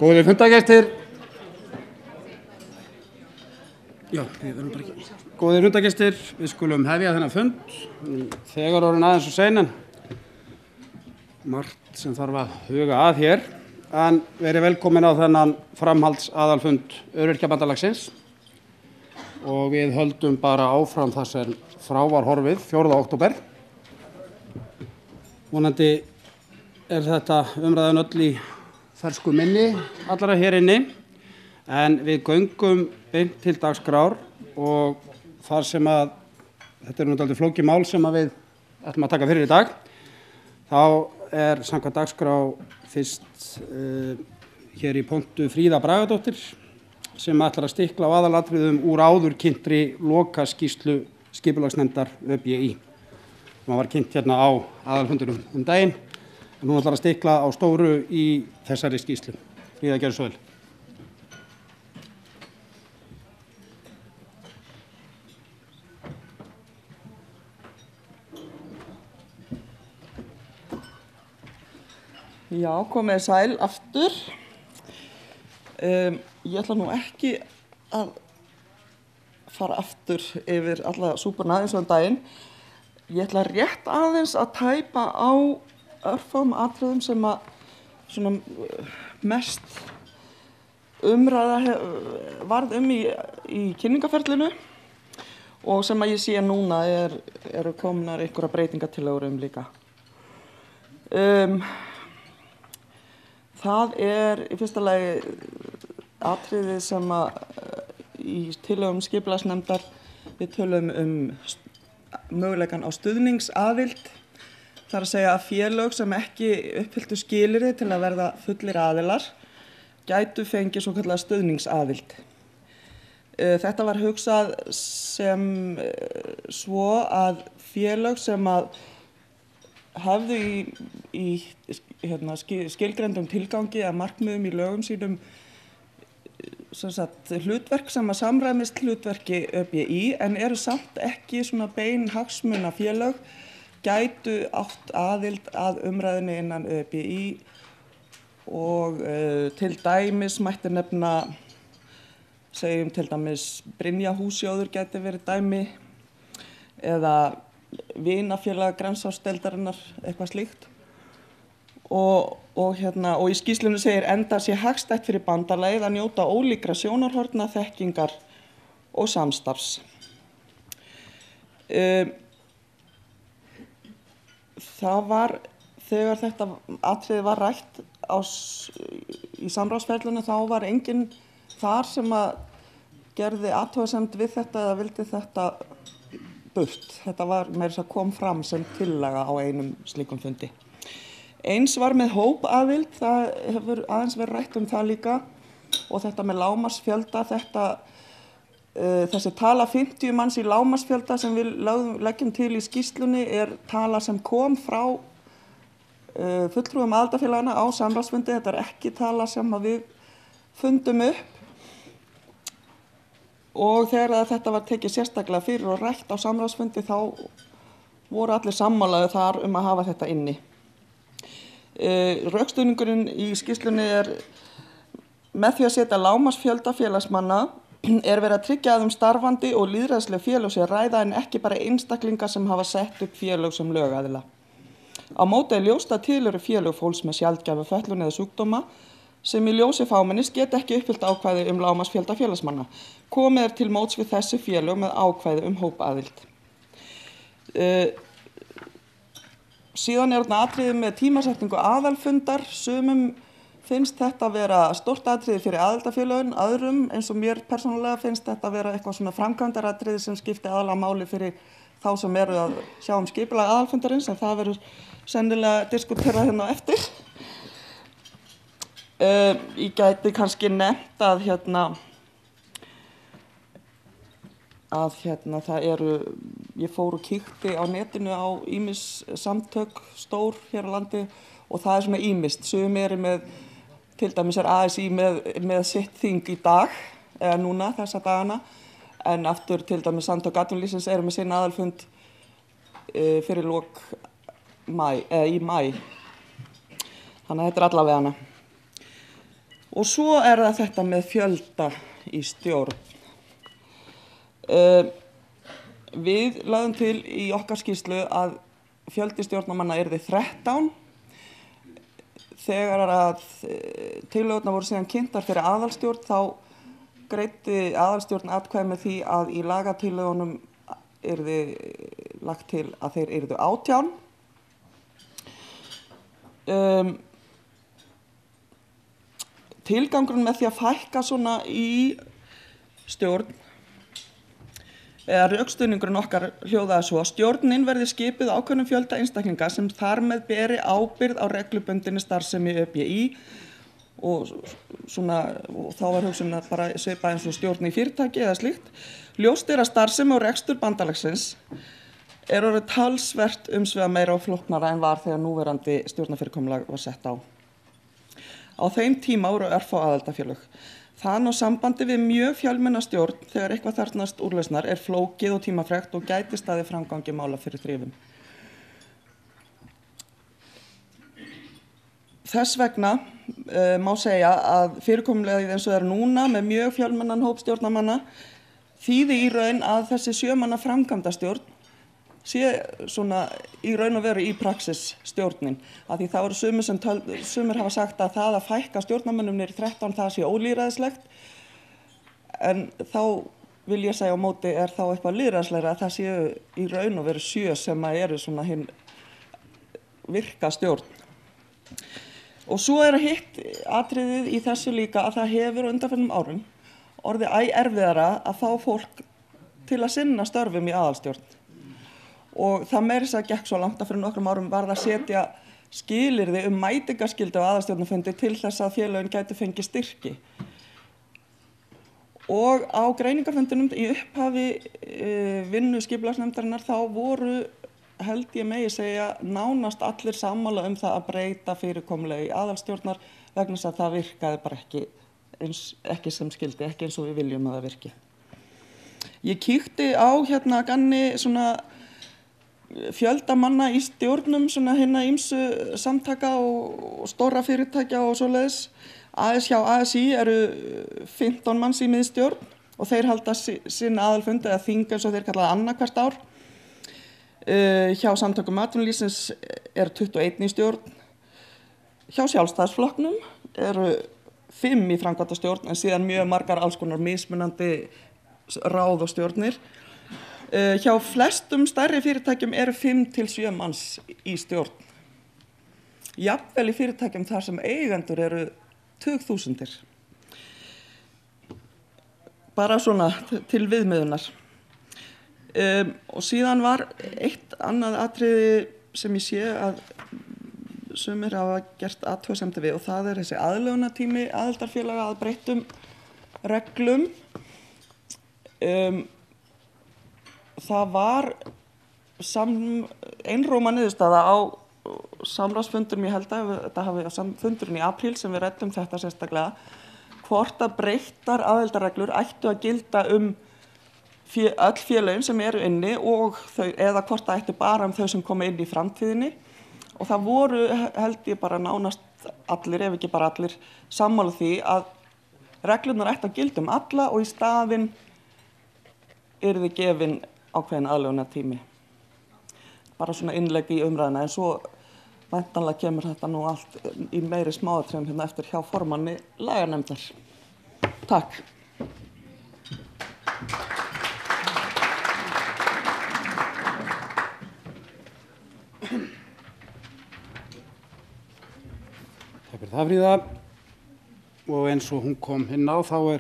Góðir fundargestir. Góðir fundargestir, við skulum hefja þennan fund. Þegar orðin aðeins og sein en margt sem þarf að huga að hér. En verið velkomin á þennan framhaldsaðalfund Öryrkjabandalagsins. Og við höldum bara áfram það sem frá var horfið 4. október. Vonandi þetta umræðan öll í fersku minni allra hér inni, en við göngum beint til dagskrár og þar sem að, þetta dálítið flókið mál sem að við ætlum að taka fyrir í dag, þá samkvæmt dagskrá fyrst hér í pontu Fríða Bragadóttir sem ætlar að stikla á aðalatriðum úr áður kynntri lokaskýrslu skipulagsnefndar ÖBÍ. Það var kynnt hérna á aðalfundinum daginn. En hún ætlar að stikla á stóru í þessari skýrslu. Fríða, gjörðu svo vel. Já, komið sæl aftur. Ég ætla nú ekki að fara aftur yfir alla súpuna eins og daginn. Ég ætla rétt aðeins að tæpa á örfáum atriðum sem að svona mest umræða varð í kynningarferlinu og sem að ég sé núna eru komnar einhverja breytingatillögur líka. Það í fyrsta lagi atriðið sem að í tillögum skipulagsnefndar við tölum möguleikann á stuðningsaðild. Það að segja að félög sem ekki uppfylltu skilyrði til að verða fullir aðilar gætu fengið svokallaða stuðningsaðild. Þetta var hugsað sem svo að félög sem að hefðu í skilgreindum tilgangi að markmiðum í lögum sínum hlutverk sem að samræmist hlutverki ÖBÍ en eru samt ekki svona bein hagsmunafélög gætu átt aðild að umræðinni innan ÖBÍ og til dæmis mætti nefna, segjum til dæmis Brynjahússjóður gæti verið dæmi eða vinafélag Grensásdeildarinnar, eitthvað slíkt. Og í skýrslunni segir enda sé hagstætt fyrir bandalagið að njóta ólíkra sjónarhorna, þekkingar og samstarfs. Það var, þegar þetta atriði var rætt í samráðsferlinu, þá var enginn þar sem að gerði athugasemd við þetta eða vildi þetta burt. Þetta var meira þess að kom fram sem tillaga á einum slíkum fundi. Eins var með hópaðild, það hefur aðeins verið rætt það líka og þetta með lágmarksfjölda, þessi tala 50 manns í lágmarksfjölda sem við leggjum til í skýrslunni tala sem kom frá fulltrúum aðildarfélaganna á samráðsfundi. Þetta ekki tala sem að við fundum upp og þegar þetta var tekið sérstaklega fyrir og rætt á samráðsfundi þá voru allir sammálaðir þar að hafa þetta inni. Rökstuðningurinn í skýrslunni með því að setja lágmarksfjölda félagsmanna verið að tryggja að starfandi og lýðræðisleg félög sé að ræða en ekki bara einstaklingar sem hafa sett upp félög sem lögaðila. Á móti ljóst að til eru félög fólks með sjaldgæfa fötlun eða sjúkdóma sem í ljósi fámennis geta ekki uppfyllt ákvæði lágmarksfjölda félagsmanna. Komið til móts við þessi félög með ákvæði hópaaðild. Síðan þarna atriði með tímasetningu aðalfundar. Sumum finnst þetta að vera stórt atriði fyrir aðildarfélögin, öðrum eins og mér persónulega finnst þetta að vera eitthvað svona framkvæmdaratriði sem skipti aðalega máli fyrir þá sem eru að sjá skipulag aðalfundarins, en það verður sennilega diskuterað hérna á eftir. Ég gæti kannski nefnt að það ég fór og kíkti á netinu á ýmis samtök stór hér á landi og það svona ýmist. Sumir með, til dæmis ASÍ með sitt þing í dag, eða núna þessa dagana, en aftur til dæmis samtök atvinnulífsins eru með sinn aðalfund fyrir lok í maí. Þannig að þetta allavega hana. Og svo það þetta með fjölda í stjórn. Við lögðum til í okkar skýrslu að fjöldi stjórnarmanna yrði 13. Þegar að tillögurnar voru síðan kynntar fyrir aðalstjórn þá greiddi aðalstjórn atkvæði með því að í lagatillögunum yrði lagt til að þeir yrðu 18. Tilgangurinn með því að fækka svona í stjórn eða rökstuðningurinn okkar hljóðaði svo: stjórnin verði skipuð ákveðnum fjölda einstaklinga sem þar með beri ábyrgð á reglubundinni starfsemi ÖBÍ og þá var hugsunin að bara svipa eins og stjórn í fyrirtæki eða slíkt. Ljóst að starfsemi og rekstur bandalagsins orðið talsvert umsvifameira og flóknara en var þegar núverandi stjórnarfyrirkomulag var sett á. Á þeim tíma voru örfá aðildafélög. Þann og sambandi við mjög fjölmenna stjórn þegar eitthvað þarfnast úrlausnar flókið og tímafrekt og gæti staðið framgangi mála fyrir þrifum. Þess vegna má segja að fyrirkomulagið eins og núna með mjög fjölmennan hóp stjórnarmanna þýði í raun að þessi 7 manna framkvæmdastjórn sé svona í raun og veru í praxis stjórnin. Af því það voru sumir hafa sagt að það að fækka stjórnarmönnum niður í 13 það sé ólýðræðislegt, en þá vil ég segja á móti þá eitthvað lýðræðislegra að það séu í raun og veru 7 sem eru svona hinn virka stjórn. Og svo hitt atriðið í þessu líka að það hefur undanfarnum árum orðið erfiðara að fá fólk til að sinna störfum í aðalstjórn. Og það meira þess að gekk svo langt að fyrir nokkrum árum varð að setja skilyrði mætingarskyldu á aðalstjórnarfundi til þess að félögin gætu fengið styrki. Og á greiningarfundinum í upphafi vinnu skipulagsnefndarinnar þá voru, held ég megi segja, nánast allir sammála það að breyta fyrirkomulagi aðalstjórnar vegna þess að það virkaði bara ekki sem skyldi, ekki eins og við viljum að það virki. Ég kíkti á ganni svona fjölda manna í stjórnum svona hinna ýmsu samtaka og stóra fyrirtækja og svoleiðis. Hjá ASÍ eru 15 manns í miðstjórn og þeir halda sinn aðalfund eða þing eins og þeir kallaði annað hvert ár. Hjá samtökum atvinnulífsins 21 í stjórn. Hjá Sjálfstæðisflokknum eru 5 í framkvæmdastjórn en síðan mjög margar alls konar mismunandi ráð og stjórnir. Hjá flestum stærri fyrirtækjum eru 5 til 7 manns í stjórn. Jafnvel í fyrirtækjum þar sem eigendur eru tugþúsundir. Bara svona til viðmiðunar. Og síðan var eitt annað atriði sem ég sé að sumir hafa gert athugasemdir við og það þessi aðlögunartími aðildarfélaga að breyttum reglum. Það var einróma niðurstaða á samráðsfundum, ég held að þetta hafi á fundurinn í apríl sem við ræddum þetta sérstaklega, hvort að breyttar aðildarreglur ættu að gilda öll félögin sem eru inni og þau, eða hvort það ættu bara þau sem koma inn í framtíðinni. Og það voru, held ég bara nánast allir, ef ekki bara allir, sammála því að reglurnar ættu að gilda alla og í staðinn yrði gefin ákveðin aðlögunartími. Bara svona innlegg í umræðina, en svo væntanlega kemur þetta nú allt í meiri smáatriðum eftir hjá formanni laganefndar. Takk. Takk fyrir það, Fríða. Og eins og hún kom inn á þá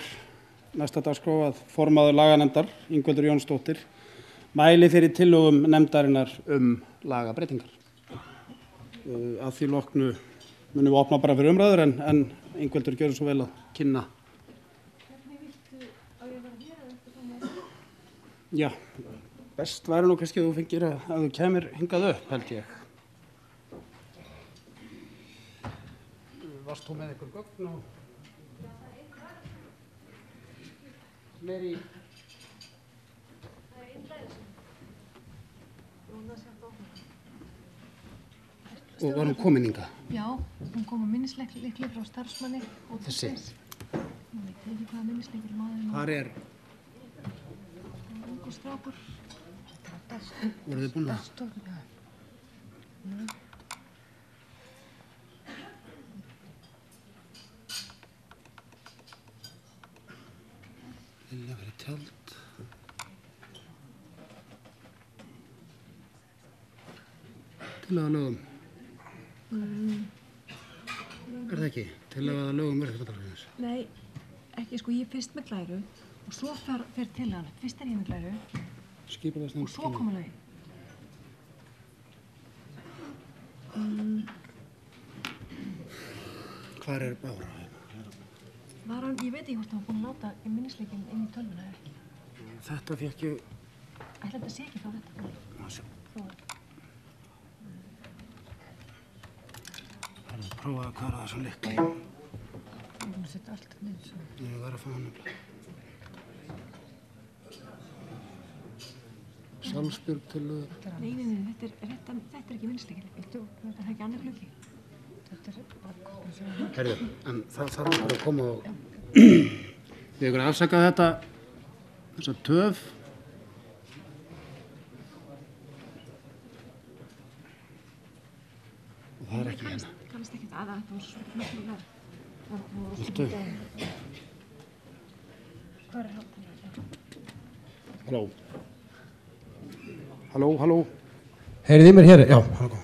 næsta dagskrá að formaður laganefndar, Ingveldur Jónsdóttir, mæli fyrir tillögum nefndarinnar lagabreytingar. Að því loknu munum við opna bara fyrir umræður en Ingveldur gjörðu svo vel að kynna. Hvernig viltu að ég vera hér eða eftir það? Já, best væri nú kannski að þú fengir að þú kemur hingað upp, held ég. Varst þú með ykkur gögn og Mary? Það einn læri sem. Jónas, ég ætla að opna. Og var hún komin hingað? Já, hún kom að minnisleikli frá starfsmanni. Þessi? Nú veit ég ekki hvaða minnisleikli maður. Hvar er? Ungur strákur. Voruð þið búin að? Stókur, já. Lilja fyrir tjald. Tillaga lögum. Er það ekki? Tillaga lögum Öryrkjabandalagsins. Nei, ekki, sko, ég er fyrst með glæru og svo fer til hann. Fyrst er ég með glæru Skipulagsnefnd. og svo koma lögin. Hvar er Bára? Var hann, ég veit ekki hvort hann var búinn að láta minnisleikin inn í tölvuna eða ekki. Þetta fekk ég... Ætla þetta sé ekki frá þetta. Að sjá. Þó að Það er að prófa að hvar það svo lykli. ég er búinn að setja allt niður svo. Ég var að fá hann nefnilega. Sjálfsbjörg til... Nei, þetta er ekki minnisleikin. Þetta er ekki annar gluggi. Þetta er bara... Herðu, en það þarf bara að koma og... Við ykkur að afsaka þetta, þessa töf. Og það er ekki hérna. Kannast ekki það að þetta var svo miklu verð. Viltu? Hvað er haldið? Halló. Halló. Heyrið þið mér hér? Já. Halló.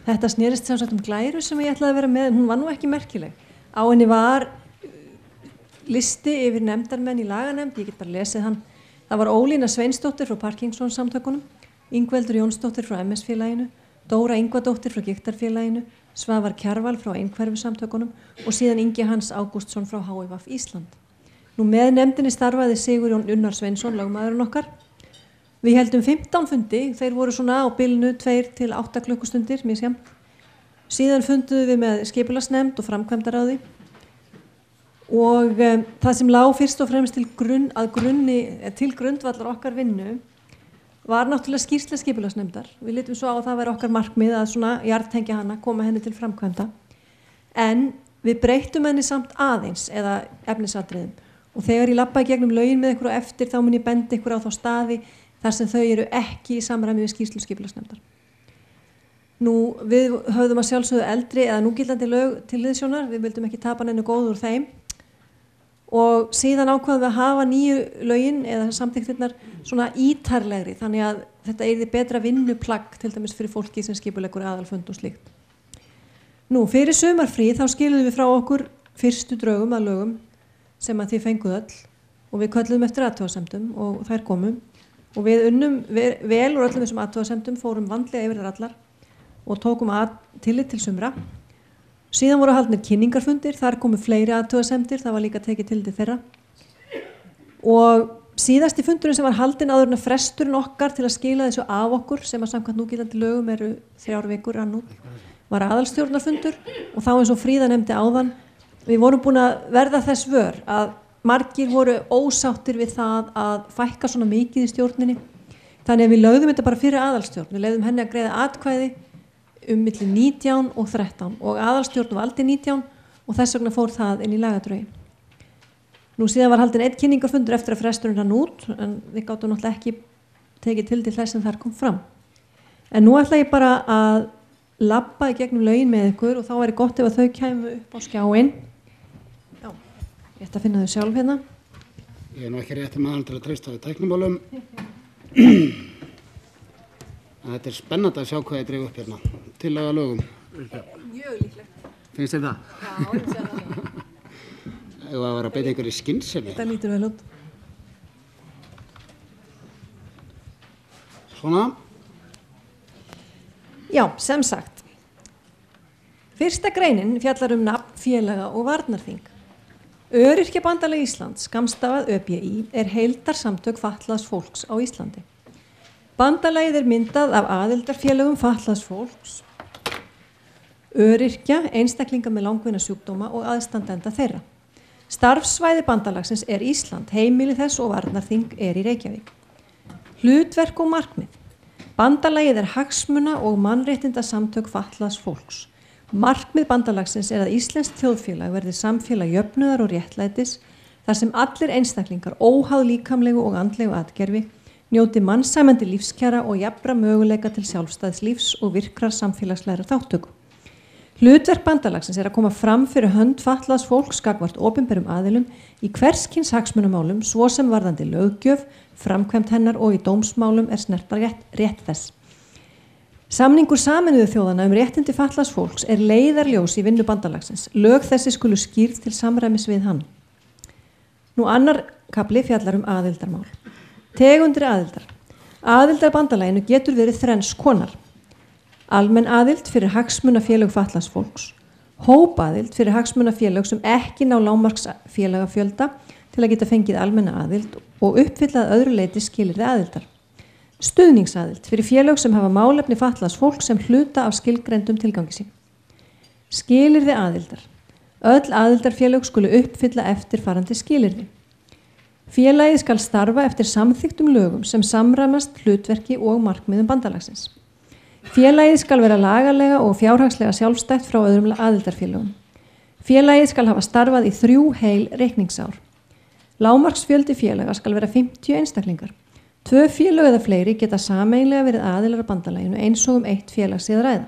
Þetta snerist sem sagt glæru sem ég ætlaði að vera með, en hún var nú ekki merkileg. Á henni var listi yfir nefndarmenn í laganemnd, ég get bara lesið hann. Það var Ólína Sveinsdóttir frá Parkinson samtökunum, Ingveldur Jónsdóttir frá MS-félaginu, Dóra Ingvadóttir frá Gigtarfélaginu, Svavar Kjarval frá Einhverfusamtökunum og síðan Ingi Hans Ágústsson frá HIVF Ísland. Nú með nefndinni starfaði Sigurjón Unnar Sveinsson, lögmaðurinn okkar. Við heldum 15 fundi, þeir voru svona á bilinu 2 til 8 klukkustundir, misjafnt. Síðan funduðum við með skipulagsnefnd og framkvæmdaráði og það sem lá fyrst og fremst til grundvallar okkar vinnu var náttúrulega skýrsla skipulagsnefndar. Við litum svo á að það væri okkar markmið að svona jarðtengja hana, koma henni til framkvæmda. En við breyttum henni samt aðeins eða efnisatriðum og þegar ég labbaði gegnum lögin með ykkur og eftir þá mun ég benda ykkur á þá staði þar sem þau eru ekki í samræmi við skýrslu skipulagsnefndar. Nú, við höfðum að sjálfsögðu eldri eða núgildandi lög til hliðsjónar, við vildum ekki tapa neinu góð úr þeim og síðan ákvaðum við að hafa nýju lögin eða samþykktirnar svona ítarlegri þannig að þetta yrði betra vinnuplagg til dæmis fyrir fólki sem skipuleggur aðalfund og slíkt. Nú, fyrir sumarfríð þá skiluðum við frá okkur fyrstu drögum að lögum sem að þið fenguð öll og við kölluðum eftir athugasemdum og þær komum og við unnum vel úr öllum þessum athugasemdum, fórum vandlega yfir þær allar og tókum tillit til sumra. Síðan voru haldnir kynningarfundir, þar komu fleiri athugasemdir, það var líka tekið tillit til þeirra. Og síðasti fundurinn sem var haldinn áður en að fresturinn okkar til að skila þessu af okkur, sem að samkvæmt núgildandi lögum eru 3 vikur rann út, var aðalstjórnarfundur og þá eins og Fríða nefndi áðan, við vorum búin að verða þess vör að margir voru ósáttir við það að fækka svona mikið í stjórninni. Þannig að við lögðum þetta bara fyrir aðalstjórn, við leyfðum henni að greiða atkvæði milli 19 og 13 og aðalstjórn valdi 19 og þess vegna fór það inn í lagadrögin. Nú síðan var haldinn einn kynningarfundur eftir að fresturinn rann út en við gátum náttúrulega ekki tekið til þess sem þar kom fram. En nú ætla ég bara að labba í gegnum lögin með ykkur og þá væri gott ef að þau kæmu upp á skjáinn. Já, ég ætla að finna þau sjálf hérna. Ég er nú ekki rétti maður til að treysta við tæknimálum. Þetta er spennandi að sjá hvað ég dreif upp hérna. Tillaga lögum. Mjög líklegt. Finnst þér það? Já, ég sé það. Ef að vera að beita einhverju skynsemi. Þetta lítur vel út. Svona. Já, sem sagt. Fyrsta greinin fjallar nafn, félaga og varnarþing. Öryrkjabandalag Íslands, skammstafað ÖBÍ, er heildarsamtök fatlaðs fólks á Íslandi. Bandalagið er myndað af aðildarfélögum fatlaðs fólks, öryrkja, einstaklinga með langvinna sjúkdóma og aðstandenda þeirra. Starfsvæði bandalagsins er Ísland, heimili þess og varnarþing er í Reykjavík. Hlutverk og markmið. Bandalagið hagsmuna og mannréttindasamtök fatlaðs fólks. Markmið bandalagsins að íslenskt þjóðfélag verði samfélag jöfnuðar og réttlætis þar sem allir einstaklingar óháð líkamlegu og andlegu atgerfi njóti mannsæmandi lífskjara og jafnra möguleika til sjálfstæðs lífs og virkrar samfélagslegra þáttöku. Hlutverk bandalagsins að koma fram fyrir hönd fatlaðs fólks gagnvart opinberum aðilum í hvers kyns hagsmunamálum svo sem varðandi löggjöf, framkvæmd hennar og í dómsmálum snerta rétt þess. Samningur Sameinuðu þjóðanna réttindi fatlaðs fólks leiðarljós í vinnu bandalagsins. Lög þessi skulu skýrð til samræmis við hann. Nú annar kafli fjallar aðildarmál. Tegundir aðildar. Aðildarbandalaginu getur verið þrenns konar. Almenn aðild fyrir hagsmunafélög fatlaðs fólks. Hópaðild fyrir hagsmunafélög sem ekki ná lágmarksfélagafjölda til að geta fengið almenna aðild og uppfylla að öðru leyti skilyrði aðildar. Stuðningsaðild fyrir félög sem hafa málefni fatlaðs fólk sem hluta af skilgreindum tilgangi sín. Skilyrði aðildar. Öll aðildarfélög skulu uppfylla eftirfarandi skilyrði. Félagið skal starfa eftir samþykktum lögum sem samræmast hlutverki og markmiðum bandalagsins. Félagið skal vera lagalega og fjárhagslega sjálfstætt frá öðrum aðildarfélögum. Félagið skal hafa starfað í 3 heil reikningsár. Lágmarksfjöldi félaga skal vera 50 einstaklingar. 2 félög eða fleiri geta sameiginlega verið aðilar að bandalaginu eins og 1 félags að ræða.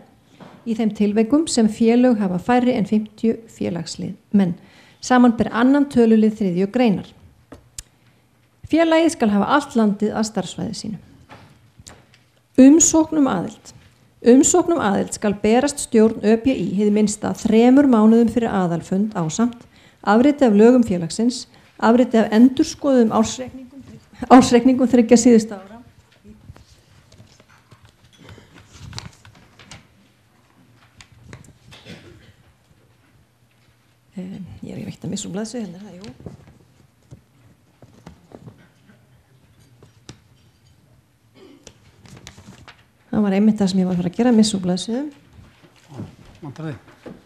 Í þeim tilveikum sem félög hafa færri en 50 félagslið, menn samanber 2. tölulið 3. greinar. Félagið skal hafa allt landið að starfsvæði sínu. Umsókn aðild. Umsókn aðild skal berast stjórn ÖBÍ hið minnsta 3 mánuðum fyrir aðalfund ásamt, afriti af lögum félagsins, afriti af endurskoðum ársreikningum 3 síðustu ára. Ég ekki veitt að missa blaðsvið heldur það, jú. Það var einmitt það sem ég var að fara að gera, missa blaðsviðum.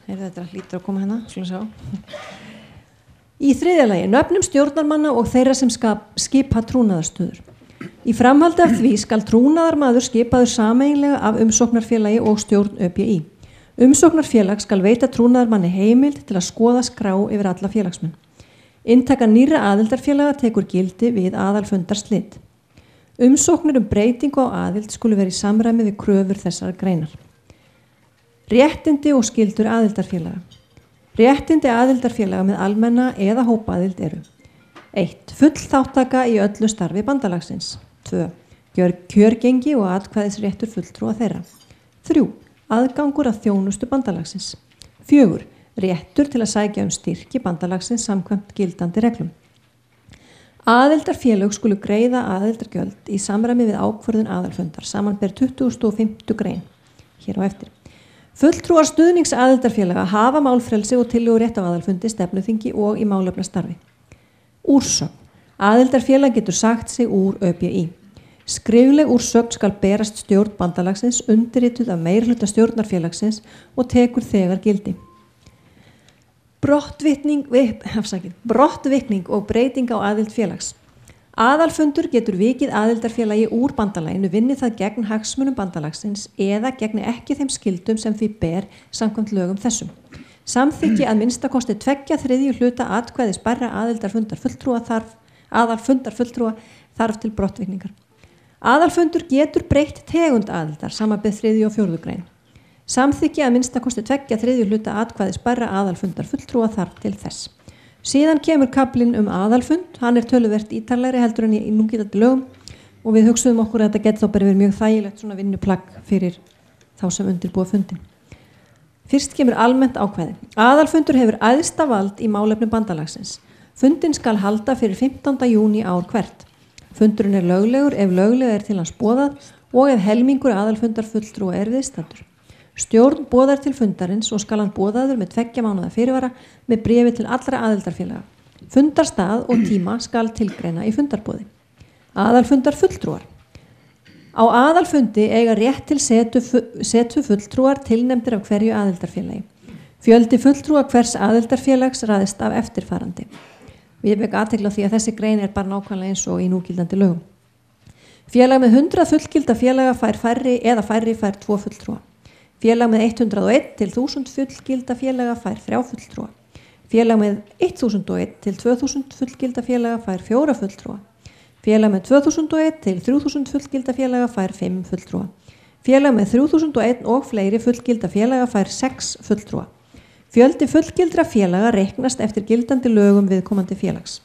Þetta hlýtur að koma hérna, svona sjá. Í 3. lagi, nöfnum stjórnarmanna og þeirra sem skipa trúnaðarstöður. Í framhaldi af því skal trúnaðarmaður skipaður sameiginlega af umsóknarfélagi og stjórn ÖBÍ. Umsóknarfélag skal veita trúnaðarmanni heimild til að skoða skrá yfir alla félagsmenn. Inntaka nýrra aðildarfélaga tekur gildi við aðalfundarslit. Umsóknir breytingu á aðild skulu verið í samræmi við kröfur þessar greinar. Réttindi og skyldur aðildarfélaga. Réttindi aðildarfélaga með almenna eða hópaaðild eru: 1. Full þáttaka í öllu starfi bandalagsins. 2. Kjörgengi og atkvæðisréttur fulltrúa þeirra. 3. Aðgangur að þjónustu bandalagsins. 4. Réttur til að sækja styrki bandalagsins samkvæmt gildandi reglum. Aðildarfélög skulu greiða aðildargjöld í samræmi við ákvörðun aðalfundar, samanber 25. grein hér á eftir. Fulltrúar stuðningsaðildarfélaga hafa málfrelsi og tillögur rétt á aðalfundi, stefnuþingi og í málefnastarfi. Úrsögn. Aðildarfélag getur sagt sig úr ÖBÍ. Skrifleg úrsögn skal berast stjórn bandalagsins undirrituð af meirihluta stjórnarfélagsins og tekur þegar gildi. Brottvikning og breyting á aðild félags. Aðalfundur getur vikið aðildarfélagi úr bandalaginu vinni það gegn hagsmunum bandalagsins eða gegni ekki þeim skildum sem því ber samkvæmt lögum þessum. Samþykki að minnstakosti 2/3 hluta atkvæðis bærra aðalfundar fulltrúa þarf til brottvikningar. Aðalfundur getur breytt tegund aðildar, samanber 3. og 4. grein. Samþykki að minnstakosti 2/3 hluta atkvæðis bærra aðalfundar fulltrúa þarf til þess. Síðan kemur kaflinn aðalfund, hann töluvert ítarlegri heldur en í núgildandi lögum og við hugsuðum okkur að þetta geti þá bara verið mjög þægilegt svona vinnuplagg fyrir þá sem undirbúa fundin. Fyrst kemur almennt ákvæði. Aðalfundur hefur æðsta vald í málefnum bandalagsins. Fundin skal halda fyrir 15. júní ár hvert. Fundurinn löglegur ef löglega til hans boðað og ef helmingur aðalfundar fulltrúa viðstaddur. Stjórn boðar til fundarins og skal hann boðaður með 2 mánaða fyrirvara með bréfi til allra aðildarfélaga. Fundarstað og tíma skal tilgreina í fundarboði. Aðalfundar fulltrúar. Á aðalfundi eiga rétt til setu fulltrúar tilnefndir af hverju aðildarfélagi. Fjöldi fulltrúa hvers aðildarfélags raðist af eftirfarandi. Við vek athygli á því að þessi grein bara nákvæmlega eins og í núgildandi lögum. Félag með 100 fullgilda félaga fær færri eða færri fær 2 fulltrúa. Félag með 101 til 1000 fullgilda félaga fær 3 fulltrúa. Félag með 1001 til 2000 fullgilda félaga fær 4 fulltrúa. Félag með 2001 til 3000 fullgilda félaga fær 5 fulltrúa. Félag með 3001 og fleiri fullgilda félaga fær 6 fulltrúa. Fjöldi fullgildra félaga reiknast eftir gildandi lögum viðkomandi félags.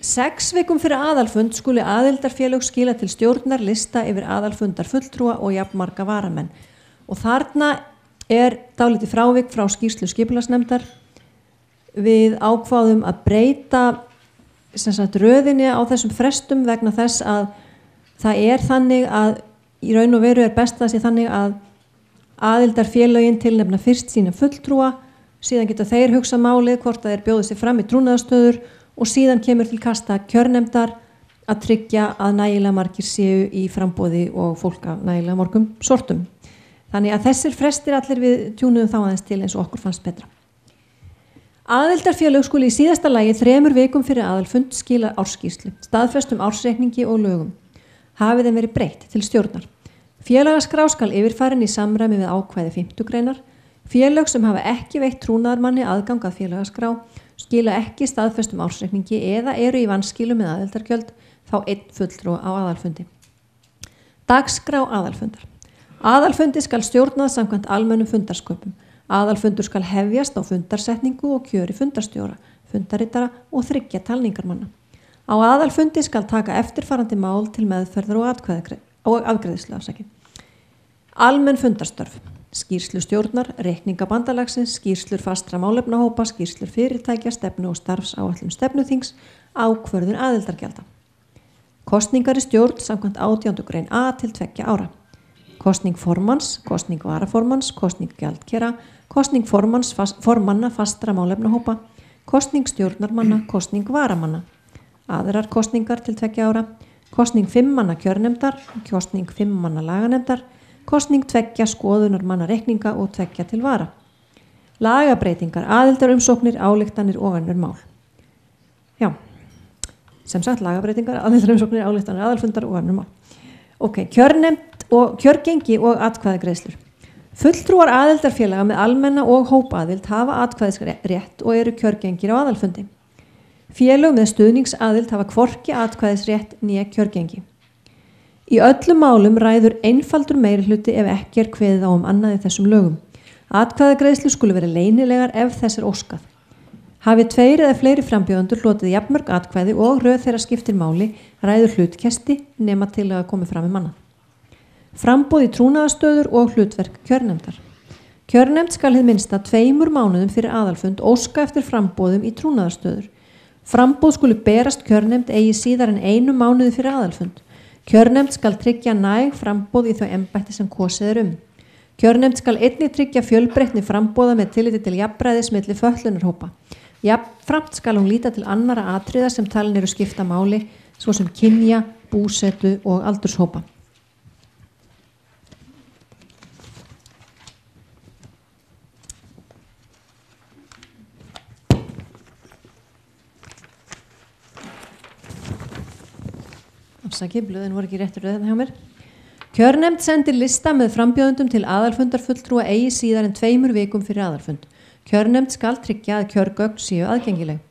6 vikum fyrir aðalfund skuli aðildarfélög skila til stjórnar lista yfir aðalfundar fulltrúa og jafnmarga varamenn. Og þarna dálítið frávik frá skýrslu skipulagsnefndar. Við ákváðum að breyta röðinni á þessum frestum vegna þess að það þannig að í raun og veru best að sé þannig að aðildarfélögin tilnefna fyrst sína fulltrúa, síðan geta þeir hugsa málið hvort það bjóðið sér fram í trúnaðarstöður og síðan kemur til kasta kjörnefndar að tryggja að nægilega margir séu í framboði og fólk af nægilega morgum sortum. Þannig að þessir frestir allir við tjúnuðum þá aðeins til eins og okkur fannst betra. Aðildarfélög skuli í síðasta lagi 3 vikum fyrir aðalfund skila ársskýrslu, staðfestum ársreikningi og lögum. Hafi þeim verið breytt til stjórnar. Félagaskrá skal yfirfarin í samræmi við ákvæði 5. greinar. Félög sem hafa ekki veitt trúnaðarmanni aðgang að félagaskrá skila ekki staðfestum ársreikningi eða eru í vanskilum með aðildargjöld þá 1 fulltrúa á aðalfundi. Dagskrá aðalfundar. Aðalfundi skal stjórnað samkvæmt almennum fundarsköpum. Aðalfundur skal hefjast á fundarsetningu og kjöri fundarstjóra, fundarritara og 3 talningarmanna. Á aðalfundi skal taka eftirfarandi mál til meðferðar og afgreiðslu. Almenn fundarstörf. Skýrslur stjórnar, reikninga bandalagsins, skýrslur fastra málefnahópa, skýrslur fyrirtækja, stefnu og starfsáætlun stefnuþings, ákvörðun aðildargjalda. Kosningar í stjórn samkvæmt 18. grein A til 2 ára. Kosning formanns, kosning varaformanns, kosning gjaldkera, kosning formanna fastra málefnahópa, kosning stjórnarmanna, kosning varamanna. Aðrar kosningar til 2 ára, kosning 5 manna kjörnefndar, kosning 5 manna laganemndar, kosning 2 skoðunar manna reikninga og 2 til vara. Lagabreitingar, aðildarumsóknir, ályktanir og önnur mál. Já, sem sagt lagabreitingar, aðildarumsóknir, ályktanir, aðalfundar og önnur mál. Kjörnefnd og kjörgengi og atkvæðagreiðslur. Fulltrúar aðildarfélaga með almenna og hópaaðild hafa atkvæðisrétt og eru kjörgengir á aðalfundi. Félög með stuðningsaðild hafa hvorki atkvæðisrétt né kjörgengi. Í öllum málum ræður einfaldur meirihluti ef ekki kveðið á annað í þessum lögum. Atkvæðagreiðslur skulu vera leynilegar ef þess óskað. Hafi 2 eða fleiri frambjóðendur hlotið jafnmörg atkvæði og röð þeirra skiptir máli, ræður hlutkesti nema til að komi fram annað. Framboð í trúnaðarstöður og hlutverk kjörnefndar. Kjörnefnd skal hið minnsta 2 mánuðum fyrir aðalfund óska eftir framboðum í trúnaðarstöður. Framboð skulu berast kjörnefnd eigi síðar en 1 mánuði fyrir aðalfund. Kjörnefnd skal tryggja næg framboð í þau embætti sem kosið Kjörnefnd skal einnig tryggja fjölbreytni framboða með tilliti til jafnræðis milli fötlunarhópa. Jafnframt skal hún líta til annara atriða sem talin eru skipta máli, svo sem kynja, búsetu og aldurshópa. Blöðin voru ekki réttur röðin hjá mér. Kjörnefnd sendir lista með frambjóðendum til aðalfundarfulltrúa eigi síðar en 2 vikum fyrir aðalfund. Kjörnefnd skal tryggja að kjörgögn séu aðgengileg.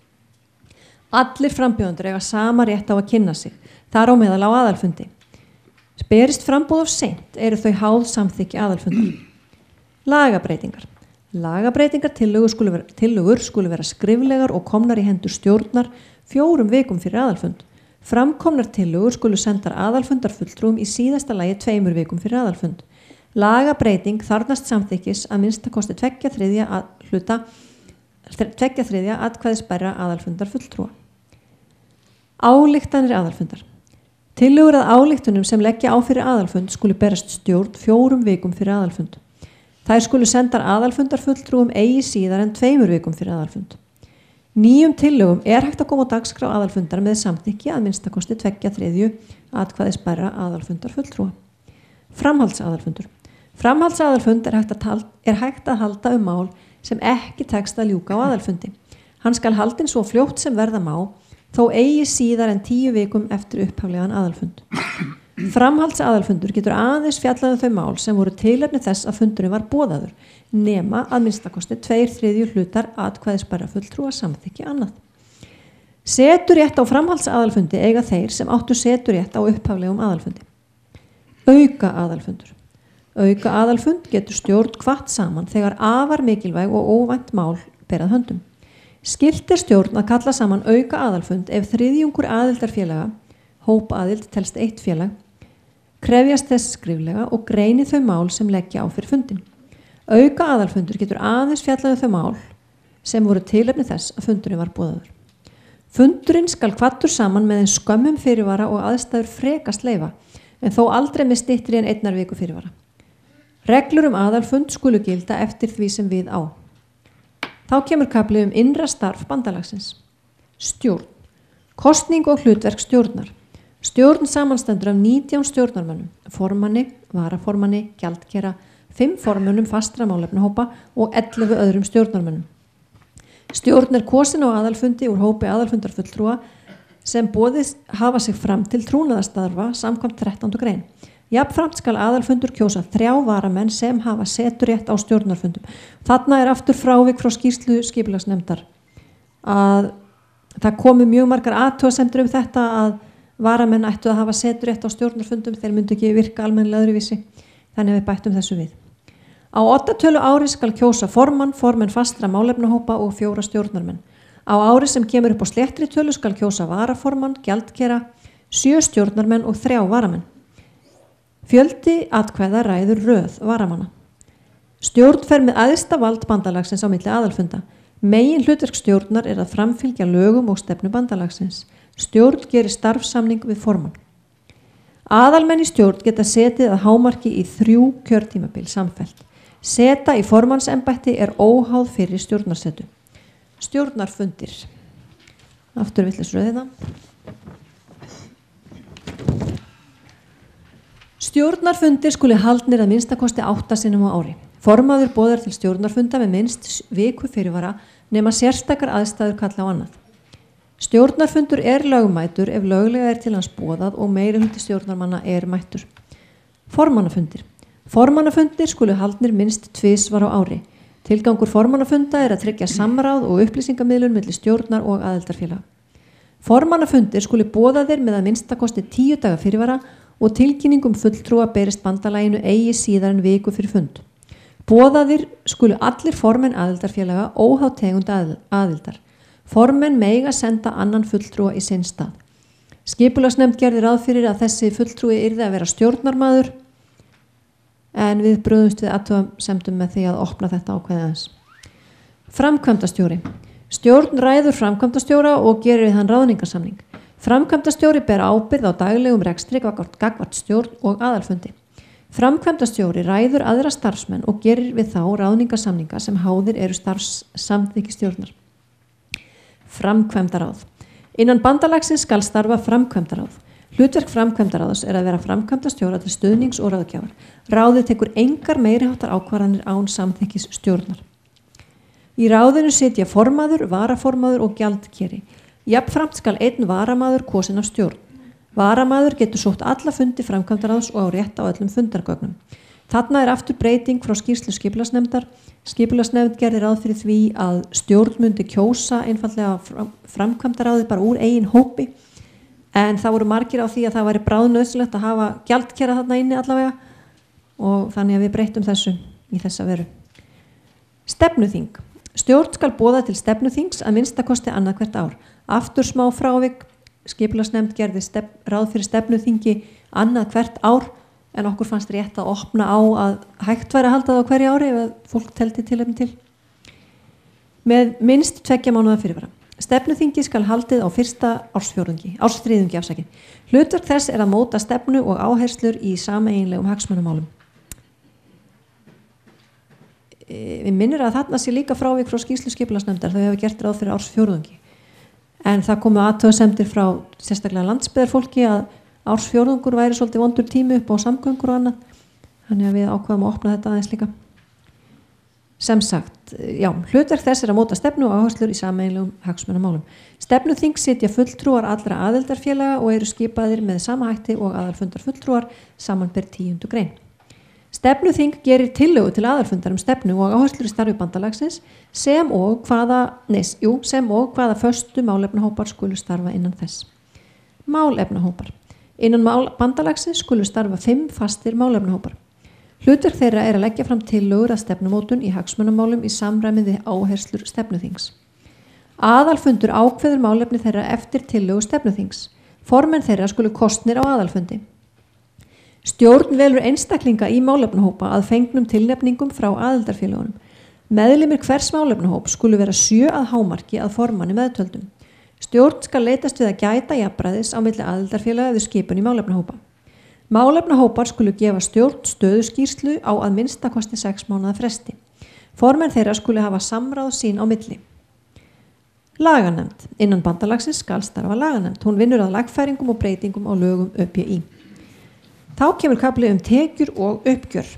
Allir frambjóðendur eiga sama rétt á að kynna sig, þar á meðal á aðalfundi. Berist framboð of seint eru þau háð samþykki aðalfundar. Lagabreitingar. Tillögur skulu vera skriflegar og komnar í hendur stjórnar 4 vikum fyrir aðalfund. Framkomnar tillögur skulu sendar aðalfundarfulltrúum í síðasta lagi 2 vikum fyrir aðalfund. Lagabreiting þarfnast samþykkis að minnstakosti 2/3 atkvæðisbærra aðalfundarfulltrúa. Ályktanir aðalfundar. Tillögur að ályktunum sem leggja á fyrir aðalfund skulu berast stjórn 4 vikum fyrir aðalfund. Þær skulu sendar aðalfundarfulltrúum eigi síðar en 2 vikum fyrir aðalfund. Nýjum tillögum hægt að koma á dagskrá aðalfundar með samþykki að minnstakosti 2/3 atkvæðisbærra aðalfundarfulltrúa. Framhaldsaðalfundur. Framhaldsaðalfund hægt að halda mál sem ekki tekst að ljúka á aðalfundi. Hann skal haldinn svo fljótt sem verða má þó eigi síðar en 10 vikum eftir upphaflegan aðalfund. Framhaldsaðalfundur getur aðeins fjallað þau mál sem voru tilefni þess að fundurinn var boðaður, nema að minnstakosti 2/3 hlutar atkvæðisbærra fulltrúa samþykki annað. Seturétt á framhaldsaðalfundi eiga þeir sem áttu seturétt á upphaflegum aðalfundi. Auka aðalfundur. Auka aðalfund getur stjórn hvatt saman þegar afar mikilvæg og óvænt mál berað höndum. Skylt stjórn að kalla saman auka aðalfund ef 3/4 aðildarfélaga, hópaaðild telst 1 félag, krefjast þess skriflega og greini þau mál sem leggja á fyrir fundin. Auka aðalfundur getur aðeins fjallað þau mál sem voru tilefni þess að fundurinn var boðaður. Fundurinn skal hvattur saman með eins skömmum fyrirvara og aðstæður frekast leyfa, en þó aldrei með styttri en 1 viku fyrirvara. Reglur aðalfund skulu gilda eftir því sem við á. Þá kemur kafli innra starf bandalagsins. Stjórn. Kosning og hlutverk stjórnar. Stjórn samanstendur af 19 stjórnarmönnum, formanni, varaformanni, gjaldkera, 5 formönnum fastra málefnahópa og 11 öðrum stjórnarmönnum. Stjórn kosin á aðalfundi úr hópi aðalfundarfulltrúa sem boðið hafa sig fram til trúnaðarstarfa samkvæmt 13. grein. Jafnframt skal aðalfundur kjósa 3 varamenn sem hafa seturétt á stjórnarfundum. Þarna aftur frávik frá skýrslu skipulagsnefndar að það komi mjög margar athugasemdir þetta að varamenn ættu að hafa seturétt á stjórnarfundum, þeir myndu ekki virka almennilega öðruvísi, þannig við bættum þessu við. Á 8 tölu ári skal kjósa formenn fastra málefnahópa og 4 stjórnarmenn. Á ári sem kemur upp á sléttri tölu skal kjósa varaformann, gjaldkera, 7 stjórnarmenn og 3 varamenn. Fjöldi atkvæða ræður röð varamanna. Stjórn fer með æðsta vald bandalagsins á milli aðalfunda. Megin hlutverk stjórnar að framfylgja lögum og stefnu bandalagsins. Stjórn gerir starfsamning við formann. Aðalmenn í stjórn geta setið að hámarki í 3 kjörtímabil samfellt. Seta í formannsembætti óháð fyrir stjórnarsetu. Stjórnarfundir. Aftur villisröðina. Stjórnarfundir skuli haldnir að minnstakosti 8 sinnum á ári. Formaður boðar til stjórnarfunda með minnst viku fyrirvara nema sérstakar aðstæður kalla á annað. Stjórnarfundur lögmætur ef löglega til hans boðað og meirihluti stjórnarmanna mættur. Formannafundir. Formannafundir skuli haldnir minnst 2 svar á ári. Tilgangur formannafunda að tryggja samráð og upplýsingamiðlun milli stjórnar og aðildarfélaga. Formannafundir skuli boðaðir með að minnstakosti 10 daga fyrirvara og tilkynningum fulltrúa berist bandalaginu eigi síðar en viku fyrir fund. Boðaðir skulu allir formenn aðildarfélaga óháð tegund aðildar. Formenn mega senda annan fulltrúa í sinn stað. Skipulagsnefnd gerði ráð fyrir að þessi fulltrúi yrði að vera stjórnarmaður, en við brugðumst við athugasemdum með því að opna þetta ákvæði aðeins. Framkvæmdastjóri. Stjórn ræður framkvæmdastjóra og gerir við hann ráðningarsamning. Framkvæmdastjóri ber ábyrgð á daglegum rekstri gagnvart stjórn og aðalfundi. Framkvæmdastjóri ræður aðra starfsmenn og gerir við þá ráðningarsamninga sem háðir eru starfssamþykki stjórnar. Framkvæmdaráð. Innan bandalagsins skal starfa framkvæmdaráð. Hlutverk framkvæmdaráðs að vera framkvæmdastjóra til stuðnings og ráðgjafar. Ráðið tekur engar meiriháttar ákvarðanir án samþykkis stjórnar. Í ráðinu sitja formaður, varaformaður og gjaldkeri. Jafnframt skal einn varamaður kosin af stjórn. Varamaður getur sótt alla fundi framkvæmdaráðs og á rétt á öllum fundargögnum. Þarna aftur breyting frá skýrslu skipulagsnefndar. Skipulagsnefnd gerði ráð fyrir því að stjórn myndi kjósa einfallega framkvæmdaráðið bara úr eigin hópi, en það voru margir á því að það væri bráðnauðsynlegt að hafa gjaldkera þarna inni allavega og þannig að við breyttum þessu í þessa veru. Stefnuþing. Stjórn skal boða til stefnuþings að minnstakosti annað hvert ár. Aftur smá frávik. Skipulagsnefnd gerði ráð fyrir stefnuþingi annað hvert ár, en okkur fannst rétt að opna á að hægt væri að halda það á hverju ári ef fólk teldi tilefni til. Með minnst 2 mánuða fyrirvara. Stefnuþingi skal haldið á fyrsta ársþriðjungi. Hlutverk þess að móta stefnu og áherslur í sameiginlegum hagsmunamálum. Við minnir að þarna sé líka frávik frá skýrslu skipulagsnefndar, þau hefur gert ráð fyrir ársfjórðungi. En það komu athugasemdir frá sérstaklega landsbyggðarfólki að ársfjórðungur væri svolítið vondur tími upp á samgöngur og annað, þannig að við ákvaðum að opna þetta aðeins líka. Sem sagt, hlutverk þess að móta stefnu og áherslur í sameiginlegum hagsmunamálum. Stefnuþing sitja fulltrúar allra aðildarfélaga og eru skipaðir með sama hætti og aðalfundar fulltrúar samanber 10. grein. Stefnuþing gerir tillögu til aðalfundar stefnu og áherslur í starfi bandalagsins sem og hvaða föstu málefnahópar skulu starfa innan þess. Málefnahópar. Innan bandalagsins skulu starfa 5 fastir málefnahópar. Hlutverk þeirra að leggja fram tillögur að stefnumótun í hagsmunamálum í samræmi við áherslur stefnuþings. Aðalfundur ákveður málefni þeirra eftir tillögu stefnuþings. Formenn þeirra skulu kosnir á aðalfundi. Stjórn velur einstaklinga í málefnahópa að fengnum tilnefningum frá aðildarfélagunum. Meðlimir hvers málefnahóp skulu vera 7 að hámarki að formanni meðtöldum. Stjórn skal leitast við að gæta jafnræðis á milli aðildarfélaga við skipun í málefnahópa. Málefnahópar skulu gefa stjórn stöðuskýrslu á að minnstakosti 6 mánaða fresti. Formenn þeirra skulu hafa samráð sín á milli. Laganefnd. Innan bandalagsins skal starfa laganefnd. Hún vinnur að lagfæringum og breytingum á lögum ÖPI. Þá kemur kafli tekjur og uppgjör.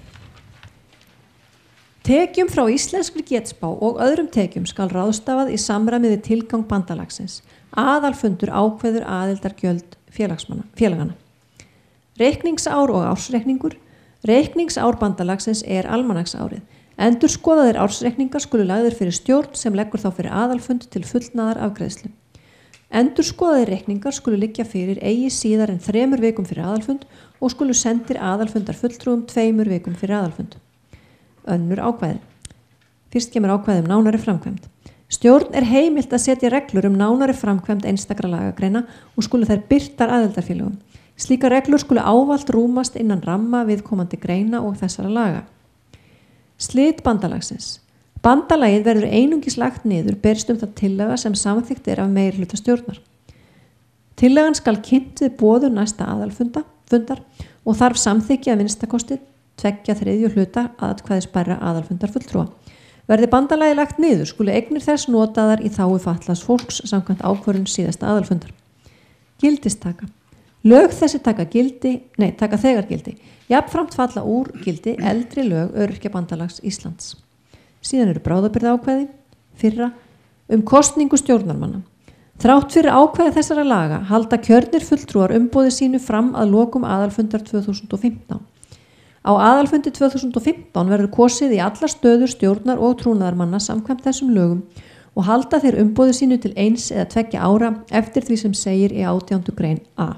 Tekjum frá íslenskri getspá og öðrum tekjum skal ráðstafað í samræmi við tilgang bandalagsins. Aðalfundur ákveður aðildargjöld félagana. Reikningsár og ársreikningur. Reikningsár bandalagsins almanaksárið. Endurskoðaðir ársreikningar skulu lagðir fyrir stjórn sem leggur þá fyrir aðalfund til fullnaðar afgreiðslu. Endurskoðaðir reikningar skulu liggja fyrir eigi síðar en 3 vikum fyrir aðalfund og skulu sendir aðalfundar fulltrúum 2 vikum fyrir aðalfund. Önnur ákvæði. Fyrst kemur ákvæði nánari framkvæmd. Stjórn heimilt að setja reglur nánari framkvæmd einstakra lagagreina og skulu þær birtar aðildarfélögum. Slíkar reglur skulu ávallt rúmast innan ramma viðkomandi greina og þessara laga. Slit bandalagsins. Bandalagið verður einungis lagt niður berst það tillaga sem samþykkt af meirihluta stjórnar. Tillagan skal kynnt við boðun næsta aðalfundar og þarf samþykki að minnstakosti 2/3 hluta atkvæðisbærra aðalfundar fulltrúa. Verði bandalagið lagt niður skulu eignir þess notaðar í þágu fatlaðs fólks samkvæmt ákvörðun síðasta aðalfundar. Gildistaka. Lög þessi taka þegar gildi. Jafnframt falla úr gildi eldri lög Öryrkjabandalags Íslands. Síðan eru bráðabirgðaákvæði, fyrra, kosningu stjórnarmanna. Þrátt fyrir ákvæði þessara laga halda kjörnir fulltrúar umboði sínu fram að lokum aðalfundar 2015. Á aðalfundi 2015 verður kosið í alla stöður stjórnar og trúnaðarmanna samkvæmt þessum lögum og halda þeir umboði sínu til 1 eða 2 ára eftir því sem segir í 18. grein A.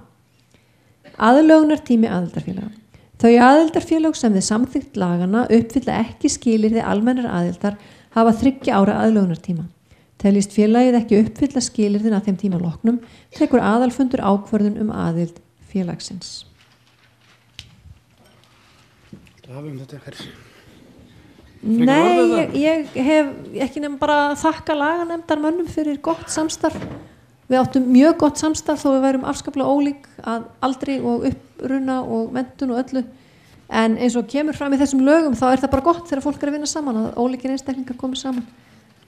Aðlögunartími aðildarfélaga. Þau aðildarfélag sem þið samþykkt lagana uppfylla ekki skilyrði almennar aðildar hafa 3 ára aðlögunartíma. Teljist félagið ekki uppfylla skilyrðin að þeim tíma loknum, tekur aðalfundur ákvörðun aðild félagsins. Nei, ég hef ekki nefn bara þakka laganemndarmönnum fyrir gott samstarf. Við áttum mjög gott samstarf þó við værum afskaplega ólík að aldri og uppruna og menntun og öllu. En eins og kemur fram í þessum lögum þá það bara gott þegar fólk að vinna saman að ólíkir einstaklingar komi saman.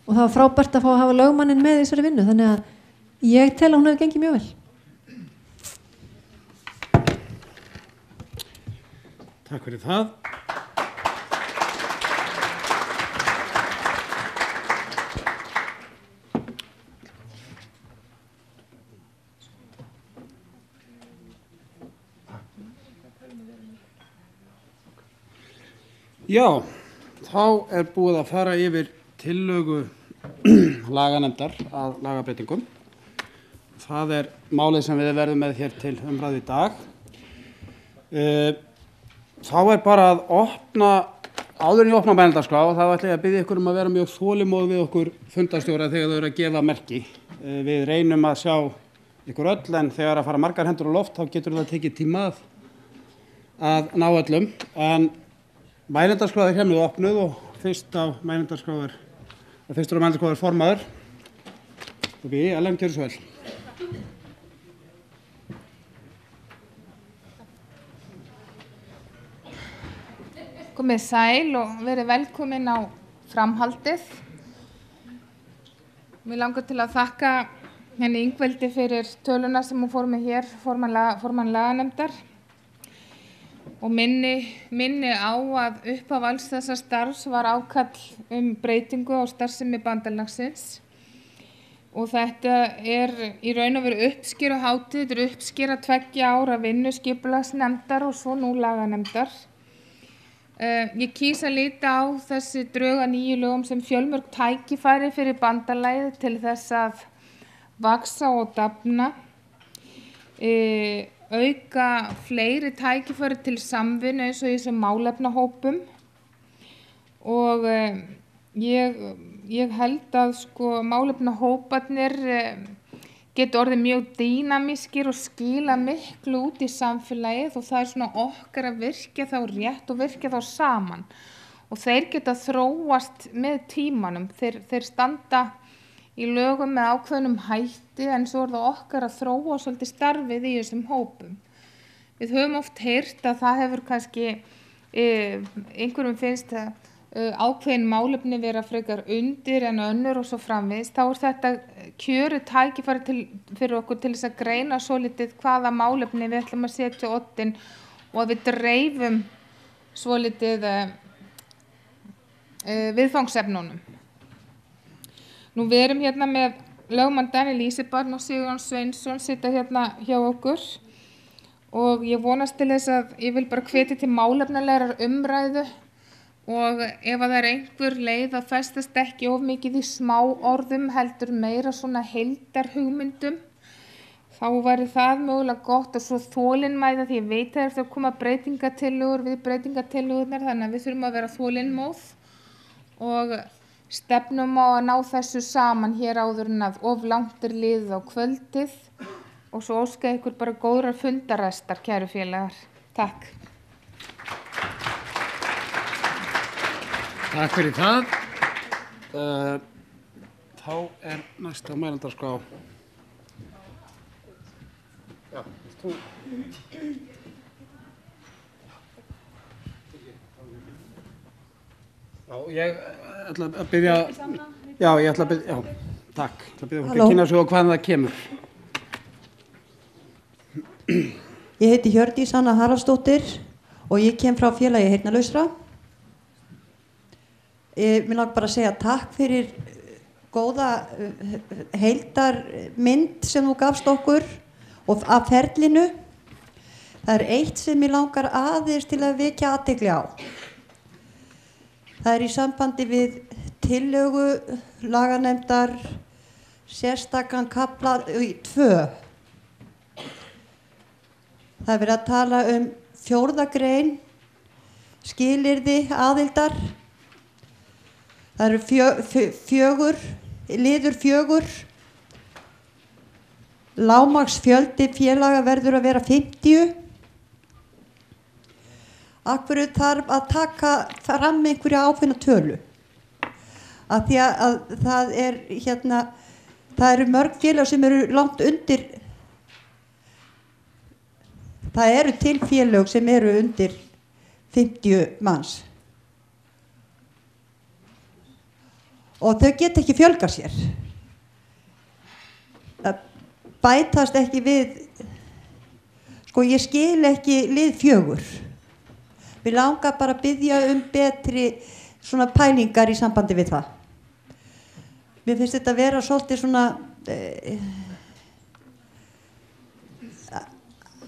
Og það var frábært að fá að hafa lögmannin með í þessari vinnu þannig að ég tel að hún hefur gengið mjög vel. Takk fyrir það. Já, þá búið að fara yfir tillögu laganefndar að lagabreytingum. Það málið sem við verðum með hér til umræðu í dag. Þá bara að opna, áður en ég opna mælendaskrá, þá ætla ég að biðja ykkur að vera mjög þolinmóð við okkur fundarstjóra þegar þau eru að gefa merki. Við reynum að sjá ykkur öll en þegar að fara margar hendur á loft þá getur það tekið tíma að ná öllum. En mælendaskrá hér með opnuð og fyrstur á mælendaskrá formaður. Ellen, gjörðu svo vel. Komið sæl og verið velkomin á framhaldið. Mér langar til að þakka henni Ingveldi fyrir töluna sem hún fór með hér, formann laganefndar. og minni á að upphaf alls þessa starfs var ákall breytingu á starfsemi bandalagsins. Og þetta í raun og veru uppskeruhátíð, þetta uppskera 2 ára vinnu skipulagsnefndar og svo nú laganemndar. Ég kýs að líta á þessi drög að nýju lögum sem fjölmörg tækifæri fyrir bandalagið til þess að vaxa og dafna, auka fleiri tækifæri til samvinnu eins og í þessum málefnahópum og ég held að málefnahóparnir geta orðið mjög dýnamískir og skila miklu út í samfélagið og það svona okkar að virkja þá rétt og virkja þá saman og þeir geta þróast með tímanum, þeir standa í lögum með ákveðnum hætti en svo það okkar að þróa svolítið starfið í þessum hópum. Við höfum oft heyrt að það hefur kannski, einhverjum finnst ákveðin málefni vera frekar undir en önnur og svo framvegis, þá þetta kjörið tækifæri fyrir okkur til þess að greina svolítið hvaða málefni við ætlum að setja á oddinn og að við dreifum svolítið viðfangsefnunum. Nú við erum hérna með lögmann Daniel Ísebarn og Sigurjón Sveinsson sitja hérna hjá okkur og ég vonast til þess að ég vil bara hvetja til málefnalegar umræðu og ef að það einhver leið að festast ekki of mikið í smá orðum heldur meira svona heildarhugmyndum, þá væri það mögulega gott og svo þolinmæði því ég veit að það koma breytingatillögur við breytingatillögurnar þannig að við þurfum að vera þolinmóð og stefnum á að ná þessu saman hér áður en að of langt liðið á kvöldið og svo óska ykkur bara góðrar fundarestar, kæru félagar. Takk. Takk fyrir það. Þá næsta mælendaskrá. Já, þú. Já, ég ætla að byrja. Já, ég ætla að byrja. Já, takk. Ég ætla að byrja fólk að kynna svo hvaðan það kemur. Ég heiti Hjördís Anna Haraldsdóttir og ég kem frá félagi heyrnarlausra. Mér langar bara að segja takk fyrir góða heildarmynd sem þú gafst okkur og af ferlinu. Það eitt sem mér langar aðeins til að vekja athygli á. Það í sambandi við tillögu laganefndar sérstakan kafla 2. Það verið að tala 4. grein skilyrði aðildar. Það liður 4. Lágmarksfjöldi félaga verður að vera 50. Af hverju þarf að taka fram einhverja ákveðna tölu? Af því að það það eru mörg félag sem eru langt undir. Það eru til félög sem eru undir 50 manns. Og þau geta ekki fjölgað sér. Það bætast ekki við, ég skil ekki lið 4. Við langar bara að biðja betri svona pælingar í sambandi við það. Mér finnst þetta vera svolítið svona,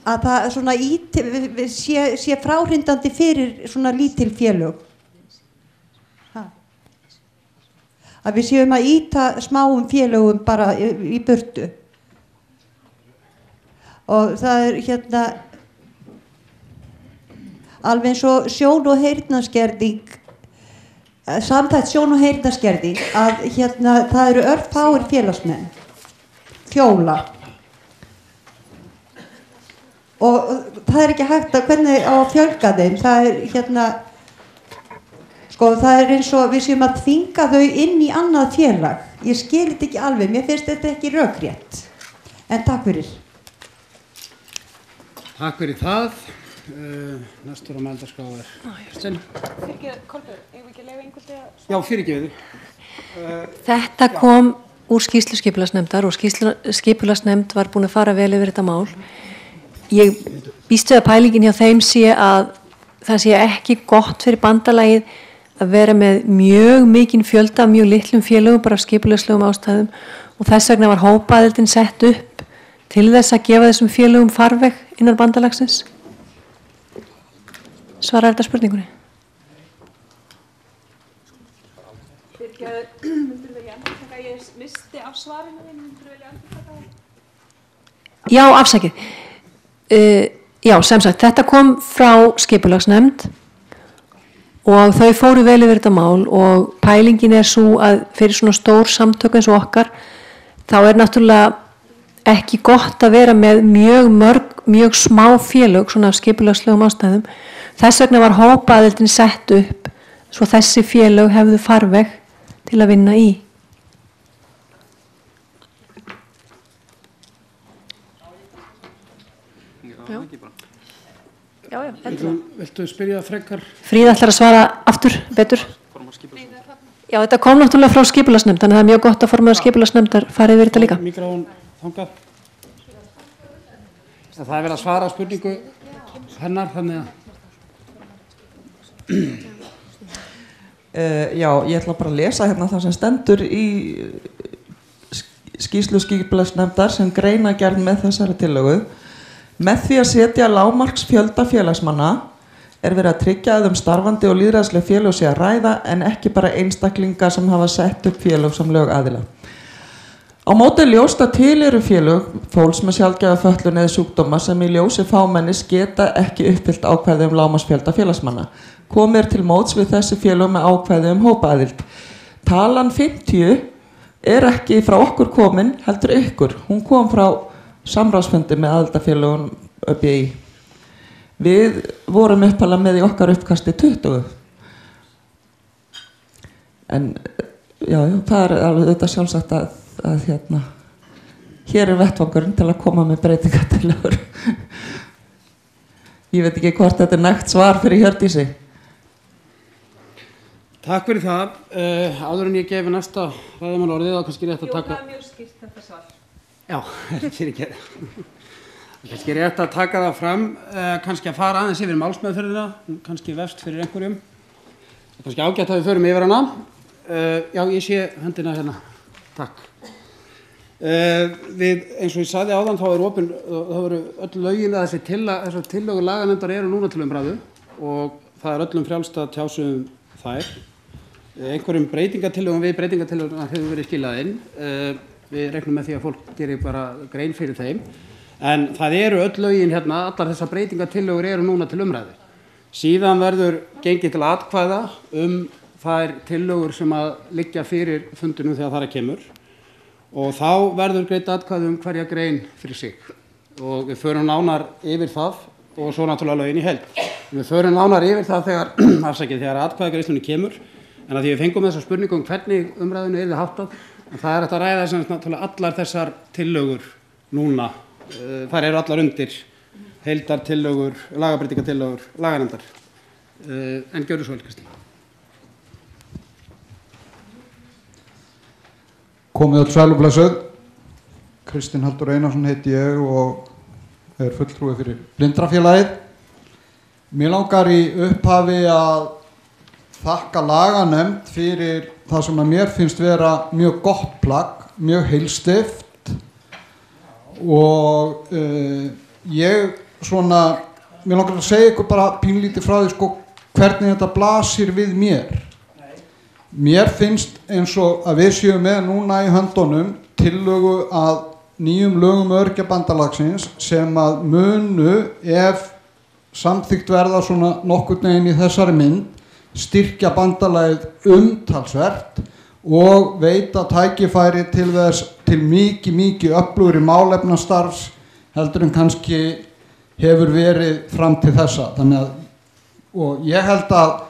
að það svona sé fráhrindandi fyrir svona lítil félög. Að við séum að ýta smáum félögum bara í burtu. Og það alveg eins og sjón- og heyrnarskerðing, samþætt sjón- og heyrnarskerðing, að það eru örfáir félagsmenn, fjóla. Og það ekki hægt að hvernig á að fjölga þeim, það það eins og við séum að þvinga þau inn í annað félag. Ég skil þetta ekki alveg, mér finnst þetta ekki rökrétt. En takk fyrir. Takk fyrir það. Næstur á mælendaskrá Fyrirgefðu, Kolbjörn, eigum við ekki að leyfa einhvern veginn að... Já, fyrirgefðu. Þetta kom úr skýrslu skipulagsnefndar og skipulagsnefnd var búin að fara vel yfir þetta mál. ég býst við að pælingin hjá þeim sé að það sé ekki gott fyrir bandalagið að vera með mjög mikinn fjölda, mjög litlum félögum, bara skipulagslegum ástæðum, og þess vegna var hópaaðildin sett upp til þess að gefa þessum félögum farveg innan bandalagsins. Svarar þetta spurningunni? Já, afsakið. Já, sem sagt, þetta kom frá skipulagsnefnd og þau fóru vel yfir þetta mál og pælingin svo að fyrir svona stór samtök eins og okkar þá náttúrulega ekki gott að vera með mjög smá félög svona af skipulagslegum ástæðum. Þess vegna var hópaaðildin sett upp svo þessi félög hefðu farveg til að vinna í. Já, Viltu spyrja frekar? Fríða ætlar að svara aftur, betur. Já, þetta kom náttúrulega frá skipulagsnefnd, þannig að það mjög gott að formaður skipulagsnefndar fara yfir þetta líka. Mikrofón þangað. Það verið að svara spurningu hennar, þannig að... Já, ég ætla bara að lesa hérna það sem stendur í skýrslu skipulagsnefndar sem greinargerð með þessari tillögu. Með því að setja lágmarksfjölda félagsmanna verið að tryggja að starfandi og lýðræðisleg félög sé að ræða en ekki bara einstaklinga sem hafa sett upp félög sem lögaðila. Á móti ljóst að til eru félög fólks með sjaldgæfa fötlun eða sjúkdóma sem í ljósi fámennis geta ekki uppfyllt ákvæði lágmarksfjölda félagsmanna. Komið til móts við þessi félög með ákvæði hópaaðild. Talan 50 ekki frá okkur komin, heldur ykkur. Hún kom frá samráðsfundi með aðildarfélögum ÖBÍ. Við vorum upphæðlega með í okkar uppkasti 20. En já, það alveg þetta sjálfsagt að hérna, hér vettvangurinn til að koma með breytingatillögur. Ég veit ekki hvort þetta nægt svar fyrir Hjördísi. Takk fyrir það. Áður en ég gefi næsta ræðumann orðið, þá kannski rétt að taka... það mjög skýrt þetta svar. Já, kannski rétt að taka það fram, kannski að fara aðeins yfir málsmeðferðina, kannski vefst fyrir einhverjum, kannski ágætt að við förum yfir hana. Já, ég sé höndina hérna, takk. Við, eins og ég sagði áðan, þá eru öll lögin að þessar tillögur laganefndar eru núna til umræðu og það öllum frjálst að tjá sig þær. Einhverjum breytingatillögum við breytingatillögum hefur verið skilað inn. Við reiknum með því að fólk gerir bara grein fyrir þeim. En það eru öll lögin hérna, allar þessar breytingatillögur eru núna til umræðu. Síðan verður gengið til atkvæða þær tillögur sem að liggja fyrir fundinum þegar það kemur. Og þá verður greitt atkvæði hverja grein fyrir sig. Og við förum nánar yfir það og svo náttúrulega lögin í heild. Við förum nánar yfir það þegar atkvæðagreiðslunni kemur. En að því við fengum þessa spurningu hvernig umræðinu yrði háttað, það hægt að ræða sem náttúrulega allar þessar tillögur núna. Þær eru allar undir heildartillögur, lagabreytingatillögur, laganefndar. En gjörðu svo vel, Kristín. Komið öll sæl og blessuð. Kristinn Halldór Einarsson heiti ég og fulltrúi fyrir Blindrafélagið. Mér langar í upphafi að þakka laganefnd fyrir það sem að mér finnst vera mjög gott plagg, mjög heilstift og mér langar að segja ykkur bara pínlítið frá því hvernig þetta blasir við mér. Mér finnst eins og að við séum með núna í höndunum tillögu að nýjum lögum Öryrkjabandalagsins sem að munu ef samþykkt verða svona nokkurn veginn í þessari mynd styrkja bandalagið umtalsvert og veita tækifæri til þess til mikið öflugri málefnastarfs heldur en kannski hefur verið fram til þessa. Og ég held að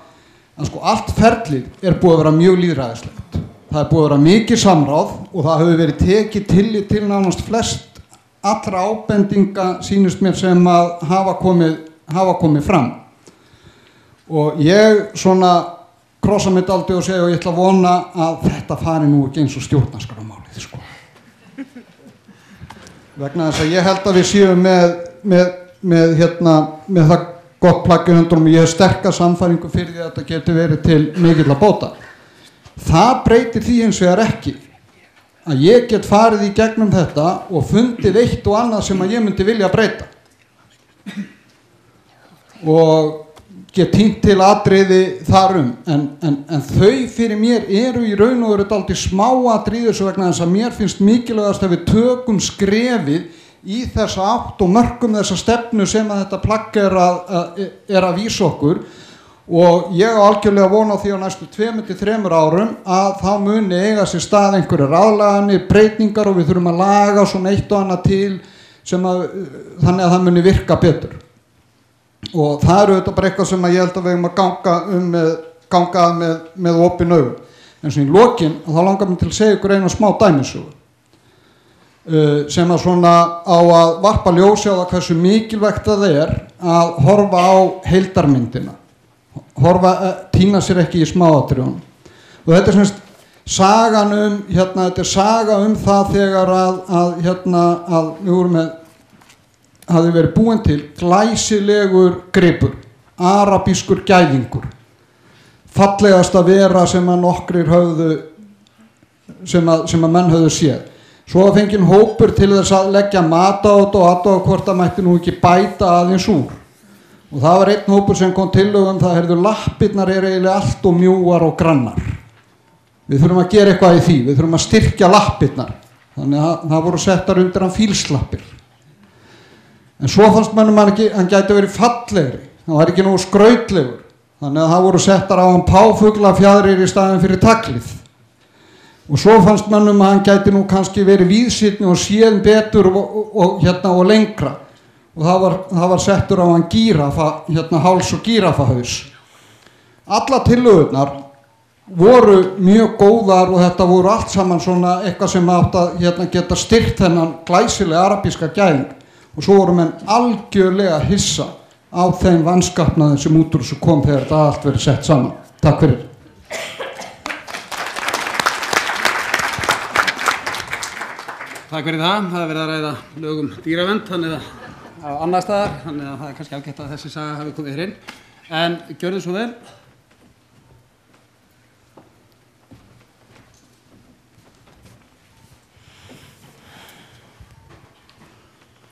allt ferlið búið að vera mjög lýðræðislegt. Það búið að vera mikið samráð og það hefur verið tekið tillit til nánast flest allra ábendinga sýnist mér sem að hafa komið fram. Og ég krossa mig dálítið og segja og ég ætla að vona að þetta fari nú ekki eins og stjórnarskrármálið. Vegna þess að ég held að við séum með með það gott plagg í höndunum og ég hef sterka sannfæringu fyrir því að þetta getur verið til mikilla bóta. Það breytir því hins vegar ekki að ég get farið í gegnum þetta og fundið eitt og annað sem að ég myndi vilja breyta og get tínt til atriði þarum en þau fyrir mér eru í raun og veru dálítið smá atriði svo vegna þess að mér finnst mikilvægast að við tökum skrefið í þessa átt og mörkum þessa stefnu sem að þetta plagg er að vísa okkur og ég á algjörlega vona á því á næstu 2-3 árum að þá muni eiga sér stað einhverjar aðlaganir, breytingar og við þurfum að laga svona eitt og annað til þannig að það muni virka betur. Og það eru þetta bara eitthvað sem að ég held að við eigum að ganga með opin augun. En svo í lokin þá langar mér til að segja ykkur eina smá dæmisögu sem að svona á að varpa ljósi á það hversu mikilvægt það er að horfa á heildarmyndina, týna sér ekki í smáatriðunum. Og þetta er semst sagan þetta er saga það þegar að við vorum með hafði verið búinn til glæsilegur gripur, arabískur gæðingur, fallegasta vera sem að nokkrir höfðu, sem að menn höfðu séð. Svo var fenginn hópur til þess að leggja mat á þetta og athuga hvort það mætti nú ekki bæta aðeins úr. Og það var einn hópur sem kom tillögu það lappirnar eru eiginlega allt og mjúar og grannar. Við þurfum að gera eitthvað í því, við þurfum að styrkja lappirnar. Þannig að það voru settar undir hann fílslappir. En svo fannst mannum hann gæti verið fallegri, hann var ekki nógu skrautlegur, þannig að það voru settar á hann páfuglafjaðrir í staðinn fyrir taglið. Og svo fannst mannum að hann gæti nú kannski verið víðsýnni og séð betur og lengra. Og það var settur á hann gírafa, háls og gírafahaus. Alla tillögurnar voru mjög góðar og þetta voru allt saman svona eitthvað sem átt að geta styrkt þennan glæsilega arabíska gæðing. Og svo voru menn algjörlega hissa á þeim vanskapnaðum sem út úr þessu kom þegar þetta allt verið sett saman. Takk fyrir. Takk fyrir það. Það er verið að ræða lögum dýravernd, þannig að á annar staðar, þannig að það er kannski ágætt að þessi saga hafi komið hér inn. En gjörðu svo vel.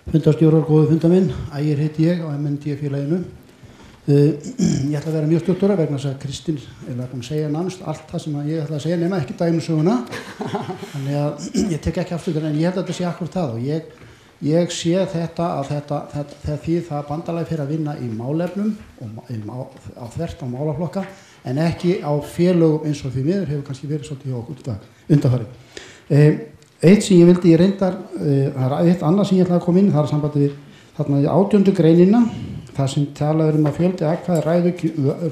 Fundarstjórar, góðu fundamenn, Ægir heiti ég á MND-félaginu. Ég ætla að vera mjög stuttur vegna þess að Kristín er búin að segja nánast allt það sem ég ætla að segja nema ekki dæmisöguna. Þannig að ég tek ekki aftur en ég held að þetta sé akkurat það og ég sé þetta þegar því það bandalagi fyrir að vinna í málefnum og á þvert á málaflokka en ekki á félögum eins og því miður hefur kannski verið svolítið hjá okkur undanfarið. Eitt sem ég vildi ég reyndar, það er eitt annað sem ég ætlaði að koma inn, það er sambandi við þarna í 18. greinina, það sem talaður að fjöldi atkvæði ræðu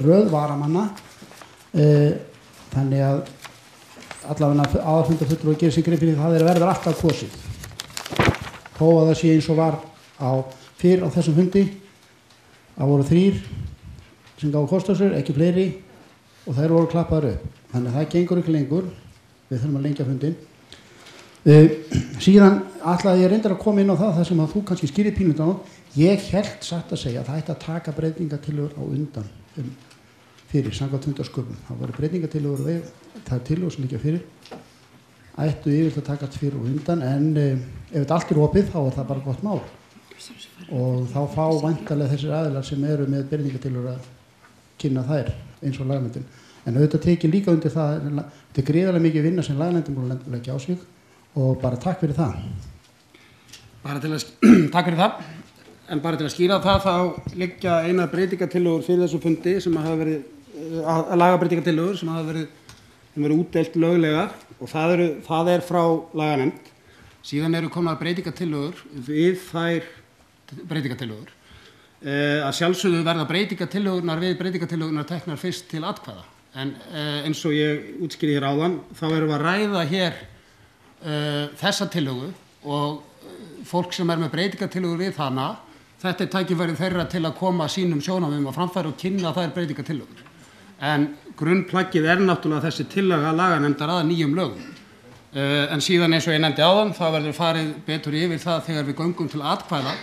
röð varamanna, þannig að allavega aðalfundarfulltrúi gerir sig grein fyrir það verður alltaf kosið. Þó að það sé eins og var fyrr á þessum fundi, það voru 3 sem gáðu kost á sér, ekki fleiri, og þær voru klappaðar upp. Þannig að það gengur ekki lengur, við þurfum að lengja fundinn. Síðan ætlaði ég reyndar að koma inn á það sem að þú kannski skýrir pínundan á. Ég held satt að segja að það ætti að taka breytingatillögur á undan fyrir samkvæmt fundarsköpum. Það voru breytingatillögur það er tillögur sem liggja fyrir. Ættu yfirleitt að takast fyrir og undan en ef þetta allt er opið þá er það bara gott mál. Og þá fá væntanlega þessir aðilar sem eru með breytingatillögur að kynna þær eins og laganefndin. En auðvitað tekið líka undir það, þetta er gríðarlega mikið vinna sem laganefndin búin að leggja á sig. Og bara takk fyrir það. Takk fyrir það. En bara til að skýra það þá liggja eina breytingatillögur fyrir þessu fundi sem hafa verið lagabreytingatillögur sem hafa verið útdeilt löglega og það er frá laganefnd. Síðan eru komnar breytingatillögur við þær breytingatillögur. Að sjálfsögðu verða breytingatillögurnar við breytingatillögurnar teknar fyrst til atkvæða. En eins og ég útskýri hér áðan þá erum við að ræða hér þessa tillögu og fólk sem er með breytingatillögur við hana, þetta er tækifærið þeirra til að koma sínum sjónarmiðum á framfæri og kynna þær breytingatillögur. En grunnplaggið er náttúrulega þessi tillaga laganefndar að nýjum lögum. En síðan eins og ég nefndi áðan, þá verður farið betur yfir það þegar við göngum til atkvæða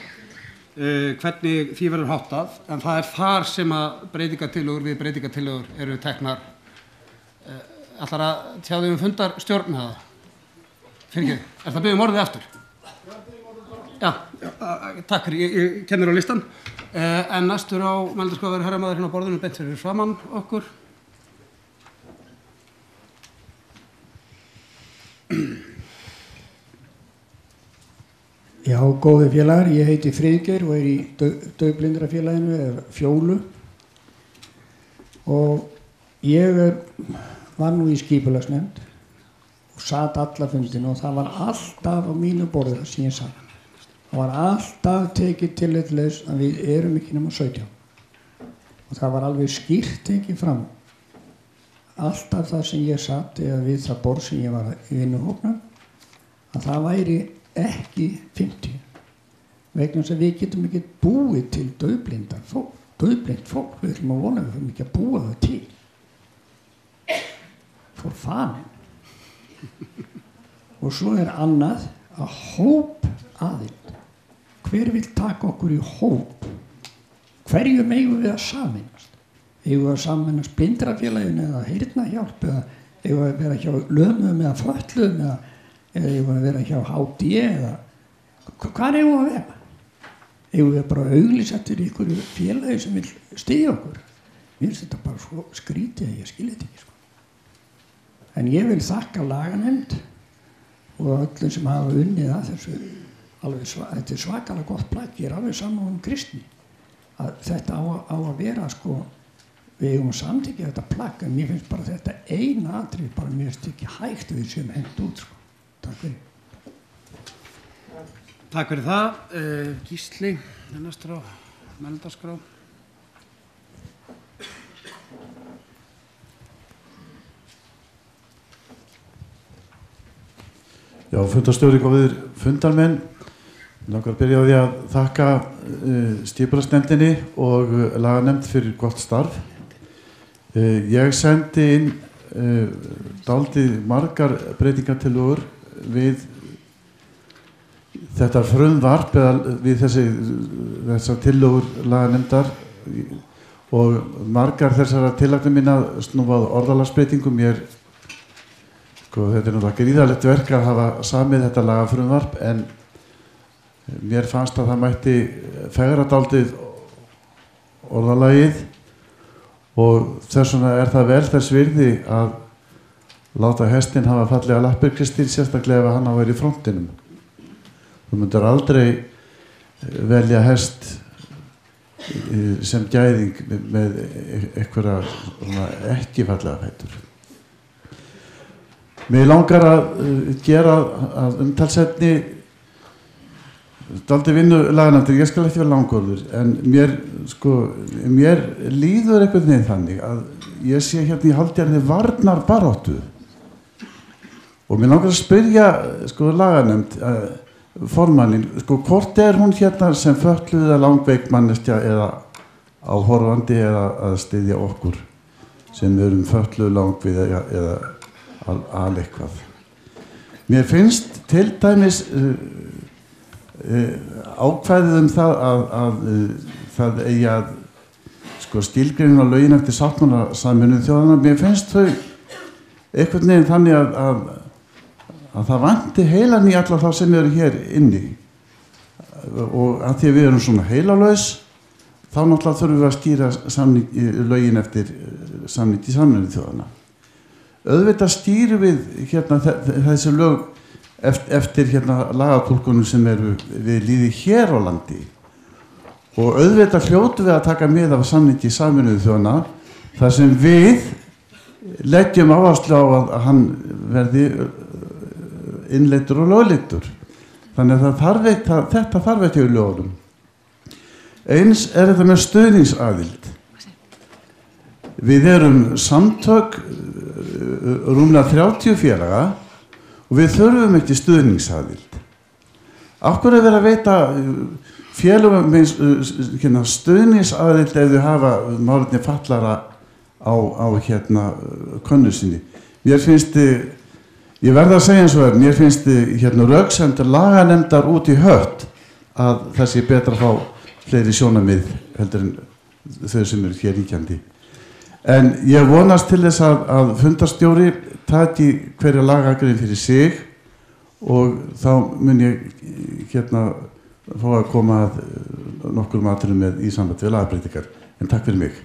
hvernig því verður háttað, en það er þar sem að við breytingatillögur eru teknar. Ætlar að tjáðu fundarstjórn eða? Fyrirgefðu, það biðja orðið aftur? Já, takk fyrir, ég kennir á listan. En næstur á mælendaskrá verður herramaður hérna á borðinu beint fyrir framan okkur. Já, góði félagar, ég heiti Friðgeir og er í daufblindrafélaginu eða Fjólu og ég var nú í skipulagsnefnd og sat alla fundina og það var alltaf á mínu borði það sem ég sat. Það var alltaf tekið tillit til þess að við erum ekki nema 17 og það var alveg skýrt tekið fram alltaf það sem ég sat eða við það borð sem ég var í vinnuhópnum að það væri ekki 50 vegna þess að við getum ekki búið til daufblind fólk, við ætlum að vona við höfum ekki að búa það til for fanin og svo er annað að hóp aðild hver vil taka okkur í hóp hverju megum við að sameinast eigum við að sameinast blindrafélaginu eða heyrnarhjálp eða eigum við að vera hjá lömuðum eða fötluðum eða eigum við að vera hjá HD eða hvað eigum við að vera? Eigum við bara að auglýsa til einhverju félagi sem vil styðja okkur? Mér finnst þetta bara svo skrítið að ég skil þetta ekki sko. En ég vil þakka laganefnd og öllum sem hafa unnið að þessu þetta er svakalega gott plagg, ég er alveg saman kristni að þetta á að vera sko við eigum að samþykkja þetta plagg en mér finnst bara þetta eina atrið bara mér finnst ekki hægt við sem hent út sko. Takk fyrir. Takk fyrir það. Gísli, næstur á mælendaskrá. Já, fundarstjóri góðir fundarmenn. Langar að byrja á því að þakka skipulagsnefndinni og laganefnd fyrir gott starf. Ég sendi inn dálítið margar breytingartillögur við þetta frumvarp eða við þessar tillögur laganefndar og margar þessara tillagna mína snúað orðalagsbreytingum. Þetta er náttúrulega gríðarlegt verk að hafa samið þetta lagafrumvarp en mér fannst að það mætti fegra dálítið orðalagið og þess vegna er það vel þess virði að láta hestinn hafa fallega lappir Kristín, sérstaklega ef hann á að vera í frontinum. Þú myndir aldrei velja hest sem gæðing með einhverja ekki fallega fætur. Mig langar að gera að umtalsefni dálítið vinnu laganefndar, ég skal ekki vera langorður, en mér líður einhvern veginn þannig að ég sé hérna í hálfgerðinni varnarbaráttu og mér langar að spyrja laganefnd formannin, hvort er hún hérna sem fötluð eða langveik manneskja eða áhorfandi eða að styðja okkur sem erum fötluð langveik eða eitthvað. Mér finnst til dæmis ákvæðið það að það eigi að skilgreina lögin eftir sáttmála Sameinuðu þjóðanna. Mér finnst þau einhvern veginn þannig að það vanti heilan í alla þá sem eru hér inni og að því að við erum svona heilalaus þá náttúrulega þurfum við að skýra lögin eftir samningi Sameinuðu þjóðanna. Auðvitað stýrum við hérna þessi lög eftir hérna lagatúlkunum sem eru við lýði hér á landi og auðvitað hljótum við að taka mið af samningi Sameinuðu þjóðanna þar sem við leggjum áherslu á að hann verði innleiddur og lögleiddur. Þannig að þetta þarf ekki í lögunum. Eins er þetta með stuðningsaðild. Við erum samtök rúmlega 30 félaga og við þurfum ekki stuðningsaðild. Af hverju er verið að veita félögum stuðningsaðild ef þau hafa málefni fallara á könnu sinni? Mér finnst ég verð að segja eins og mér finnst röksemdir laganefndar út í hött að það sé betra að fá fleiri sjónarmið heldur en þau sem eru hér ríkjandi. En ég vonast til þess að fundarstjóri taki hverja lagagrein fyrir sig og þá mun ég fá að koma að nokkur atriðum með í samband við lagabreytingar. En takk fyrir mig.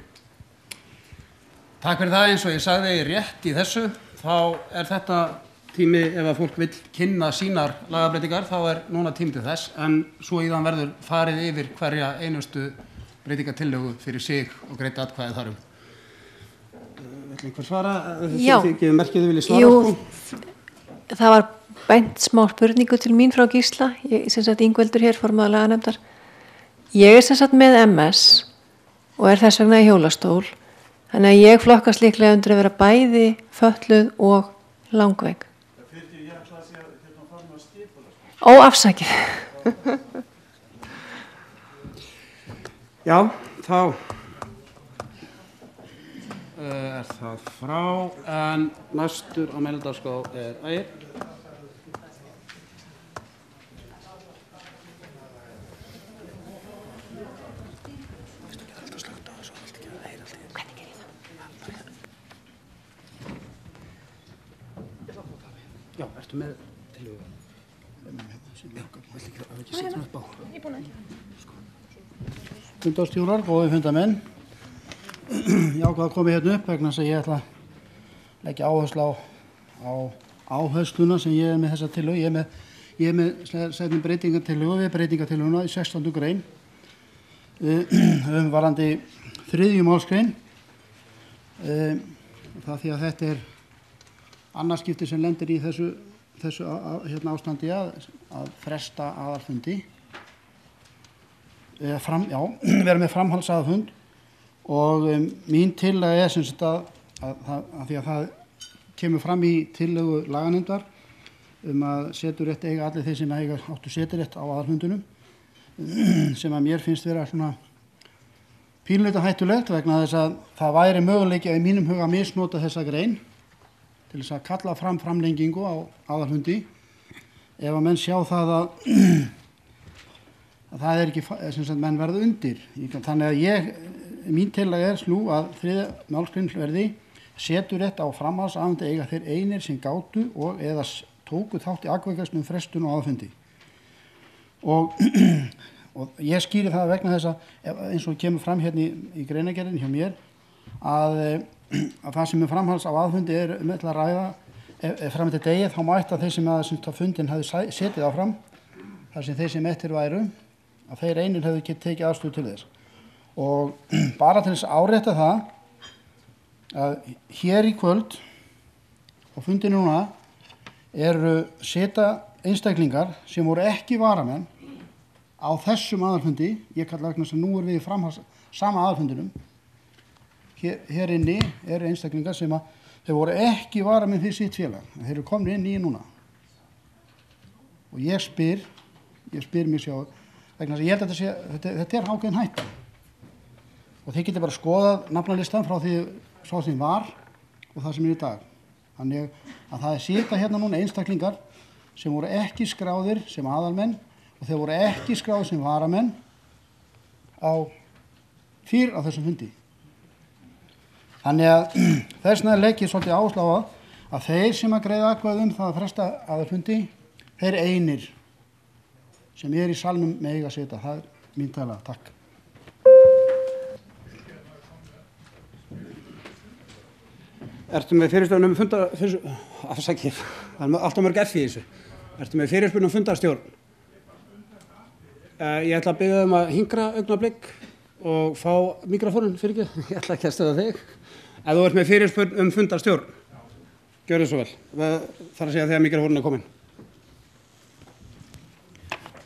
Takk fyrir það. Eins og ég sagði rétt í þessu, þá þetta tími ef að fólk vill kynna sínar lagabreytingar, þá núna tími til þess, en svo íðan verður farið yfir hverja einustu breytingatillögu fyrir sig og greitt atkvæði þarum. Vill einhver svara? Já. Þið merkið þið viljið svara? Jú, það var beint smá spurningu til mín frá Gísla. Ég sem sagt Ingveldur hér, formaður laganefndar. Ég sem sagt með MS og þess vegna í hjólastól. Þannig að ég flokkast líklega undir að vera bæði fötluð og langveik. Afsakið. Já, þá það frá, en næstur á mældagskrá Ægir. Já, ertu með tillögu? Fundarstjórar, góði fundamenn. Ég ákvað að koma hérna upp vegna þess að ég ætla að leggja áherslu á áhersluna sem ég með þessa tillögu. Ég með setjum breytingatillögu við breytingatillöguna í 16. grein varðandi 3. málsgrein. Það því að þetta annars skipti sem lendir í þessu ástandi að fresta aðalfundi. Vera með framhaldsaðalfund og mín tillaga sem sagt að því að það kemur fram í tillögu laganefndar að seturétt eiga allir þeir sem áttu seturétt á aðalfundunum sem að mér finnst vera svona pínleita hættulegt vegna þess að það væri möguleiki í mínum huga að misnota þessa grein til þess að kalla fram framlengingu á aðalfundi ef að menn sjá það að það ekki sem sagt menn verða undir. Þannig að mín tillaga slú að 3. málsgrein verði seturétt á framhaldsaðalfundi eiga þeir einir sem gátu og eða tóku þátt í atkvæðagreiðslu frestun og aðalfundi. Og ég skýri það vegna þess að eins og kemur fram hérna í greinargerðinni hjá mér að það sem framhalds á aðalfundi með til að ræða fram til degi þá mætti að þeir sem að fundin hefði setið áfram þar sem þeir sem eftir væru að þeir einir hefðu ekki tekið aðstöðu til þess. Og bara til þess að árétta það að hér í kvöld á fundinu núna seta einstaklingar sem voru ekki varamenn á þessum aðalfundi, ég kalla vegna sem nú við sama aðalfundinum, hér inni einstaklingar sem þeir voru ekki varamenn fyrir sitt félag, þeir eru komin inn í núna. Og ég spyr mig sjálf, vegna þess að ég held að þetta ákveðin hætta. Og þeir geti bara skoðað nafnalistan frá því var og það sem í dag. Þannig að það sita hérna núna einstaklingar sem voru ekki skráðir sem aðalmenn og þeir voru ekki skráðir sem varamenn fyrr á þessum fundi. Þannig að þess vegna legg ég svolítið áherslu á að þeir sem að greiða atkvæði það að fresta aðalfundi, þeir einir sem í salnum með eiga að setja. Það mín tala. Takk. Ertu með fyrirspurn afsakið, það alltaf mörg F í þessu. Ertu með fyrirspurn fundarstjórn? Ég ætla að biðja að hingra augnablik og fá mikrofóninn fyrir ekki. Ég ætla ekki að stöða þig. Ef þú ert með fyrirspurn fundarstjórn, gjörðu svo vel. Þarf að segja þegar mikrofóninn komin.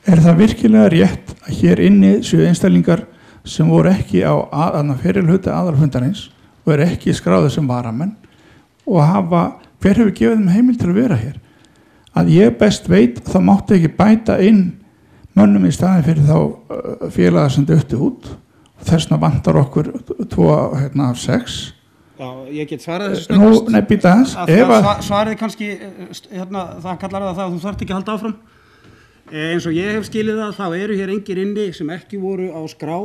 Það virkilega rétt að hér inni séu einstaklingar sem voru ekki á fyrirhluta aðalfundarins og ekki skráðir sem varamenn og hver hefur gefið þeim heimild til að vera hér? Að ég best veit þá mátti ekki bæta inn mönnum í staðin fyrir þá félagar sem döttu út og þessna vantar okkur 2 af 6. Já, ég get svarað þessu snöggvast. Nú, býta aðeins. Svarið kannski, það kallar það að þú þarft ekki að halda áfram. Eins og ég hef skilið það, þá eru hér engir inni sem ekki voru á skrá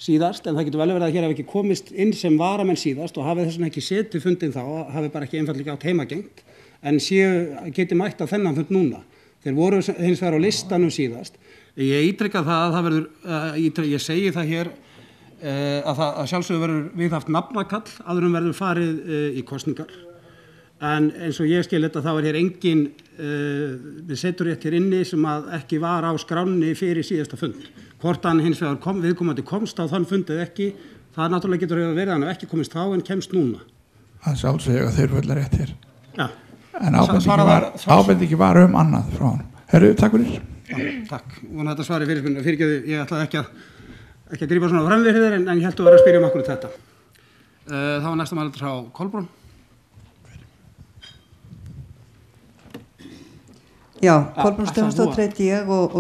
síðast, en það getur vel verið að hér hafi ekki komist inn sem varamenn síðast og hafi þess vegna ekki setið fundin þá, hafi bara ekki einfaldlega átt heimagengt, en geti mætt á þennan fund núna. Þeir voru hins vegar á listanum síðast. Ég ítrykka það að það verður, ég segi það hér, að sjálfsögðu verður viðhaft nafnakall, áður verður farið í kosningar. En eins og ég skil þetta, þá hér engin við setur rétt hér inni sem að ekki var á skránni fyrir síðasta fund. Hvort hann hins vegar viðkomandi komst á þann fundið ekki, það náttúrulega getur verið hann ekki komist þá en kemst núna. Það sjálfsögðu að þeir verður rétt hér. Já. En ábendingi var annað frá hann. Herru, takk fyrir. Já, takk. Vona þetta svari fyrirspurningu. Fyrirgefðu, ég ætlaði ekki að grípa svona fram við þér en ég held að vera að spyrja okkur þetta. Það var næsta mælendur frá Kolbrún. Já, Kolbrún Stefánsdóttir heiti ég og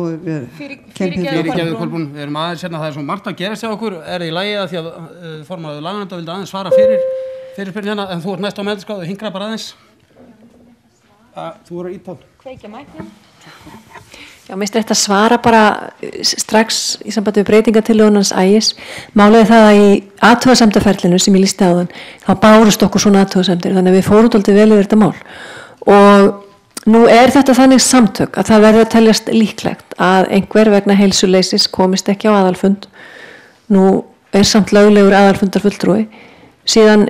Fyrirgefðu Kolbrún, við erum aðeins hérna, það er svo margt að gerast hjá okkur, er í lagi að því að formaður laganefndar vildi aðeins svara fyrirspurningu hérna, en þú ert næst á mælendur, þú hingra bara aðeins. Þú voru í tál. Kveikja mæknum. Já, mér finnst þetta svara bara strax í sambandi við breytingatillögunans Ægis. Málið það að í athugasemdaferlinu sem ég lýsti áðan, þá bárust okkur svona athugasemdir, þannig að við fórum dálítið vel yfir þetta mál. Og nú er þetta þannig samtök að það verður að teljast líklegt að einhver vegna heilsuleysis komist ekki á aðalfund. Nú er samt löglegur aðalfundarfulltrúi, síðan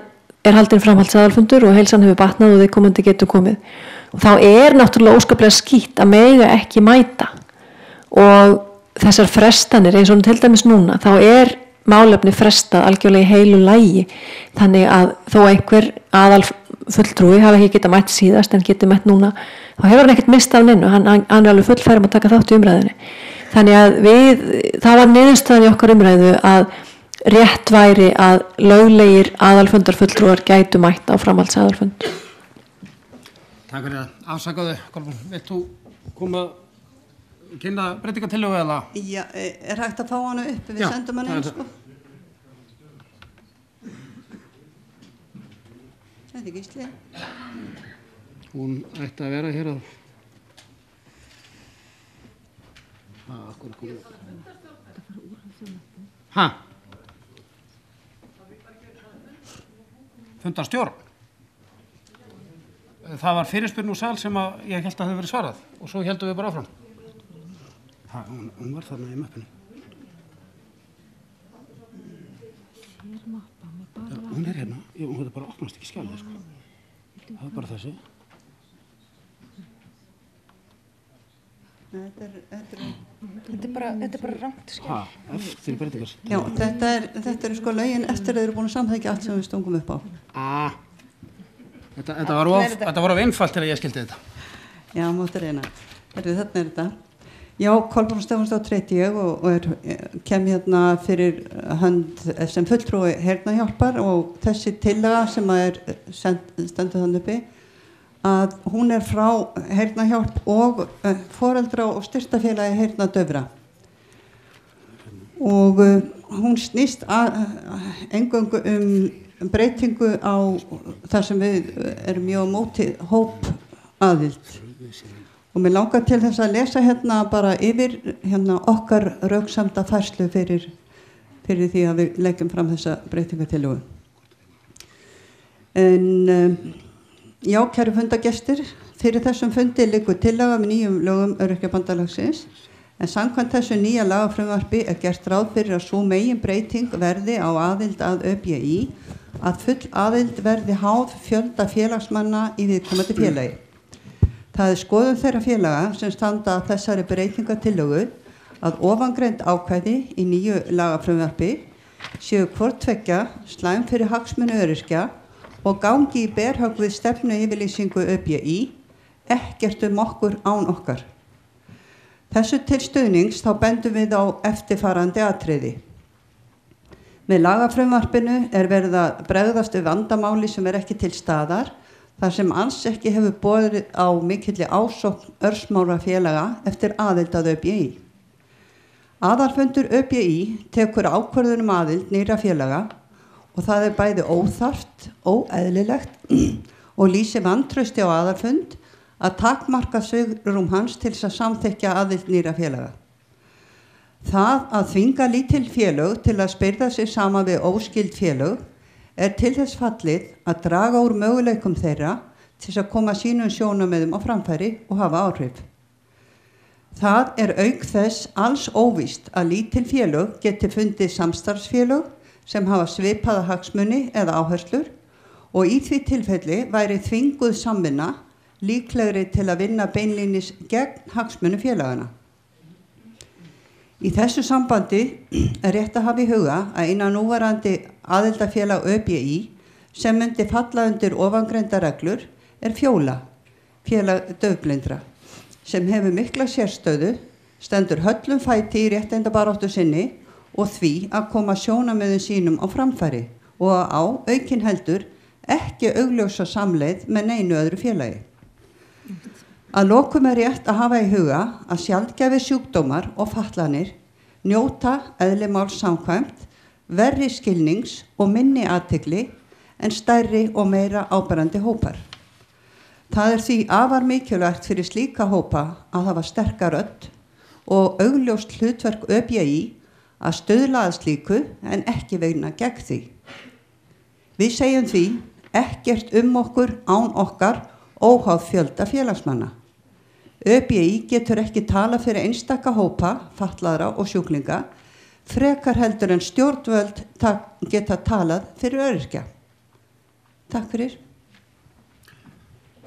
er haldinn framhaldsaðalfundur og heilsan hefur batnað og viðkomandi getur komið. Og þá er náttúrulega óskaplega skýtt að mega ekki mæta og þessar frestanir eins og til dæmis núna, þá er málefni frestað algjörlega í heilu lagi, þannig að þó einhver aðalfulltrúi hafi ekki getað mætt síðast en getið mætt núna, þá hefur hann ekkert mist af neinu, hann er alveg fullfærum að taka þátt í umræðinni. Þannig að það var niðurstaðan í okkar umræðu að rétt væri að löglegir aðalfundarfulltrúar gætu mætt á framhaldsaðalfund. Takk fyrir það. Afsakaðu, Kolbrún, vilt þú koma kynna breytingatillögu eða? Já, er hægt að fá hana upp? Við sendum hana inn, sko. Þetta er Gísli. Hún ætti að vera hér að... Hæ? Fundarstjórn. Það var fyrirspurn úr sal sem ég held að hefði verið svarað og svo heldum við bara áfram. Hún var þarna í möppinu. Hún er hérna. Hún hefði bara opnast ekki skjálfið, sko. Það er bara þessi. Þetta er bara rangt skjál. Eftir breytingar. Já, þetta er sko lögin eftir að þeir eru búin að samþykkja allt sem við stungum upp á. Þetta var of einfalt til að ég skildi þetta. Já, móttu reyna. Þarna er þetta. Já, Kolbrún Stefánsdóttir heiti ég og kem hérna fyrir hönd sem fulltrúi Heyrnarhjálpar og þessi tillaga sem stendur þannig uppi að hún er frá Heyrnarhjálp og foreldra og styrktafélagi heyrnardaufra. Og hún snýst eingöngu breytingu á þar sem við erum mjög á móti hópaðild. Og mér langar til þess að lesa hérna bara yfir okkar röksamda færslu fyrir því að við leggjum fram þessa breytingatillögu. En já, kæru fundagestir, fyrir þessum fundi liggur tillaga með nýjum lögum Öryrkjabandalagsins, en samkvæmt þessu nýja lagafrumvarpi er gert ráð fyrir að sú megin breyting verði á aðild að ÖBÍ að full aðild verði háð fjölda félagsmanna í viðkomandi félagi. Það er skoðun þeirra félaga sem standa að þessari breytingatillögu að ofangreind ákvæði í nýju lagafrumvarpi séu hvort tveggja slæm fyrir hagsmuni öryrkja og gangi í berhögg við stefnu yfirlýsingu ÖBÍ, ekkert okkur án okkar. Þessu til stuðnings þá bendum við á eftirfarandi atriði. Með lagafrumvarpinu er verið að bregðast við vandamáli sem er ekki til staðar, þar sem alls ekki hefur borið á mikilli ásókn örsmára félaga eftir aðild að ÖBÍ. Aðalfundur ÖBÍ tekur ákvörðun aðild nýrra félaga og það er bæði óþarft, óeðlilegt og lýsi vantrausti á aðalfund að takmarka svigrúm hans til þess að samþykkja aðild nýrra félaga. Það að þvinga lítil félög til að spyrða sig saman við óskild félög til þess fallið að draga úr möguleikum þeirra til að koma sínum sjónarmiðum á framfæri og hafa áhrif. Það auk þess alls óvíst að lítil félög geti fundið samstarfsfélög sem hafa svipaða hagsmuni eða áherslur og í því tilfelli væri þvinguð samvinna líklegri til að vinna beinlínis gegn hagsmuni félagana. Í þessu sambandi rétt að hafa í huga að innan núverandi aðildafélag ÖBÍ sem myndi falla undir ofangreinda reglur Fjóla, félag daufblindra, sem hefur mikla sérstöðu, stendur höllum fæti í réttindabaráttu sinni og því að koma sjónarmiðum sínum á framfæri og á aukin heldur ekki augljósa samleið með neinu öðru félagi. Að lokum rétt að hafa í huga að sjaldgæfir sjúkdómar og fatlanir njóta eðli máls samkvæmt verri skilnings og minni athygli en stærri og meira áberandi hópar. Það því afar mikilvægt fyrir slíka hópa að hafa sterka rödd og augljóst hlutverk ÖBÍ að stuðla að slíku en ekki vegna gegn því. Við segjum því ekkert okkur án okkar óháð fjölda félagsmanna. ÖBÍ getur ekki tala fyrir einstaka hópa, fatlaðra og sjúklinga, frekar heldur en stjórnvöld geta talað fyrir öryrkja. Takk fyrir.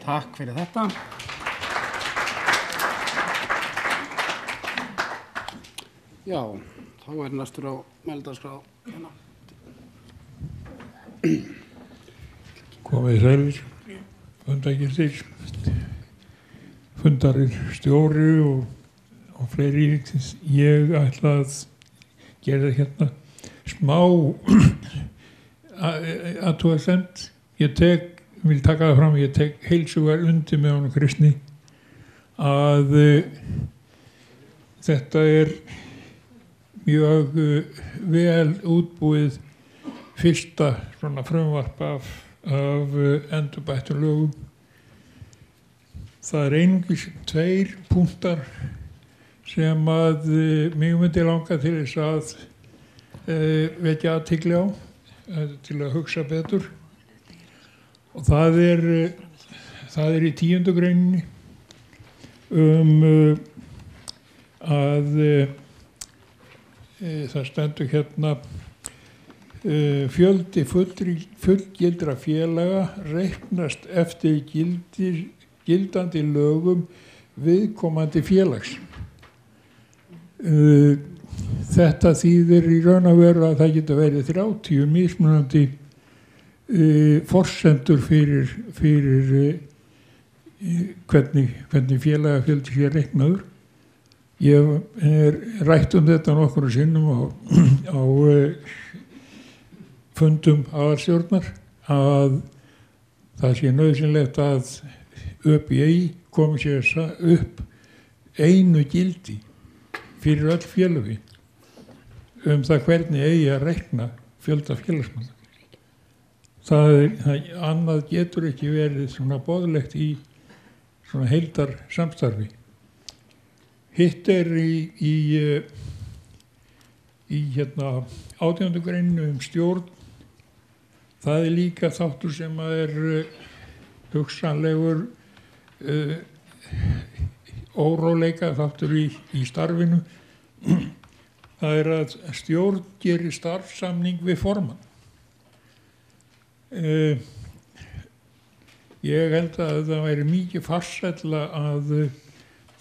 Takk fyrir þetta. Já, þá næstur á mældagskrá. Komið sælir, fundagistir, fundarinn stjóri og fleiri. Ég ætla að gera hérna smá athugasemd. Vil taka það fram, ég tek heilsugar undir með honum Kristni að þetta mjög vel útbúið fyrsta svona frumvarp af endurbættum lögum. Það einungis 2 punktar sem að mig myndi langa til þess að vekja athygli á, til að hugsa betur. Og það í 10. greininni að það stendur hérna fjöldi fullgildra félaga reiknast eftir gildandi lögum viðkomandi félags. Þetta þýðir í raun og veru að það geta verið 30 mismunandi forsendur fyrir hvernig félagafjöldi sé reiknaður. Ég rætt þetta nokkrum sinnum á fundum aðalstjórnar að það sé nauðsynlegt að ÖBÍ komi sér upp einu gildi fyrir öll félögi það hvernig eigi að reikna fjölda félagsmanna. Það annað getur ekki verið svona boðlegt í svona heildar samstarfi. Hitt í hérna 18. greininu stjórn. Það líka þáttur sem hugsanlegur óróleika þáttur í starfinu. Það að stjórn gerir starfsamning við formann. Ég held að það væri mikið farsælla að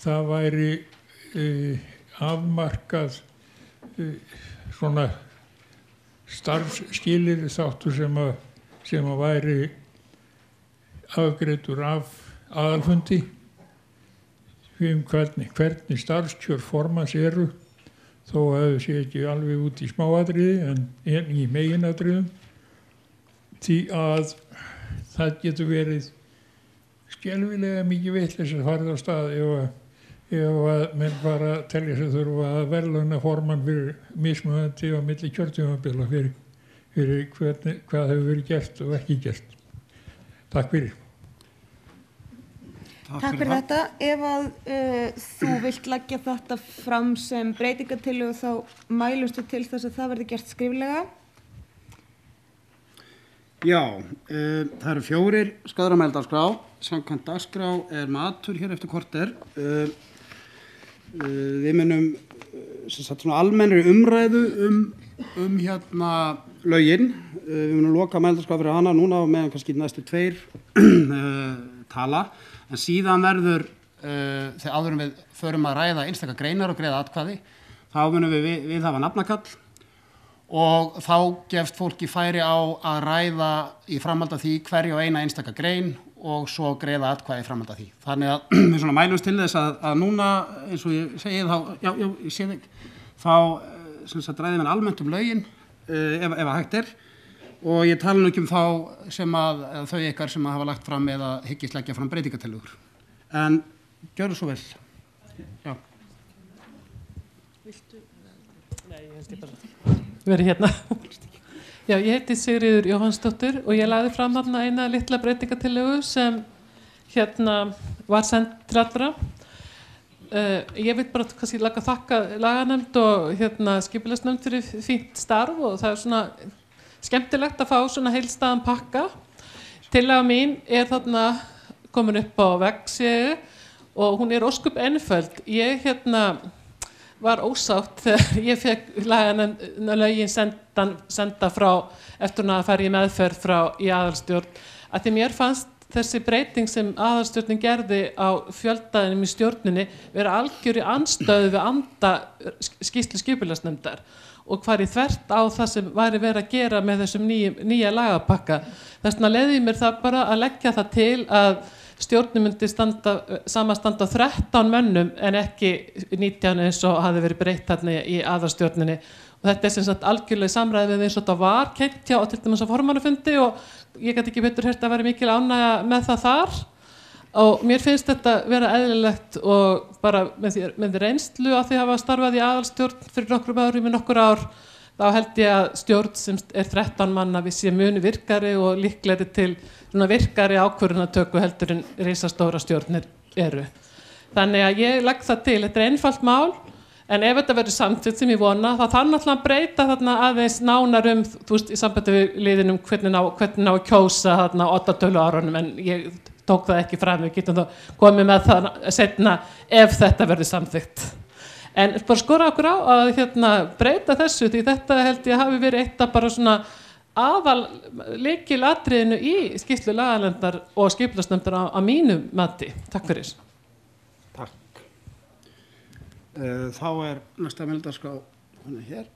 það væri afmarkað svona starfsskilyrði þáttur sem að væri afgreiddur af aðalfundi hvernig starfskjör formanns eru, þó að þau sé ekki alveg út í smáatriði en í meginatriðum. Því að það getur verið skelfilega mikið vitleys að fara á stað ef að menn bara telja sig þurfa að verðlauna formann fyrir mismunandi á milli kjörtímabila fyrir hvað hefur verið gert og ekki gert. Takk fyrir. Takk fyrir þetta. Ef að þú vilt leggja þetta fram sem breytingatillögu þá mælustu til þess að það verði gert skriflega? Já, það eru 4 skráðir á mælendaskrá. Samkvæmt dagskrá matur hér eftir korter. Við munum svona almennri umræðu um hérna lögin. Við munum loka mælendaskrá fyrir hana núna og meðan kannski næstu 2 tala. En síðan verður, þegar áður við förum að ræða einstaka greinar og greiða atkvæði, þá munum við hafa nafnakall og þá gefst fólki færi á að ræða í framhald af því hverju og eina einstaka grein og svo greiða atkvæði í framhald af því. Þannig að við svona mælumst til þess að núna, eins og ég segi þá, ég sé þig, þá sem sagt ræðum við almennt lögin, ef að hægt og ég tala nú ekki þá sem þau ykkar sem hafa lagt fram eða hyggist leggja fram breytingatillögur. En gjörðu svo vel. Já. Viltu? Nei, ég held ég bara verið hérna. Já, ég heiti Sigríður Jóhannsdóttir og ég lagði fram þarna eina litla breytingatillögu sem hérna var send til allra. Ég vil bara kannski þakka laganefnd og hérna skipulagsnefnd fyrir fínt starf og það svona skemmtilegt að fá svona heilstæðan pakka. Tillaga mín þarna komin upp á veggsíðu og hún ósköp einföld. Ég var ósátt þegar ég fekk lögin senda frá eftir að fara í meðferð í aðalstjórn. Að því mér fannst þessi breyting sem aðalstjórnin gerði á fjöldaðinum í stjórninni vera algjör í andstöðu við anda skýrslu skipulagsnefndar og hvar í þvert á það sem væri verið að gera með þessum nýja lagapakka. Þess vegna leiði mér það bara að leggja það til að stjórnin myndi samanstanda 13 mönnum en ekki 19 eins og hafi verið breytt þarna í aðalstjórninni. Og þetta sem sagt algjörlega samræði við eins og þetta var kynnt hjá til dæmis á formannafundi og ég get ekki betur heyrt að vera mikil ánægja með það þar. Og mér finnst þetta vera eðlilegt og bara með reynslu að því hafa starfað í aðalstjórn fyrir nokkrum árum í nokkur ár, þá held ég að stjórn sem 13 manna við sé muni virkari og líklegri til virkari ákvörðunartöku heldur en risastóra stjórnir eru. Þannig að ég legg það til, þetta einfalt mál, en ef þetta verður samþykkt sem ég vona, þá þarf náttúrulega að breyta þarna aðeins nánar í sambandi við liðinum hvernig ná að kjósa þarna 8 töluárunum, en ég tók það ekki fram, við getum þá komið með það seinna ef þetta verður samþykkt. En bara skora okkur á að breyta þessu því þetta held ég hafi verið eitt af bara svona aðal lykilatriðinu í skýrslu laganefndar og skipulagsnefndar á mínum mati. Takk fyrir. Takk. Þá næsta mælendaskrá hér.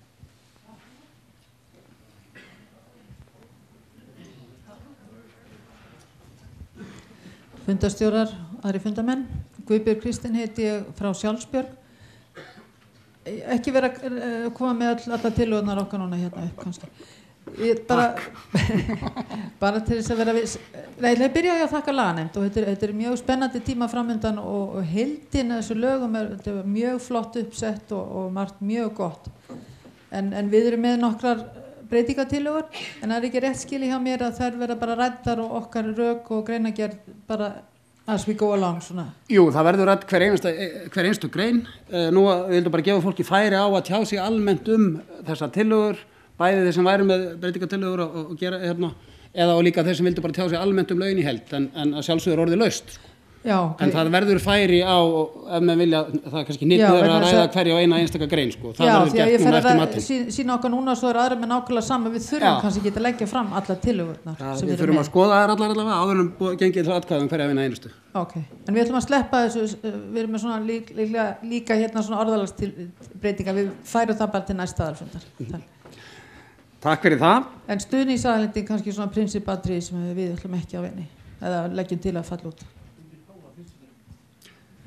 Fundarstjórar, aðri fundamenn. Guðbjörg Kristín heiti ég frá Sjálfsbjörg. Ekki vera að koma með alla tillögurnar okkar núna hérna upp kannski. Bara til þess að vera ég byrja að þakka laganefnd og þetta mjög spennandi tíma framöndan og heildin af þessu lögum þetta mjög flott uppsett og margt mjög gott. En við erum með nokkrar breytingatillögur en það ekki rétt skili hjá mér að þær vera bara ræddar og okkar rök og greinagerð bara as we go along svona. Jú, það verður rædd hver einstu grein. Nú vildu bara gefa fólki færi á að tjá sig almennt þessar tillögur, bæði þeir sem væru með breytingatillögur og gera eða og líka þeir sem vildu bara tjá sig almennt lögin í held en að sjálfsögur orðið laust. Já, okay. En það verður færi á, ef maður vilja, það kannski nýttur að ræða hverja og eina einstaka grein, sko. Það verður gert núna eftir matinn. Sína okkar núna svo aðra með nákvæmlega saman, við þurfum kannski ekki að leggja fram alla tillögurnar. Við þurfum að skoða þær allavega, áður en gengið til atkvæðum hverja og eina einustu. Ok, en við ætlum að sleppa þessu, við erum með svona líka svona orðalagsbreytingar, við færum það bara til næsta aðalfundar. Takk fyrir það. En stuðningsaðalending kannski svona prinsippatriði sem við ætlum ekki að vinni, eða leggjum til að falla út.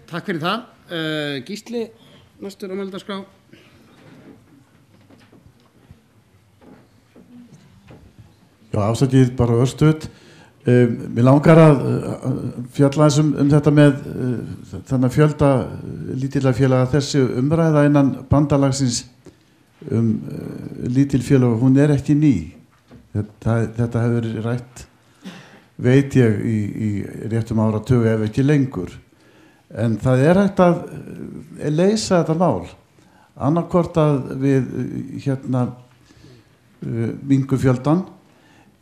Takk fyrir það. Gísli, næstur á mælendaskrá. Já, afsakið bara örstuð. Mér langar að fjalla eins þetta með þannig fjölda lítilla félaga þessi umræða innan bandalagsins lítil félag, hún ekki ný. Þetta hefur verið rætt veit ég í réttum áratug ef ekki lengur. En það hægt að leysa þetta mál. Annarkvort að við minnkum fjöldan,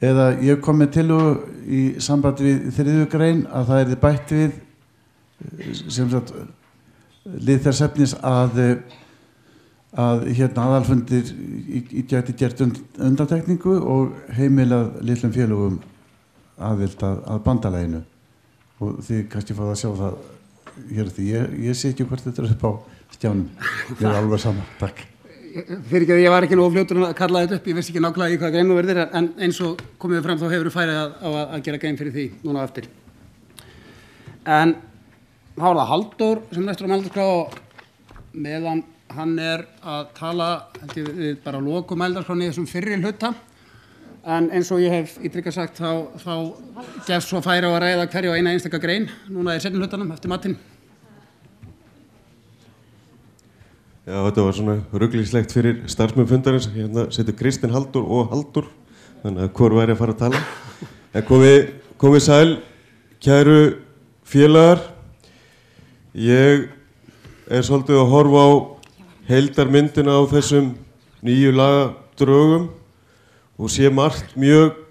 eða ég kom með tillögu í sambandi við 3. grein að það yrði bætt við sem sagt lið þess efnis að aðalfundir gæti gert undantekningu og heimilað litlum félögum aðild að bandalaginu, og þið kannski fáið að sjá það hér því ég sé ekki hvort þetta upp á skjánum. Ég alveg sama, takk. Fyrir ekki að ég var ekki nógu fljótur að kalla þetta upp, ég vissi ekki nákvæmlega í hvað grein þú verðir, en eins og komið fram þá hefur færið að gera grein fyrir því núna á eftir. En þá það Halldór sem næstur á mældarskrá, meðan hann að tala við bara lokum mældarskránni þessum fyrri hluta, en eins og ég hef ítrykkað sagt þá gefst svo færi á að ræða hverju á eina einstaka grein núna í seinni hlutanum eftir matinn. Já, þetta var svona ruglingslegt fyrir starfsmenn fundarins. Hérna setur Kristinn Halldór og Halldór, þannig að hvor væri að fara að tala. En komið sæl, kæru félagar. Ég svolítið að horfa á heildarmyndina á þessum nýju lagadrögum og sé margt mjög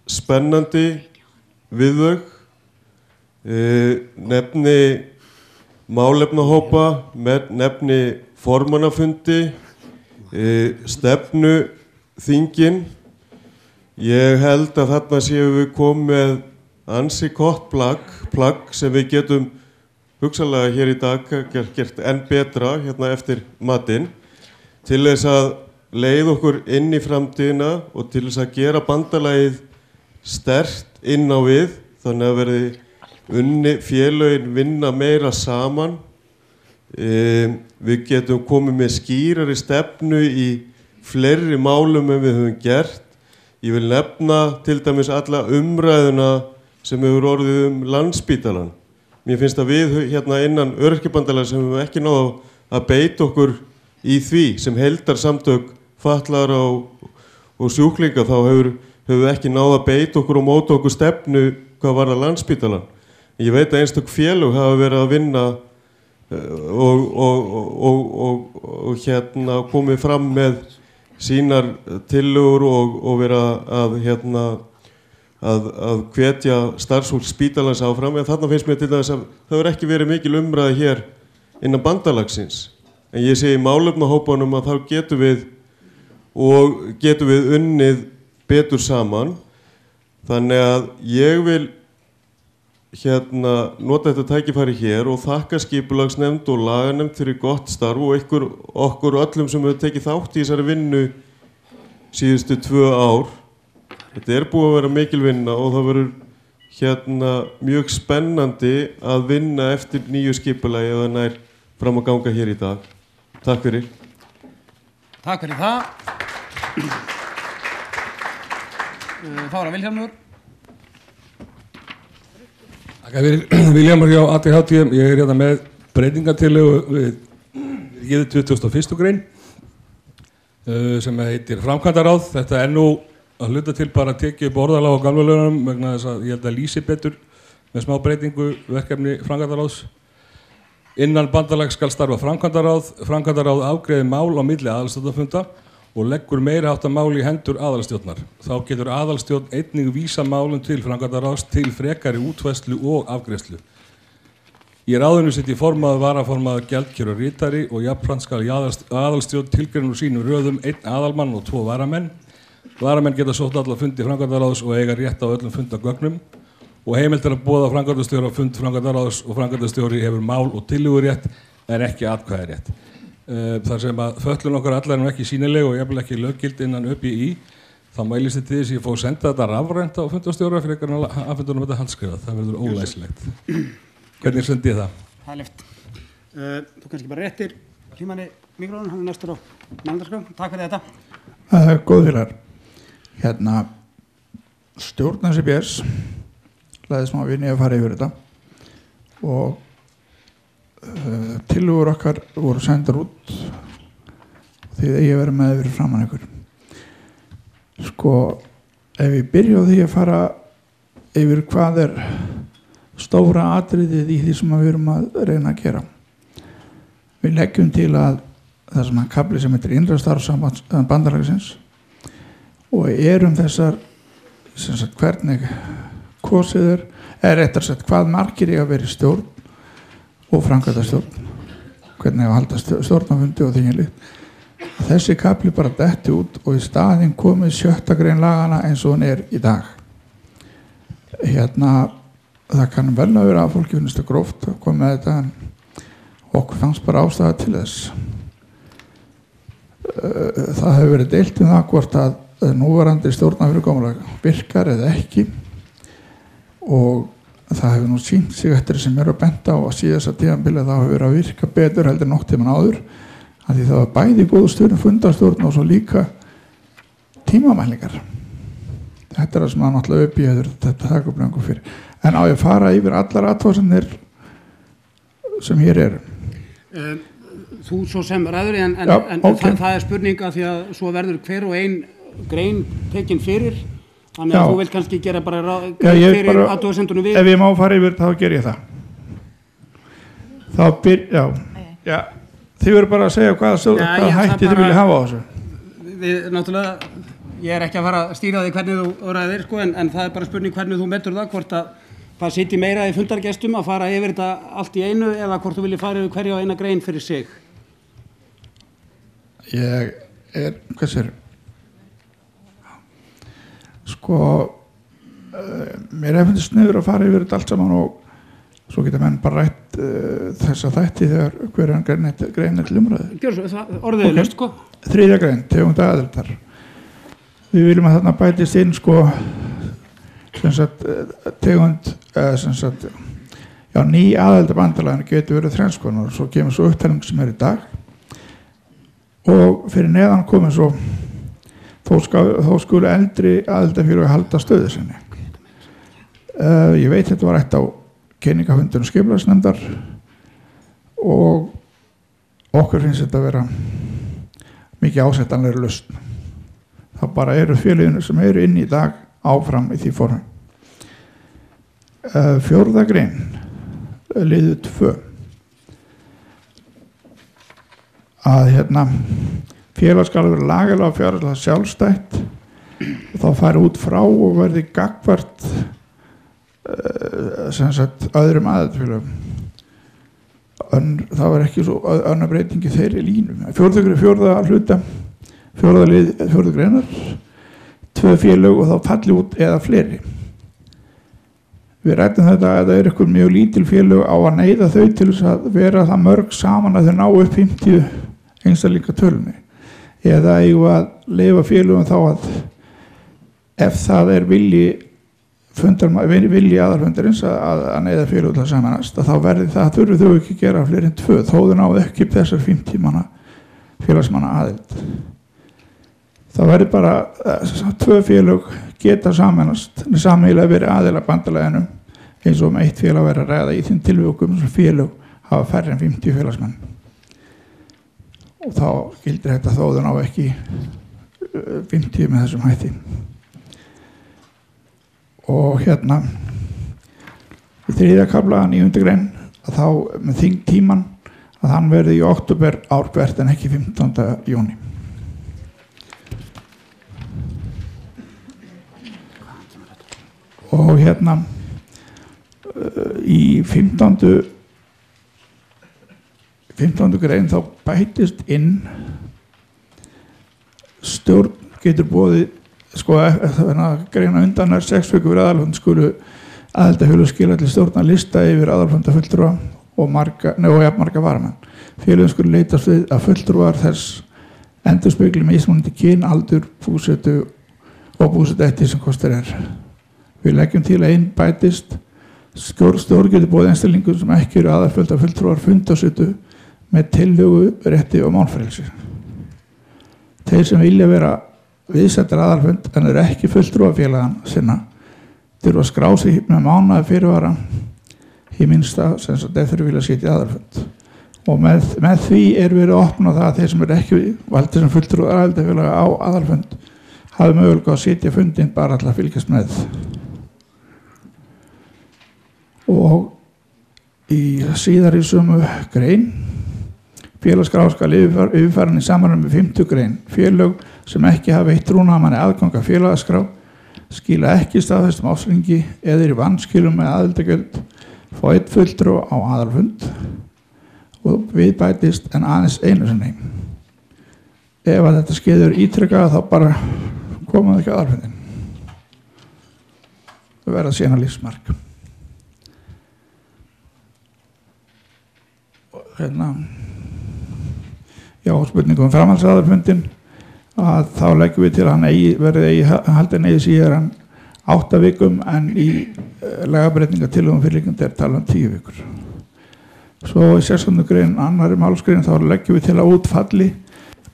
spennandi við þau. Nefni málefnahópa, nefni formannafundi, stefnu þingin. Ég held að þarna séum við komið með ansi gott plagg sem við getum hugsanlega hér í dag gert enn betra hérna eftir matinn, til þess að leiða okkur inn í framtíðina og til þess að gera bandalagið sterkt inn á við, þannig að verði félögin vinna meira saman. Við getum komið með skýrari stefnu í fleiri málum en við höfum gert. Ég vil nefna til dæmis alla umræðuna sem hefur orðið Landspítalann. Mér finnst að við hérna innan Öryrkjabandalags sem hefum ekki náð að beita okkur í því sem heildarsamtök fatlaðra og sjúklinga, þá hefur við ekki náð að beita okkur og móta okkur stefnu hvað varðar Landspítalann. Ég veit að einstök félög hafa verið að vinna og komið fram með sínar tillögur og vera að hvetja starfsfólk spítalans áfram, en þarna finnst mér til þess að það hefur ekki verið mikil umræða hér innan bandalagsins. En ég sé í málefnahópanum að þá getum við unnið betur saman. Þannig að ég vil nota þetta tækifæri hér og þakka skipulagsnefnd og laganefnd fyrir gott starf og okkur öllum sem hefur tekið þátt í þessari vinnu síðustu 2 ár. Þetta búið að vera mikil vinna og það verður mjög spennandi að vinna eftir nýju skipulagi ef það nær fram að ganga hér í dag. Takk fyrir. Takk fyrir það. Þára Vilhjálmur. Takk fyrir Vilhjálmur hjá ADHD. Ég hérna með breytingatillögu við 21. grein sem heitir framkvæmdaráð. Þetta nú að hluta til bara tekið upp orðalag á gamla lögunum vegna þess að ég held að lýsi betur með smá breytingu verkefni framkvæmdaráðs. Innan bandalags skal starfa framkvæmdaráð. Framkvæmdaráð afgreiðir mál á milli aðalstjórnarfunda og leggur meira háttar mál í hendur aðalstjórnar. Þá getur aðalstjórn einnig vísa málum til framkvæmdaráðs til frekari útfærslu og afgreiðslu. Í ráðinu sitji formaður, varaformaður, gjaldkeri og ritari og jafnframt skal aðalstjórn tilgreina úr sínum röðum 1 aðalmann og 2 varamenn. Varamenn geta sótt alla fundi framkvæmdaráðs og eiga rétt á öllum fundagögnum og heimilt að boða framkvæmdastjóra á fund framkvæmdaráðs og framkvæmdastjóri hefur mál og tillögurétt en ekki atkvæðarétt. Þar sem að fötlun okkar allar ekki sýnileg og jafnvel ekki löggild innan ÖBÍ, þá mælist til þess að ég fór senda þetta rafrænt á fundastjóra fyrir einhvern afhendunum þetta handskrifað. Það verður ólæsilegt. Hvernig sendi ég það? Það lyft. Þú kannski bara réttir hlýmanni mikrófun, hann næstur á mældarskrá. Takk fyrir þetta. Góð félagar. Stjórn SBS laði smá vinni að fara yfir þetta og tillögur okkar voru sendar út því að ég verið með yfir framan ykkur. Ef ég byrja á því að fara yfir hvað er stóra atriðið í því sem við erum að reyna að gera. Við leggjum til að það sem að kafli sem heitir innra starfsamband bandalagsins og þessar sem sagt hvernig kosið réttar sagt hvað margir eiga að vera í stjórn og framkvæmdastjórn, hvernig eiga að halda stjórnarfundi og þingileg. Þessi kafli bara detti út og í staðinn komið 7. grein lagana eins og hún í dag. Það kann vel að vera að fólki finnst það gróft að koma með þetta en okkur fannst bara ástæða til þess. Það hefur verið deilt það hvort að núverandi stjórnarfyrirkomulag virkar eða ekki og það hefur nú sýnt sig eftir sem að benda á að síðasta tímabili þá hefur verið að virka betur heldur nokkuð tímann áður af því það var bæði góð stjórn, fundarstjórn og svo líka tímamælingar. Þetta það sem að náttúrulega upp í þetta þakkublöngu fyrir. En á ég að fara yfir allar athugasemdir sem hér eru? Þú svo sem ræður en okay. það spurning að því að svo verður hver og ein grein tekin fyrir þannig að þú vilt kannski gera bara fyrir athugasemdunum við. Ef ég má fara yfir þá ger ég það. Þið verður bara að segja hvað hætti þið vilja hafa á þessu. Við náttúrulega, ég ekki að fara að stýra því hvernig þú ræðir en það bara spurning hvernig þú metur það hvort að það sitji meira í fundargestum að fara yfir þetta allt í einu eða hvort þú vilji fara yfir hverja og eina grein fyrir sig. Hvað sér? Mér finnst sniður að fara yfir þetta allt saman og svo geta menn bara rætt þessa þætti þegar hverjan grein til umræðu. Gjör svo, orðið löst, 3. grein, tegund aðildar. Við viljum að þarna bætist inn tegund ný aðildabandalaginu getur verið 3 konar og svo kemur svo upptalning sem í dag og fyrir neðan komið svo þó skulu eldri aðildafélög halda stöðu sinni. Ég veit þetta var rætt á kynningafundunum skipulagsnefndar og okkur finnst þetta að vera mikið ásettanlegri lausn. Það bara eru félöginu sem eru inn í dag áfram í því formi. 4. grein, liður 2. Að félag skal vera lagalega fjárhagslega sjálfstætt og þá færi út frá og verði gagnvart öðrum aðildarfélögum. Það var ekki svo önnur breytingi þeirri línum. 4. greinar 2 félög og þá falli út eða fleiri. Við rættum þetta að það eitthvað mjög lítil félög á að neyða þau til þess að vera það mörg saman að þau ná upp 50 einstaklinga tölunni eða eigum að leyfa félögum þá að ef það vilji aðalfundarins að neyða félögum til að samanast að þá verði það þurfi þau ekki að gera fleiri en 2 þó þau náðu ekki upp þessar 50 manna félagsmanna aðild. Það verði bara 2 félög geta samanast sameiginlega verið aðila bandalaginu eins og eitt félag verið að ræða í þeim tilvikum sem félög hafa færri en 50 félagsmenn og þá gildir þetta þó þau ná ekki 50 með þessum hætti. Og í 3. kafla 9. grein að þá með þingtíman að hann verði í október ár hvert en ekki 15. júní. Og í 15. grein þá bætist inn stjórn getur boðið greina undan 6 vikur fyrir aðalfund skulu aðildafélög skila til stjórnar lista yfir aðalfundafulltrúa og jafnmarga varamenn. Félögin skulu leitast við að fulltrúar þess endurspegli mismunandi kyn, aldur, búsetu og búsetuætti sem kostur Við leggjum til að inn bætist stjórn getur boðið einstaklingum sem ekki eru aðalfundafulltrúar fundarsetu með tillögu, rétti og málfrelsi. Þeir sem vilja vera viðsettir aðalfund en eru ekki fulltrúafélagann sinna þurfa að skrá sig með mánaði fyrirvara í minnsta sem þeir vilja sitja aðalfund og með því verið að opna það að þeir sem eru ekki valdir sem fulltrúar aðildafélaga á aðalfund hafi mögulega að sitja fundin bara til að fylgjast með. og síðar í sömu grein félagsskrá skal yfirfarin í samræmi við 5. grein. Félög sem ekki hafa veitt trúnaðarmanni aðgang að félagsskrá skila ekki staðfestum ársreikningi eða í vanskilum með aðildargjöld fá einn fulltrúa á aðalfund og við bætist en aðeins einu sinni. Ef að þetta skeður ítrekkað þá bara komaðu ekki aðalfundin. Það verða síðan að lífsmark. Já, spurningum framhaldsaðalfundin að þá leggjum við til að hann verði haldinn eigi síðar en 8 vikum en í lagabreytingatillögum fyrirliggjandi talað 10 vikur. Svo í 16. grein annarri málsgrein þá leggjum við til að útfalli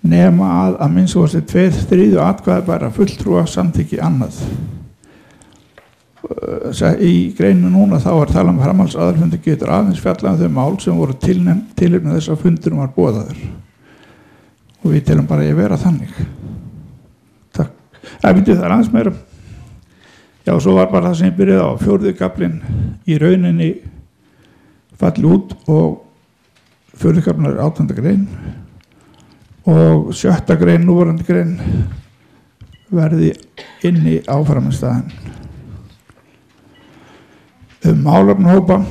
nema að minnst kosti 2/3 atkvæðabæra fulltrúa samþykki annað. Í greinu núna þá var talað framhaldsaðalfundi getur aðeins fjallað þau mál sem voru tilefni þess að fundurum var boðaður. Og við telum bara að vera þannig. Takk. Það er aðeins meira. Já, svo var bara það sem ég byrjaði á 4. kaflinn í rauninni falli út og 4. kaflinn er 18. grein og 7. grein, núverandi grein verði inni áfram í staðinn. Málefnahópa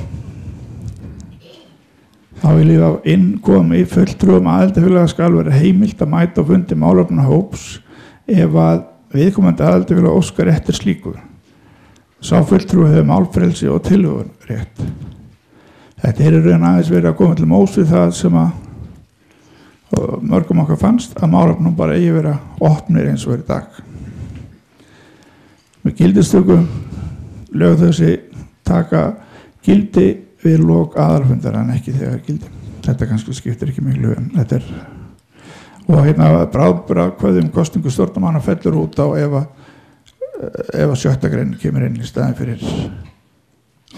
þá vil ég að innkomi fulltrúum aðildarfélaga skal vera heimilt að mæta á fundi málefnahóps ef að viðkomandi aðildarfélag óskar eftir slíku. Sá fulltrúi hefur málfrelsi og tillögurétt. Þetta er í raun aðeins verið að koma til móts við það sem að mörgum okkar fannst að málefnum bara eigi vera opnir eins og er í dag. Með gildistöku lög þessi taka gildi við lok aðalfundar en ekki þegar gildi. Þetta kannski skiptir ekki miklu en þetta er og bráðbráðkvæði kosningu stjórnarmanna fellur út á ef að 7. grein kemur inn í staðin fyrir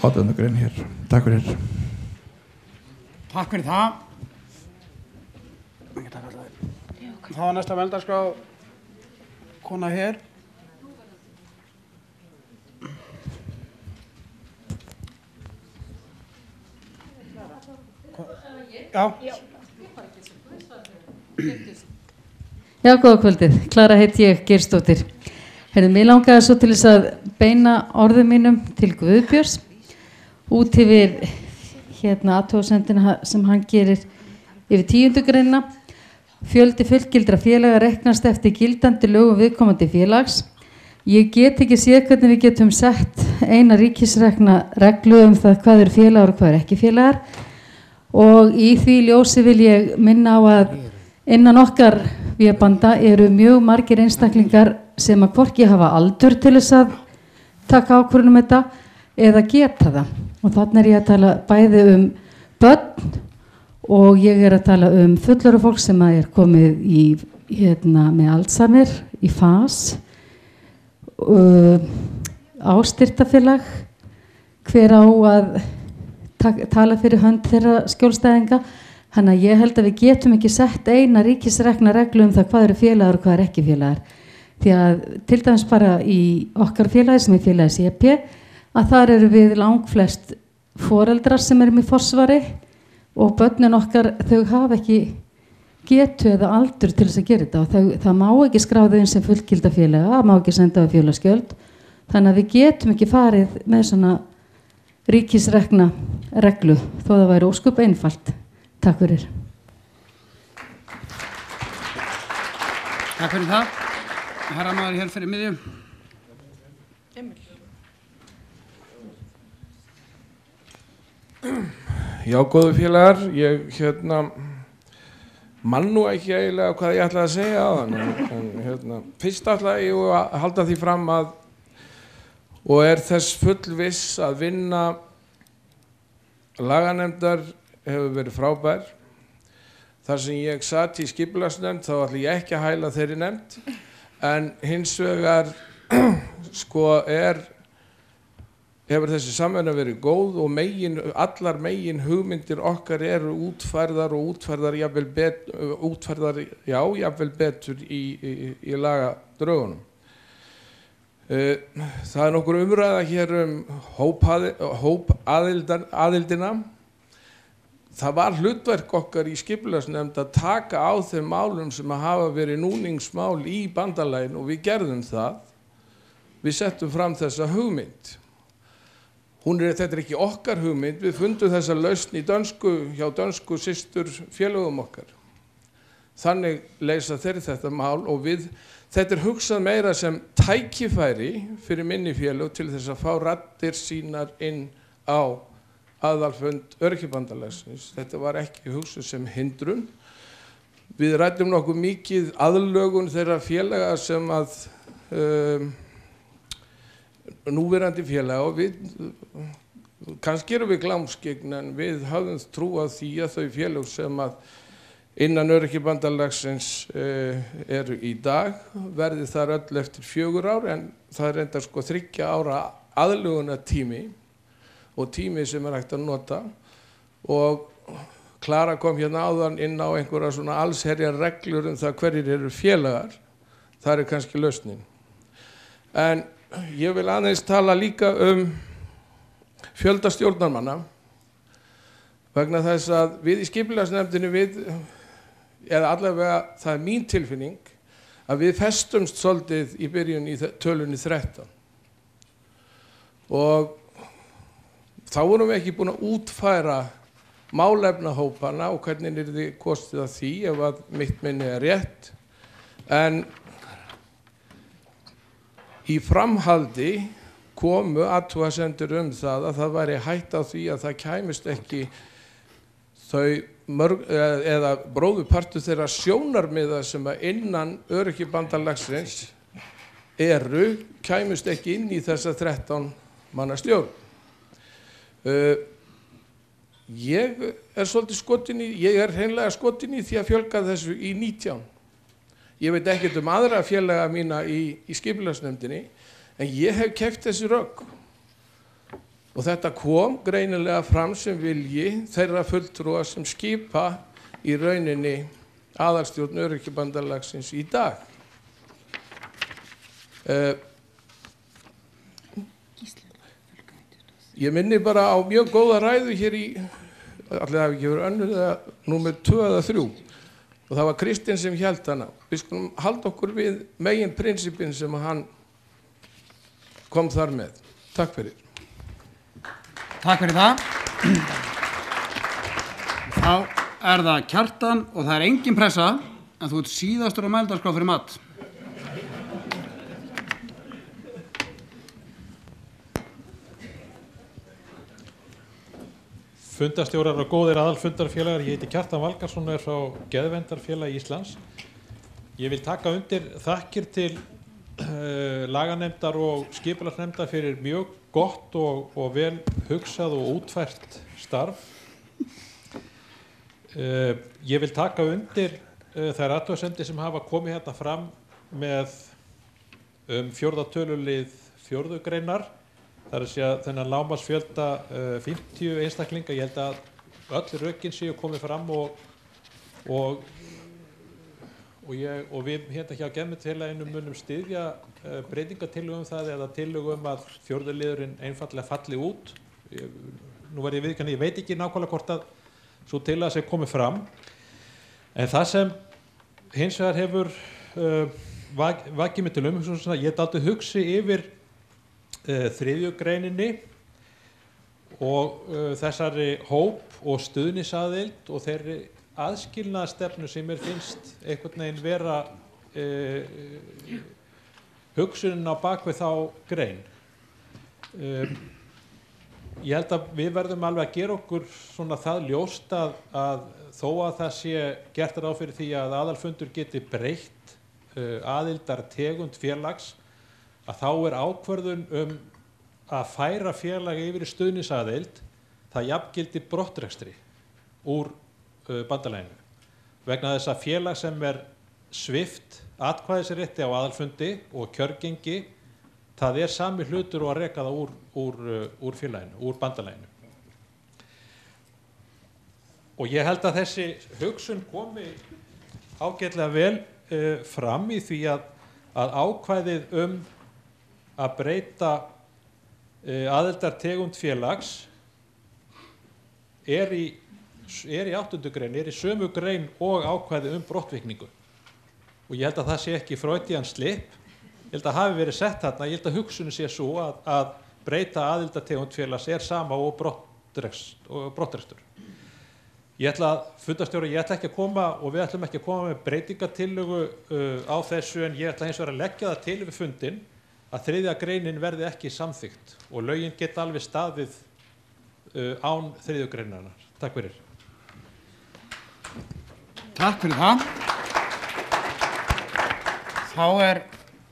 18. grein hér. Takk fyrir. Takk fyrir það. Þá var næsta veldagskrá kona hér. Já, góða kvöldið. Klara heiti ég, Geirsdóttir. Mér langaði svo til þess að beina orðum mínum til Guðbjörns út yfir athugasemdina sem hann gerir yfir 10. greinina. Fjöldi fullgildra félaga reknast eftir gildandi lögum viðkomandi félags. Ég get ekki séð hvernig við getum sett eina ríkisrekna reglu það hvað eru félagar og hvað eru ekki félagar. Og í því ljósi vil ég minna á að innan okkar vébanda eru mjög margir einstaklingar sem að hvorki hafa aldur til þess að taka ákvörðun þetta eða geta það. Og þannig er ég að tala bæði börn og ég er að tala fullorðið fólk sem er komið með Alzheimer, í fas, ástyrtafélag, hver á að tala fyrir hönd þeirra skjólstæðinga. Þannig að ég held að við getum ekki sett eina ríkisrekna reglu það hvað eru félagar og hvað eru ekki félagar. Því að til dæmis bara í okkar félagi sem er félagi CP að þar eru við langflest foreldrar sem erum í forsvari og börnin okkar þau hafa ekki getu eða aldur til þess að gera þetta og það má ekki skráða inn sem fullgilda félaga, það má ekki senda á félagsgjöld. Þannig að við getum ekki farið með svona ríkisrekna reglu þó það væri ósköp einfalt. Takk fyrir. Takk fyrir það. Herramaður hér fyrir miðju. Já, góðu félagar, ég mann nú ekki eiginlega hvað ég ætlaði að segja á þann. Fyrst ætlaði ég að halda því fram að og er þess fullviss að vinna laganefndar hefur verið frábær. Þar sem ég satt í skipulagsnefnd þá ætla ég ekki að hæla þeirri nefnd en hins vegar hefur þessi samvinna verið góð og allar megin hugmyndir okkar eru útfærðar jafnvel betur í lagadrögunum. Það nokkur umræða hér hópaðildina. Það var hlutverk okkar í skipulagsnefnd að taka á þeim málum sem að hafa verið núningsmál í bandalaginu og við gerðum það. Við settum fram þessa hugmynd. Þetta er ekki okkar hugmynd, við fundum þessa lausn hjá dönsku systur félögum okkar. Þannig leysa þeir þetta mál og þetta er hugsað meira sem tækifæri fyrir minni félög til þess að fá raddir sínar inn á aðalfund Öryrkjabandalagsins. Þetta var ekki hugsuð sem hindrun. Við ræddum nokkuð mikið aðlögun þeirra félaga sem að núverandi félaga og kannski erum við glámskyggn en við höfum trú á því að þau félög sem að innan Öryrkjabandalagsins eru í dag verði þar öll eftir 4 ár en það er reyndar 3 ára aðlögunartími og tími sem er hægt að nota og Klara kom hérna áðan inn á einhverja svona allsherjar reglur það hverjir eru félagar, það er kannski lausnin. En ég vil aðeins tala líka fjölda stjórnarmanna vegna þess að við í skipulagsnefndinni eða allavega það er mín tilfinning að við festumst svolítið í byrjun í tölunni 13 og þá vorum við ekki búin að útfæra málefnahópana og hvernig yrði kostið að því ef að mitt minni er rétt en í framhaldi komu athugasemdir það að það væri hætt á því að það kæmist ekki eða bróðurpartur þeirra sjónarmiða sem að innan Öryrkjabandalagsins kæmust ekki inn í þessa 13 manna stjórn. Ég er hreinlega skotin í því að fjölga þessu í 19. Ég veit ekkert aðra félaga mína í skipulagsnefndinni en ég hef keypt þessi rögg og þetta kom greinilega fram sem vilji þeirra fulltrúa sem skipa í rauninni aðalstjórn Öryrkjabandalagsins í dag. Ég minni bara á mjög góða ræðu hér allir hafi ekki verið önnur eða númer 2 eða 3 og það var Kristinn sem hélt hana. Við skulum halda okkur við megin prinsipin sem hann kom þar með. Takk fyrir. Takk fyrir það. Þá er það Kjartan og það er engin pressa en þú ert síðastur á mældagskrá fyrir mat. Fundarstjórar og góðir aðalfundarfélagar, ég heiti Kjartan Valgarðsson og er frá Geðverndarfélagi Íslands. Ég vil taka undir þakkir til laganefndar og skipulagsnefndar fyrir mjög gott og vel hugsað og útfært starf. Ég vil taka undir þær athugasemdir sem hafa komið hérna fram með 4. tölulið 4. greinar. Það er að segja þennan lágmarksfjölda 50 einstaklinga. Ég held að öll rökin séu komið fram og við hérna hjá Geðverndarfélaginu munum styðja breytingatillögu það eða tillögu að 4. liðurinn einfallega falli út. Nú var ég viðurkenni, ég veit ekki nákvæmlega hvort að svo tillaga sé komið fram. En það sem hins vegar hefur vakið mig til umhugsunar, ég dátti hugsi yfir 3. greininni og þessari hóp og stuðningsaðild og þeirri aðskilnaðarstefnu sem mér finnst einhvern veginn vera hugsunin á bakvið þá grein. Ég held að við verðum alveg að gera okkur svona það ljóst að þó að það sé gert ráð fyrir því að aðalfundur geti breytt aðildar tegund félags að þá er ákvörðun að færa félagi yfir í stuðningsaðild það jafngildi brottrekstri úr bandalaginu. Vegna þess að félag sem er svipt atkvæðisrétti á aðalfundi og kjörgengi, það er sami hlutur og að reka það úr félaginu, úr bandalaginu. Og ég held að þessi hugsun komi ágætlega vel fram í því að ákvæðið að breyta aðildartegund félags er í 8. grein, er í sömu grein og ákvæði brottvikningu. Og ég held að það sé ekki Freudian slip, ég held að hafi verið sett þarna, ég held að hugsunin sé svo að breyta aðildartegund félags sama og brottrekstur. Ég ætla að, fundarstjóri, ég ætla ekki að koma og við ætlum ekki að koma með breytingatillögu á þessu, en ég ætla hins vegar að leggja það til við fundin að 3. greinin verði ekki samþykkt og lögin geta alveg staðið án 3. greinarnar. Takk fyrir. Takk fyrir það. Þá er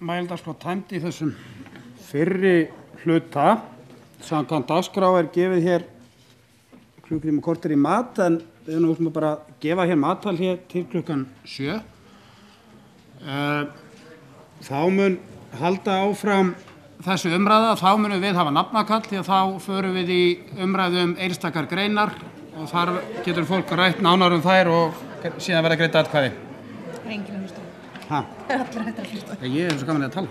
mældagskrá tæmd í þessum fyrri hluta. Samkvæmt dagskrá er gefið hér klukkutíma korter í mat, en við erum bara að gefa hér matal hér til klukkan 7. Þá mun halda áfram þessu umræða, þá munum við hafa nafnakall því að þá förum við í umræðu einstakar greinar og þar getur fólk rætt nánar þær og síðan verða greidd atkvæði. Það er enginn að hlusta. Ha? Það er allir hægt að hlusta. Ég er svo gaman að tala.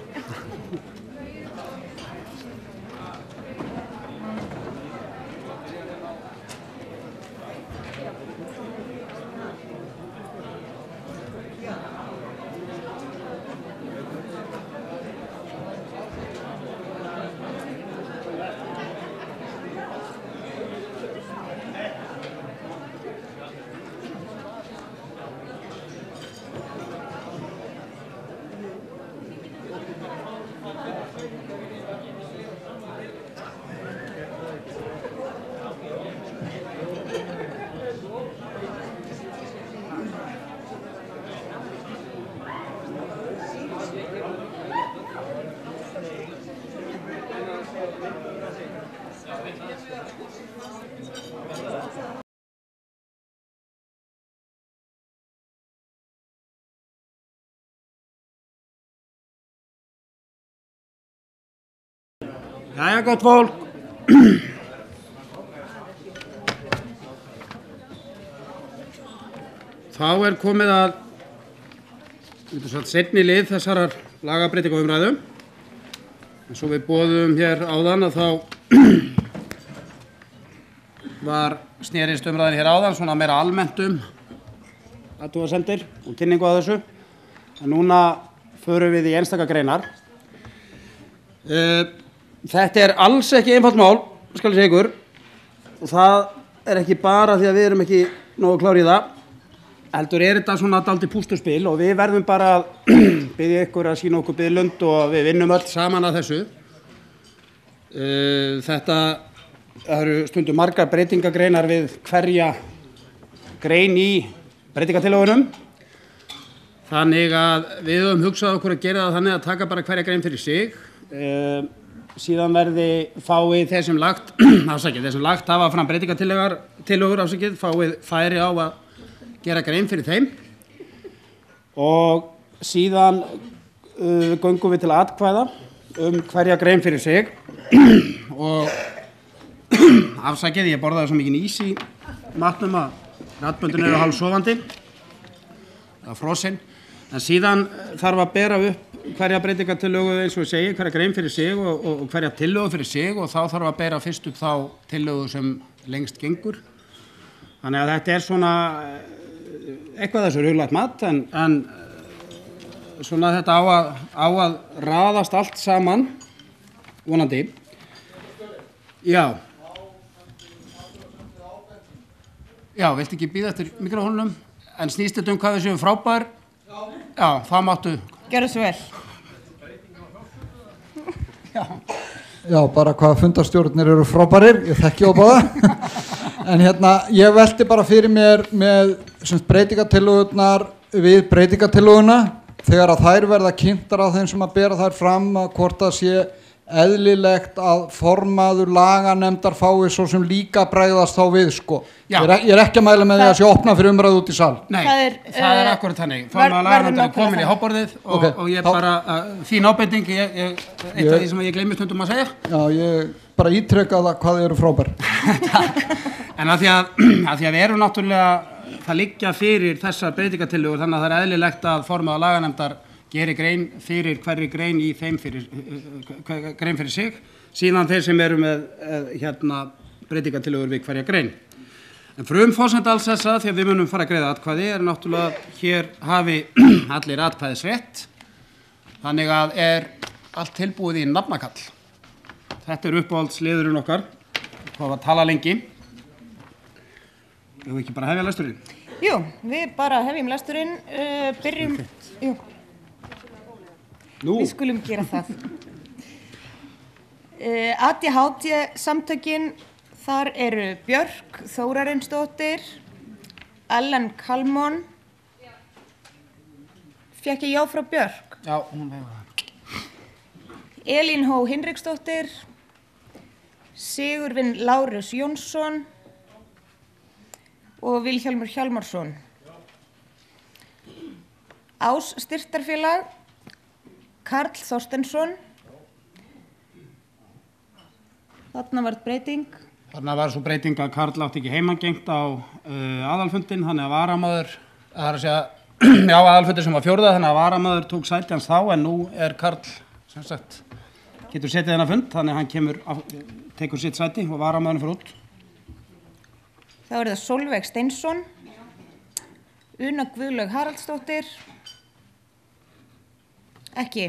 Jæja, gott fólk. Þá er komið að seinni lið þessarar lagabreytingaumræðu. Eins og við boðum hér áðan að þá var snerist umræðin hér áðan svona meira almennt athugasemdir og kynningu á þessu. En núna förum við í einstaka greinar. Þetta er alls ekki einfalt mál, skal ég segja ykkur, og það er ekki bara því að við erum ekki nógu klári í það, heldur er þetta svona dálítið púsluspil og við verðum bara að biðja ykkur að sýna okkur biðlund og við vinnum öll saman að þessu. Þetta eru stundum margar breytingagreinar við hverja grein í breytingatillögunum, þannig að við höfum hugsað okkur að gera það þannig að taka bara hverja grein fyrir sig. Síðan verði fáið þeir sem lagt hafa fram breytingatillögur fáið færi á að gera grein fyrir þeim og síðan göngum við til atkvæða hverja grein fyrir sig og afsakið, ég borðaði svo mikið ís í matnum að ratböndin eru hálfsofandi eða frosinn, en síðan þarf að bera upp hverja breytingatillögu eins og ég segi, hverja grein fyrir sig og hverja tillögu fyrir sig og þá þarf að bera fyrst upp þá tillögu sem lengst gengur. Þannig að þetta er svona eitthvað þessu huglægt mat en svona þetta á að raðast allt saman vonandi. Já, viltu ekki bíða eftir mikrofónunum en snýst þetta hvað við séum frábær? Já, það máttu. Gjörðu svo vel. Já, bara hvað fundarstjórnir eru frábærir, ég þekki á báða. En ég velti bara fyrir mér með breytingatillögurnar við breytingatillöguna þegar að þær verða kynntar á þeim sem að bera þær fram að hvort það sé eðlilegt að formaður laganefndar fái svo sem líka bregðast þá við sko. Ég er ekki að mæla með því að sé opna fyrir umræðu út í sal. Nei, það er akkurat þannig. Formaður laganefndar er komin í hópborðið og ég bara, þín ábending, eitt af því sem ég gleymi stundum að segja. Já, ég bara ítreka það hvað þið eru frábær. En að því að við erum náttúrulega, það liggja fyrir þessar breytingatillögur þannig að það er eðlilegt að formaður laganefndar geri grein fyrir hverri grein í þeim grein fyrir sig, síðan þeir sem eru með breytingatillögur við hverja grein. En frumforsenda alls þessa, þegar við munum fara að greiða atkvæði, náttúrulega hér hafi allir atkvæðisrétt, þannig að allt tilbúið í nafnakall. Þetta uppáhaldsliðurinn okkar, hvað var að tala lengi. Við ekki bara hefja lesturinn? Jú, við bara hefjum lesturinn, byrjum, jú. Við skulum gera það. ADHD samtökin, þar eru Björk Þórarinsdóttir, Ellen Kalmon. Fékk ég já frá Björk? Já, hún hefur það. Elín Hó Hinriksdóttir, Sigurvin Lárus Jónsson og Vilhjálmur Hjálmarsson. Ás styrktarfélag, Karl Þorstensson. Þarna var breyting. Þarna var svo breyting að Karl átti ekki heimangengt á aðalfundin, þannig að varamaður, það er að segja, já, aðalfundir sem var 4., þannig að varamaður tók sæti hans þá, en nú Karl, sem sagt, getur setið þennan fund, þannig að hann tekur sitt sæti og varamaðurinn fyrir út. Þá er það Sólveig Steinsson, Una Guðlaug Haraldsdóttir, ekki.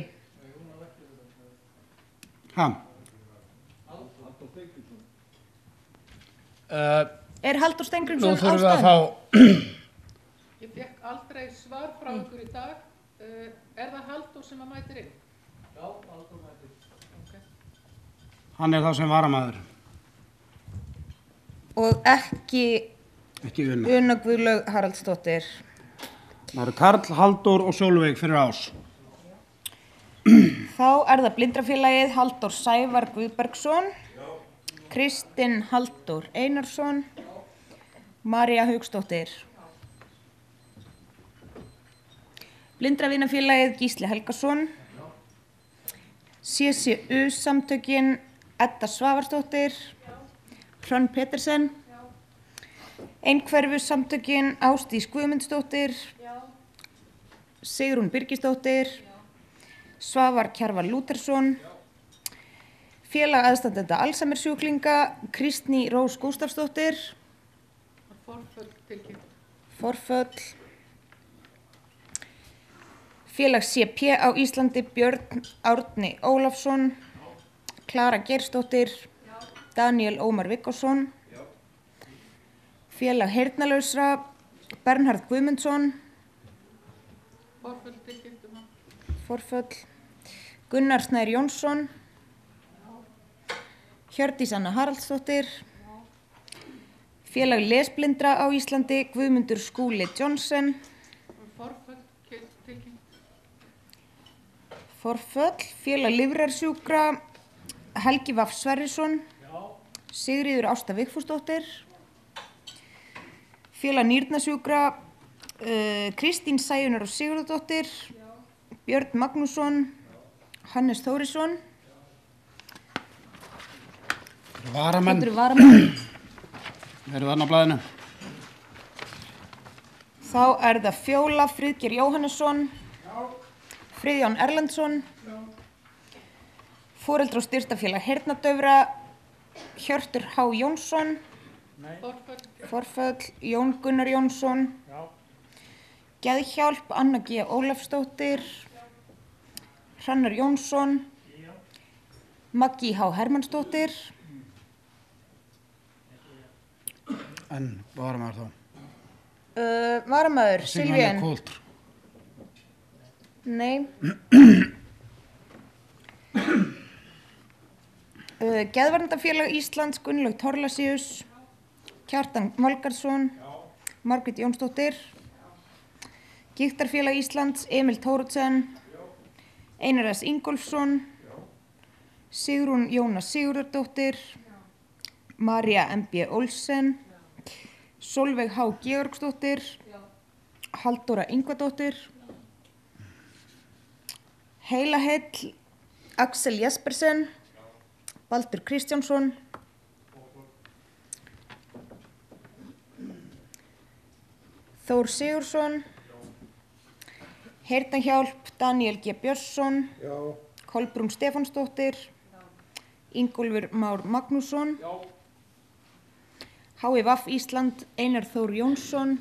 Halldór Steingrímsson Nú þurfum við að fá... Ég fékk aldrei svar frá ykkur í dag. Það Halldór sem að mætir inn? Já, Halldór mætir. Okay. Hann þá sem varamaður. Og ekki Una Guðlaug Haraldsdóttir. Það eru Karl, Halldór og Sólveig fyrir Ás. Þá það Blindrafélagið, Halldór Sævar Guðbergsson, Kristinn Halldór Einarsson, María Hauksdóttir. Blindravinafélagið, Gísli Helgason, CCU samtökin, Edda Svavarsdóttir, Hrönn Petersen, Einhverfu samtökin, Ásdís Guðmundsdóttir, Sigrún Birgisdóttir, Svavar Kjarval Lúthersson, Félag aðstandenda Alzheimer sjúklinga, Kristný Rós Gústafsdóttir, Forföll, Félag CP á Íslandi, Björn Árni Ólafsson, Klara Geirsdóttir, Daniel Ómar Viggósson, Félag heyrnarlausra, Bernhard Guðmundsson, Forföll, Gunnar Snær Jónsson, Hjördís Anna Haraldsdóttir, Félag lesblindra á Íslandi, Guðmundur Skúli Johnsen, Forföll, Félag lifrarsjúkra, Helgi Vaff Sverrisson, Sigríður Ásta Vigfúsdóttir, Félag nýrnasjúkra, Kristín Sæunar og Sigurðardóttir, Björn Magnússon, Hannes Þórisson. Varamenn. Þetta varamenn. Eru þarna á blaðinu? Þá það Fjóla Friðgeir Jóhannesson, Friðjón Erlendsson, Foreldra- og styrktarfélag heyrnardaufra, Hjörtur H. Jónsson, Forföll, Jón Gunnar Jónsson, Geðhjálp, Anna G. Ólafsdóttir, Hrannar Jónsson, Maggi H. Hermannsdóttir. En varamaður þá? Varamaður, Silvín. Nei. Geðverndafélag Íslands, Gunnlaug Thorlacius, Kjartan Valgarðsson, Margrét Jónsdóttir, Gigtarfélag Íslands, Emil Thórutzen, Einar S. Ingólfsson, Sigrún Jóna Sigurðardóttir, María M.B. Olsen, Sólveig H. Georgsdóttir, Halldóra Ingvadóttir, Heilaheill, Axel Jespersen, Baldur Kristjánsson, Þór Sigursson, Heyrnarhjálp, Daniel G. Björnsson, Kolbrún Stefánsdóttir, Ingólfur Már Magnússon, HVF Ísland, Einar Þór Jónsson,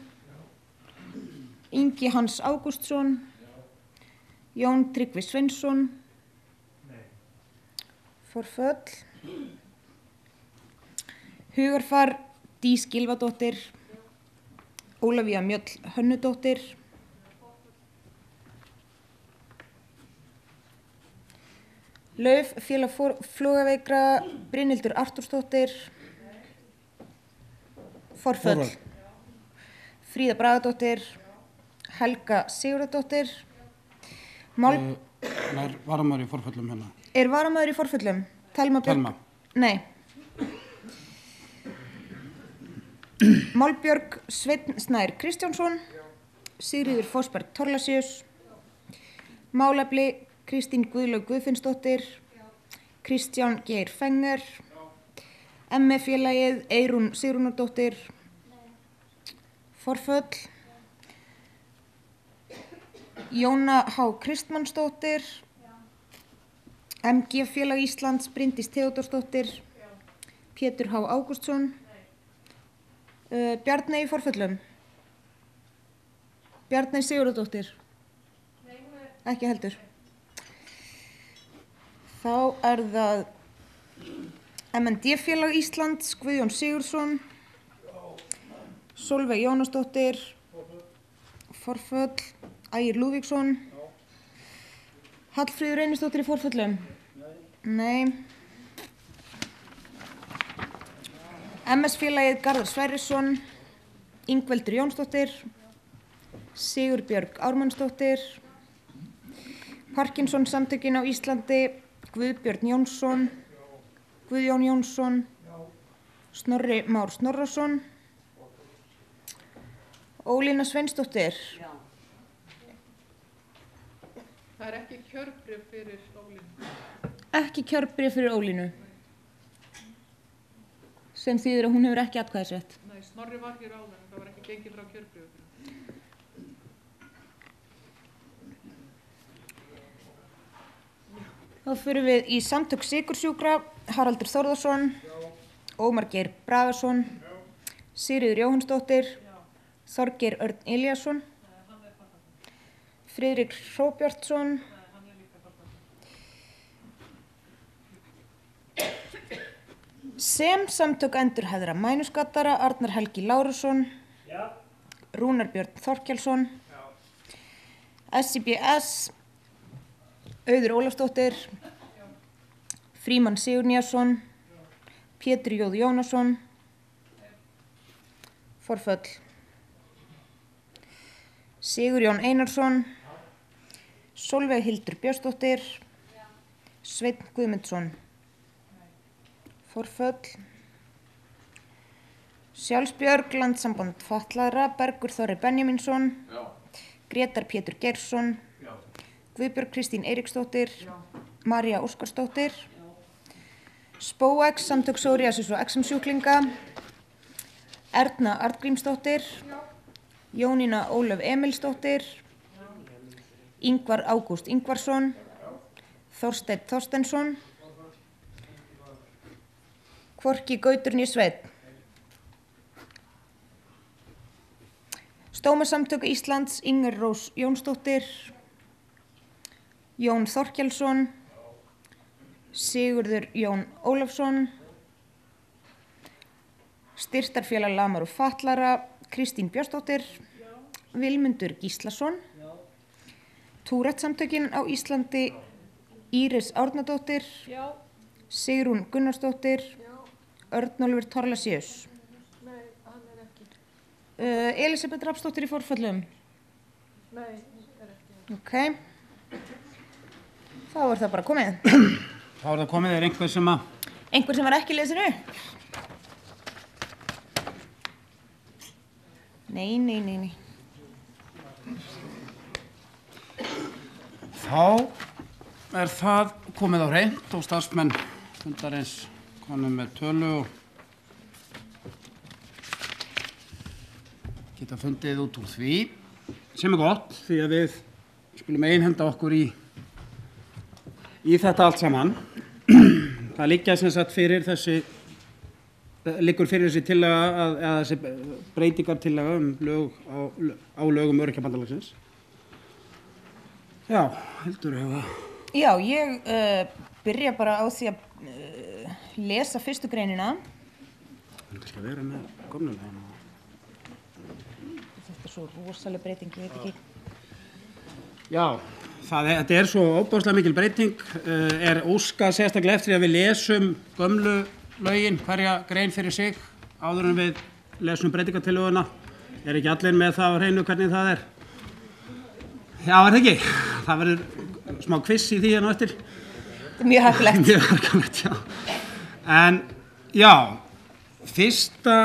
Ingi Hans Ágústsson, Jón Tryggvi Sveinsson, forföll, Hugarfar, Dís Gylfadóttir, Ólafía Mjöll Hönnudóttir, Lauf, félag flógaveikra, Brynhildur Artúrsdóttir, forföll, Fríða Bragadóttir, Helga Sigurðardóttir, Er varamaður í forföllum hérna? Er varamaður í forföllum? Telma Björg? Telma. Nei. Málbjörg Sveinn Snær Kristjánsson, Sigríður Fossberg Thorlacius, Málefli Kristín Guðlaug Guðfinnsdóttir, Kristján Geir Fenger, ME-félagið Eyrún Sigrúnardóttir, forföll, Jóna H. Kristmannsdóttir, MG-félag Íslands Bryndís Theódórsdóttir, Pétur H. Ágústsson, Bjarney í forföllum, Bjarney Sigurðardóttir, ekki heldur. Þá er það MND-félag Íslands, Guðjón Sigurðsson, Sólveig Jónasdóttir, forföll, Ægir Lúðvíksson, Hallfríður Reynisdóttir í forföllum? Nei. MS-félagið Garðar Sverrisson, Ingveldur Jónsdóttir, Sigurbjörg Ármannsdóttir, Parkinson samtökin á Íslandi, Guðbjörn Jónsson, Guðjón Jónsson, Snorri Már Snorrason, Ólína Sveinsdóttir. Það er ekki kjörbréf fyrir Ólínu. Ekki kjörbréf fyrir Ólínu. Sem þýðir að hún hefur ekki atkvæðisrétt. Nei, Snorri var hér áðan, það var ekki gengið frá kjörbréfi. Þá förum við í samtök sykursjúkra, Haraldur Þórðarsson, Ómar Geir Bragason, Sigríður Jóhannsdóttir, Þorgeir Örn Elíasson, Friðrik Hróbjartsson, sem samtök endurhæðra mænuskattara, Arnar Helgi Lárusson, Rúnar Björn Þorkelsson, SIBS, Auður Ólafsdóttir, Frímann Sigurnýjarsson, Pétur Jóð Jónasson, forföll, Sigurjón Einarsson, Sólveig Hildur Björnsdóttir, Sveinn Guðmundsson, forföll, Sjálfsbjörg, Landssamband fatlaðra, Bergur Þorri Benjamínsson, Grétar Pétur Geirsson, Guðbjörg Kristín Eiríksdóttir, María Óskarsdóttir, Spóex, samtök psoriasis og exemsjúklinga, Erna Arngrímsdóttir, Jónína Ólöf Emilsdóttir, Ingvar Ágúst Ingvarsson, Þorsteinn Þorsteinsson, hvorki Gautur né Sveinn. Stómasamtök Íslands, Inger Rós Jónsdóttir, Jón Þorkelsson, Sigurður Jón Ólafsson, Styrktarfélag lamar og fatlara, Kristín Björnsdóttir, Vilmundur Gíslason, Túrætsamtökin á Íslandi, Íris Árnadóttir, Sigrún Gunnarsdóttir, Örnólfur Thorlacius. Nei, hann er ekki. Elisabeth Rafnsdóttir í forföllum? Nei, er ekki. Ok. Þá er það bara komið. Þá er það komið, er einhver sem að... Einhver sem var ekki lesin upp? Nei. Þá er það komið á hreint og starfsmenn fundarins konum með tölu og geta fundið út úr því, sem er gott því að við skulum einhenda okkur í þetta allt saman. Það liggja sem sagt liggur fyrir þessi tillaga eða þessi breytingartillaga á lögum Öryrkjabandalagsins. Já, heldur hefur það. Já, ég byrja bara á því að lesa fyrstu greinina. Það er að vera með gömlulegina. Þetta er svo rosaleg breyting, ég veit ekki. Já, þetta er svo óbúslega mikil breyting. Er óskað sérstaklega eftir að við lesum gömlu lögin, hverja grein fyrir sig, áður en við lesum breytingartillöguna. Er ekki allir með það á hreinu hvernig það er? Já, er það ekki? Það verður smá kviss í því hérna eftir. Mjög hægilegt. Mjög hægilegt, já. En já, fyrsta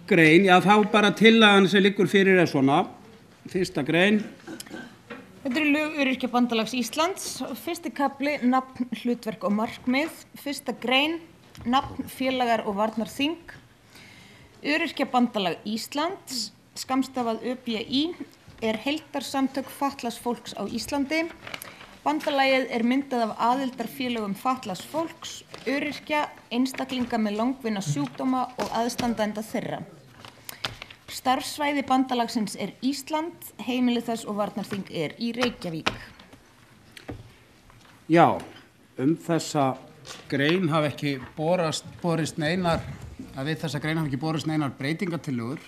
grein, já þá bara tillagan sem liggur fyrir er svona. Fyrsta grein. Þetta eru lög Öryrkjabandalags Íslands. Fyrsti kafli, nafn, hlutverk og markmið. Fyrsta grein, nafn, félagar og varnarþing. Öryrkjabandalag Íslands, skammstafað ÖBÍ, er heildarsamtök fatlaðs fólks á Íslandi. Bandalagið er myndað af aðildarfélögum fatlaðs fólks, öryrkja, einstaklinga með langvinna sjúkdóma og aðstandenda þeirra. Starfsvæði bandalagsins er Ísland, heimili þess og varnarþing er í Reykjavík. Já, þessa grein hafa ekki borist neinar, að við þessa grein hafa ekki borist neinar breytingartillögur.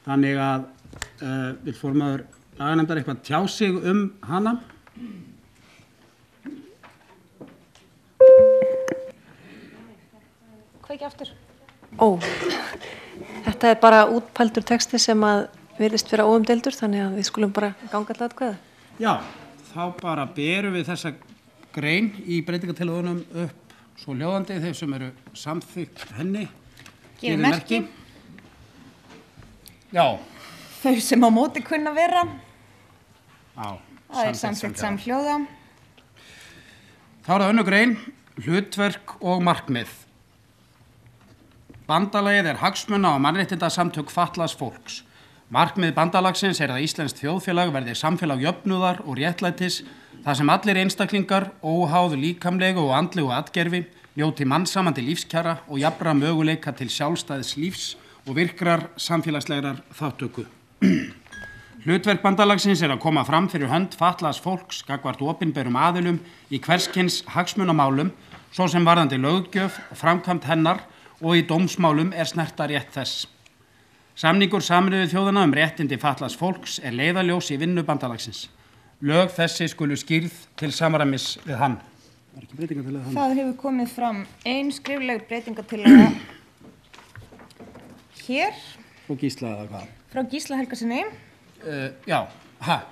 Þannig að vill formaður laganefndar eitthvað tjá sig hana? Hvað ekki aftur? Þetta er bara útpældur texti sem að virðist vera óumdeildur, þannig að við skulum bara ganga til atkvæða. Já, þá bara berum við þessa grein í breytingartillögunum upp svo hljóðandi, þeir sem eru samþykkt henni. Gefið merki. Já. Þau sem á móti kunna vera. Já. Það er samþykkt samhljóða. Þá er það önnur grein, hlutverk og markmið. Bandalagið er hagsmuna- og mannréttindasamtök fatlaðs fólks. Markmið bandalagsins er að íslenskt þjóðfélag verði samfélag jöfnuðar og réttlætis, þar sem allir einstaklingar, óháð líkamlegu og andlegu atgerfi, njóti mannsamandi lífskjara og jafnra möguleika til sjálfstæðs lífs og virkrar samfélagslegrar þáttöku. Hlutverk bandalagsins er að koma fram fyrir hönd fatlaðs fólks gagnvart opinberum aðilum í hverskyns hagsmunamálum, svo sem varðandi löggjöf, framkvæmd hennar og í dómsmálum er snerta rétt þess. Samningur Sameinuðu þjóðanna réttindi fatlaðs fólks er leiðarljós í vinnu bandalagsins. Lög þessi skulu skýrð til samræmis við hann. Það hefur komið fram ein skrifleg breytingartillaga hér. Og Gísla eða hvað? Frá Gísla Helgasyni. Já,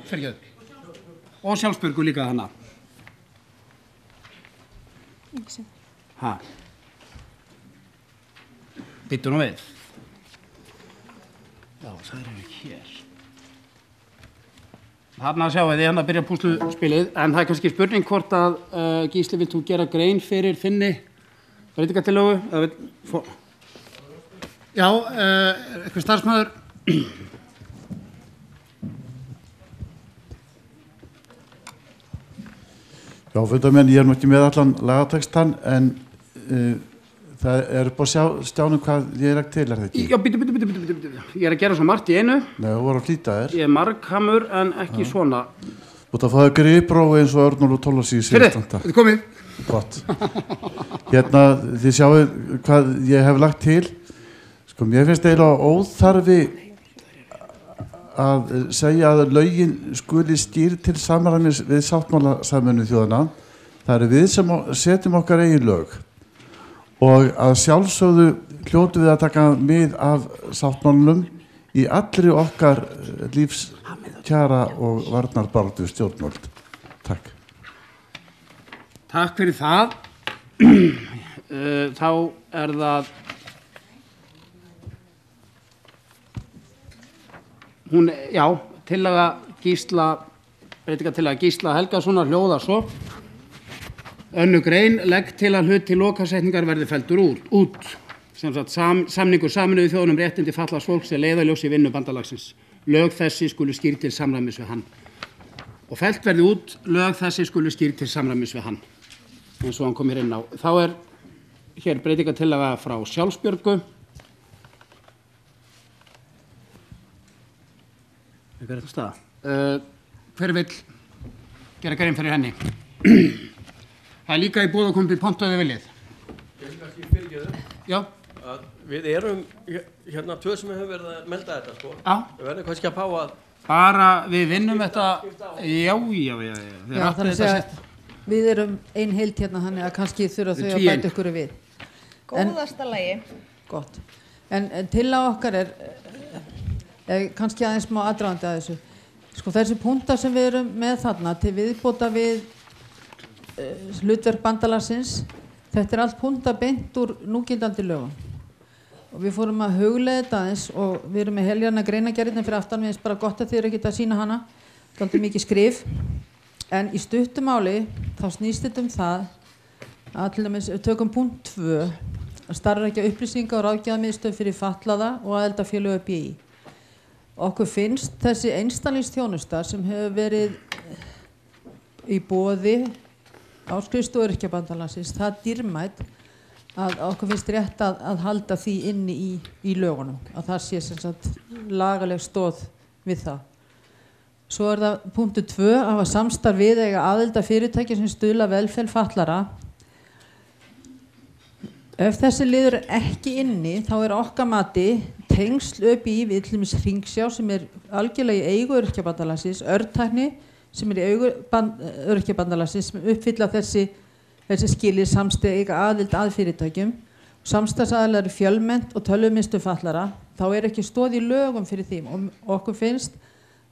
fyrirgefðu. Og Sjálfsbjörgu líka hana. Bittu nú við. Já, það eru hér. Þarna sjáum við að byrja púsluspilið, en það er kannski spurning hvort að Gísli, vilt þú gera grein fyrir þinni breytingartillögu? Já, eitthvað starfsmaður. Já, fundamenn, ég er nú ekki með allan lagatextan, en það er upp á stjánum hvað ég er ekki til, er það ekki? Já, bíddu. Ég er að gera svo margt í einu. Nei, þú voru að flýta þér. Ég er marghamur en ekki svona. Þú ert að fáðu gripróf eins og Örnólfur Thorlacius þetta er komið. Gott. Hérna, þið sjáu hvað ég hef lagt til. Sko, mér finnst eiginlega óþarfi að segja að lögin skuli skýr til samræmis við sáttmála Sameinuðu þjóðanna. Það eru við sem setjum okkar eigin lög. Og að sjálfsögðu hljótu við að taka mið af sáttmálunum í allri okkar lífskjara og varnarbaráttu stjórnvöld. Takk. Takk fyrir það. Þá er það tillaga Gísla, breytingartillaga Gísla Helgasonar hljóðar svo. Önnur grein, legg til að hluti lokasetningar verði felldur út. Sem sagt, samningur Sameinuðu þjóðanna réttindi fatlaðs fólks er leiðarljós í vinnu bandalagsins. Lög þessi skulu skýrð til samræmis við hann. og fellt verði út lög þessi skulu skýrt til samræmis við hann, eins og hann kom hér inn á. Þá hér breytingatillaga frá Sjálfsbjörgu. Hver er þetta staða? Hver vill gera grein fyrir henni? Það líka í boði að koma í pontu eða viljið. Já. Við erum hérna tvö sem hefur verið að melda þetta sko. Já. Við verðum kannski að fá að bara við vinnum þetta. Já. Þannig að segja, við erum ein heild hérna, þannig að kannski þurfa þau að bæta ykkur við. Góðasta lagi. Gott. En til á okkar er kannski aðeins smá aðdragandi að þessu. Sko þessi punktar sem við erum með þarna til viðbóta við hlutverk bandalagsins, þetta er allt punktar beint úr núgildandi lögum. Og við fórum að hugleiða þetta aðeins og við erum með heljarna greinagerðina fyrir aftan, við erum bara gott að þið eru ekki að sína hana, þetta er mikið skrif. En í stuttu máli þá snýst þetta það að til dæmis tökum punkt 2, að starfrækja upplýsinga og ráðgjafarmiðstöð fyrir fatlaða og aðildarfélög BÍ. Okkur finnst þessi einstaklingsþjónusta sem hefur verið í boði á skrifstofu Öryrkjabandalagsins, það dýrmætt að okkur finnst rétt að halda því inni í lögunum, að það sé sem sagt lagaleg stóð við það. Svo er það punktu 2, að hafa samstarf við eiga aðildarfyrirtæki sem stuðla velferð fatlara. Ef þessi liður er ekki inni, þá er okkar mati tengsl BÍ við til dæmis Hringsjá sem er algjörlega í eigu Öryrkjabandalagsins, Örtækni sem er í eigu Öryrkjabandalagsins sem uppfylla þessi skilir samstæð eiga aðild að fyrirtækjum, samstæðsaðilar fjölmennt og tölvumiðstöð fatlara, þá er ekki stóð í lögum fyrir því og okkur finnst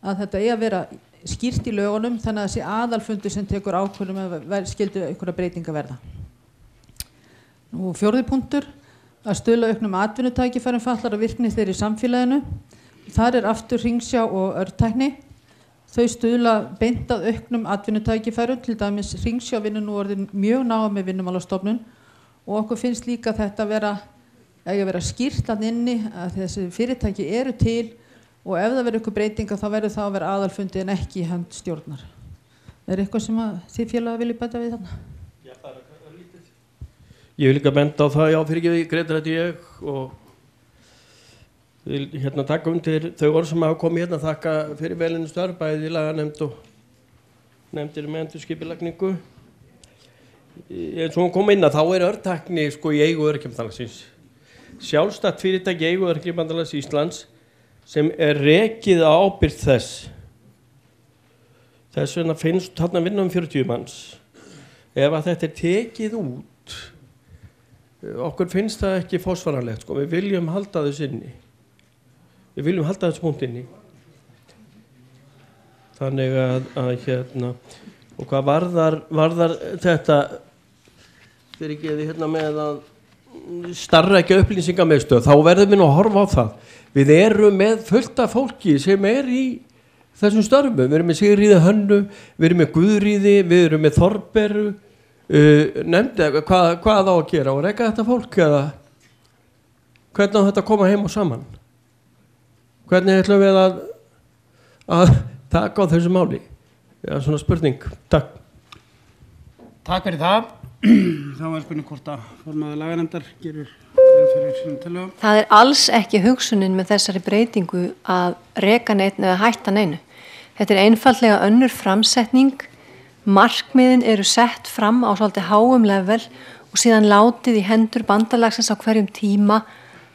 að þetta að vera skýrt í lögunum þannig að þessi aðalfundur sem tekur ákvörðum að skildu einhverja breytinga verða. Nú 4. punktur, að stuðla auknum atvinnutækifærum fatlara virkni þeirra í samfélaginu. Þar er aftur Hringsjá og Örtækni. Þau stuðla beint að auknum atvinnutækifærum, til dæmis Hringsjá vinnur nú orðin mjög náið með Vinnumálastofnun og okkur finnst líka þetta að vera skýrt að inni að þessi fyrirtæki eru til og ef það verður eitthvað breytinga þá verður það að vera aðalfundi en ekki í hönd stjórnar. Er eitthvað sem þið félagar vilja bæta við þarna? Já, það er lítið. Ég vil líka benda á það, já, fyrir ekki Grétar þetta ég og vil hérna taka undir þau orð sem hafa komið hérna, þakka fyrir velinu störf, bæði í laganefnd og nefndir með endurskipulagningu. Eins og hún kom inn að þá er Örtækni sko í eigu Öryrkjabandalagsins. Sjálfstætt fyrirtæki í eigu Öryrkjabandalags Íslands sem er rekið á ábyrgð þess. Þess vegna finnst þarna vinna 40 manns. Ef að þetta er tekið út, okkur finnst það ekki forsvaranlegt sko, við viljum halda þess inni. Við viljum halda þessu punkt inni. Þannig að hérna, og hvað varðar þetta, fyrir ekki hérna með að starfrækja upplýsingamiðstöð, þá verðum við nú að horfa á það. Við erum með fullt af fólki sem er í þessum störfum. Við erum með Sigríði Hönnu, við erum með Guðríði, við erum með Þorberu, nefndi hvað á að gera og reka þetta fólk eða hvernig á þetta að koma heim og saman? Hvernig ætlum við að taka á þessu máli? Já, svona spurning. Takk. Takk fyrir það. Þá er spurning hvort að formaður laganefndar gerir fyrir sínum tillögum. Það er alls ekki hugsunin með þessari breytingu að reka neitt eða hætta neinu. Þetta er einfaldlega önnur framsetning. Markmiðin eru sett fram á svolítið háum level og síðan látið í hendur bandalagsins á hverjum tíma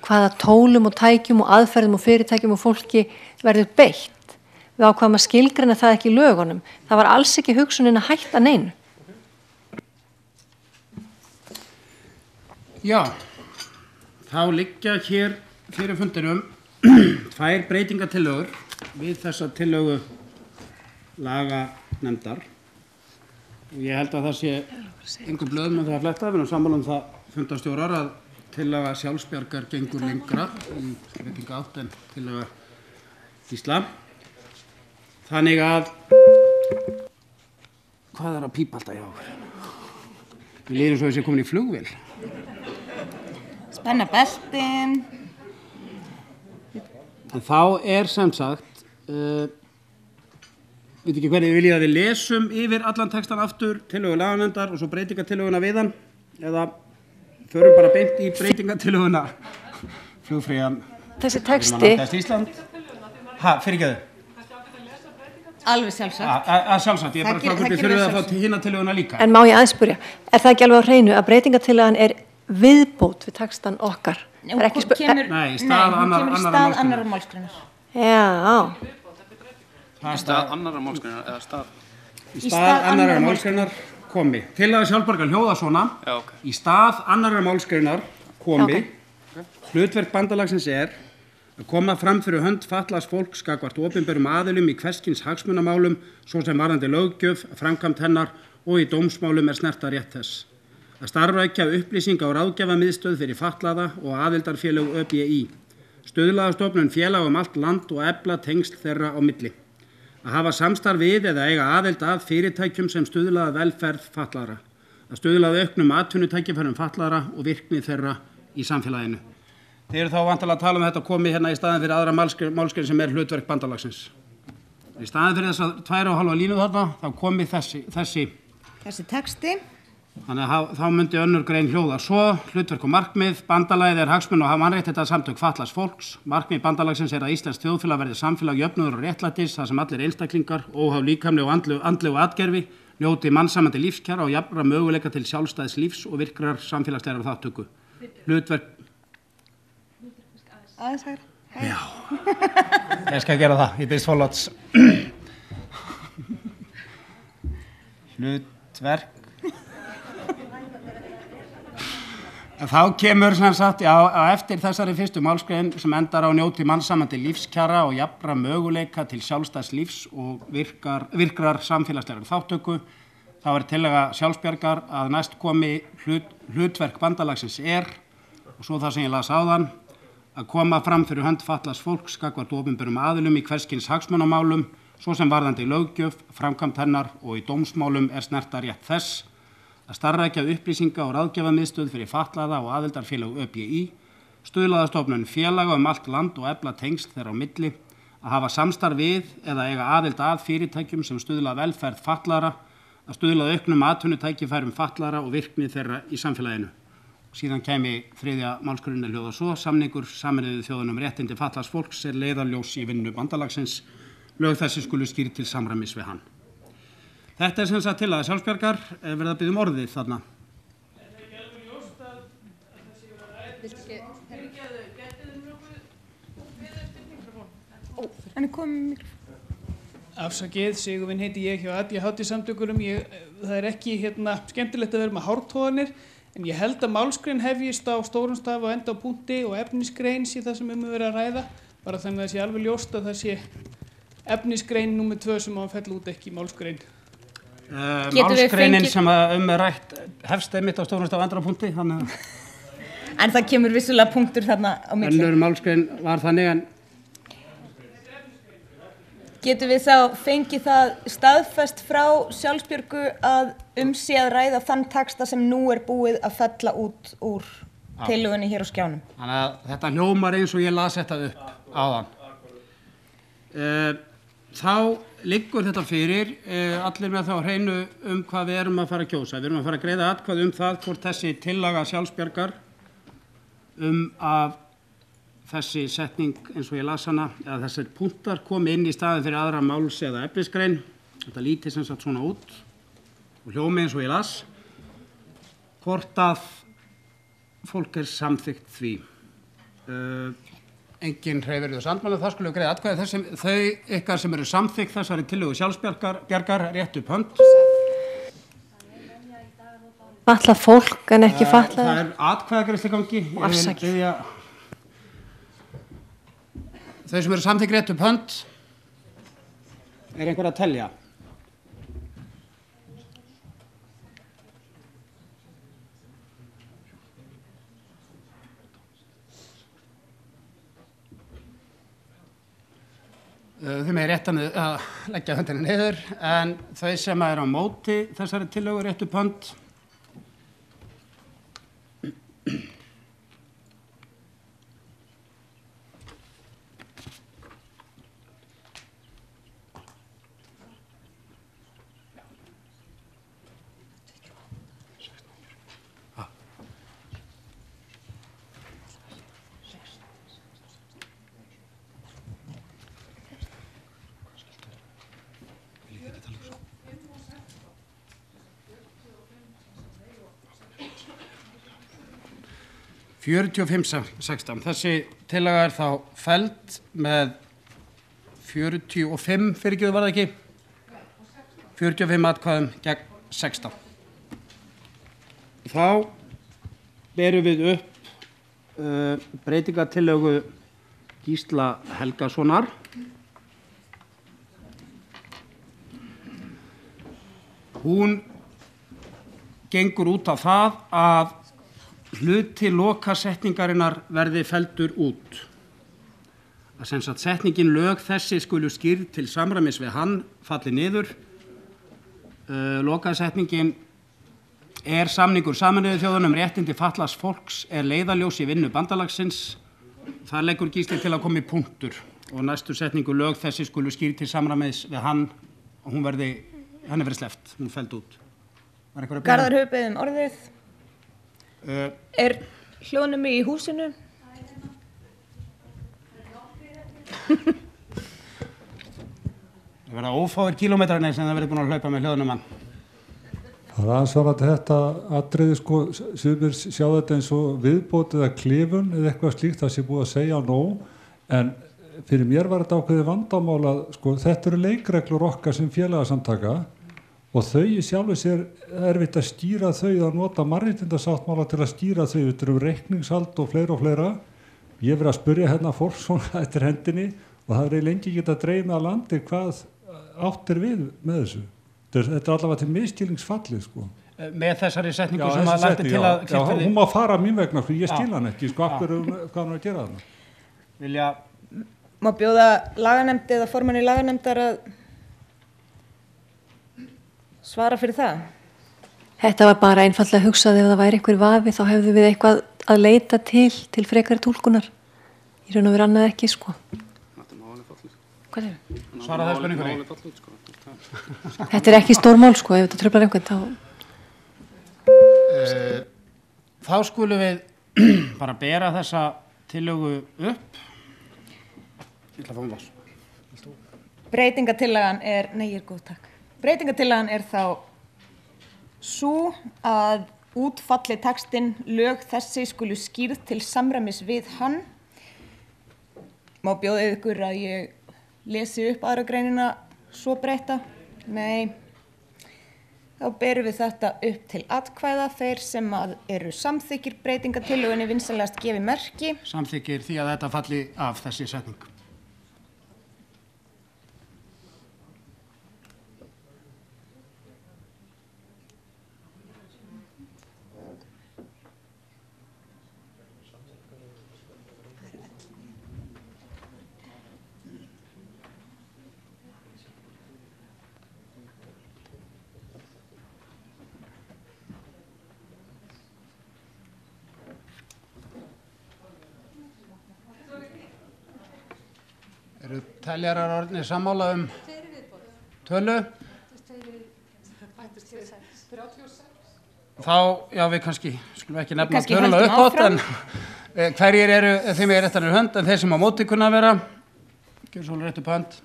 hvaða tólum og tækjum og aðferðum og fyrirtækjum og fólki verður beitt. Við ákváðum að skilgreina það ekki í lögunum. Það var alls ekki hugsunin að hætta neinu. Já, þá liggja hér fyrir fundirum 2 breytingatillögur við þessa tillögu laganefndar. Og ég held að það sé engum blöðum með það að fletta. Við erum sammála um það fundarstjórar að tillaga Sjálfsbjargar gengur lengra í breytinga 8 en tillaga Gísla. Þannig að hvað er að pípa alltaf hjá okkur? Við líðum svo að þessi komin í flugvél. Spenna beltin. En þá er sem sagt veit ekki hvernig viljið að við lesum yfir allan textan aftur, tillögu laganefndar og svo breytingatillöguna við hann, eða förum bara beint í breytingatillöguna flugfrían Þessi texti Ísland. Fyrirgeðu. Alveg sjálfsagt. Sjálfsagt, ég er bara frá hvernig þurfum við að fá hina tillöguna líka. En má ég aðeins spyrja, er það ekki alveg á hreinu að breytingatillagan er viðbót við textan okkar? Nei, hún kemur í stað annarrar málsgreinar. Já. Í stað annarrar málsgreinar eða stað? Í stað annarrar málsgreinar komi. Tillaga sjálfsbjargar hljóða svona. Já, ok. Í stað annarrar málsgreinar komi. Hlutverk bandalagsins er að koma fram fyrir hönd fatlaðs fólks gagnvart opinberum aðilum í hvers kyns hagsmunamálum, svo sem varðandi löggjöf, framkvæmd hennar og í dómsmálum snerta rétt þess. Að starfrækja upplýsinga og ráðgjafamiðstöð fyrir fatlaða og aðildarfélög ÖBÍ. Stuðlaðastofnun félag allt land og efla tengsl þeirra á milli. Að hafa samstarf við eða eiga aðild að fyrirtækjum sem stuðlaða velferð fatlaðra. Að stuðlaða auknum atvinnutækifærum fatlaðra og virkni þeirra í samfélaginu. Þið eru þá vantilega að tala þetta komi hérna í staðin fyrir aðra málsgrein sem hlutverk bandalagsins. Í staðin fyrir þessa 2,5 línu þarna, þá komi þessi texti. Þannig að þá myndi önnur grein hljóða svo, hlutverk og markmið, bandalagið hagsmun og mannréttindasamtök fatlaðs fólks. Markmið bandalagsins að íslenskt þjóðfélag verði samfélag jöfnuður og réttlætis, þar sem allir einstaklingar, óháð líkamlegu og andlegu atgervi, njóti mannsæmandi lífskjara og jafnra möguleika til sjálfstæðs lífs og virkrar samfélagslegrar þátttöku. Hlutverk... Aðeins hægur. Já, ég skal gera það, ég byrst fólóts. Hlutverk. Þá kemur sem sagt, eftir þessari fyrstu málsgrein sem endar á njóti mannsæmandi lífskjara og jafnra möguleika til sjálfstæðs lífs og virkrar samfélagslegrar þátttöku, þá er tillaga sjálfsbjargar að næst komi hlutverk bandalagsins og svo það sem ég las áðan, að koma fram fyrir hönd fatlaðs fólks gagnvart opinberum aðilum í hvers kyns hagsmunamálum, svo sem varðandi löggjöf, framkvæmd hennar og í dómsmálum snerta rétt þess. Að starfrækja upplýsinga og ráðgjafamiðstöð fyrir fatlaða og aðildarfélög ÖBÍ, stuðlaðastofnun félaga allt land og efla tengsl þeirra á milli, að hafa samstarf við eða eiga aðild að fyrirtækjum sem stuðla velferð fatlaðra, að stuðla auknum atvinnutækifærum fatlaðra og virkni þeirra í samfélaginu. Síðan kemi þriðja málsgrein hljóða svo, samningur Sameinuðu þjóðanna réttindi fatlaðs fólks leiðarljós í vinnu bandalagsins, lög þessi skulu skýrt til samræmis við hann. Þetta sem sagt tillaga sjálfsbjargar, verið að biðja orðið þarna. Afsakið, Sigurvin heiti ég hjá ADHD samtökunum. Það ekki skemmtilegt að vera með hártoganir, en ég held að málsgrein hefjist á stórum staf og enda á punkti og efnisgrein sé það sem verið að ræða, bara þannig að það sé alveg ljóst að það sé efnisgrein númer 2 sem á að fella út ekki málsgrein. Málsgreinin sem rætt hefst einmitt á stórum staf og endar á punkti, þannig En það kemur vissulega punktur þarna á milli. Önnur málsgrein var þannig en Getum við þá fengið það staðfest frá Sjálfsbjörgu að sé að ræða þann texta sem nú búið að fella út úr tillögunni hér á skjánum? Þannig að þetta hljómar eins og ég las þetta upp áðan. Þá liggur þetta fyrir, allir með þá hreinu hvað við erum að fara að kjósa. Við erum að fara að greiða atkvæði það hvort þessi tillaga Sjálfsbjargar að þessi setning eins og ég las hana, eða þessir punktar komi inn í staðin fyrir aðra máls eða efnisgrein. Þetta líti sem sagt svona út og hljómi eins og ég las. Hvort að fólk samþykkt því. Engin hreyfir þess andmæli, það skulle greiða atkvæði þau ykkar sem eru samþykkt þessari tillögu Sjálfsbjargar rétt upp hönd. Fatlað fólk en ekki fatlað. Það atkvæðagreiðsla í gangi. Afsakið. Þau sem eru samþykkt rétt upp hönd, einhver að telja? Þau með rétt að leggja höndina niður, en þau sem eru á móti þessari tillögu rétt upp hönd, 45-16. Þessi tillaga er þá felld með 45, fyrirgefðu var það ekki? 45 atkvæðum gegn 16. Þá berum við upp breytingatillögu Gísla Helgasonar. Hún gengur út á það að hluti lokasetningarinnar verði felldur út. Að sem sagt setningin lög þessi skulu skýrð til samræmis við hann falli niður. Lokasetningin er samningur Sameinuðu þjóðanna réttindi fatlaðs fólks er leiðarljós í vinnu bandalagsins. Það leggur Gísli til að koma í punktur og næstu setningu lög þessi skulu skýrð til samræmis við hann og henni verið sleppt, hún felld út. Garðar hefur beðið orðið. Er hljóðnumi í húsinu? Það verða ófáir kílómetrarnir sem það verið búin að hlaupa með hljóðnumann. Það er ansvarað þetta atriði sumir sjá þetta eins og viðbót eða klifun eða eitthvað slíkt það sé búið að segja nóg en fyrir mér var þetta ákveðið vandamál að þetta eru leikreglur okkar sem félagasamtaka og þau í sjálfu sér erfitt að stýra þau að nota mannréttindasáttmála til að stýra þau þetta eru reikningshald og fleira. Ég verið að spyrja hérna fólk svona eftir hendinni og það er lengi ekki að dreif með að landi hvað áttir við með þessu. Þetta er allavega til misskilningsfallið Með þessari setningu sem að landi til að Já, hún má fara mín vegna, ég skil hann ekki, hvað hann að gera þarna. Má bjóða laganemnd eða formanni laganemndar að svara fyrir það? Þetta var bara einfaldlega hugsað ef það væri einhver vafi þá hefðu við eitthvað að leita til frekari túlkunar. Í raun og veru annað ekki, Hvað er það? Svara það spurningunni. Þetta er ekki stórmál, ef þetta truflar einhvern þá. Þá skulum við bara bera þessa tillögu upp. Ég ætla að fá vass. Breytingatillagan er, ég er góð, takk. Breytingatillagan er þá sú að útfalli textinn lög þessi skulu skýrð til samræmis við hann. Má bjóða ykkur að ég lesi upp aðra greinina svo breyta? Nei. Þá berum við þetta upp til atkvæða. Þeir sem eru samþykkir breytingatillögunni vinsamlegast gefi merki. Samþykkir því að þetta falli af þessi setning. Eru teljarar orðnir sammála tölu? Þá, við kannski skulum ekki nefna töluna uppátt, en hverjir eru, þeim er réttanir hönd, en þeir sem á móti kunna vera, gjör svo rétt upp hönd.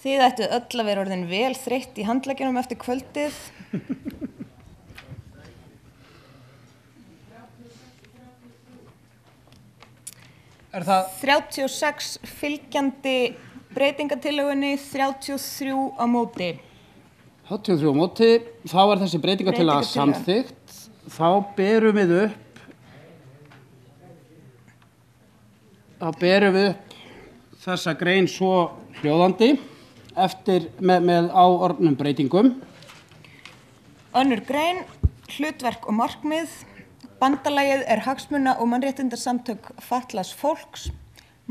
Þið ættu öll að vera orðin vel þreytt í handleggjunum eftir kvöldið. Er það 36 fylgjandi breytingatillögunni, 33 á móti. 33 á móti, þá er þessi breytingatillaga samþykkt. Þá berum við upp þessa grein svo hljóðandi eftir með áorðnum breytingum. Önnur grein, hlutverk og markmið. Bandalagið er hagsmuna- og mannréttindasamtök fatlaðs fólks.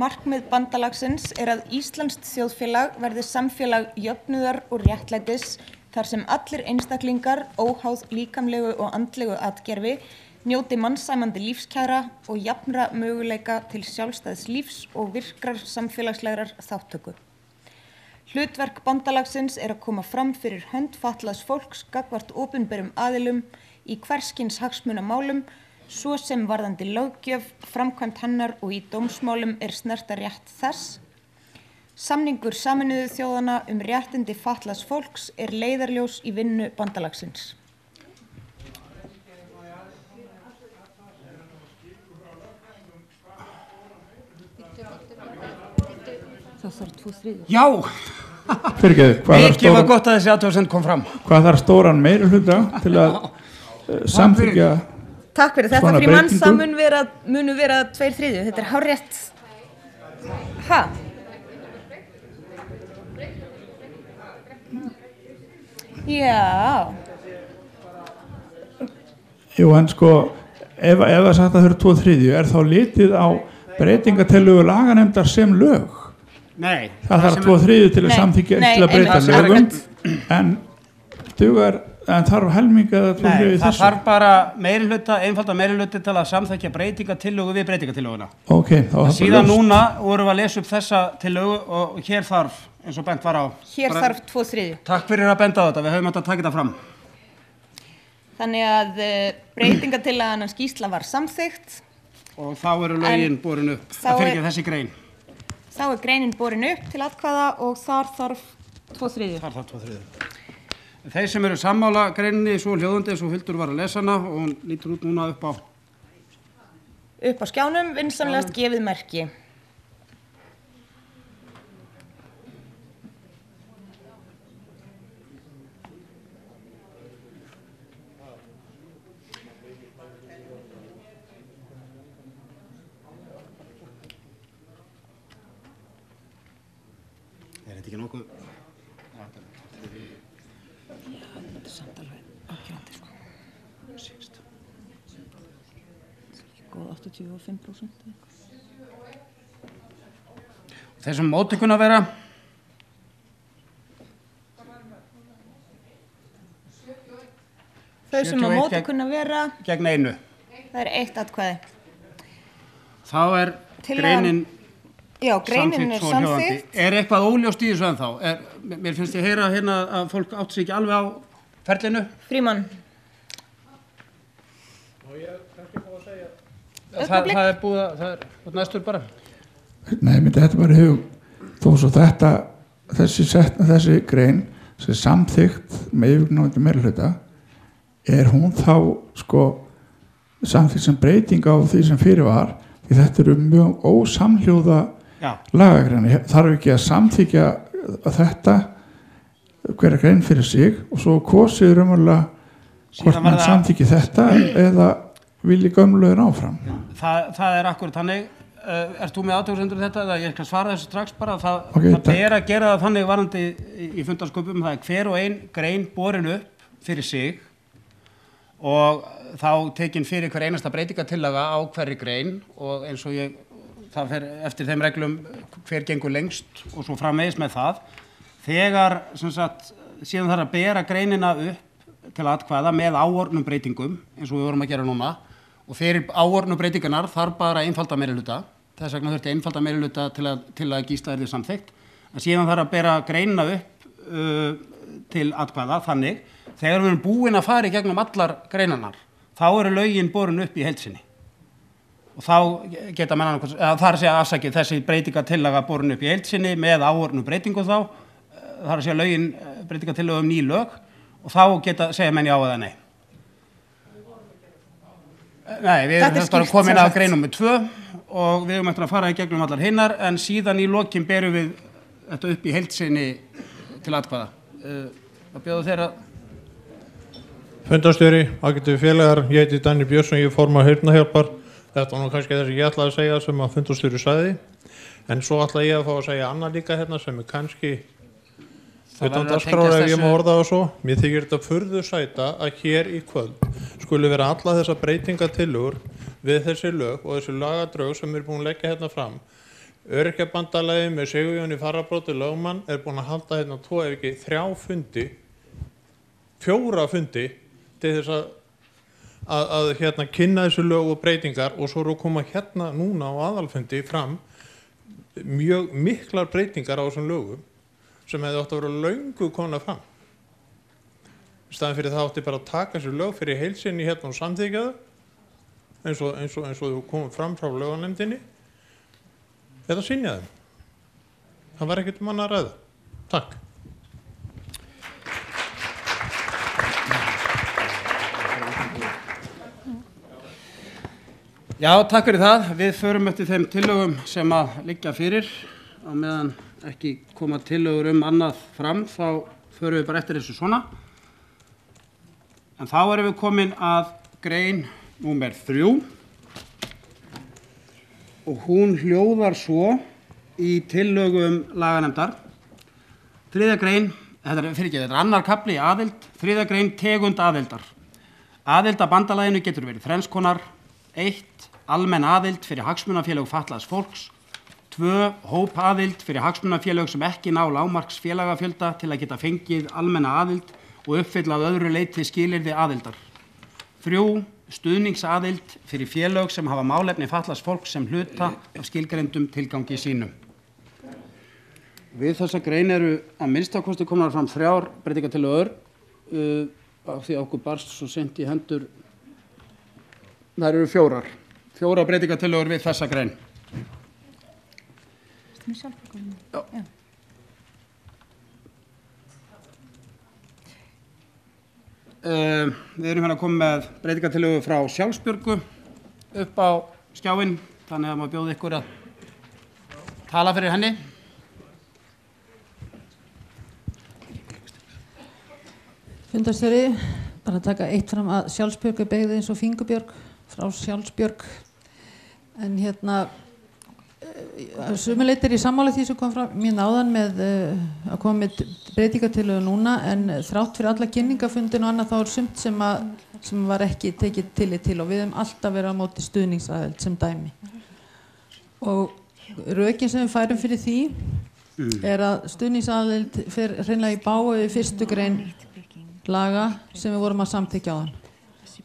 Markmið bandalagsins er að íslenskt þjóðfélag verði samfélag jöfnuðar og réttlætis þar sem allir einstaklingar óháð líkamlegu og andlegu atgerfi njóti mannsæmandi lífskjara og jafnra möguleika til sjálfstæðs lífs og virkrar samfélagslegrar þáttöku. Hlutverk bandalagsins er að koma fram fyrir hönd fatlaðs fólks gagnvart opinberum aðilum í hverskins hagsmunamálum, svo sem varðandi löggjöf, framkvæmd hennar og í dómsmálum snerta rétt þess. Samningur Sameinuðu þjóðanna réttindi fatlaðs fólks leiðarljós í vinnu bandalagsins. Það þarf 2/3. Já! Mikið var gott að þessi athugasemd kom fram. Hvað þarf stóran meirihluta til að samþykkja Takk fyrir þetta, Frímann, það munu vera 2/3. Þetta hárrétt. Já. Jú, en sko, ef það sagt að það eru 2/3, þá litið á breytingatillögu laganefndar sem lög? Nei. Það þarf 2/3 til að samþykkja til að breyta lögum, en þarf helminga eða 2/3 Nei, í það þessu? þarf bara einfalda meirihluta til að samþykkja breytingatillögu við breytingatillöguna. Ok, þá var það Síðan ljóst. núna vorum við að lesa upp þessa tillögu og hér þarf, eins og bent var á. Hér þarf 2/3. Takk fyrir að benda á þetta, við höfum átt að taka þetta fram. Þannig að breytingatillagan hans Gísla var samþykkt. Og þá eru lögin borin upp, það fyrir ekki þessi grein. Þá greinin borin upp til atkvæða og þar þarf 2/3. Þar þarf 2/3. Þeir sem eru sammála greininni svo hljóðandi eins og Hildur var að lesa hana og hún lítur út núna upp á skjánum, vinsamlegast gefið merki. Er þetta ekki nokkuð? Þetta samt alveg ákjörandi, sko. Góð 85%. Þeir sem móti kunna vera? Þau sem á móti kunna vera? Gegn einu. Það 1 atkvæði. Þá greinin Já, greinin samþykkt. Er eitthvað óljóst í þessu ennþá? Mér finnst ég heyra hérna að fólk átt sig ekki alveg á ferlinu. Frímann. Það búið að, það næstur bara. Nei, myndi þetta bara í hug, þó svo þessi grein sem samþykkt með yfirgnæfandi meirihluta, hún þá sko samþykkt sem breyting á því sem fyrir var, því þetta eru mjög ósamhljóða lagagreini. Þarf ekki að samþykja þetta hverja grein fyrir sig og svo kosið raunverulega hvort mann samþykja þetta eða vilji gömluðin áfram. Það akkurat þannig. Ert þú með aðtöksendur þetta eða ég skal svara þessu strax bara? Það að gera það þannig varandi í fundarsköpum, það hver og ein grein borin upp fyrir sig og þá tekin fyrir hver einasta breytingatillaga á hverri grein og eins og það fer eftir þeim reglum hver gengur lengst og svo framvegis með það. Þegar síðan þarf að bera greinina upp til atkvæða með áorðnum breytingum eins og við vorum að gera núna og fyrir áorðnum breytingarnar þarf bara einfalda meirihluta. Þess vegna þurfti einfalda meirihluta til að Gísla yrði samþykkt. En síðan þarf að bera greinina upp til atkvæða þannig þegar við erum búin að fara í gegnum allar greinarnar þá eru lögin borin upp í heild sinni. Og þá geta menn þar að segja afsakið þessi breytingatillaga borin upp í heild sinni með áorðnum breytingu þá þar að segja lögin breytingatillögu ný lög og þá segja menn já eða nei. Nei, við erum bara komin að grein nr. 2 og við erum eftir að fara í gegnum allar hinnar en síðan í lokin berum við þetta upp í heild sinni til atkvæða. Að bjóða þeirra. Fundarstjóri, ágætu félagar, ég heiti Danni Björnsson, ég er formaður Heyrnarhjálpar. Þetta var nú kannski þess að ég ætlaði að segja sem að fundarstjóri sagði. En svo ætlaði ég að fá að segja annað líka hérna sem er kannski utan dagskrár ef ég má orða og svo. Mér þykir þetta furðu sæta að hér í kvöld skuli vera alla þessa breytingatillögur við þessi lög og þessi lagadrög sem er búin að leggja hérna fram. Öryrkjabandalagið með Sigurjóni Fararbróti lögmann er búin að halda hérna 2 ef ekki 3 fundi, 4 fundi til þess að hérna kynna þessu lög og breytingar og svo eru að koma hérna núna á aðalfundi fram mjög miklar breytingar á þessum lögum sem hefði átt að vera löngu komna fram. í staðin fyrir það átti bara að taka þessu lög fyrir heilsinni hérna og samþykja þau eins og þau komum fram frá löganemndinni eða synja þeim. Það var ekkert mann að ræða. Takk. Já, takk fyrir það. Við förum eftir þeim tillögum sem að liggja fyrir. Á meðan ekki koma tillögur annað fram, þá förum við bara eftir þessu svona. En þá erum við komin að grein númer 3 og hún hljóðar svo í tillögum laganefndar. 3. grein, þetta er annar kafli í aðild, 3. grein tegund aðildar. Aðild að bandalaginu getur verið þrenns konar. 1. Almenn aðild fyrir hagsmunafélög fatlaðs fólks. 2. Hópaðild fyrir hagsmunafélög sem ekki ná lágmarks félagafjölda til að geta fengið almenna aðild og uppfylla að öðru leyti skilyrði aðildar. 3. Stuðningsaðild fyrir félög sem hafa málefni fatlaðs fólks sem hluta af skilgreindum tilgangi sínum. Við þessa grein eru að minnstakosti komnar fram 3 breytingartillögur af því að okkur barst svo seint í hendur. Það eru 4 breytingartillögur við þessa grein. Já. Við erum hérna að koma með breytingartillögu frá Sjálfsbjörgu upp á skjáinn, þannig að maður bjóði ykkur að tala fyrir henni. Fundarstjóri, bara að taka eitt fram að Sjálfsbjörg er beygð eins og Fingurbjörg frá Sjálfsbjörg. En hérna, sumuleitt er í sammála því sem kom fram mín áðan með að koma með breytingartillögu núna, en þrátt fyrir alla kynningafundin og annað þá er sumt sem var ekki tekið tillit til og við höfum alltaf verið á móti stuðningsaðild sem dæmi. Og rökin sem við færum fyrir því er að stuðningsaðild fer hreinlega í bágu við 1. grein laga sem við vorum að samþykkja á þann.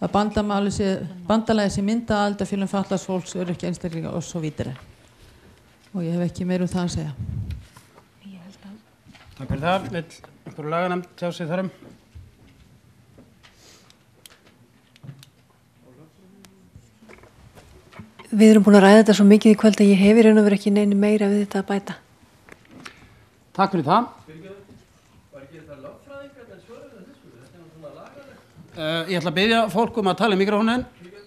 Að bandalagi sé mynda aðildarfélögum fatlaðs fólks, öryrkja, einstaklinga og svo vídere. Og ég hef ekki meira það að segja. Takk fyrir það. Vill einhverju laganefnd sjá sig þar um? Við erum búin að ræða þetta svo mikið í kvöld að ég hef í raun og veru ekki neinu meira við þetta að bæta. Takk fyrir það. Ég ætla að biðja fólk að tala í mikrofóninn.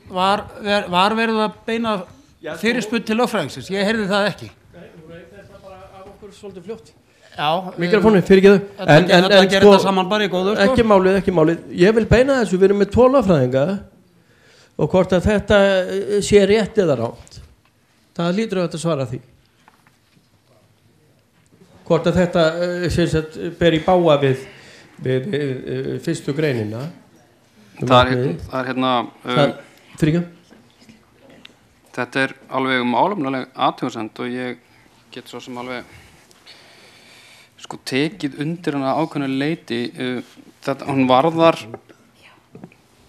Var verið að beina fyrirspurn til lögfræðingsins? Ég heyrði það ekki. Nei, þú veit þetta bara af okkur svolítið fljótt. Já. Mikrofóninn, fyrirgeðu. En gerir þetta saman bara í góðu, sko? Ekki málið. Ég vil beina þessu, við erum með 2 lögfræðinga og hvort að þetta sé rétt eða rátt. Það lítur auðvitað að svara því. Hvort að þetta ber í bága við 1. greinina. Það er hérna þetta er alveg málefnaleg athugasemd og ég get svo sem alveg sko tekið undir hana ákveðnu leyti þetta hún varðar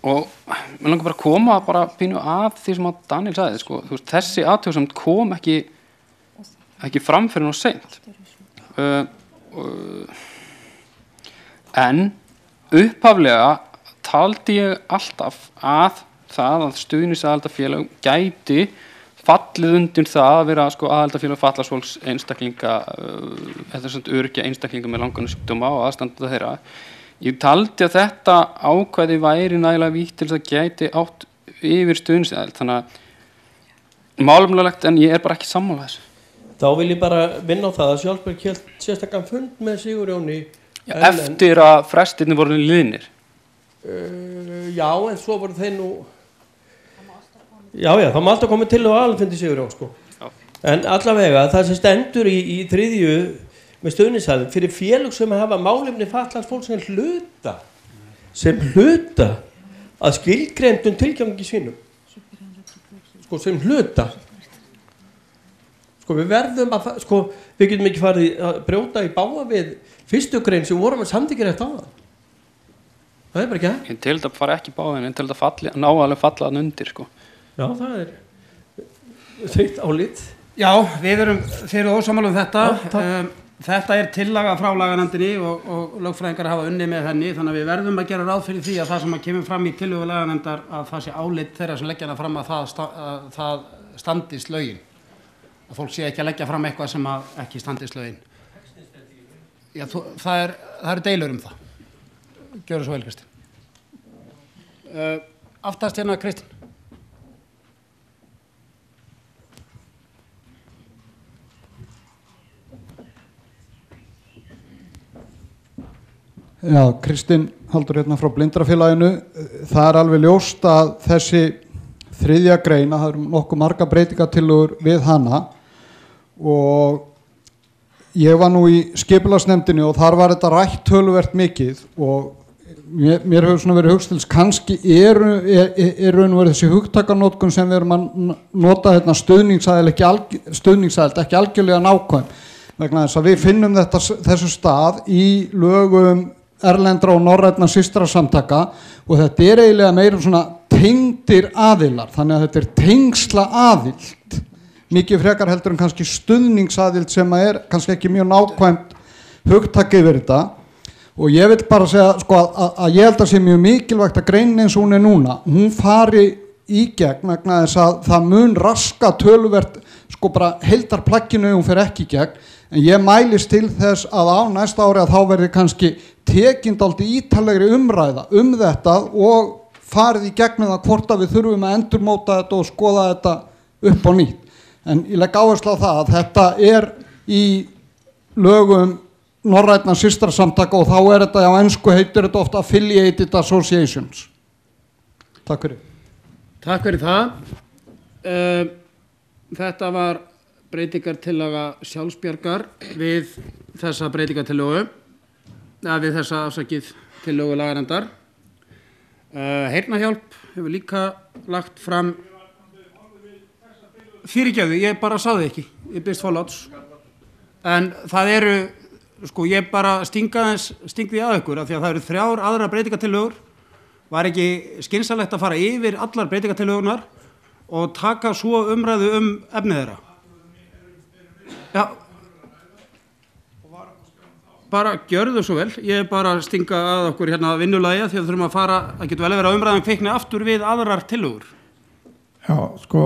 og mér langar bara að koma bara pínu að því sem að Daniel sagði sko, þú veist, þessi athugasemd kom ekki fram fyrir nú seint en upphaflega taldi ég alltaf að það að stuðningsaðildarfélag gæti fallið undir það að vera sko aðildarfélag fatlaðs fólks einstaklinga eða svona öryrkja einstaklinga með langan sjúkdóma og aðstandenda þeirra. Ég taldi að þetta ákvæði væri nægilega vítt til þess að gæti átt yfir stuðningsaðild, þannig að málefnalegt en ég er bara ekki sammála þessu. Þá vil ég bara vinna á það að Sjálfsbjörg hélt sérstakann fund með Sigurjóni eftir að frestirnir voru liðnir. Já, en svo voru þeir nú Já, það má alltaf koma til og alfundi Sigurjón sko. En allavega það sem stendur í 3. með stuðningsaðild fyrir félög sem hafa málefni fatlaðs fólks sem hluta að skilgreindum tilgangi sínum sko sem hluta sko við verðum að sko við getum ekki farið að brjóta í bága við 1. grein sem vorum að samþykkja rétt á það. Það er bara ekki það. Ég til þetta fara ekki báðin, en til þetta ná alveg falla hann undir, sko. Já, það er þeitt álit. Já, þeir eru ósammála um þetta. þetta er tillaga frá laganefndinni og lögfræðingar hafa unnið með henni, þannig að við verðum að gera ráð fyrir því að það sem kemur fram í tillögu laganefndar að það sé álit þeirra sem leggja hana fram að það standist lögin. Að fólk sé ekki að leggja fram eitthvað sem ekki standist lögin. Já, það eru deilur það. Gjörðu svo vel, Kristinn. Aftast hérna, Kristinn. Já, Kristinn Halldór hérna frá Blindrafélaginu. Það er alveg ljóst að þessi 3. grein, það eru nokkuð marga breytingatillögur við hana og ég var nú í skipulagsnefndinni og þar var þetta rætt töluvert mikið og mér hefur svona verið hugstils kannski er þessi hugtakanótkun sem við erum að nota hérna stuðningsaðild ekki algjörlega nákvæm vegna þess að við finnum þessu stað í lögum erlendra og norrænna systrasamtaka og þetta er eiginlega meira svona tengdir aðilar, þannig að þetta er tengsla aðild, mikið frekar heldur en kannski stuðningsaðild sem er kannski ekki mjög nákvæmt hugtak yfir þetta og ég vil bara segja sko, að ég held að sé mjög mikilvægt að greinin eins og hún er núna, hún fari í gegn vegna þess að það mun raska töluvert sko bara heildarplagginu ef hún fer ekki í gegn en ég mælist til þess að á næsta ári að þá verði kannski tekin dálítið ítalegri umræða þetta og farið í gegnum það hvort að við þurfum að endurmóta þetta og skoða þetta upp á nýtt. En ég legg áherslu á það að þetta er í lögum norrænna systrasamtaka og þá er þetta á ensku heitir þetta ofta affiliated associations. Takk fyrir. Takk fyrir það. Þetta var breytingartillaga Sjálfsbjargar við þessa breytingartillögu við þessa afsakið tillögu laganefndar. Heyrnarhjálp hefur líka lagt fram fyrirgefðu, ég bara sáði ekki, ég byrst fólláts en það eru, sko ég bara sting því að ykkur af því að það eru 3 aðra breytingartillögur var ekki skynsamlegt að fara yfir allar breytingartillögurnar og taka svo umræðu efnið þeirra. Já, bara gjörðu svo vel, ég bara stinga að okkur hérna vinnulagið því að þurfum að fara, það getur vel að vera umræðan kvikni aftur við aðrar tillögur. Já, sko,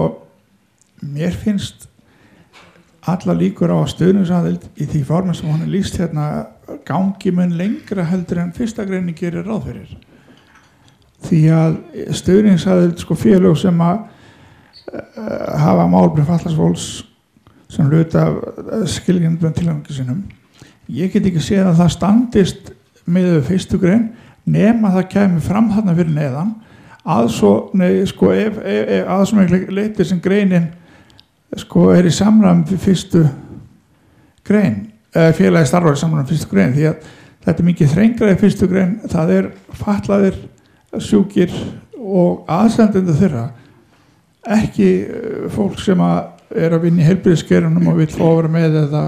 mér finnst alla líkur á að stuðningsaðild í því formi sem hann er lýst hérna gangi mun lengra heldur en 1. greinin gerir ráð fyrir. Því að stuðningsaðild, sko félög sem að hafa málefni fatlaðs fólks sem hluta skilgreindu tilgangi sínum. Ég get ekki séð að það standist með 1. grein nema það kemur fram þarna fyrir neðan að svo, sko, að svo miklu leyti sem greinin sko er í samræmi við 1. grein, félagi starfar í samræmi við 1. grein því að þetta er mikið þrengra í 1. grein, það er fatlaðir, sjúkir og aðstandendur þeirra, ekki fólk sem er að vinna í heilbrigðisgeiranum og vill fá að vera með eða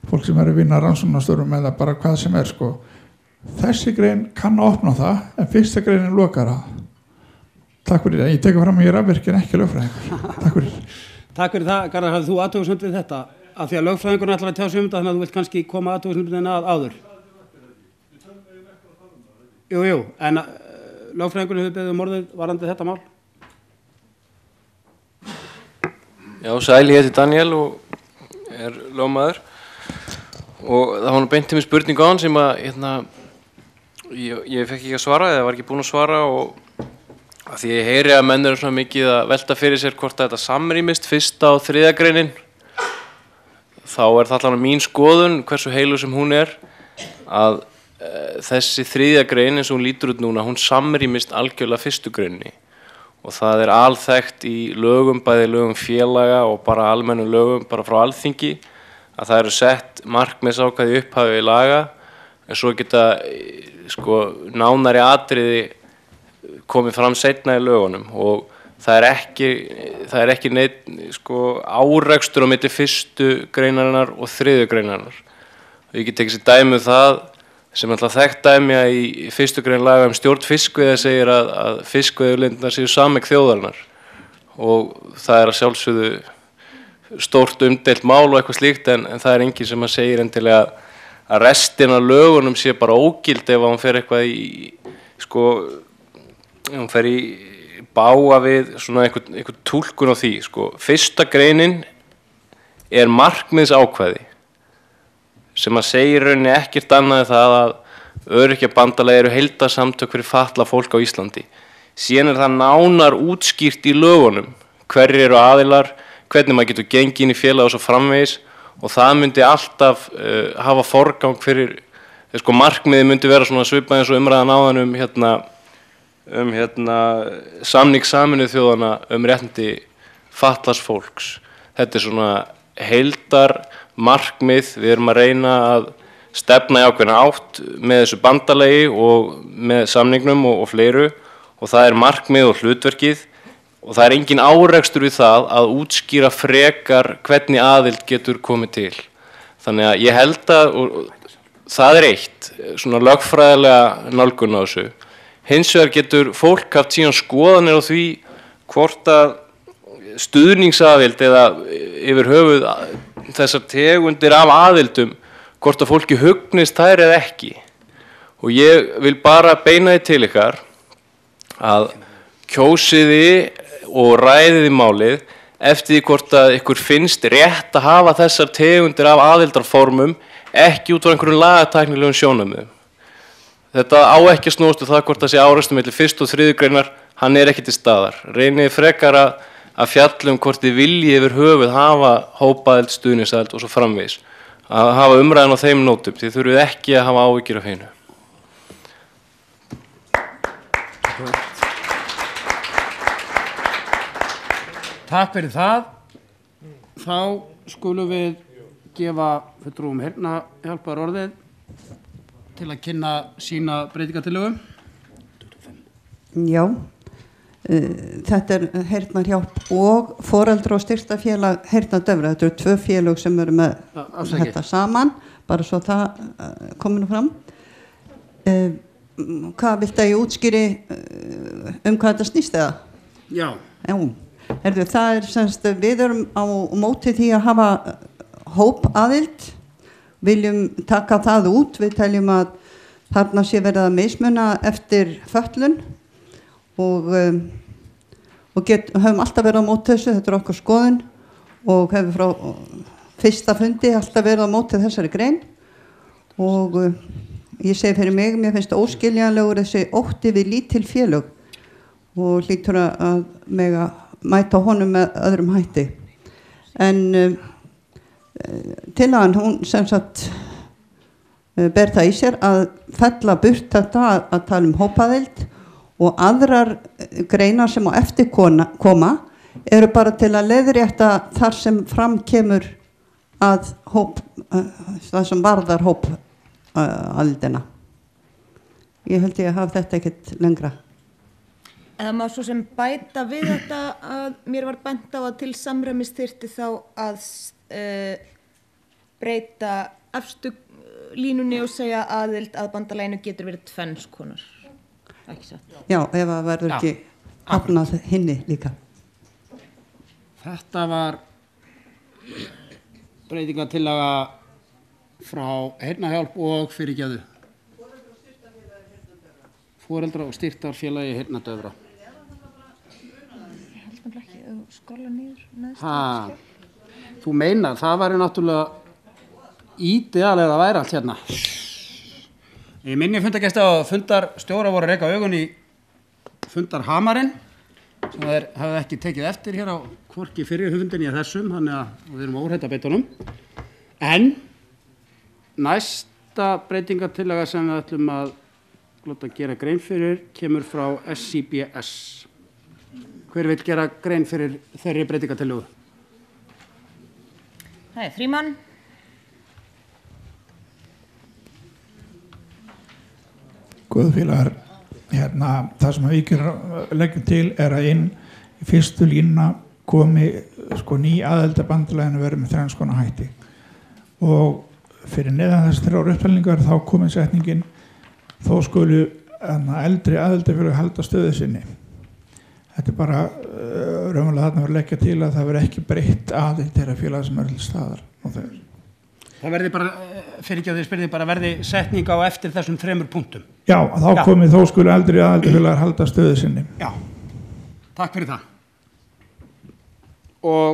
fólk sem er að vinna rannsóknarstörfum eða bara hvað sem er sko. Þessi grein kann að opna það en 1. greinin lokar það. Takk fyrir það, ég tekur fram að ég er rafvirkir ekki lögfræðingur. Takk fyrir. Takk fyrir það, Garðar, hafði þú athugasemd við þetta? Af því að lögfræðingurinn ætlar að tjá sig um þetta þannig að þú vilt kannski koma athugasemdina að áður. Jú, en lögfræðingurinn hefur beðið orðið varðandi þetta mál. Já, sæl, ég heiti Daniel og er lögmaður og það var nú beint til mig spurning á hann sem að ég fekk ekki að svara eða var ekki búinn að svara og að því ég heyri að menn eru svona mikið að velta fyrir sér hvort að þetta samrýmist 1. og 3. greinin þá er það allavega mín skoðun hversu heilu sem hún er að þessi 3. grein eins og hún lítur út núna hún samrýmist algjörlega 1. greininni og það er alþekkt í lögum, bæði lögum félaga og bara almennum lögum bara frá Alþingi að það eru sett markmiðsákvæði upphafi í laga en svo geta sko nánari atriði komið fram seinna í lögunum og það er ekki neitt sko árekstur á milli 1. greinarinnar og 3. greinarinnar. Ég get tekið sér dæmi það sem alltaf þekkt dæmi að í 1. grein laga stjórn fiskveiða segir að fiskveiðiauðlindirnar séu sameign þjóðarinnar og það er að sjálfsögðu stórt umdeilt mál og eitthvað slíkt en það er enginn sem að segir endilega að restin af lögunum sé bara ógild ef hún fer eitthvað í sko, hún fer í bága við svona einhver túlkun á því sko. Fyrsta greinin er markmiðsákvæði sem að segir rauninni ekkert annað en það að öryrkjabandalagi eru heildarsamtök fyrir fatlað fólk á Íslandi. Síðan er það nánar útskýrt í lögunum hverjir eru aðilar, hvernig maður getur gengið inn í félag og svo framvegis og það myndi alltaf hafa forgang fyrir, sko markmiði myndi vera svona svipað eins og umræðan áðan samning Sameinuðu þjóðanna réttindi fatlaðs fólks. Þetta er svona heildar markmið, við erum að reyna að stefna í ákveðna átt með þessu bandalagi og með samningnum og fleiru og það er markmið og hlutverkið og það er engin árekstur við það að útskýra frekar hvernig aðild getur komið til. Þannig að ég held að það er eitt, svona lögfræðilega nálgun á þessu. Hins vegar getur fólk haft síðan skoðanir á því hvort að stuðningsaðild eða yfir höfuð þessar tegundir af aðildum, hvort að fólki hugnist þær eða ekki. Og ég vil bara beina því til ykkar að kjósiði og ræðiði málið eftir því hvort að ykkur finnst rétt að hafa þessar tegundir af aðildarformum ekki út frá einhverjum lagatæknilegum sjónarmiðum. Þetta á ekki að snúast það hvort það sé árekstur milli 1. og 3. greinar, hann er ekki til staðar. Reynið frekar að fjalla hvort þið viljið yfir höfuð hafa hópaaðild, stuðningsaðild og svo framvegis. Að hafa umræðan á þeim nótum, þið þurfið ekki að hafa áhyggjur af hinu. Takk fyrir það. Þá skulum við gefa fulltrúum heyrnarhjálpar orðið til að kynna sína breytingartillögu. Já, þetta er heyrnarhjálp og foreldra- og styrktarfélag heyrnardöfra. Þetta eru 2 félög sem eru með þetta saman, bara svo það kominu fram. Hvað viltu að ég útskýri hvað þetta snýst eða? Já. Herðu, það er semst, við erum á móti því að hafa hópaðild, viljum taka það út, við teljum að þarna sé verið að mismuna eftir fötlun og höfum alltaf verið á móti þessu, þetta er okkar skoðun og hefur frá fyrsta fundi alltaf verið á móti þessari grein og ég segi fyrir mig, mér finnst óskiljanlegur þessi ótti við lítil félög og hlýtur að mega mæta honum með öðrum hætti. En tillagan hún sem sagt ber það í sér að fella burt þetta að tala um hópaðild og aðrar greinar sem á eftir koma eru bara til að leiðrétta þar sem fram kemur að það sem varðar hópaðildina. Ég held ég að hafa þetta ekkert lengra. Eða má svo sem bæta við þetta að mér var bent á að til samræmis þyrfti þá að breyta efstu línunni og segja aðild að bandalaginu getur verið tvenns konar. Ekki satt. Já, ef það verður ekki hafnað hinni líka. Þetta var breytingartillaga frá heyrnarhjálp og fyrirgefðu. Foreldra- og styrktarfélagi heyrnardöfra. Skrolla niður Þú meinar, það væri náttúrulega ídealega að væri allt hérna. Í minni fundargesti á fundarstjóra voru að reka augun í fundarhamarinn sem þeir hafði ekki tekið eftir hér á hvorki fyrir fundinni í þessum, þannig að við erum óhrætt að beita honum. En næsta breytingartillaga sem við ætlum að láta gera grein fyrir kemur frá SCBS. Hver vil gera grein fyrir þeirri breytingartillögu? Það er Frímann. Góðfélagar, það sem við leggjum til er að inn í fyrstu línuna komi ný aðildabandalaginu verið með 3 konar hætti og fyrir neðan þess 3 upptalningar þá komið setningin þó skulu eldri aðildafélög halda stöðu sinni. Þetta er bara raunverulega þarna verður leggja til að það verður ekki breytt aðild þeirra félaga sem eru til staðar og þeir. Það verði bara, fyrirgefðu spyrði bara verði setning á eftir þessum 3 punktum. Já, þá komið þó skulu eldri aðildarfélagar halda stöðu sinni. Já, takk fyrir það. Og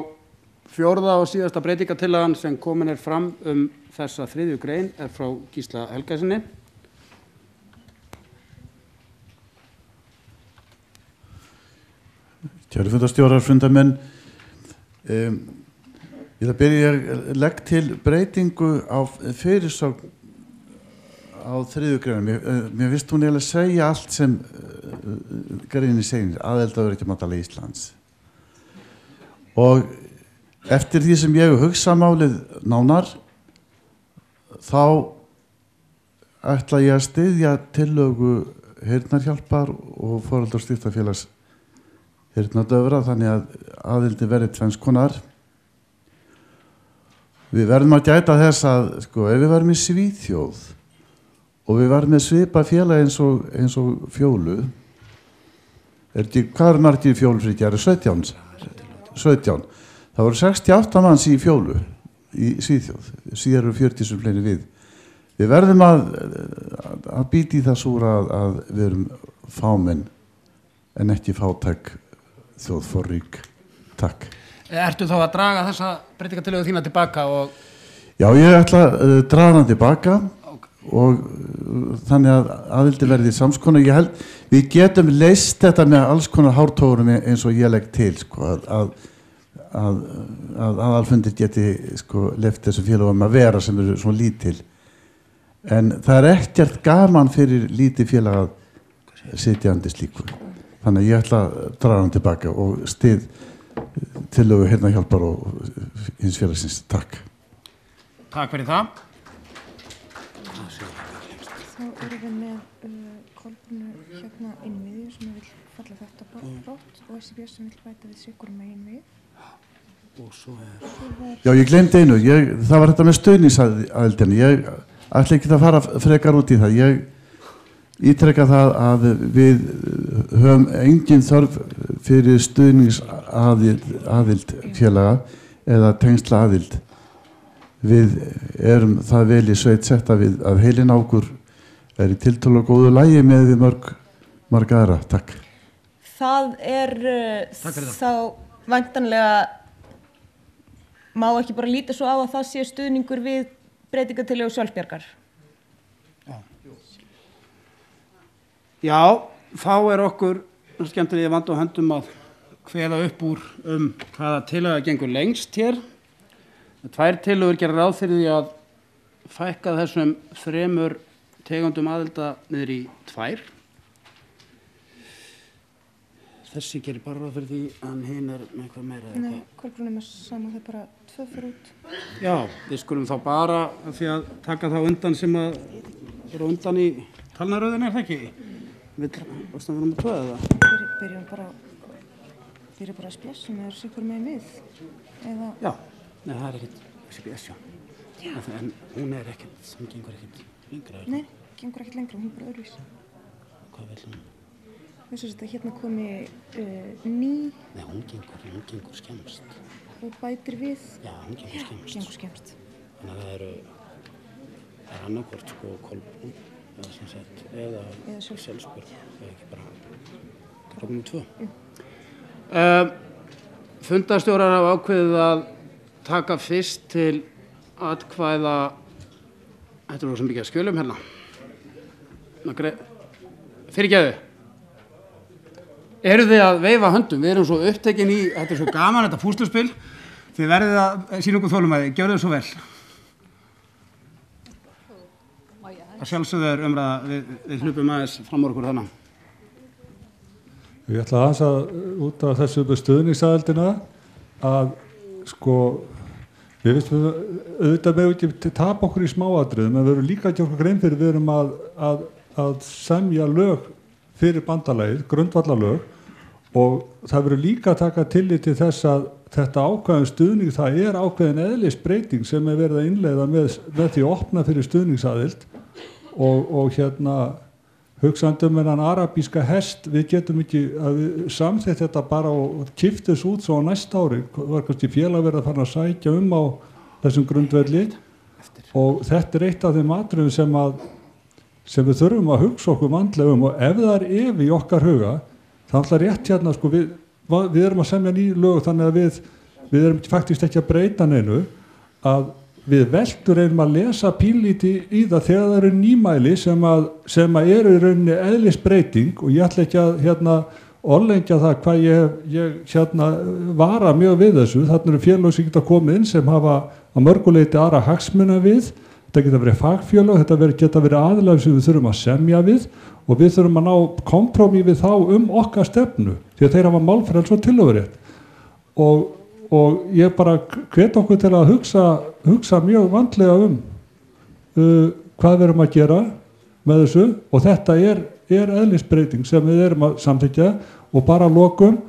4. og síðasta breytingatillagan sem komin fram þessa 3. grein frá Gísla Helgasyni. Kæru fundarstjórar, fundarmenn, ég vil byrja að legg til breytingu á fyrirsögn á 3. grein. Mér finnst hún eiginlega segja allt sem greinin segir, aðild að Öryrkjabandalag Íslands. Og eftir því sem ég hugsa málið nánar, þá ætla ég að styðja tillögu Heyrnarhjálpar og Foreldrastyrktarfélags heyrnardöfra, þannig að aðildi verði 2 konar. Við verðum að gæta þess að, sko, ef við verðum í Svíþjóð og við verðum með svipa félag eins og Fjólu, hvað margir fjólufríkjar? 17. Það voru 68 manns í Fjólu í Svíþjóð, síðan eru 40 sem fleiri við. Við verðum að býta í það súra að við erum fámenn en ekki fátæk þjóð forrík. Takk. Ertu þá að draga þessa breytingatillögu þína tilbaka og... Já, ég ætla að draga hana tilbaka og þannig að aðildi verði samskonar. Ég held, við getum leyst þetta með alls konar hártórum eins og ég legg til, sko, að aðalfundir geti, sko, leyft þessum félagum að vera sem eru svona lítil. En það er ekkert gaman fyrir lítið félag að sitja undir slíku. Þannig að ég ætla að draga hann tilbaka og styð tillögu Heyrnarhjálpar og hins félagsins. Takk. Takk fyrir það. Þá erum við með Kolbrúnu hérna innviði sem vil falla þetta brott og SIB sem vil bæta við sikur megin við. Og svo Já, ég glemdi einu. Það var þetta með stuðningsaðildinni. Ég ætla ekki að fara frekar út í það. Ég ítreka það að við höfum engin þörf fyrir stuðningsaðild félaga eða tengsla aðild. Við erum það vel í sveit sett að heilin á okkur er í tiltölu og góðu lagi með við mörg aðra. Takk. Það er þá væntanlega má ekki bara líta svo á að það sé stuðningur við breytingatillögu Sjálfsbjargar. Já, þá er okkur skemmtilega vand á höndum að kveða upp úr hvaða tillaga gengur lengst hér. 2 tillögur gera ráð fyrir því að fækka þessum 3 tegundum aðilda niður í 2. Þessi gerir bara ráð fyrir því en hinn er með eitthvað meira. Nei, Kolbrún er með sama, það er bara 2 fyrir út. Já, við skulum þá bara því að taka þá undan sem að eru undan í talnaröðinu, er það ekki? Varstu að vera með 2 eða? Byrjum bara að spjassa sem er sikur megin við. Eða... Já, nei, það er ekkert SPS, já. En hún er ekkert, hún gengur ekkert lengra. Nei, gengur ekkert lengra, hún er bara öðruvísi. Hvað vil hún? Þessu að hérna komi ný... Nei, hún gengur skemmst. Og bætir við... Já, hún gengur skemmst. Þannig að það er annarkvort, sko, Kolbrún. Eða sem sagt, eða Sjálfsbjörg, eða ekki bara klokkum 2. Fundarstjórar hafa ákveðið að taka fyrst til atkvæða, þetta er svo mikið að skjölum hérna. Fyrirgefðu. Eru þið að veifa höndum? Við erum svo upptekin í, þetta er svo gaman, þetta púsluspil. Þið verðið að sýna okkur þolumæði, gjörðu þið svo vel. Að sjálfsögðu umræða, við hlupum aðeins fram úr okkur þannig. Ég ætla aðeins að út af þessu stuðningsaðildina að sko við veistum auðvitað með ekki tapa okkur í smáatriðum en við erum líka ekki okkur grein fyrir við erum að semja lög fyrir bandalagið, grundvallarlög og það verður líka að taka tillit til þess að þetta ákveðin stuðning, það er ákveðin eðlisbreyting sem er verið að innleiða með því að opna fyrir stuðningsaðild og hérna hugsandum en arabíska hest, við getum ekki að samþýtt þetta bara og kipta þessu út svo á næsta ári, var kannski félag verið að fara að sækja á þessum grundvelli og þetta eitt af þeim atriðum sem við þurfum að hugsa okkur vandlega og ef það ef í okkar huga, það er rétt hérna, sko, við erum að semja ný lög þannig að við erum faktist ekki að breyta neinu, að við veldur einum að lesa pínlíti í það þegar það eru nýmæli sem eru í rauninni eðlisbreyting og ég ætla ekki að orðlengja það hvað ég vara mjög við þessu. Þarna eru félög sem geta komið inn sem hafa að mörguleiti aðra hagsmuna við, þetta geta verið fagfélög, þetta geta verið aðilar sem við þurfum að semja við og við þurfum að ná kompromi við þá okkar stefnu því að þeir hafa málfrelsi og tillögurétt og ég bara hvet okkur til að hugsa mjög vandlega hvað við erum að gera með þessu og þetta er eðlisbreyting sem við erum að samþykkja og bara lokum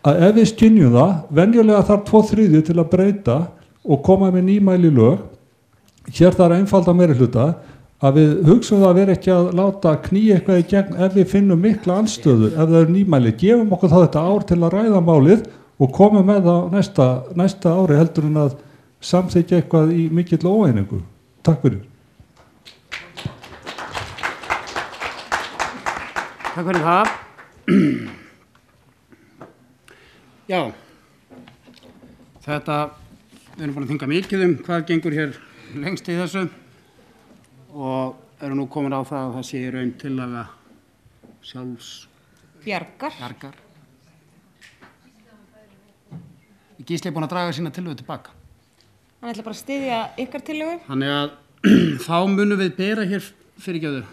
að ef við skynjum það, venjulega þarf 2/3 til að breyta og koma með nýmæli lög, hér þarf einfalda meirihluta að við hugsaum það að vera ekki að láta knýja eitthvað í gegn ef við finnum mikla andstöðu, ef það er nýmæli, gefum okkur þá þetta ár til að ræða málið og koma með það næsta ári heldur en að samþykja eitthvað í mikill óeiningu. Takk fyrir. Takk fyrir það. Já, við erum búin að þynga mikið hvað gengur hér lengst í þessu og erum nú komin á það að það sé í raun tillaga Bjargar. Gísli er búin að draga sína tillögu tilbaka. Hann ætla bara að styðja ykkar tillögu. Þannig að þá munum við bera hér fyrirgefðu.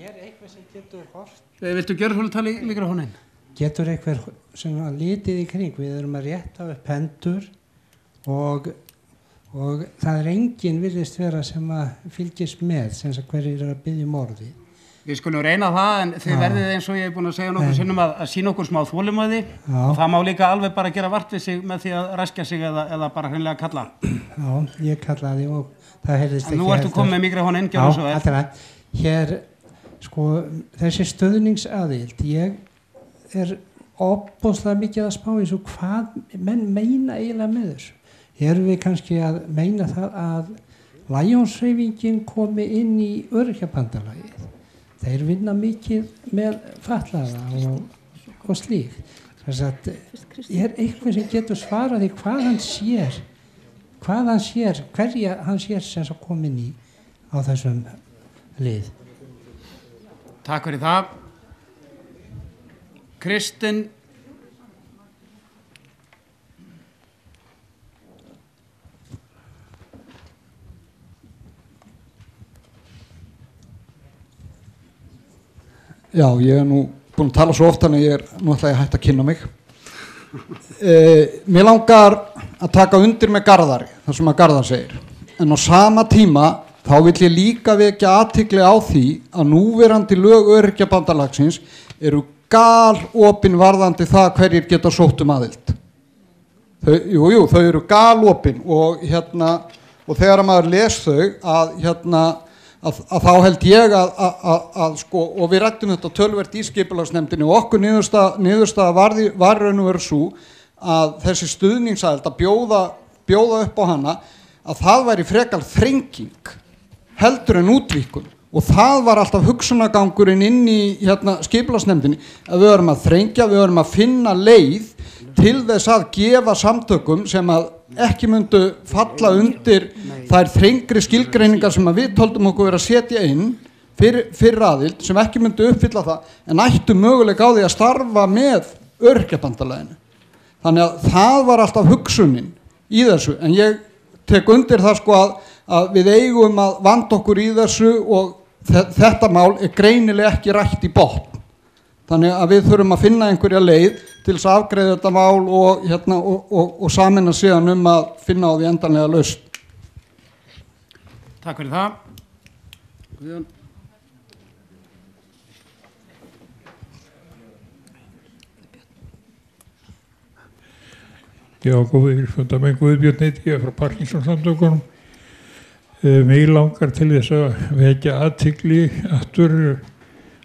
Ég eitthvað sem getur hort. Viltu gera húnu tala í mikrofóninn? Getur eitthvað sem litið í kring. Við erum að rétta upp hendur og það enginn virðist vera sem að fylgist með sem hverjir að biðja orði. Við skulum reyna það en þið verðið eins og ég búin að segja nokkur sinnum að sína okkur smá þolinmæði og það má líka alveg bara gera vart við sig með því að ræskja sig eða bara hreinlega kalla. Já, ég kallaði og það heyrðist ekki. Nú ertu komið með mikrofóninn, gjörðu svo vel. Já, hér, sko, þessi stöðningsaðild, ég ofboðslega mikið að spá í svo hvað menn meina eiginlega með þessu. Erum við kannski að meina það að Lions-hreyfingin komi inn í öryrkjabandalagið? Þeir vinna mikið með fatlaða og slíkt. Þess að eitthvað sem getur svarað í hvað hann sér, hverja hann sér sem að koma inn í á þessum lið. Takk fyrir það. Kristinn. Já, ég nú búin að tala svo oft þannig að nú ætla ég að hætta að kynna mig. Mér langar að taka undir með Garðari, það sem að Garðar segir. En á sama tíma þá vil ég líka vekja athygli á því að núverandi lög öryrkjabandalagsins eru galopin varðandi það hverjir geta sótt aðild. Þau eru galopin og þegar maður les þau að þá held ég að sko, og við rættum þetta töluvert í skipulagsnefndinni og okkur niðurstaða var raun og veru sú að þessi stuðningsaðild að bjóða upp á hana að það væri frekar þrenging heldur en útvíkun og það var alltaf hugsunagangurinn inn í skipulagsnefndinni að við verum að þrengja, við verum að finna leið til þess að gefa samtökum sem að ekki myndu falla undir þær þrengri skilgreiningar sem að við töldum okkur vera að setja inn fyrir aðild sem ekki myndu uppfylla það en ættu möguleika á því að starfa með öryrkjabandalaginu. Þannig að það var alltaf hugsunin í þessu en ég tek undir það sko að við eigum að vanda okkur í þessu og þetta mál er greinilega ekki rætt í botn. Þannig að við þurfum að finna einhverja leið til þess að afgreiða þetta mál og sameina síðan að finna á því endanlega lausn. Takk fyrir það. Guðjón. Já, góðir fundamenn Guðbjörn heiti ég frá Parkinson samtökunum. Mig langar til þess að vekja athygli aftur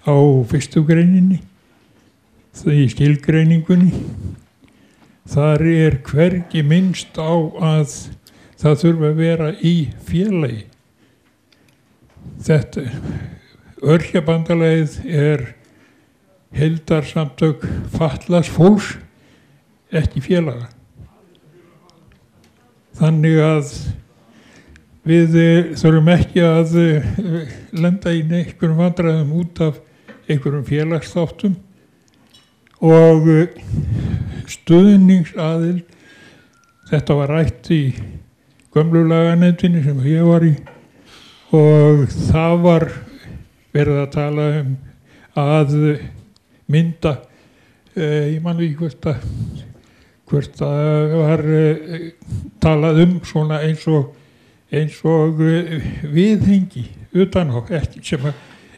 á fyrstu greininni, því skilgreiningunni. Þar hvergi minnst á að það þurfa að vera í félagi. Þetta Öryrkjabandalagið heildarsamtök fatlaðs fólks, ekki félaga. Þannig að við þurfum ekki að lenda í einhverjum vandræðum út af einhverjum félagsþáttum og stuðningsaðild. Þetta var rætt í gömlu laganefndinni sem ég var í og það var verið að tala að mynda, ég man ekki hvort það var talað svona eins og viðhengi utan á, sem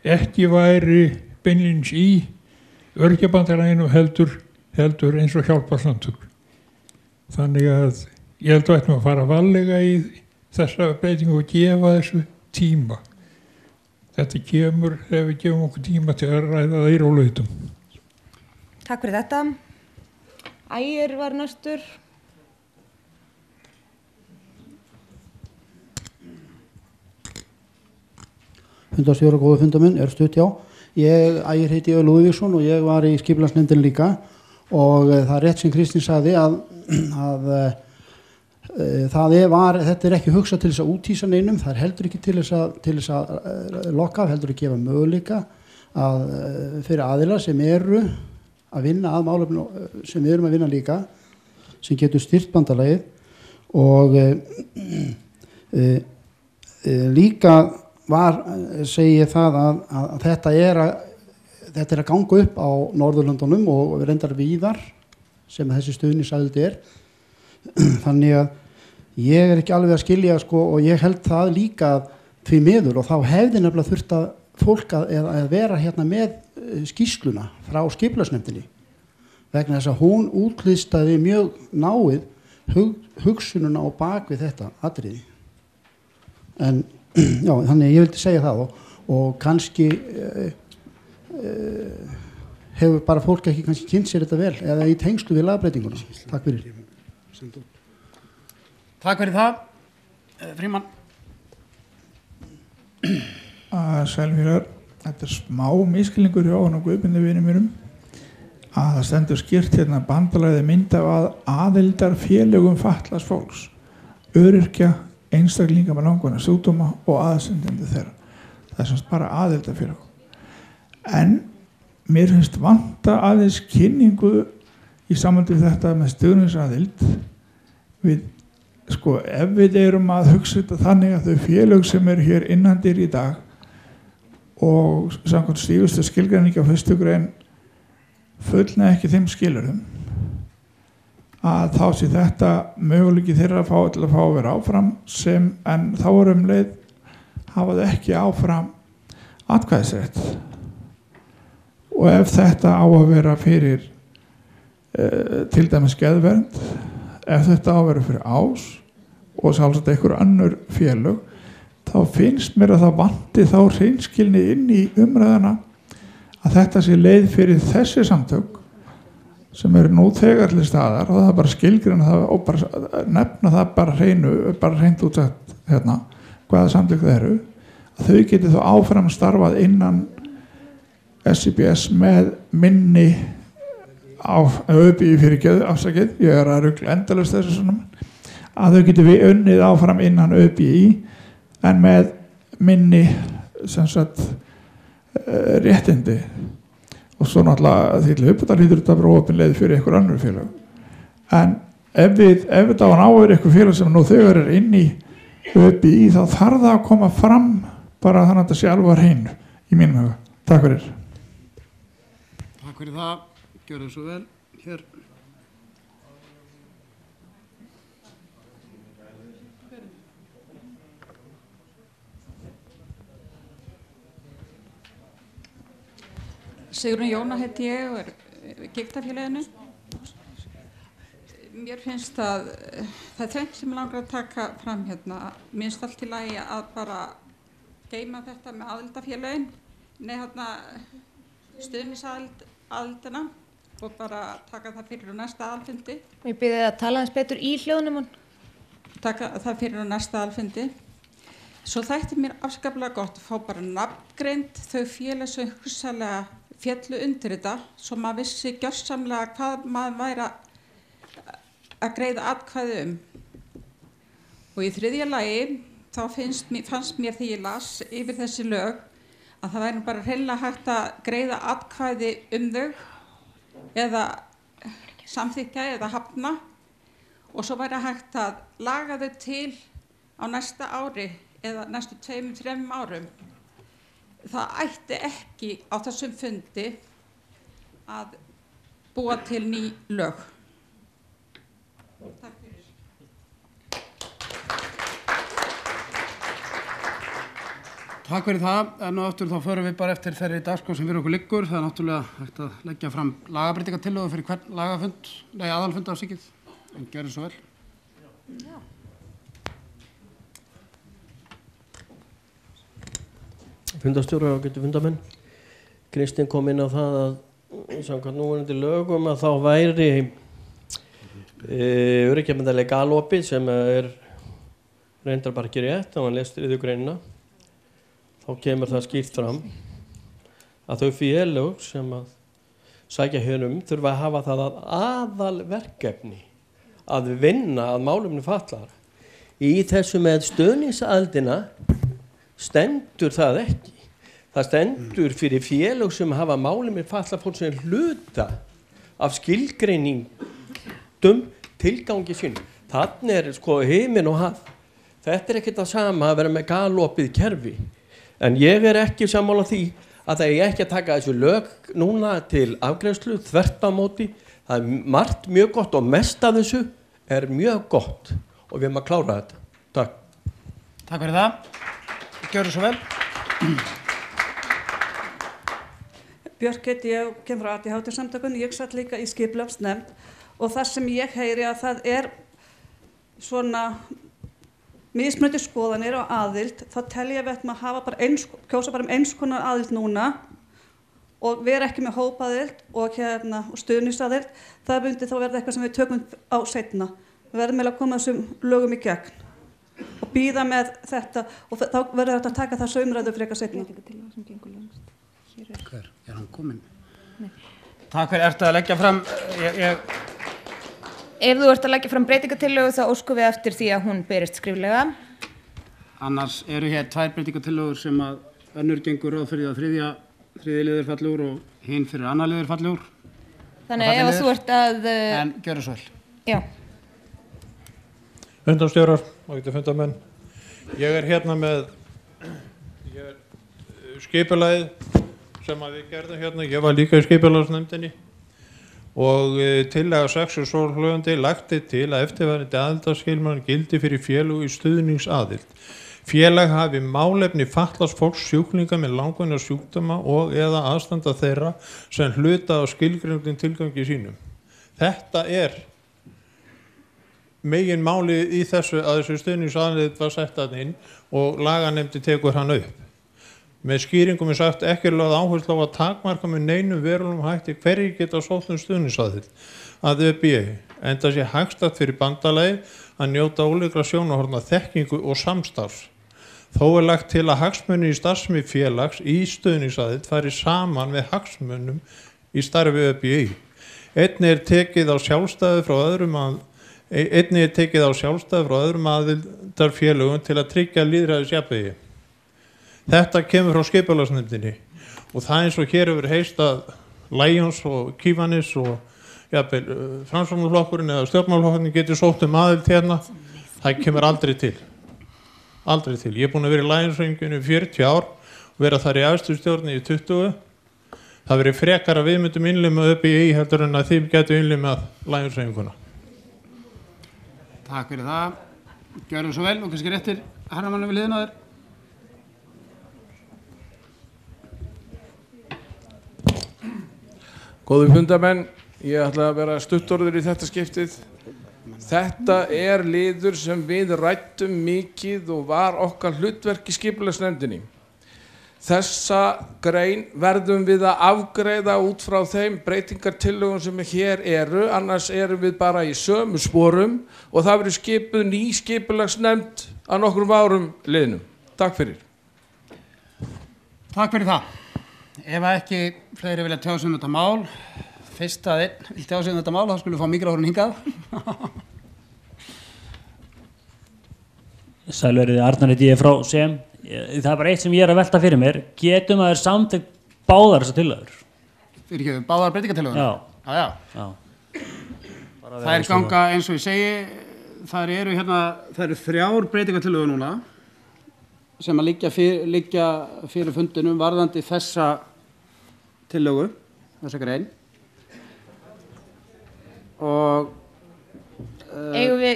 ekki væri beinlínis í Öryrkjabandalaginu heldur eins og hjálparsamtök. Þannig að ég held að við ættum að fara varlega í þessa breytingu og gefa þessu tíma. Þetta kemur þegar við gefum okkur tíma til að ræða það í rólegheitum. Takk fyrir þetta. Ægir var næstur. Fundarstjóra, góðu fundamenn, stutt já. Ægir heiti Jón Lúðvíksson og ég var í skipulagsnefndinni líka og það rétt sem Kristín sagði að þetta ekki hugsað til þess að úthýsa neinum, það heldur ekki til þess að lokka, heldur ekki gefa möguleika fyrir aðila sem eru að vinna að málefnum sem við erum að vinna líka, sem getur styrkt bandalagið og líka segi ég það að þetta er að ganga upp á Norðurlöndunum og reyndar víðar sem þessi stuðningsaðild þannig að ég ekki alveg að skilja og ég held það líka því miður og þá hefði nefnilega þurft að fólk að vera hérna með skýrsluna frá skipulagsnefndinni vegna þess að hún útlistaði mjög náið hugsununa á bakvið þetta atriði en já, þannig ég vildi segja það og kannski hefur bara fólk ekki kannski kynnt sér þetta vel eða í tengslu við lagbreytinguna. Takk fyrir. Takk fyrir það. Frímann. Sælfélagar, þetta smá miskilningur hjá hann og Guðbindi vinum mínum að það stendur skýrt hérna bandalagið mynda af aðildarfélögum fatlaðs fólks, öryrkja, einstaklinga með langvinna sjúkdóma og aðstandandi þeirra. Það semst bara aðildarfélög. En mér finnst vanta aðeins kynningu í sambandi við þetta með stuðningsaðild við, ef við erum að hugsa þetta þannig að þau félög sem eru hér innandyr í dag og samkvæmt stífustu skilgreiningi á fyrstu grein fullnægja ekki þeim skilyrðum að þá sé þetta möguleiki þeirra til að fá að vera áfram en þá leið hafa þau ekki áfram atkvæðisrétt og ef þetta á að vera fyrir til dæmis geðvernd, ef þetta á að vera fyrir ás og sjálfsagt einhver önnur félög þá finnst mér að það vanti þá hreinskilni inn í umræðuna að þetta sé leið fyrir þessi samtök sem eru nú þegar til staðar og það er bara skilgreina það og bara nefna það bara hreint útsett hérna, hvaða samtök það eru að þau geti þá áfram starfað innan SIBS með minni ÖBI fyrir geðu afsakið, ég að rugla endalaust þessu svona að þau geti við unnið áfram innan ÖBI en með minni sem sagt réttindi og svo náttúrulega því til uppbútar hlýtur þetta bara opinleið fyrir einhver annur félag en ef þetta á að náður einhver félag sem nú þegar inn í ÖBI þá þarf það að koma fram bara þannig að þetta sé alveg að hreinu í mínum huga. Takk fyrir. Takk fyrir það. Gjörðu svo vel. Hér. Sigrún Jóna heiti ég og Gigtafélaginu. Mér finnst það er þrennt sem langar að taka fram hérna. Mér finnst allt í lagi að bara geyma þetta með aðildafélögin, stuðningsaðildina og bara taka það fyrir á næsta aðalfundi. Ég byrði að tala eins betur í hljóðnum. Taka það fyrir á næsta aðalfundi. Svo þætti mér afskaplega gott að fá bara nafngreind þau félag sem hugsanlega féllu undir þetta, svo maður vissi gjörsamlega hvað maður væri að greiða atkvæði Og í þriðja lagi þá fannst mér því ég las yfir þessi lög að það væri bara hreinlega hægt að greiða atkvæði þau eða samþykkja eða hafna og svo væri hægt að laga þau til á næsta ári eða næstu 2-3 árum. Það ætti ekki á þessum fundi að búa til ný lög. Takk fyrir. Takk fyrir það, en aftur þá förum við bara eftir þeirri dagskrá sem fyrir okkur liggur. Það er náttúrulega hægt að leggja fram lagabreytingartillögu fyrir hvern lagafund, aðalfund afsakið, en gjörðu svo vel. Já. Fundastjóra og getur fundamenn. Kristinn kom inn á það að samkvæmt núverandi lögum að þá væri öryrkjabandalagi galopið sem reyndar bara ekki rétt og hann les 3. greinina. Þá kemur það skýrt fram að þau félög sem að sækja þurfa að hafa það að aðalverkefni að vinna að málefni fatlaðra. Í þessu með stuðningsaðildina stendur það ekki. Það stendur fyrir félög sem hafa málefni fatlað fólk sem hluta af skilgreiningum tilgangi sín. Þannig sko himinn og haf. Þetta ekkert það sama að vera með galopið kerfi. En ég ekki sammála því að það ekki að taka þessu lög núna til afgreiðslu þvert á móti. Það margt mjög gott og mest af þessu mjög gott og við erum að klára þetta. Takk. Takk fyrir það. Gjörðu svo vel. Björk heiti ég og kem frá ADHD-samtökunum. Ég satt líka í skipulagsnefnd og það sem ég heyri að það svona mismunandi skoðanir á aðild, þá tel ég við að hafa bara kjósa bara eins konar aðild núna og vera ekki með hópaaðild og stuðningsaðild. Það myndi þá verða eitthvað sem við tökum á seinna. Við verðum að koma þessum lögum í gegn og bíða með þetta og þá verður þetta að taka þessu umræðu frekar seinna. Hver? Hann kominn? Takk fyrir, ertu að leggja fram Ef þú ert að leggja fram breytingartillögu þá óskum við eftir því að hún berist skriflega. Annars eru hér 2 breytingartillögur sem að önnur gengur ráð fyrir að þriðji liður fallegur og hinn fyrir annar liður fallegur. Þannig ef þú ert að En gjörðu svo vel. Já. Fundarstjórar og getur fundamenn. Ég hérna með skipulagið sem að við gerðum hérna. Ég var líka í skipulagsnefndinni og tillaga 6 er svohljóðandi: lagt til að eftirfarandi aðildarskilmálar gildi fyrir félög í stuðningsaðild. Félag hafi málefni fatlaðs fólks, sjúklinga með langvinna sjúkdóma og eða aðstanda þeirra sem hluta á skilgreindum tilgangi sínum. Þetta megin málið í þessu að þessu stuðningsaðild var sett að inn og laganemndi tekur hann upp. Með skýringum sagt ekki lögð áherslu á að takmarka með neinum verulegum hætti hverjir geta sótt stuðningsaðild að ÖBÍ, enda sé hagstætt fyrir bandalagið að njóta ólíkra sjónarhorna, þekkingu og samstarfs. Þó lagt til að hagsmunir í starfsemi félags í stuðningsaðild fari saman með hagsmunum í starfi ÖBÍ. Einnig tekið á sjálfstæði frá öðrum aðildarfélögum til að tryggja lýðræðisjafnvægi. Þetta kemur frá skipulagsnefndinni og það eins og hér hefur heist að Lions og Kívanis og Framsóknarflokkurinn eða stjórnmálaflokkurinn getur sótt aðild hérna. Það kemur aldrei til. Aldrei til. Ég búinn að vera í Lions-hreyfingunni í 40 ár og vera þar í aðstjórnstjórninni í 20. Það verið frekar að við myndum innlima ÖBÍ heldur en að þið getur innlimað Lions-hreyfinguna. Takk fyrir það. Gjörðu svo vel og kannski réttir herramannu við hliðina á þér. Góðu fundamenn, ég ætla að vera stuttorður í þetta skiptið. Þetta er liður sem við ræddum mikið og var okkar hlutverk í skipulagsnefndinni. Þessa grein verðum við að afgreiða út frá þeim breytingartillögum sem hér eru, annars erum við bara í sömu sporum og það verður skipuð ný skipulagsnefnd á nokkrum árum liðnum. Takk fyrir. Takk fyrir það. Ef ekki fleiri vilja tjá sig um þetta mál, fyrst að einn vil tjá sig um þetta mál, þá skulum við fá mikrofóninn hingað. Sælverið, Arnar heiti ég frá SEM. Það er bara eitt sem ég er að velta fyrir mér. Getum að samtök báðar þessar tillögur? Fyrirgefðu, báðar breytingartillögur? Já. Já. Þær ganga eins og ég segi, þær eru 3 breytingartillögur núna sem að liggja fyrir fundinum varðandi þessa tillögu, þessa grein. Og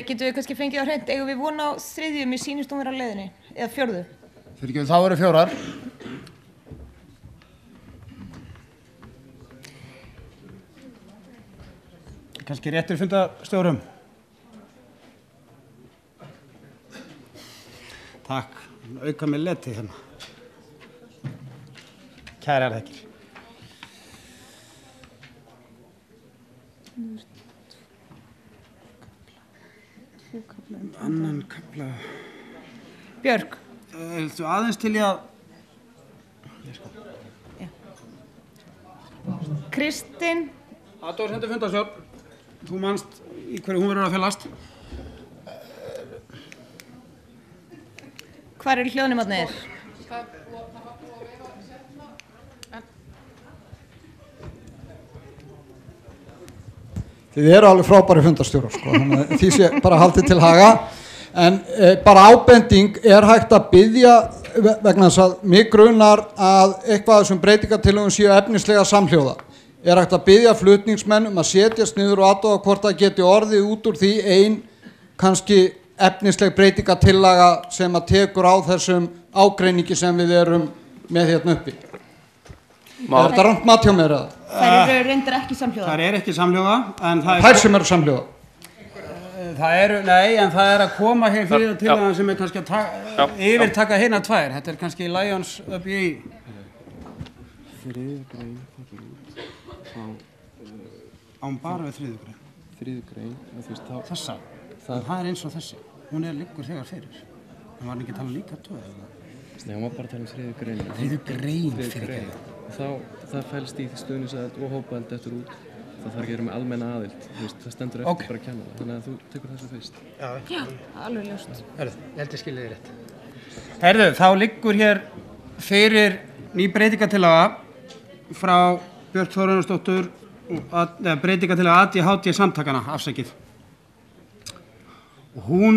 getum við kannski fengið á hreint, eigum við vona á 3. með sýnist vera á leiðinni, eða 4. Fyrirgefðu, þá eru 4. Kannski réttur fundastjórum. Takk, auka með leti hérna. Kærar þakkir. Annan kafla. Björg. Þú aðeins til ég að... Kristinn. Athugasemdir fundarstjórn. Þú manst í hverju hún verður að felast. Hvar eru hljóðnemarnir? Þið eru alveg frábæri fundarstjórar, sko, þannig að því sé bara haldið til haga. En bara ábending er hægt að biðja vegna þess að mig grunar að eitthvað af þessum breytingartillögum séu efnislega samhljóða. Er hægt að biðja flutningsmenn að setjast niður og athuga hvort það geti orðið út úr því kannski efnisleg breytingartillaga sem að tekur á þessum ágreiningi sem við erum með hérna uppi. Er þetta rangt mat hjá mér eða? Þær eru reyndar ekki samhljóða. Þær eru ekki samhljóða, en það Þær sem eru samhljóða. Nei, en það er að koma hér fyrir það til það sem er kannski að yfirtaka hérna 2. Þetta er kannski Lions upp í... Þriðju grein, án bara við þriðju grein. Þriðju grein, þú veist þá... Þessa, það er eins og þessi. Hún liggur þegar fyrir. Það var ekki að tala líka 2. Nei, hún var bara að tala um þriðju grein. Þriðju grein fyrir grein. Það fælst í stuðningsaðild og hópaaðild eftir út. Það þarf ekki að vera með almenna aðild, það stendur eftir bara að kenna það, þannig að þú tekur þessu fyrst. Já, alveg ljóst. Ég held ég skilja þig rétt. Herðu, þá liggur hér fyrir ný breytingartillaga frá Björk Þórarinsdóttur, breytingartillaga ADHD samtakana, afsakið. Hún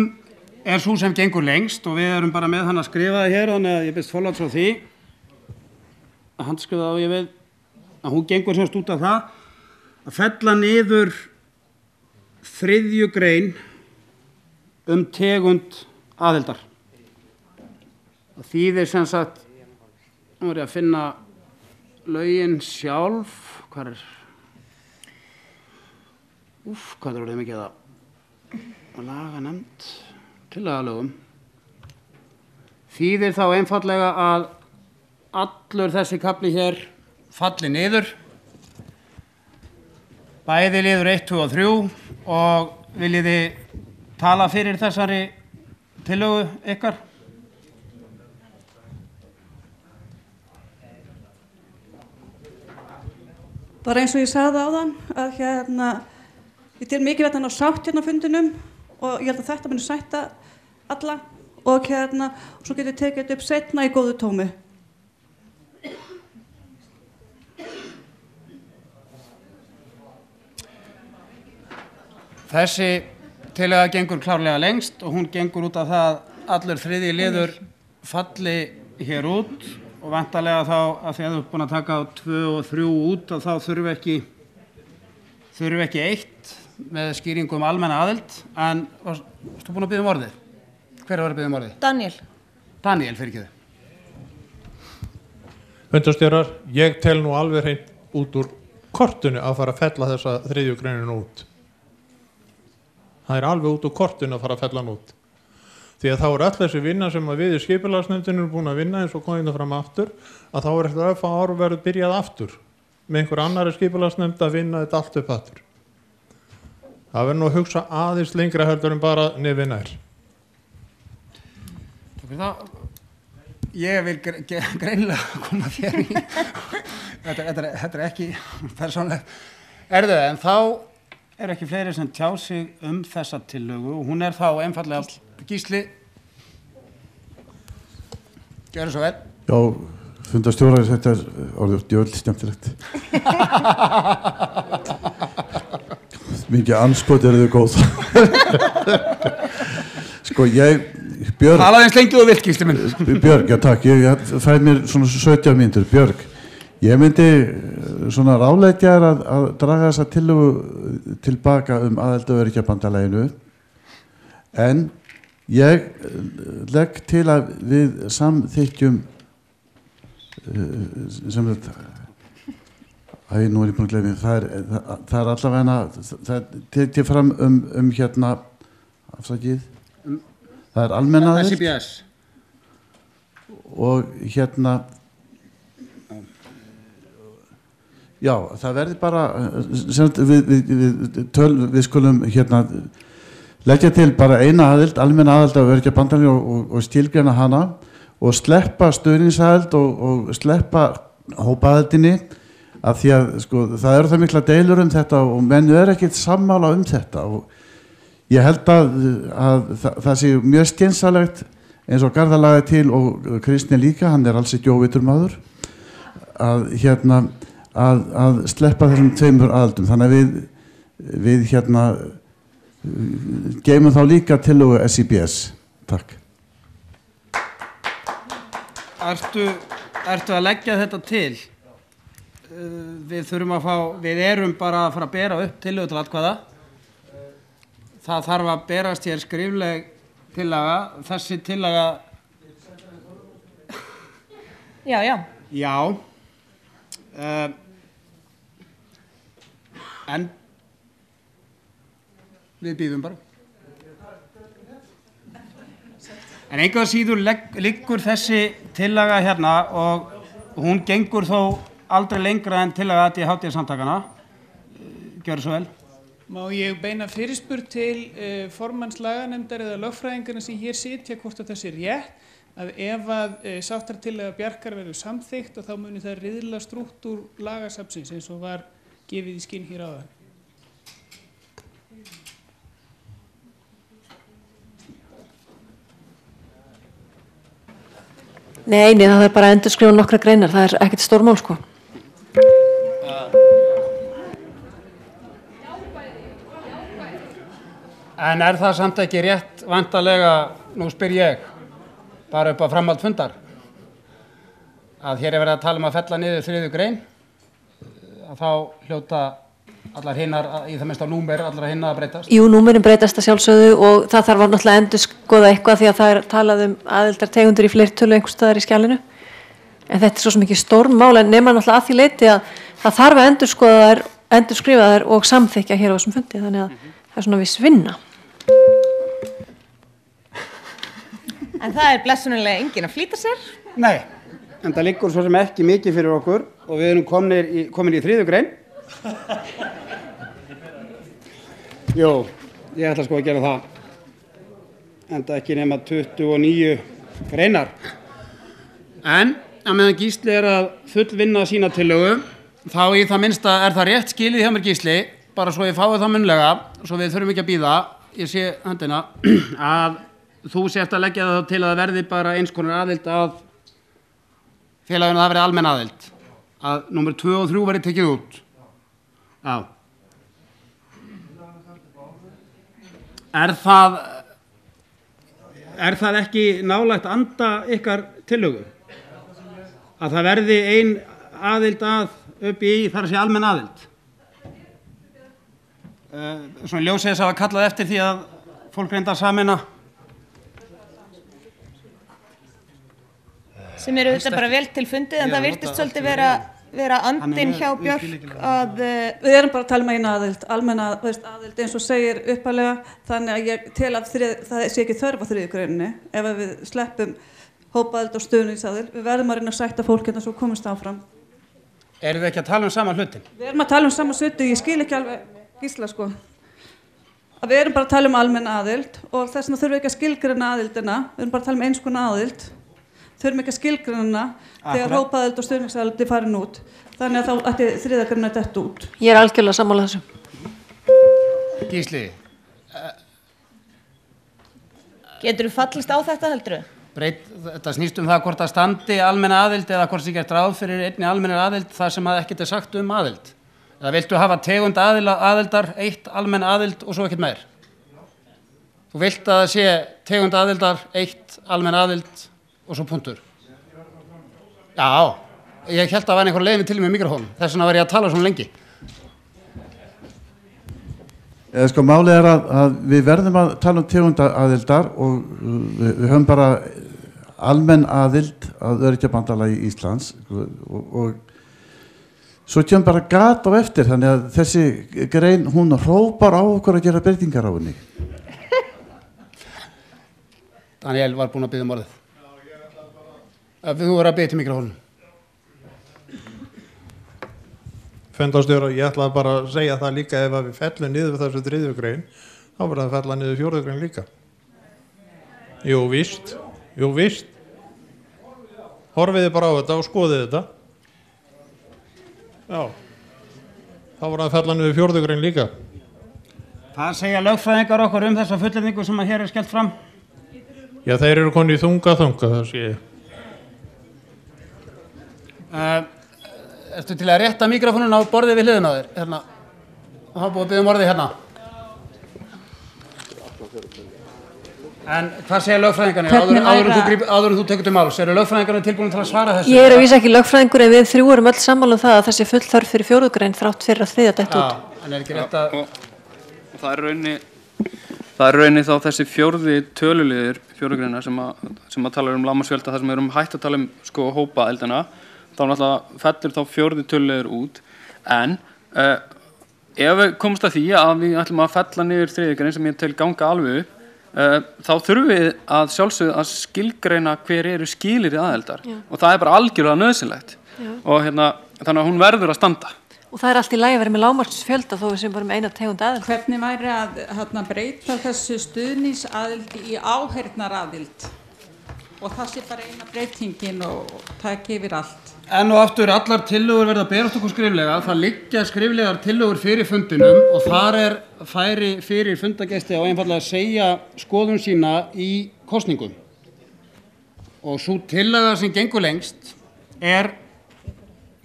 er sú sem gengur lengst og við erum bara með hann að skrifa það hér, þannig að ég byrst forláts á því að handskrifa á ég við að hún gengur semst út af það að fella niður 3. grein tegund aðildar. Það þýðir sem sagt, nú er ég að finna lögin sjálf, hvað er orðið mikið að laga nefnd tillögum. Þýðir þá einfallega að allur þessi kafli hér falli niður. Bæði liður 1, 2 og 3 og viljið þið tala fyrir þessari tillögu ykkar? Bara eins og ég sagði áðan að ég tel mikilvægt að ná sátt hérna á fundinum og ég held að þetta muni sætta alla og svo getur tekið þetta upp seinna í góðu tómi. Þessi tillaga gengur klárlega lengst og hún gengur út af það að allur 3. liður falli hér út og væntanlega þá að því að þú ert búin að taka 2 og 3 út og þá þurfi ekki 1 með skýringu almenna aðild. En varstu búin að biðja orðið? Hver var að biðja orðið? Daniel, fyrirgefðu. Fundarstjórar, ég tel nú alveg hreint út úr kortinu að fara að fella þessa 3. greininu út. Það er alveg út úr kortinu að fara að fella hann út. Því að þá er öll þessi vinna sem að við í skipulagsnefndinu erum búin að vinna eins og komið það fram aftur, að þá er eftir að fá ára verið byrjað aftur með einhver annari skipulagsnefnd að vinna þetta allt upp aftur. Það verður nú að hugsa aðeins lengra heldur en bara nefn nær. Takk fyrir það. Ég vil greinilega koma þér í. Þetta er ekki persónlegt. Erðu, en þá er ekki fleiri sem tjá sig þessa tillögu og hún er þá einfallega Gísli. Gjörðu svo vel. Já, fundarstjórar, þetta er orðið djöfull skemmtilegt. Mikið anspot eru þau góð. Sko Björg. Talaði eins lengi og vilt, Gísli minn. Björg, já takk, ég fæði mér svona 17 mínútur. Björg, ég myndi svona ráðleggja að draga þessa tillögu tilbaka aðild- og öryrkjabandalaginu, en ég legg til að við samþykkjum sem þetta nú er ég búin að gleyma, það er allavega það tekið fram hérna afsakið, það er almenna aðild SIBS og hérna já, það verði bara við skulum hérna leggja til bara eina aðild, almenna aðild af öryrkjabandalaginu og skilgreina hana og sleppa stuðningsaðild og sleppa hópaaðildinni, af því að sko, það eru það mikla deilur þetta og menn ekkert sammála þetta og ég held að það sé mjög skynsamlegt eins og Garðar til og Kristni líka, hann er alls ekki óvitur maður, að hérna að sleppa þessum tveimur aðildum, þannig að við hérna geymum þá líka tillögu SIBS. Takk. Ertu að leggja þetta til? Við erum bara að fara að bera upp tillögu til atkvæða. Það þarf að berast hér skrifleg tillaga. Þessi tillaga... Já. En við bíðum bara. En einhvað síður liggur þessi tillaga hérna og hún gengur þó aldrei lengra en tillaga ADHD-samtakana. Gjörðu svo vel. Má ég beina fyrirspurn til formanns laganefndar eða lögfræðingarna sem hér sitja hvort að það sé rétt að ef að sáttartillaga Bjarkar verður samþykkt og þá muni það riðla strúktúr lagasafnsins eins og var gefið í skinn hér áðan. Nei, það er bara að endurskrifa nokkra greinar, það er ekkert stórmál sko. En er það samt ekki rétt væntanlega, nú spyr ég, bara upp á framhald fundar, að hér er verið að tala að fella niður 3. grein, að þá hljóta allar hinnar, í það minnst á númer, allar hinnar að breytast? Jú, númerin breytast að sjálfsögðu og það þarf að náttúrulega endurskoða eitthvað því að það er talað aðildartegundur í fleirtölu einhvers staðar í skjalinu. En þetta er svo mikið stórmál, en nema náttúrulega að því leyti að það þarf að endurskrifa þær og samþykkja hér á þessum fundi, þannig að það er svona viss vinna. En það er blessunarlega enginn að flýta sér? Nei, en það liggur svo sem ekki mikið fyrir okkur og við erum komin í 3. grein. Jú, ég ætla sko að gera það, enda ekki nema 29 greinar. En að meðan Gísli er að fullvinna sína tillögu, þá í það minnsta er það rétt skilið hjá mér Gísli, bara svo ég fái það munnlega, svo við þurfum ekki að bíða, ég sé höndina, að þú sért að leggja það til að það verði bara eins konar aðild að félaginu, að það verði almenn aðild, að númer 2 og 3 verði tekið út. Já. Er það ekki nálægt anda ykkar tillögu? Að það verði ein aðild að upp í þar að sé almenn aðild? Svona ljósið þess að hafa kallað eftir því að fólk reynda að sameina. Sem eru þetta bara vel til fundið, en það virtist svolítið vera vera andinn hjá Björk að... Við erum bara að tala um eina aðild, almenna aðild eins og segir uppalega, þannig að ég tel að það sé ekki þörf á þriðju greininni ef við sleppum hópaaðild og stuðningsaðild. Við verðum að reyna að sætta fólk hérna svo komumst áfram. Erum við ekki að tala um sama hlutin? Við erum að tala um sama hluti, ég skil ekki alveg Gísla sko. Að við erum bara að tala um almenna aðild og þess vegna þurfum við ekki að skilgreina aðildina, við erum bara að tala um eins konar aðild. Þurfum ekki að skilgreina þegar hópaaðild og stuðningsaðild er farin út. Þannig að þá ætti þriðja grein að detta út. Ég er algjörlega sammála þessu. Gísli. Geturðu fallist á þetta heldur? Þetta snýst það hvort að standi almenna aðild eða hvort sé gert ráð fyrir einni almennir aðild þar sem að ekkert sagt aðild. Eða viltu hafa tegund aðildar, eitt almenn aðild og svo ekkert meir? Þú vilt að það sé tegund aðildar, eitt almenn aðild og svo punktur. Já, ég held að það var einhver leiðin til með mikrofón, þess vegna var ég að tala svona lengi. Sko málið er að við verðum að tala um tegund aðildar og við höfum bara almenn aðild að Öryrkjabandalagi Íslands og svo kemur bara gat á eftir, þannig að þessi grein, hún hrópar á okkur að gera breytingar á henni. Daniel var búinn að biðja orðið. Þú voru að biðja til mikrofónum. Fundarstjóri, ég ætlaði bara að segja það líka ef við fellum niður við þessu þriðju grein, þá verður það að fella niður fjórðu grein líka. Jú, víst. Horfiði bara á þetta og skoðið þetta. Já, þá verður það að fella niður fjórðu grein líka. Hvað segja lögfræðingar okkur um þessa fullyrðingu sem að hér er skellt fram? Já, þeir eru konið í þunga, það sé ég. Ertu til að rétta mikrofónun á borðið við hliðina á þér? Hérna. Það er búið að biðja orðið hérna. En hvað segja lögfræðingarnir? Áður en þú tekur til máls, eru lögfræðingarnir tilbúin til að svara þessu? Ég er að vísa ekki lögfræðingur en við þrjú erum öll sammála um það að þessi full þörf fyrir fjórðu grein þrátt fyrir að þriðja detta út. En er ekki rétt að... Og það er rauninni þá þessi fjórði töluliður fjórðugreina sem að tala um lágmarksfjölda, þar sem við erum hægt að tala um sko hópaeldina, þá náttúrulega fellur þá fjórði töluliður út, en ef við komumst að því að við ætlum að fella niður þriðjugrein sem ég tel ganga alveg upp, þá þurfum við að sjálfsögðu að skilgreina hver eru skilyrði aðildar og það er bara algjörlega nauðsynlegt og þannig að hún verður að standa. Og það er allt í lagi að vera með lágmarksfjölda þó við sem bara með eina tegund aðild. Hvernig væri að breyta þessu stuðningsaðild í áheyrnaraðild og það sé bara eina breytingin og taki yfir allt. En og aftur allar tillögur verða að berast okkur skriflega, það liggja skriflegar tillögur fyrir fundinum og þar er færi fyrir fundagesti á einfallega að segja skoðun sína í kosningum. Og svo tillaga sem gengur lengst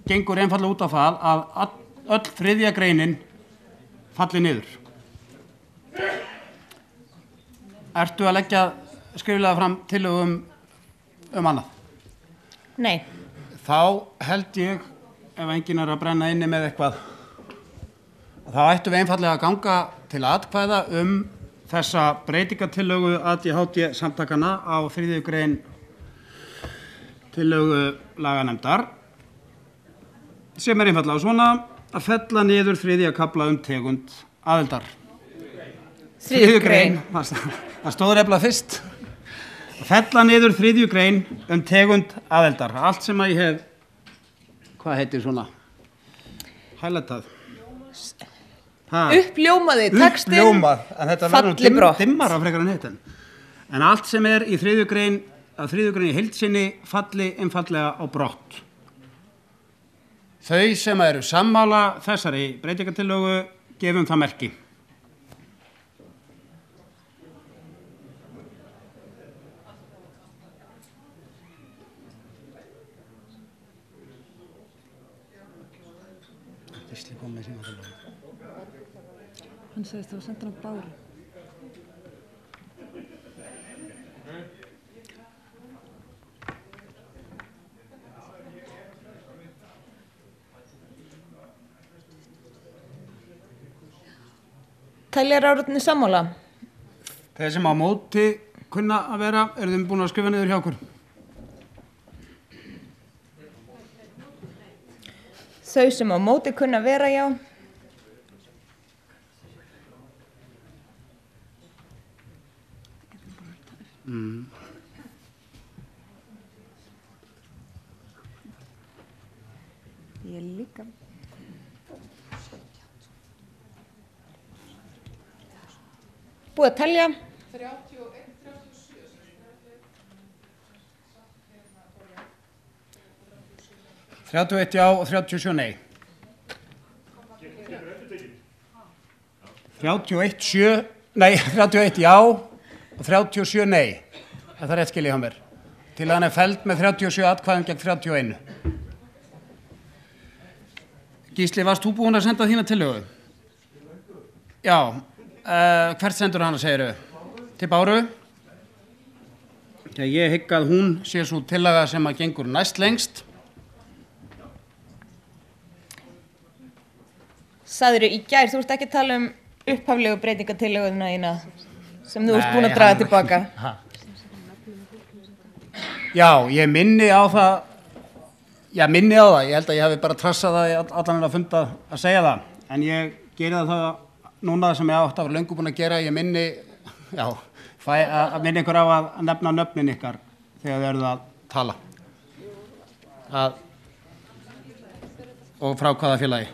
gengur einfallega út af það að öll þriðja greinin falli niður. Ertu að leggja skriflega fram tillögum annað? Nei. Þá held ég, ef enginn er að brenna inni með eitthvað, þá ættum við einfallega að ganga til atkvæða þessa breytingatillögu ADHD samtakana á þriðju grein tillögu laganefndar, sem er einfallega svona að fella niður þriðja kafla tegund aðildar. Þriðju grein, það stóður efla fyrst. Að fella niður þriðju grein tegund aðildar. Allt sem að ég hef, hvað heitir svona? Highlightað. Uppljómaði textin, Uppljómað, en þetta falli brott. Dimmara frekar en hittin. En allt sem er í þriðju grein í heild sinni falli einfallega á brott. Þau sem eru sammála þessari breytingatillögu gefum það merki. Hann sagðist að senda hann á Báru. Teljar árunni sammála? Þeir sem á móti kunna að vera, eru þeim búin að skrifa niður hjá okkur? Þau sem á móti kunna vera já. Ég líka. Búið að telja. 31 já og 37 nei. 31 já og 37 nei. Það er rétt skilið hjá mér. Tillagan er felld með 37 atkvæðum gegn 31. Gísli, varst þú búinn að senda þína tillögu? Já. Hvert sendur hana, segirðu? Til Báru? Ég hygg að hún sé svo tillaga sem að gengur næst lengst. Sagðirðu í gær, þú ert ekki að tala um upphaflegu breytingatillöguna þína sem þú ert búin að draga tilbaka. Já, ég minni á það. Ég held að ég hef bara trassað það í allan að funda að segja það. En ég geri það núna sem ég átt að vera löngu búin að gera. Ég minni, að minni ykkur á að nefna nöfnin ykkar þegar þið eruð að tala. Og frá hvaða félagi?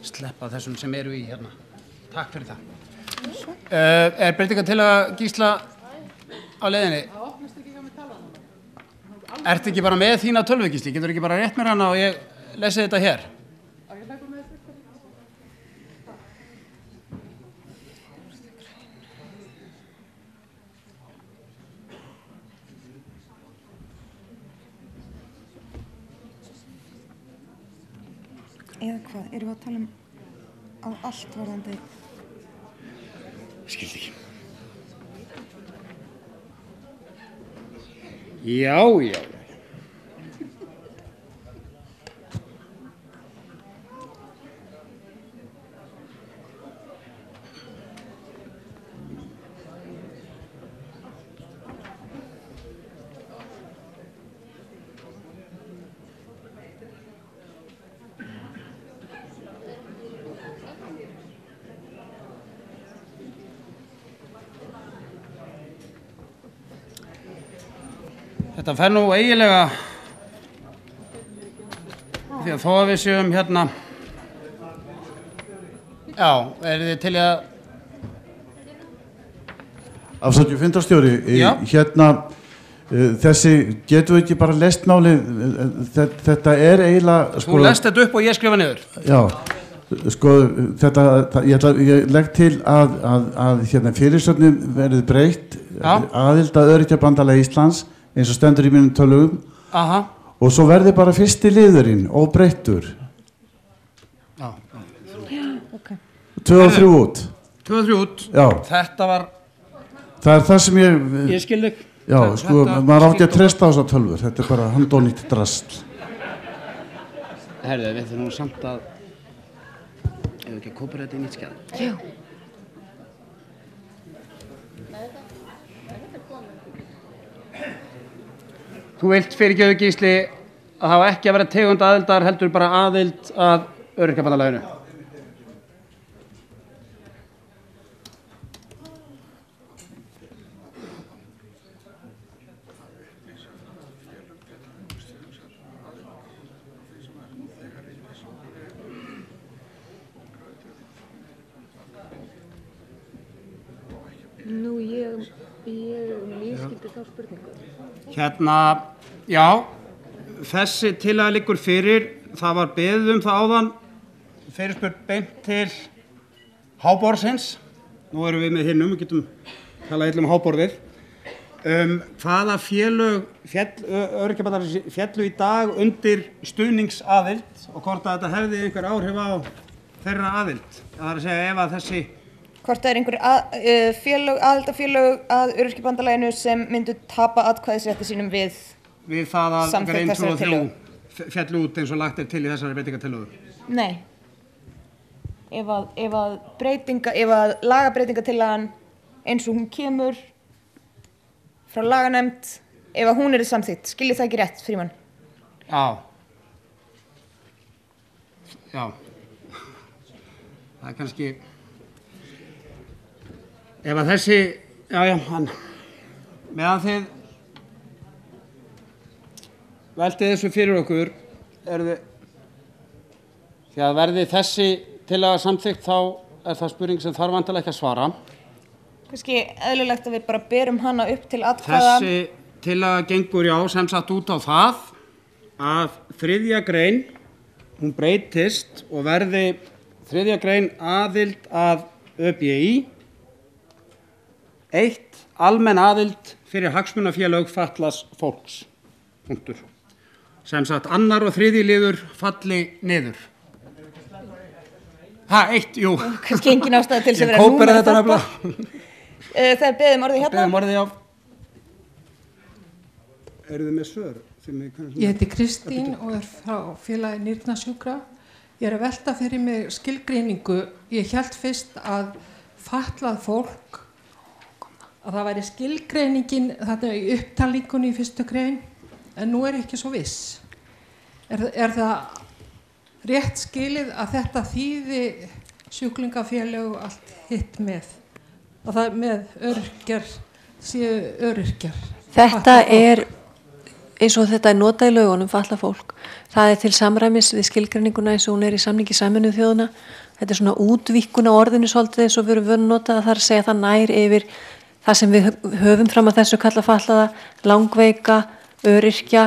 Sleppa þessum sem eru í hérna. Takk fyrir það. Er breytingartillaga Gísla á leiðinni? Ertu ekki bara með þína tölvu, Gísli? Getur ekki bara rétt mér hana og ég lesi þetta hér? Eða hvað, erum við að tala um á allt varðandi? Skildi ekki. Já. Þetta fer nú eiginlega því að þó að við séum hérna þið til að Afsakið fundarstjóri, hérna þessi, getum við ekki bara lest málið, þetta er eiginlega Þú lest þetta upp og ég skrifa niður. Já, ég legg til að hérna fyrirsögnin verið breytt aðild að Öryrkjabandalagi Íslands eins og stendur í mínum tölugum og svo verði bara fyrsti liðurinn óbreyttur. 2 og 3 út. 2 og 3 út. Já. Þetta var Það er það sem ég skil þig. Já, maður átti að treysta á þessar tölvur. Þetta er bara handónýtt drasl. Herðu, við þurfum samt að ef við ekki að kópa þetta í nýtt skjal. Já. Þú vilt fyrirgeðu, Gísli, að hafa ekki að vera tegund aðildar, heldur bara aðild að Öryrkjabandalaginu. Nú, ég misskildi þá spurningu. Hérna, já, þessi tillaga liggur fyrir, það var beðið það áðan, fyrirspurn beint til háborðsins, nú erum við með hinnum, við getum talað háborðið, hvaða félög Öryrkjabandalagið féllu í dag undir stuðningsaðild og hvort að þetta hefði einhver áhrif á þeirra aðild, það er að segja ef að þessi Hvort það einhver aðildarfélög að Öryrkjabandalaginu sem myndu tapa atkvæðisrétti sínum við það að grein 2 og 3 tillögu. út eins og lagt til í þessari breytingatillögu? Nei. Ef að lagabreytingatillagan eins og hún kemur frá laganefnd, ef að hún er samþykkt, skiljið það ekki rétt, Frímann? Já. Já. Það er kannski, ef að þessi, hann, meðan þið veltið þessu fyrir okkur, því að verði þessi tillaga samþykkt þá er það spurning sem þarf vantilega ekki að svara. Kannski eðlilegt að við bara berum hana upp til atkvæða. Þessi tillaga gengur sem sagt út á það að 3. grein, hún breytist og verði 3. grein aðild að ÖBÍ, 1. Almenn aðild fyrir hagsmunafélög fatlaðs fólks. Punktur. Sem sagt 2. og 3. liður falli niður. 1, jú. Kannski engin ástæða til sem vera númer þetta. Ég kópera þetta nefnilega. Það er beðum orðið hérna. Beðum orðið, já. Eru þið með svör? Ég heiti Kristín og er frá félagi Nýrnasjúkra. Ég er að velta fyrir mig skilgreiningu. Ég hélt fyrst að fatlað fólk, að það væri skilgreiningin þarna í upptalningunni í 1. grein, en nú er ég ekki svo viss. Er það rétt skilið að þetta þýði sjúklingafélög og allt hitt með? Að það með öryrkjar séu öryrkjar? Þetta er eins og þetta er notað í lögunum fatlað fólk. Það er til samræmis við skilgreininguna eins og hún er í samningi Sameinuðu þjóðanna. Þetta er svona útvíkkun á orðinu svolítið eins og við erum vön notað að það er að segja það nær yfir það sem við höfum fram að þessu kalla fatlaða, langveika, öryrkja,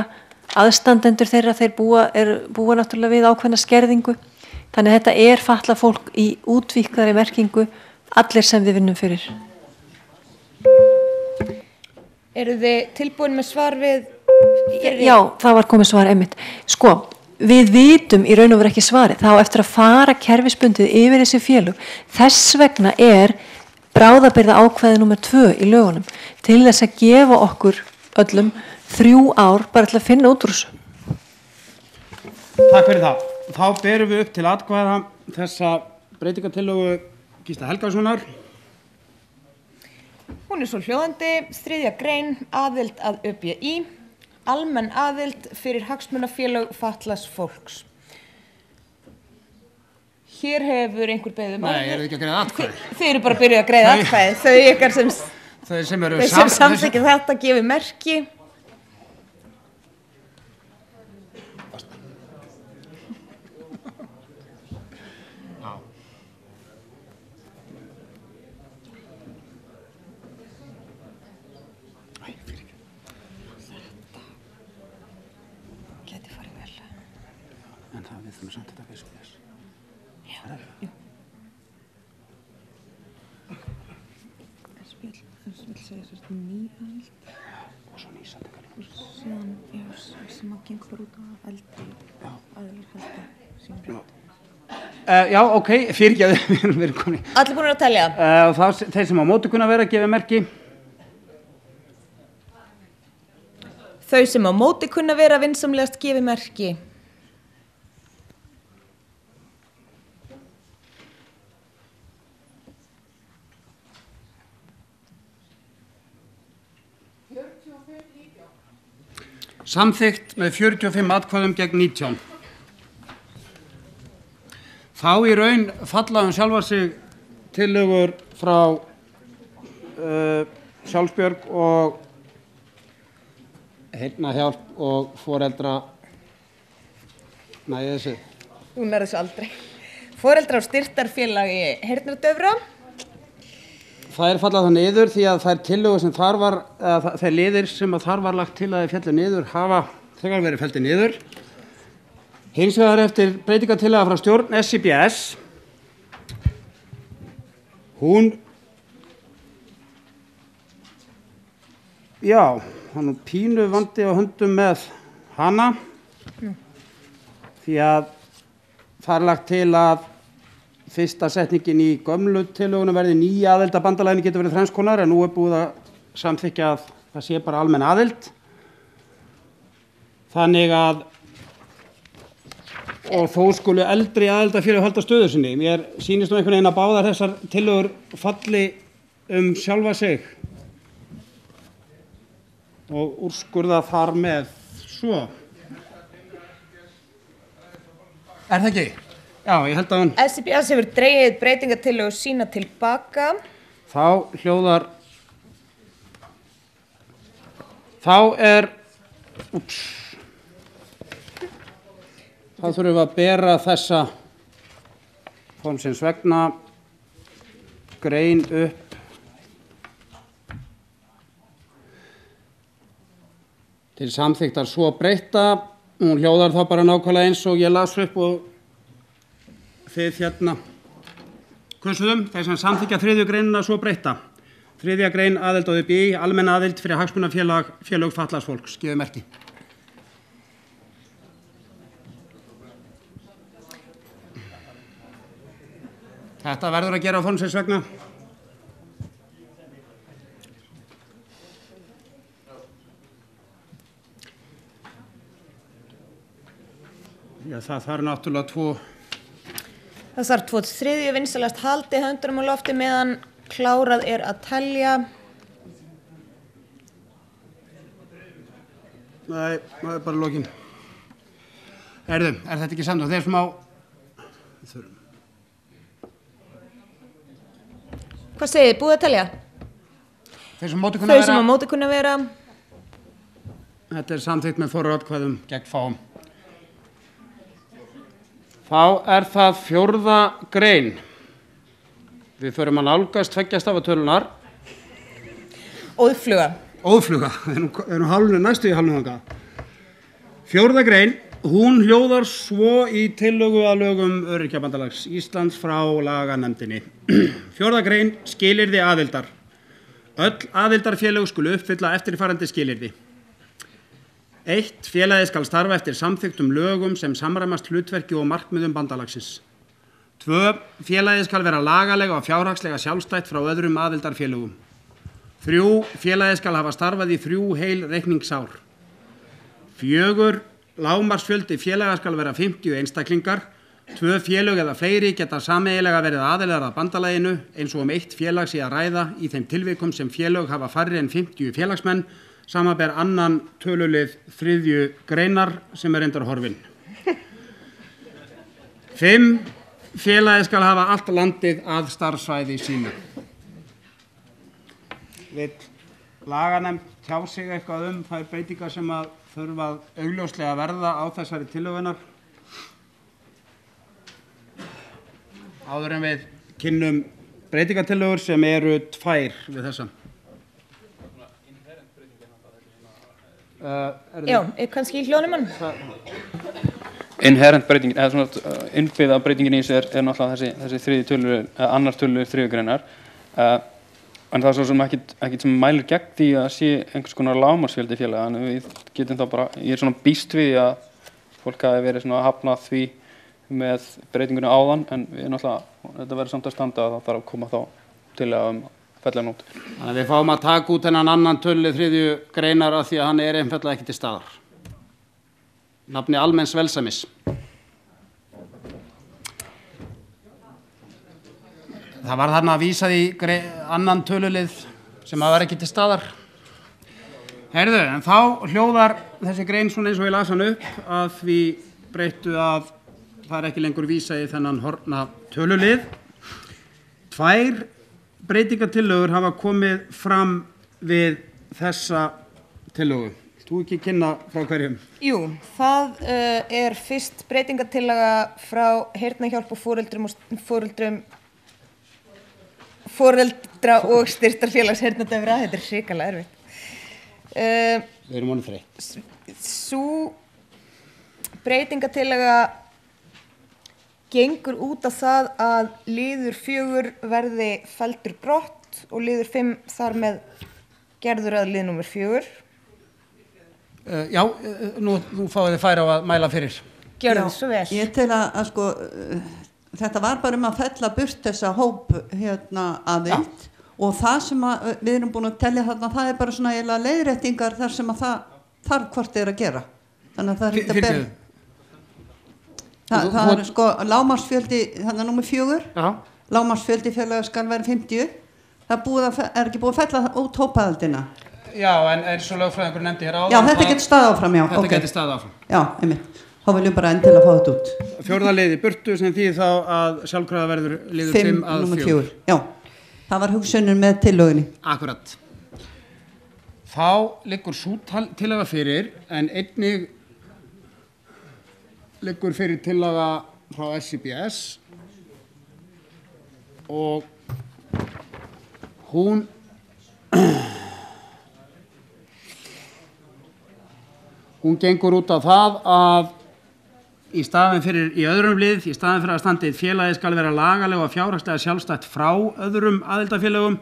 aðstandendur þeirra, þeir búa náttúrulega við ákveðna skerðingu. Þannig að þetta er fatlað fólk í útvíkkaðri merkingu, allir sem við vinnum fyrir. Eru þið tilbúin með svar við? Já, það var komið svar einmitt. Sko, við vitum í raun og veru ekki svarið. Það á eftir að fara kerfisbundið yfir þessi félög. Þess vegna er bráðabirgða ákvæði númer 2 í lögunum til þess að gefa okkur öllum 3 ár bara til að finna út úr þessu. Takk fyrir það. Þá berum við upp til atkvæða þessa breytingatillögu Gísla Helgasonar. Hún er svo hljóðandi, 3. grein, aðild að ÖBÍ, almenn aðild fyrir hagsmunafélög fatlaðs fólks. Hér hefur einhver beðið Nei, eru þið ekki að greiða atkvæði? Þið eru bara að byrja að greiða atkvæði. Þau ykkar sem samþykkja þetta gefið merki. Já, ok, fyrirgefðu, við erum komin. Allir búin að telja? Þeir sem á móti kunna vera gefið merki. Þau sem á móti kunna vera vinsamlegast gefið merki. Samþykkt með 45 atkvæðum gegn 19. Þá í raun fallaðum sjálfar sig tillögur frá Sjálfsbjörg og Heyrnarhjálp og foreldra þessu. Hún er þessu aldrei. Foreldra og styrktarfélagi heyrnardöfra. Það er fallað það niður því að þær tillögur sem þar var, þeir liðir sem þar var lagt til að þeir fjalli niður hafa þegar verið felldir niður. Hins vegar eftir breytingatillaga frá stjórn SIBS, hún, hann pínu vandi á höndum með hana, því að það er lagt til að fyrsta setningin í gömlu tillögunum verði nýja aðild að bandalaginu getur verið þrenns konar, en nú er búið að samþykkja að það sé bara almenn aðild. Þannig að og þó skulu eldri aðildarfélög halda stöðu sinni. Mér sýnist nú einhvern veginn að báðar þessar tillögur falli sjálfa sig og úrskurða þar með svo. Er það ekki? Já, ég held að hann... SIBS hefur dregið breytingatillögu sína tilbaka. Þá hljóðar... Þá þurfum við að bera þessa formsins vegna grein upp til samþykktar svo breytta. Hún hljóðar þá bara nákvæmlega eins og ég las upp og þið hérna kursuðum, þeir sem samþykkja 3. greinina svo breytta. 3. grein aðild á ÖBÍ, almenn aðild fyrir hagsmunafélög fatlaðs fólks, gefið merki. Þetta verður að gera á formsins vegna. Já, það þarf náttúrulega 2. Það þarf 2/3 vinsalast haldi höndunum á lofti meðan klárað er að telja. Nei, það er bara lokin. Er þetta ekki samt og þeir sem á... Hvað segir þið? Búið að telja? Þeir sem móti kunna vera... Þau sem á móti kunna vera... Þetta er samþykkt með forrátkvæðum gegn fáum. Þá er það 4. grein. Við förum að nálgast tveggjastafatölunar. Óðfluga. Óðfluga, erum næstu í hálfnuðanga. 4. grein, hún hljóðar svo í tillögu að lögum Öryrkjabandalags Íslands frá laganefndinni. 4. grein, skilyrði aðildar. Öll aðildarfélög skulu uppfylla eftirfarandi skilyrði. 1. Félagið skal starfa eftir samþykktum lögum sem samræmast hlutverki og markmiðum bandalagsins. 2. Félagið skal vera lagalega og fjárhagslega sjálfstætt frá öðrum aðildarfélögum. 3. Félagið skal hafa starfað í 3 heil reikningsár. 4. Lágmarksfjöldi félaga skal vera 50 einstaklingar. 2 félög eða fleiri geta sameiginlega verið aðilar að bandalaginu eins og 1 félag sé að ræða í þeim tilvikum sem félög hafa færri en 50 félagsmenn, samanber 2. tölulið 3. greinar sem er reyndar horfin. 5. Félagið skal hafa allt landið að starfsvæði sínu. Vill laganefnd tjá sig eitthvað þær breytingar sem að þurfa augljóslega að verða á þessari tillögunar? Áður en við kynnum breytingartillögur sem eru 2 við þessa. Já, kannski í hljónum hann. Inherent breytingin, eða svona innbyggða breytingin í þessu er náttúrulega þessi 3. tölulið, annar tölulið 3. greinar. En það er svo sem ekkert sem mælir gegn því að sé einhvers konar lágmarksfjöldi félaga, en við getum þá bara, ég er svona býst við að fólk hafi verið svona að hafna því með breytingunni áðan, en við náttúrulega, þetta verður samt að standa að það þarf að koma þá til að fella hann út. Þannig að við fáum að taka út þennan annan tölulið 3. greinar af því að hann er einfaldlega ekki til staðar. Nafni almenns velsamis. Það var þarna að vísa í annan tölulið sem að var ekki til staðar. Heyrðu, en þá hljóðar þessi grein svona eins og ég las hann upp að því breyttu að það er ekki lengur vísa í þennan horfna tölulið. 2 breytingatillögur hafa komið fram við þessa tillögu. Þú ekki kynna frá hverjum? Jú, það er fyrst breytingatillaga frá Heyrnarhjálp og foreldra og styrktarfélags heyrnardauðra. Þetta er hrikalega erfitt. Við erum honum þreytt. Sú breytingatillaga gengur út á það að liður 4 verði felldur brott og liður 5 þar með gerður að lið númer 4. Já, nú fáið þið færi á að mæla fyrir. Gjörðu svo vel. Ég tel að sko, þetta var bara að fella burt þessa hóp aðild og það sem við erum búin að telja þarna, það er bara svona eiginlega leiðréttingar þar sem að það þarf hvort er að gera. Þannig að það er ekki að það er sko lágmarksfjöldi, þannig að númer 4, lágmarksfjöldi félaga skal vera 50, það er ekki búið að fella út hópaðaldina. Já, en svo lögfræðingur nefndi hér áðan. Já, þetta getur staðið áfram, já. Þetta getur staðið áfram. Já, einmitt. Þá þá viljum bara enn til að fá þetta út. Fjórða liði burtu sem þýðir þá að sjálfkrafa verður liður 5 að 4. Já, það var hugsunin með tillögunni. Akkurat. Þá liggur sú tillaga fyrir, en einnig liggur fyrir tillaga frá SIBS og hún gengur út á það að í öðrum lið, í staðinn fyrir að standi félagið skal vera lagalega og fjárhagslega sjálfstætt frá öðrum aðildarfélögum,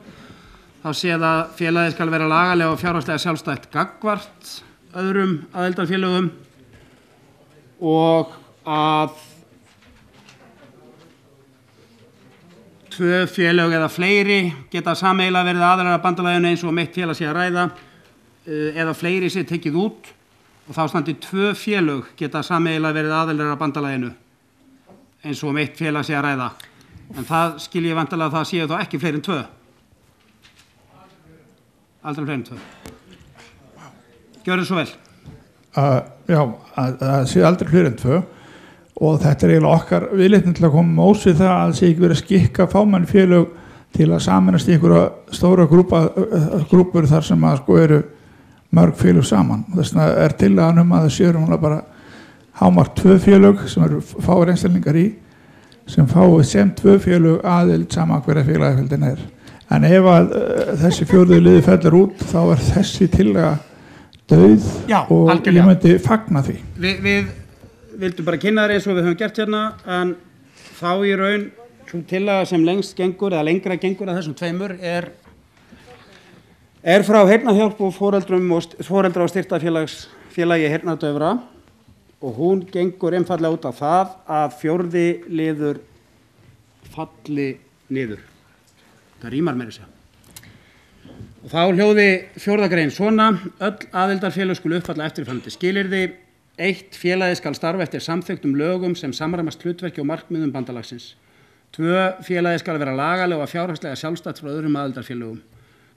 þá sé það félagið skal vera lagalega og fjárhagslega sjálfstætt gagnvart öðrum aðildarfélögum og að 2 félög eða fleiri geta sameiginlega verið aðilar að bandalaginu eins og eitt félag sé að ræða eða fleiri sé tekið út og þá standi 2 félög geta sameiginlega verið aðilar að bandalaginu eins og eitt félag sé að ræða. En það skil ég vantarlega að það séu þá ekki fleiri en 2. Aldrei fleiri en 2. Gjörðu svo vel. Já, það séu aldrei fleiri en 2 og þetta eiginlega okkar viðleitni til að koma móts við það að það sé ekki verið að skikka fámenn félög til að saminast í einhverja stóra grúpur þar sem að sko eru mörg félög saman. Þess vegna tillagan að það séu bara hámark 2 félög sem eru fáir einstaklingar í sem fái sem 2 félög aðild saman hverja félagafjöldin er. En ef að þessi 4. liði fellur út þá þessi tillaga dauð og algjörlega. Ég myndi fagna því. Við vildum bara kynna þér eins og við höfum gert hérna, en þá í raun svo tillaga sem lengst gengur eða lengra gengur að þessum 2 er frá Heyrnarhjálp og foreldra og styrktarfélagi heyrnardaufra og hún gengur einfallega út á það að 4. liður falli niður. Það rímar meira segja. Og þá hljóði 4. grein svona: öll aðildarfélög skulu uppfalla eftirfarandi skilyrði. 1. Félagið skal starfa eftir samþykktum lögum sem samræmast hlutverki og markmiðum bandalagsins. 2. Félagið skal vera lagalega og fjárhagslega sjálfstætt frá öðrum aðildarfélögum.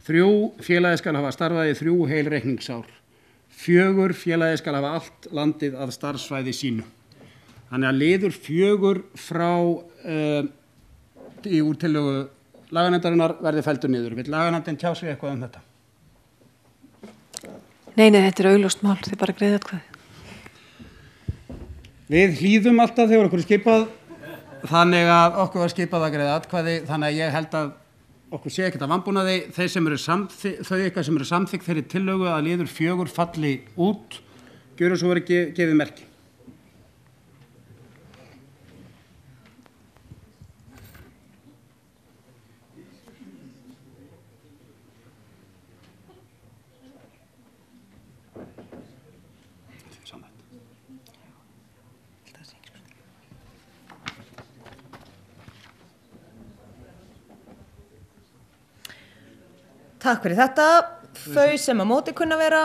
3. Félagið skal hafa starfað í 3 heil reikningsár. 4. Félagið skal hafa allt landið að starfsvæði sínu. Þannig að liður 4 frá í úrtillögu laganefndarinnar verði felldur niður. Vill laganefndin tjá sig eitthvað um þetta? Nei, þetta er augljóst mál, þið bara greiðið atkvæði. Við hlýðum alltaf þegar okkur er skipað, þannig að okkur var skipað að greiða atkvæði, þannig að ég held að okkur sé ekkert að vanbúnaði. Þau ykkar sem eru samþykkt þeirri tillögu að liður 4 falli út, gjöru svo verið gefið merki. Takk fyrir þetta. Þau sem að móti kunna vera.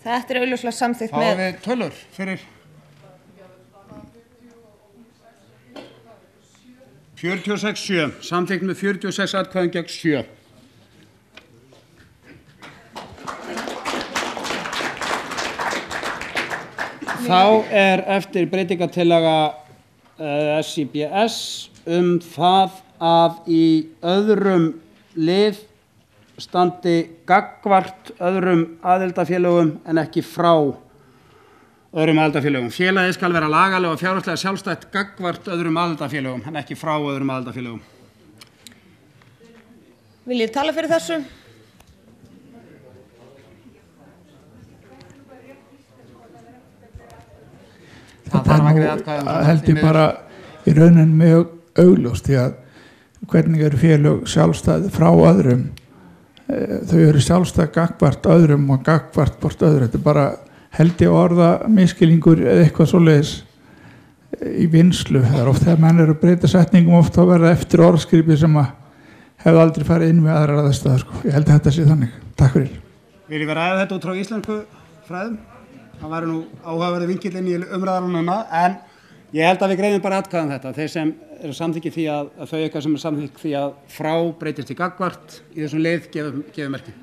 Þetta er augljóslega samþykkt með... Fáum við tölur fyrir 46-7, samþykkt með 46 atkvæðum gegn 7. Þá er eftir breytingatillaga SIBS það að í öðrum lið standi gagnvart öðrum aðildarfélögum en ekki frá öðrum aðildarfélögum. Félagið skal vera lagalega og fjárhagslega sjálfstætt gagnvart öðrum aðildarfélögum en ekki frá öðrum aðildarfélögum. Viljið tala fyrir þessu? Þetta held ég bara í raunin mjög augljóst því að hvernig eru félög sjálfstæð frá öðrum, þau eru sjálfstæð gagnvart öðrum og gagnvart bort öðru. Þetta er bara held ég orða miskilingur eða eitthvað svoleiðis í vinslu. Það er oft þegar menn eru að breyta setningum oft að verða eftir orðskripi sem að hefði aldrei farið inn við aðrar aðstæður sko. Ég held að þetta sé þannig. Takk fyrir. Viljum við ræða þetta út frá íslensku fræðum? Það væri nú áhugaverði vinkillinn í umræðanuna, en ég held að við greiðum bara atkvæðum þetta. Þeir sem eru samþykki því að þau ykkar sem eru samþykki því að frá breytist í gagnvart í þessum lið gefur merki.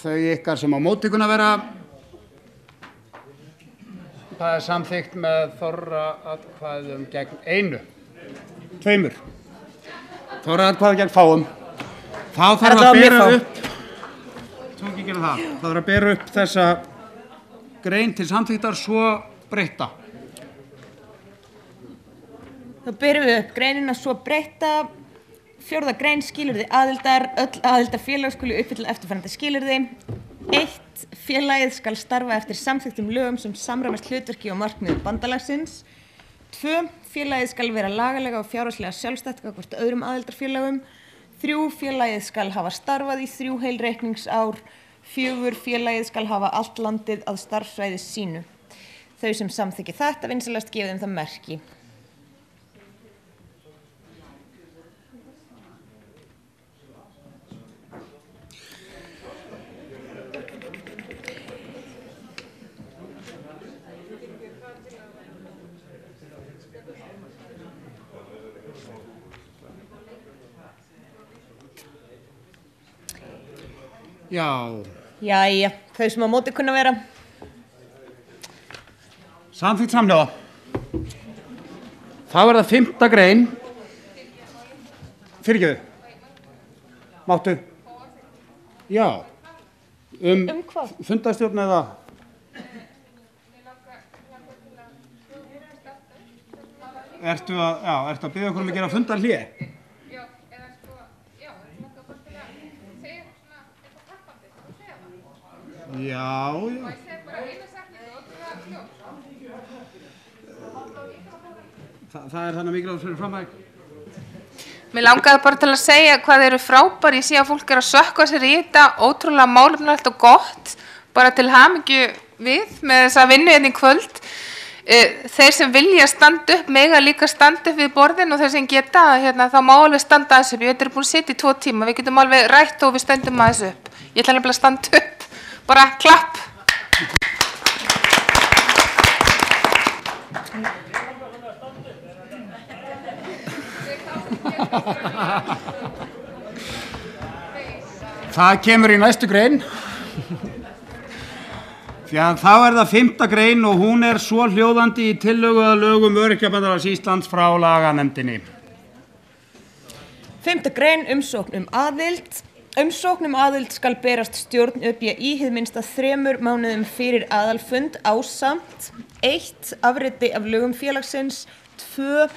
Þau ykkar sem á móti kunna vera, það er samþykkt með þorra atkvæðum gegn 1, 2. Þorra atkvæðum gegn fáum. Þá þarf að bera upp, það þarf að bera upp þessa grein til samþykktar svo breytta. Þá berum við upp greinina svo breytta. 4. grein skilyrði aðildar. Öll aðildarfélög skulu uppfylla eftirfarandi skilyrði. 1. Félagið skal starfa eftir samþykktum lögum sem samræmast hlutverki og markmiðum bandalagsins. 2. Félagið skal vera lagalega og fjárhagslega sjálfstætt gagnvart öðrum aðildarfélögum. 3. Félagið skal hafa starfað í 3 heil reikningsár. 4. Félagið skal hafa allt landið að starfsvæði sínu. Þau sem samþykki þetta vinsalast gefið það merki. Já. Jæja, þau sem á móti kunna vera. Samþykkt samhljóða. Það var það 5. grein. Fyrirgeðu. Máttu. Já. Hvað? Fundarstjórn eða? Ertu að biðja okkur að gera fundarhlé? Já. Það er þannig mikilvægt fyrir framhæg. Mér langaði bara til að segja hvað eru frábær. Ég sé að fólk að sökkva sér í þetta, ótrúlega málefnilegt og gott, bara til hamingju við með þessa vinnu hérna í kvöld. Þeir sem vilja standa upp mega líka standa upp við borðin og þeir sem geta þá má alveg standa aðeins upp. Ég veit, búin að sitja í 2 tíma, við getum alveg rætt og við stöndum aðeins upp. Ég ætla nefnilega að standa upp. Bara klapp. Það kemur í næstu grein. Því að þá er það 5. grein og hún er svo hljóðandi í tillögu að lögum Öryrkjabandalags Íslands frá laganefndinni. 5. grein umsókn aðild. Umsókn aðild skal berast stjórn ÖBÍ hið minnsta 3 mánuðum fyrir aðalfund ásamt 1. Afriti af lögum félagsins, 2.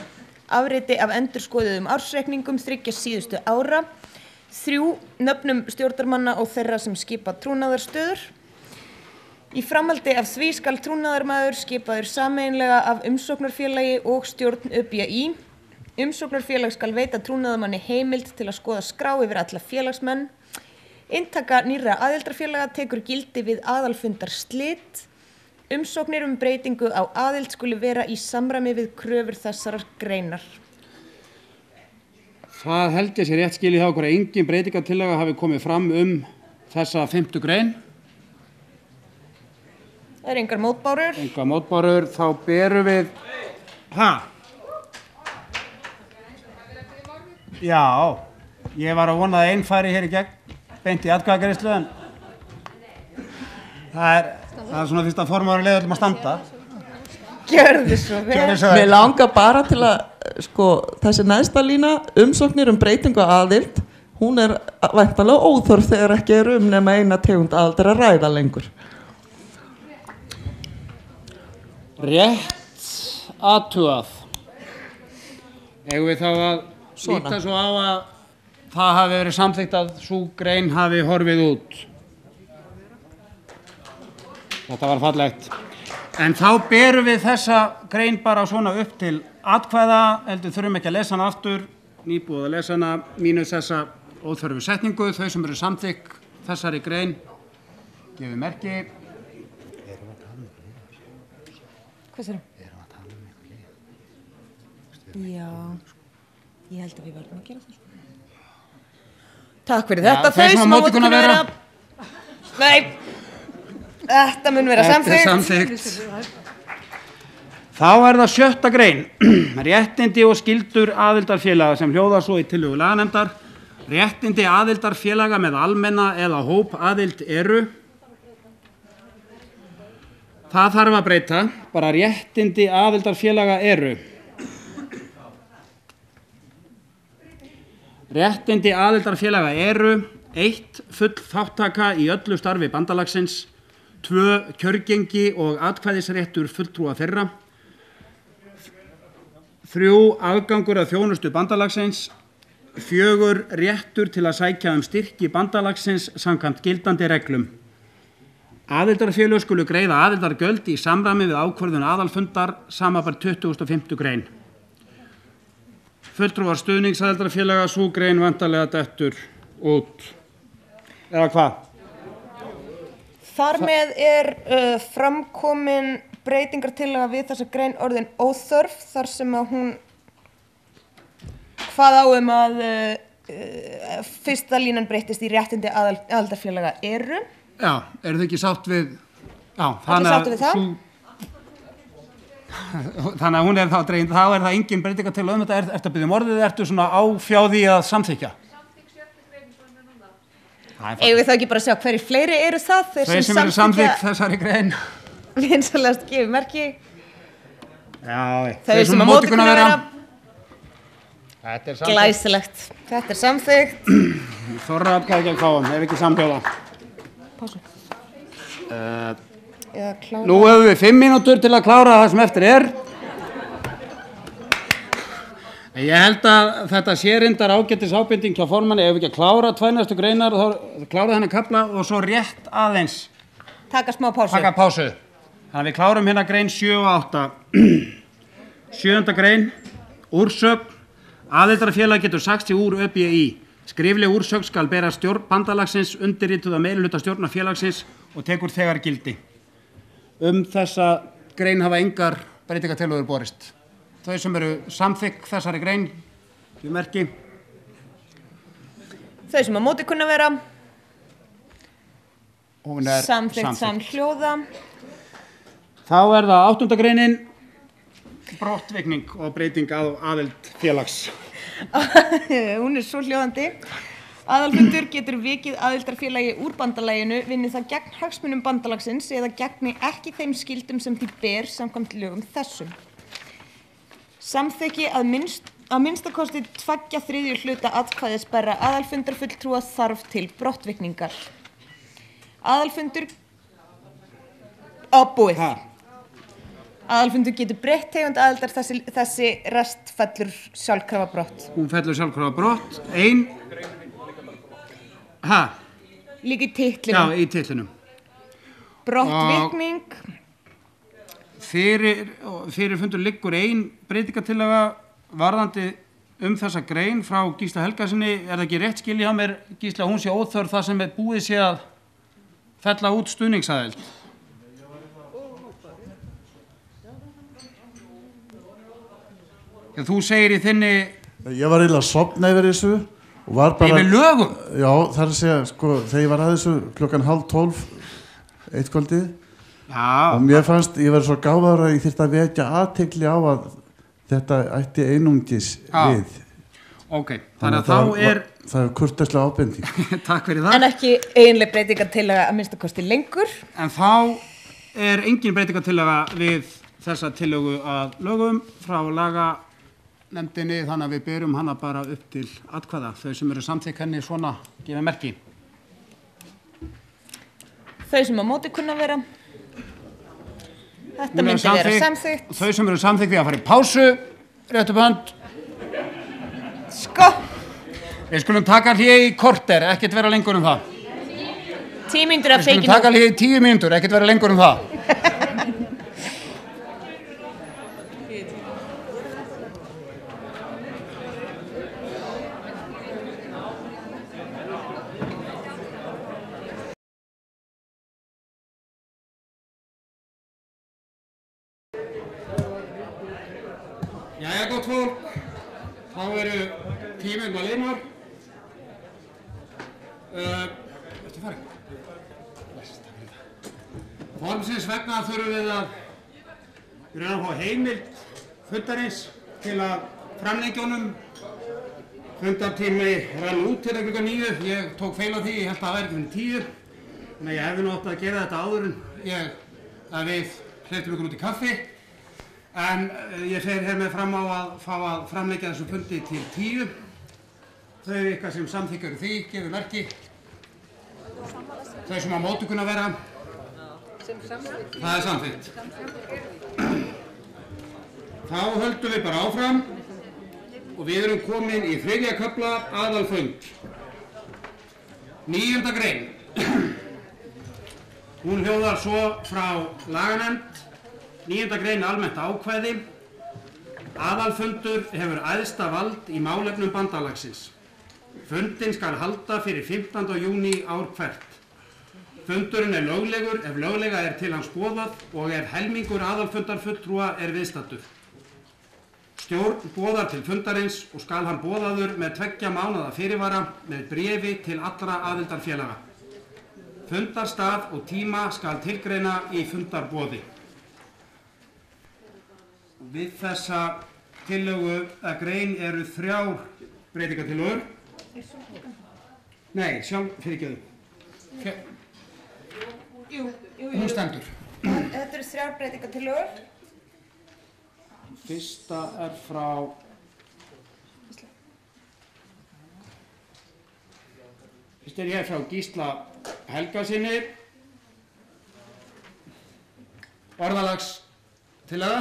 Afriti af endurskoðuðum ársreikningum 3 síðustu ára, 3. Nöfnum stjórnarmanna og þeirra sem skipa trúnaðarstöður. Í framhaldi af því skal trúnaðarmaður skipaður sameiginlega af umsóknarfélagi og stjórn ÖBÍ. Umsóknarfélag skal veita trúnaðarmanni heimild til að skoða skrá yfir alla félagsmenn. Inntaka nýrra aðildarfélaga tekur gildi við aðalfundar slit. Umsóknir breytingu á aðild skuli vera í samræmi við kröfur þessarar greinar. Það held ég sér rétt skilið hjá okkur að engin breytingartillaga hafi komið fram þessa 5. grein. Það er engar mótbárur. Engar mótbárur, þá berum við... Já, ég var að vona að einn færi hér í gegn, beint í atkvæðagreiðslu, en það er svona fyrst að formaður leiður að standa. Gjörðu svo vel. Mér langar bara til að, þessi neðsta lína, umsóknir breytingu aðild, hún er væntanlega óþörf þegar ekki er nema eina tegund aðildar að ræða lengur. Rétt athugað. Eigum við þá að líta svo á að það hafi verið samþykkt að sú grein hafi horfið út. Þetta var fallegt. En þá berum við þessa grein bara svona upp til atkvæða, heldur þurfum ekki að lesa hana aftur, nýbúið að lesa hana, mínus þessa óþörfu setningu, þau sem eru samþykk þessari grein, gefið merki. Hvað sér? Já, ég held að við verðum að gera það. Takk fyrir þetta. Þau sem á móti kunna vera. Nei, þetta mun vera samþykkt. Þá er það 7. grein, réttindi og skyldur aðildarfélaga sem hljóðar svo í tillögu laganefndar. Réttindi aðildarfélaga með almenna eða hóp aðild eru. Það þarf að breyta, bara réttindi aðildarfélaga eru. Réttindi aðildarfélaga eru 1. Full þáttaka í öllu starfi bandalagsins. 2. Kjörgengi og atkvæðisréttur fulltrúa þeirra. 3. Aðgangur að þjónustu bandalagsins. 4. Réttur til að sækja styrki bandalagsins samkvæmt gildandi reglum. Aðildarfélög skulu greiða aðildargjöld í samræmi við ákvörðun aðalfundar samanber 25. grein. Fulltrúar stuðningsaðildarfélaga, sú grein vantarlega dettur út. Eða hvað? Þar með er framkomin breytingartillaga við þessa grein orðin óþörf þar sem að hún hvað á að fyrsta línan breytist í réttindi aðildarfélaga eru. Já, eru þið ekki sátt við, já, sátt við það? Þannig að hún er þá dregin, þá er það engin breytingartillaga þetta, ertu að biðja orðið, ertu svona áfjáði að samþykja? Eigum við þá ekki bara að sjá hverju fleiri eru það? Þeir sem eru samþykkt þessari grein. Vinsalegast gefið merki. Já, þeir sem að móti kunna vera. Þetta er samþykkt. Glæsilegt. Þetta er samþykkt. Þorra atkvæði gegn fáum, ef ekki samhljóða. Pásu. Nú höfum við 5 mínútur til að klára það sem eftir er. Ég held að þetta sé reyndar ágætis ábending hjá formanni, ef við ekki að klára 2 næstu greinar, þá klára þennan kafla og svo rétt aðeins. Taka smá pásu. Taka pásu. Þannig að við klárum hérna grein 7 og 8. 7. grein, úrsögn. Aðildarfélag getur sagt sig úr ÖBÍ. Skrifleg úrsögn skal bera stjórn bandalagsins undirrituð af meirihluta stjórnar félagsins og tekur þegar gildi. Þessa grein hafa engar breytingartillögur borist. Þau sem eru samþykk þessari grein, ég merki. Þau sem að móti kunna vera. Hún er samþykkt samhljóða. Þá er það 8. greinin, brottvikning og breyting á aðild félags. Hún er svo hljóðandi. Aðalfundur getur vikið aðildarfélagi úr bandalaginu vinni það gegn hagsmunum bandalagsins eða gegni ekki þeim skildum sem því ber samkvæmt lögum þessum. Samþykki að minnstakosti 2/3 hluta atkvæðisbærra aðalfundarfulltrúa þarf til brottvikningar. Aðalfundur búið. Aðalfundur getur breytt tegund aðildar þessi rest fellur sjálfkrafa brott. Hún fellur sjálfkrafa brott. Líka í titlinum. Já, í titlinum. Brottvikning. Fyrir fundur liggur ein breytingartillaga varðandi þessa grein frá Gísla Helgasyni. Er það ekki rétt skilja hjá mér, Gísla, hún sé óþörf það sem er búið sé að fella út stuðningsaðild? Þú segir í þinni... Ég var eiginlega að sofna yfir þessu og var bara... Yfir lögum? Já, það er að segja, sko, þegar ég var að þessu klukkan 11:30 eitt kvöldið. Já. Og mér fannst, ég verið svo gáður að ég þyrfti að vekja athygli á að þetta ætti einungis við. Ok, þannig að þá er... Það er kurteislega ábending. Takk fyrir það. En ekki eiginleg breytingartillaga að minnstakosti lengur. En þá er engin breytingartillaga við þessa tillögu að lögum frá laganefndinni, þannig að við berum hana bara upp til atkvæða. Þau sem eru samþykk henni svona gefa merki. Þau sem á móti kunna vera. Þetta myndi vera samþykkt. Þau sem eru samþykkt því að fara í pásu, rétt upp hönd. Sko. Við skulum taka hlé í korter, ekkert vera lengur það. 10 mínútur af feikinu. Við skulum taka hlé í 10 mínútur, ekkert vera lengur það. Jæja, gott fólk, þá eru 10 mínútur liðnar. Ertu farið? Formsins vegna þurfum við að Við erum að fá heimild fundarins til að framlengja honum. Fundartími rann út til klukkan 9. Ég tók feil á því, ég held að það væri ekki 10. Þannig að ég hefði nú átt að gera þetta áður en við hleyptum ykkur út í kaffi. En ég fer hér með fram á að fá að framlengja þessu fundi til 10. Þau ykkar sem samþykkar því, gefur merki. Þau sem á móti kunna vera. Það er samþykkt. Þá höldum við bara áfram og við erum komin í 3. kafla aðalfund. 9. grein. Hún hljóðar svo frá laganefnd. 9. grein almennt ákvæði. Aðalfundur hefur æðsta vald í málefnum bandalagsins. Fundin skal halda fyrir 15. júní ár hvert. Fundurinn er löglegur ef löglega er til hans boðað og ef helmingur aðalfundarfulltrúa er viðstaddur. Stjórn boðar til fundarins og skal hann boðaður með 2 mánaða fyrirvara með bréfi til allra aðildarfélaga. Fundarstað og tíma skal tilgreina í fundarboði. Við þessa tillögu að grein eru 3 breytingartillögur. Nei, fyrirgefðu. Jú. Hún stendur. Þetta eru 3 breytingartillögur. Fyrsta er frá Gísla Helgasyni. Orðalagstillaga.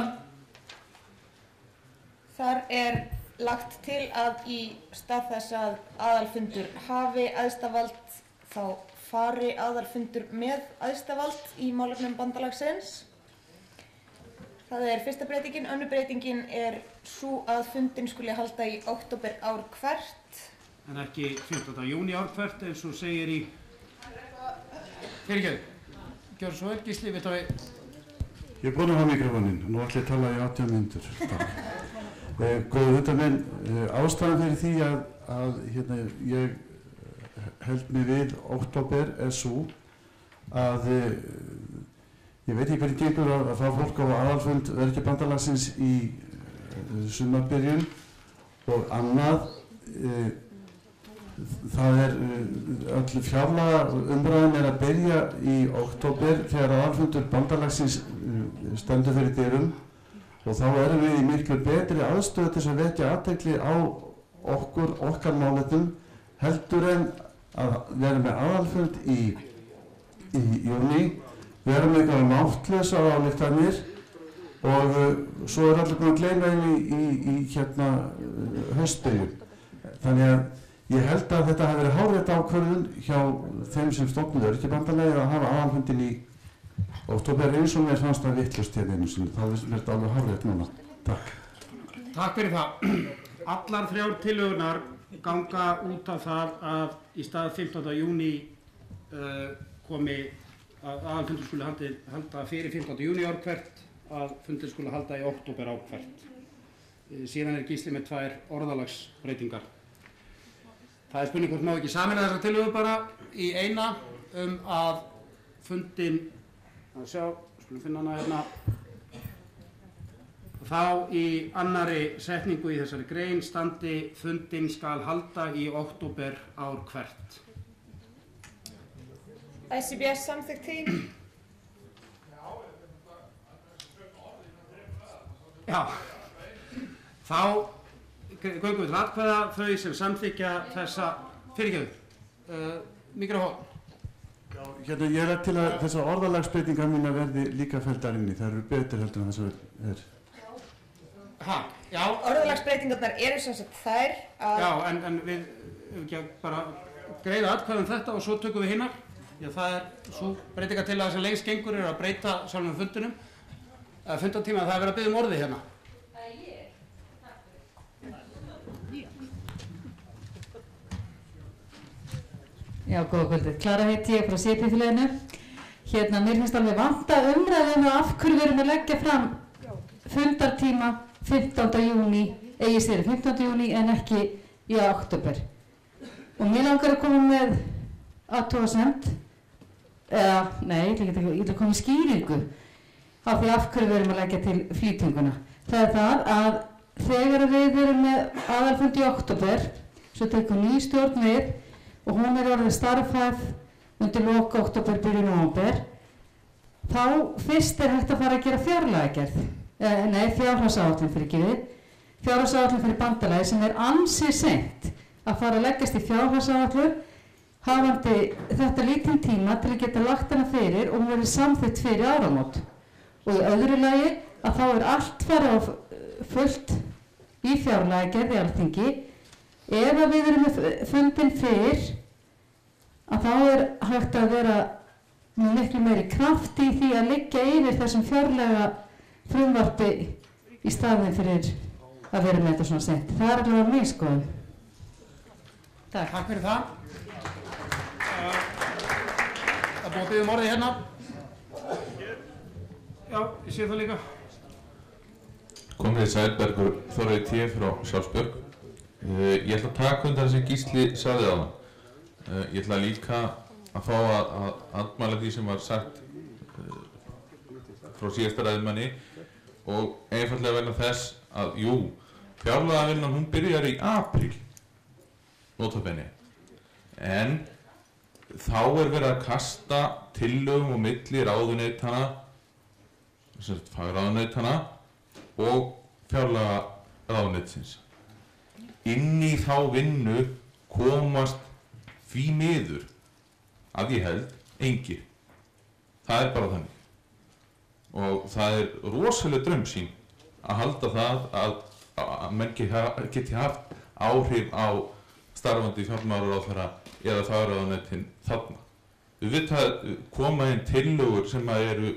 Þar er lagt til að í stað þess að aðalfundur hafi æðsta vald þá fari aðalfundur með æðsta vald í málefnum bandalagsins. Það er fyrsta breytingin. Önnur breytingin er svo að fundin skuli halda í október ár hvert. En ekki 15. júní ár hvert eins og segir í... Fyrirgefðu. Gjör svo vel, Gísli, við það við... Ég er búinn að hafa mikrofóninn, nú ætla ég að tala í 18 mínútur. Góðu hundamenn, ástæðan fyrir því að ég held mig við október er svo að ég veit ekki hvernig gengur að fá fólk á aðalfund Öryrkjabandalagsins í sumarbyrjun og annað. Það er öll fjárlaga umræðan er að byrja í október þegar aðalfundur bandalagsins stendur fyrir dyrum og þá erum við í miklu betri aðstöðu til að vekja athygli á okkar málefnum heldur en að vera með aðalfund í júní, vera með eitthvað máttlausar ályktanir og svo er allir búin að gleyma í haustbyrjun. Þannig að ég held að þetta hafi verið hárrétt ákvörðun hjá þeim sem stofnuðu Öryrkjabandalagið að hafa aðalfundin í október eins og mér fannst það vitlaust hérna einu sinni. Það er þetta alveg hárrétt núna. Takk. Takk fyrir það. Allar 3 tillögurnar ganga út af það að í stað 15. júní komi að aðalfundur skuli halda fyrir 15. júní ár hvert, að fundur skuli halda í október ár hvert. Síðan er Gísli með 2 orðalagsbreytingar. Það er spurning hvort má ekki sameina þessar tillögur bara í eina að fundin, að sjá, skulum finna hana hérna, þá í annari setningu í þessari grein standi fundin skal halda í október ár hvert. ICBS samþykkt því. Já, þá göngum við til atkvæða þau sem samþykja þessa fyrirgefðu. Mikrofón. Já, ég er til að þessar orðalagsbreytingar mína verði líka felldar inni. Það eru betur heldur en þess að er. Já. Orðalagsbreytingarnar eru sem sagt þær að... Já, en við ekki bara greiða atkvæðum þetta og svo tökum við hinnar. Já, það er svo breytingartillaga sem lengst gengur er að breyta sjálfum fundinum. Fundartíma, það er verið að biðja orði hérna. Já, góða kvöldið. Klara heiti ég frá CP-félaginu. Hérna, mér finnst alveg vanta umræðum af hverju við erum að leggja fram fundartíma 15. júní, eigi sér 15. júní en ekki í október. Og mér langar að koma með athugasemd, ég ætla að koma með skýringu. á því af hverju við erum að leggja til flýtinguna. Það er það að þegar við erum með aðalfund í október, svo tekur ný stjórn við og hún er orðið starfhæf undir lok október, byrjun nóvember, þá fyrst er hægt að fara að gera fjárlagagerð, fjárhagsáætlun fyrir bandalagi sem er ansi seint að fara að leggjast í fjárhagsáætlun hafandi þetta lítinn tíma til að geta lagt hana fyrir og hún verið samþykkt fyrir áramót. Og í öðru lagi að þá er allt farið á fullt í fjárlagagerð í Alþingi. Ef að við erum með fundin fyrr að þá er hægt að vera með miklu meiri kraft í því að liggja yfir þessum fjárlaga frumvarpi í staðinn fyrir að vera með þetta svona sent. Það er alveg mín skoðun. Takk fyrir það. Það búið að biðja orðið hérna. Já, ég sé það líka. Komið Sælbergur Þorri T. frá Sjálfsbjörg. Ég ætla að taka undan þessi Gísli sagði á það. Ég ætla líka að fá að andmæla því sem var sagt frá síðasta ræðumanni og einfallega vegna þess að fjárlagavinnan hún byrjar í apríl notabenni en þá er verið að kasta tillögum og milli ráðuneytana fagráðuneytana og fjárlagaráðuneytisins. Inn í þá vinnu komast því miður að ég held engir. Það er bara þannig. Og það er rosalega draumsýn að halda það að menn geti haft áhrif á starfandi fjármálaráðherra eða fagráðuneytin þarna. Við veit að koma inn tillögur sem eru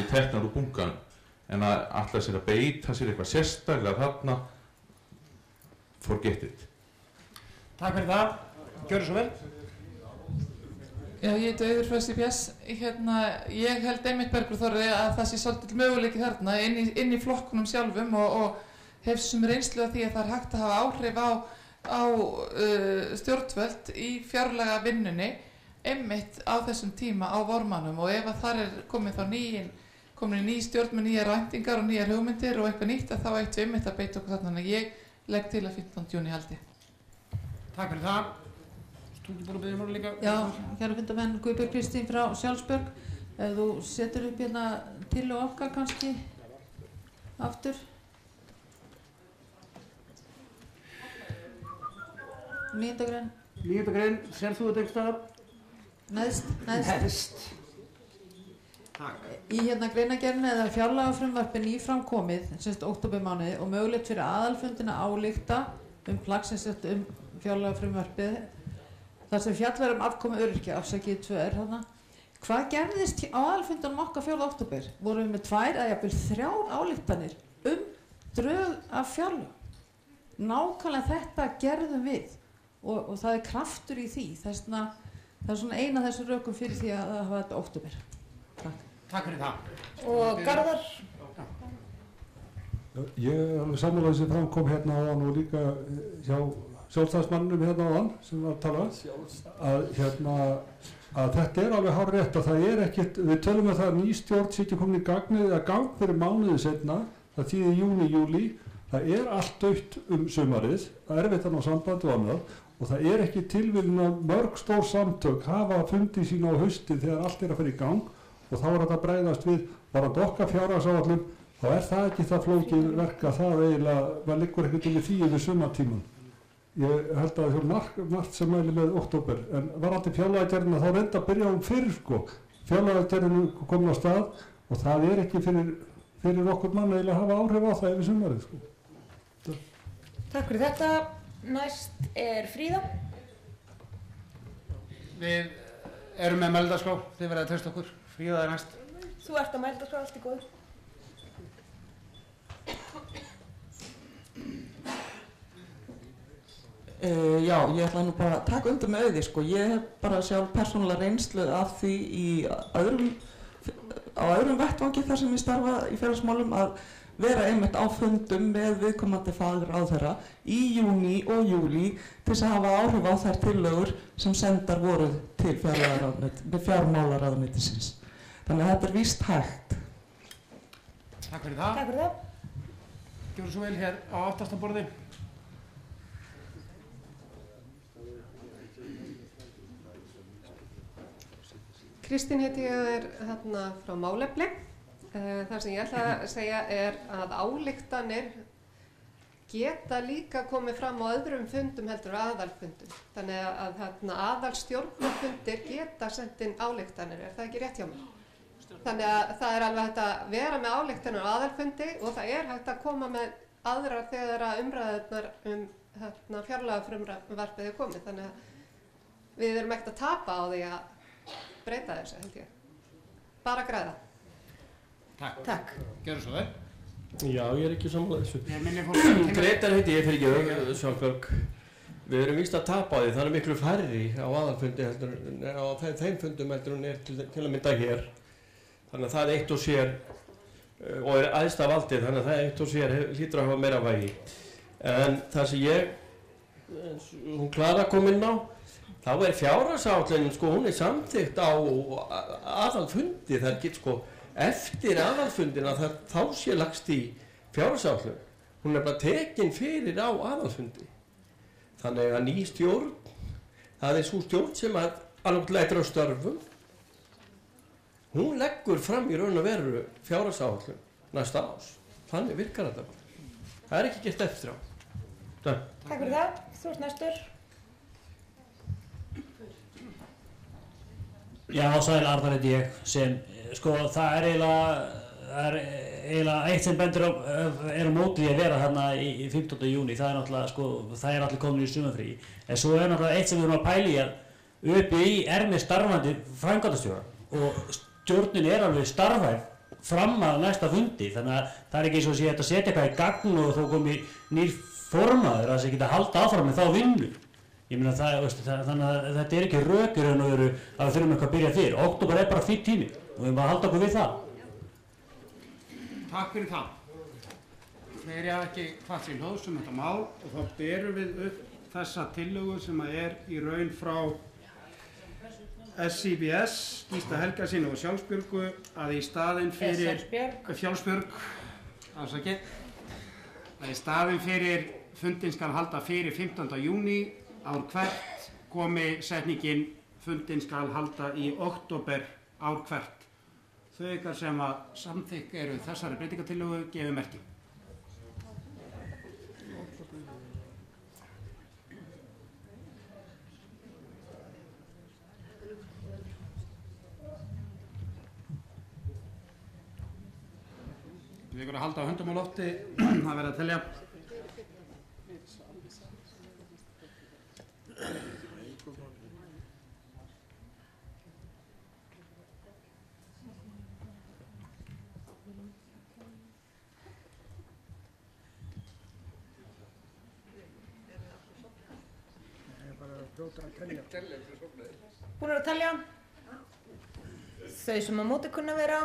teknar úr bunkanum en að ætla sér að beita sér eitthvað sérstaklega þarna, forget it. Takk fyrir það. Gjörðu svo vel. Já, ég heiti Auður Frösti Bjess. Ég held einmitt Bergur Þorri að það sé svolítið möguleiki þarna inn í flokkunum sjálfum og hef sem reynslu af því að það er hægt að hafa áhrif á stjórnvöld í fjárlaga vinnunni einmitt á þessum tíma á vormannum og ef að þar er komin ný stjórn með nýjar væntingar og nýjar hugmyndir og eitthvað nýtt að þá eitt við einmitt að beita okkur þarna. Þannig að ég legg til að 15. júní haldi. Takk fyrir það. Þú búin að biðja líka? Já, kæra fundarmenn, Guðbjörg Kristín frá Sjálfsbjörg. Ef þú setur upp hérna til og okkar kannski aftur. 9. grein. 9. grein, sér þú þetta einhverstaðar? Neðst. Í greinagerðinni eða fjárlagafrumvarpi nýframkomið, októbermánuði og mögulegt fyrir aðalfundina álykta plagg fjárlagafrumvarpið þar sem fjallar afkomu öryrkja, afsakið 2 þarna. Hvað gerðist á aðalfundunum okkar 4. október? Vorum við með 2 eða jafnvel 3 ályktanir drög af fjárlög. Nákvæmlega þetta gerðum við og það er kraftur í því. Það er svona eina af þessu rökum fyrir því að hafa þetta október. Takk fyrir það. Og Garðar? Ég er alveg sammála sem framkom hérna áðan og líka hjá sjálfstæðismannum hérna áðan sem var að tala að þetta er alveg hárrétt að það er ekkert, við tölum að það ný stjórn sé ekki komin í gang fyrir mánuði seinna, það þýðir júni, júlí, það er allt dautt sumarið, það er erfitt að ná sambandi og annað og það er ekki tilviljun að mörg stór samtök hafa fundið sína á haustið þegar allt er að fara í gang og þá er þetta að bregðast við varðandi okkar fjárhagsáætlun, þá er það ekki það flókið verka það eiginlega, maður liggur ekkert yfir því yfir sumartíman. Ég held að það er margt sem mæli með október, en varðandi fjárlagagerðina þá reynda að byrja fyrr fjárlagagerðinu komin á stað og það er ekki fyrir okkur mann eiginlega að hafa áhrif á það yfir sumarið. Takk fyrir þetta. Næst er Fríða. Við erum með mældagskrá, þið verðið að treysta okkur. Fríða er næst. Þú ert að mældagskrá, allt í góð. Já, ég ætla nú bara að taka undir með því, ég hef bara sjálf persónulega reynslu af því á öðrum vettvangi þar sem ég starfa í félagsmálum að vera einmitt á fundum með viðkomandi fagráðherra í júní og júlí til þess að hafa áhrif á þær tillögur sem sendar voru til fjármálaráðuneytisins. Þannig að þetta er víst hægt. Takk fyrir það. Takk fyrir það. Gjörðu svo vel hér á aftasta borði. Kristín heiti ég er þarna frá Málefni. Það sem ég ætla að segja er að ályktanir geta líka komið fram á öðrum fundum heldur aðalfundum. Þannig að aðalstjórnarfundir geta sent inn ályktanir, er það ekki rétt hjá mér? Þannig að það er alveg hægt að vera með ályktanir á aðalfundi og það er hægt að koma með aðrar þegar að umræðurnar fjárlagafrumvarpið er komið. Þannig að við erum ekkert að tapa á því að breyta þessu, held ég. Bara græða. Takk. Gjörðu svo vel. Já, ég er ekki sammála þessu. Ég minni fólk. Greitar heiti ég fyrir ekki Sjálfbjörg. Við erum víst að tapa á því, það er miklu færri á aðalfundi heldur, á þeim fundum heldur hún er til að mynda hér. Þannig að það er eitt og sér og er æðsta valdið, þannig að það er eitt og sér hlýtur að hafa meira vægi. En það sem hún Klara kom inn á, þá er fjárhagsáætlunin, hún er samþykkt á aðalfundi, það er ekki eftir aðalfundina þá sé lagst í fjárhagsáætlun. Hún er bara tekin fyrir á aðalfundi. Þannig að ný stjórn, það er svo stjórn sem að alveg lætur á störfum. Hún leggur fram í raun og veru fjárhagsáætlun næsta ás. Þannig virkar þetta bara. Það er ekki gert eftir á. Takk fyrir það. Þú ert næstur. Já, Sæl Arnar heiti ég sem, það er eiginlega eitt sem bendur er á móti að vera þarna í 15. júní, það er náttúrulega, það er allir komin í sumarfrí. En svo er náttúrulega eitt sem við erum að pæla í að ÖBÍ er með starfandi framkvæmdastjóra og stjórnin er alveg starfhæf fram að næsta fundi, þannig að það er ekki eins og sé að setja eitthvað í gagn og þó komi nýr formaður að það geta halda áfram með þá vinnu. Ég meina þannig að þetta er ekki rökur en að við þurfum eitthvað að byrja fyrr. Október er bara fínn tími og við erum bara að halda okkur við það. Takk fyrir það. Fleiri hafa ekki hvað sem hljóðs þetta mál og þá berum við upp þessa tillögu sem er í raun frá SIBS, Gísla Helgasyni og Sjálfsbjörgu að í staðinn fyrir Fjálsbjörg, að í staðinn fyrir fundin skal halda fyrir 15. júní ár hvert komi setningin fundin skal halda í október ár hvert. Þau ykkar sem að samþykk eru þessari breytingatillögu gefið merki. Við ykkur að halda á höndum á lofti, það verður að telja. Búin að telja? Þau sem á móti kunna vera?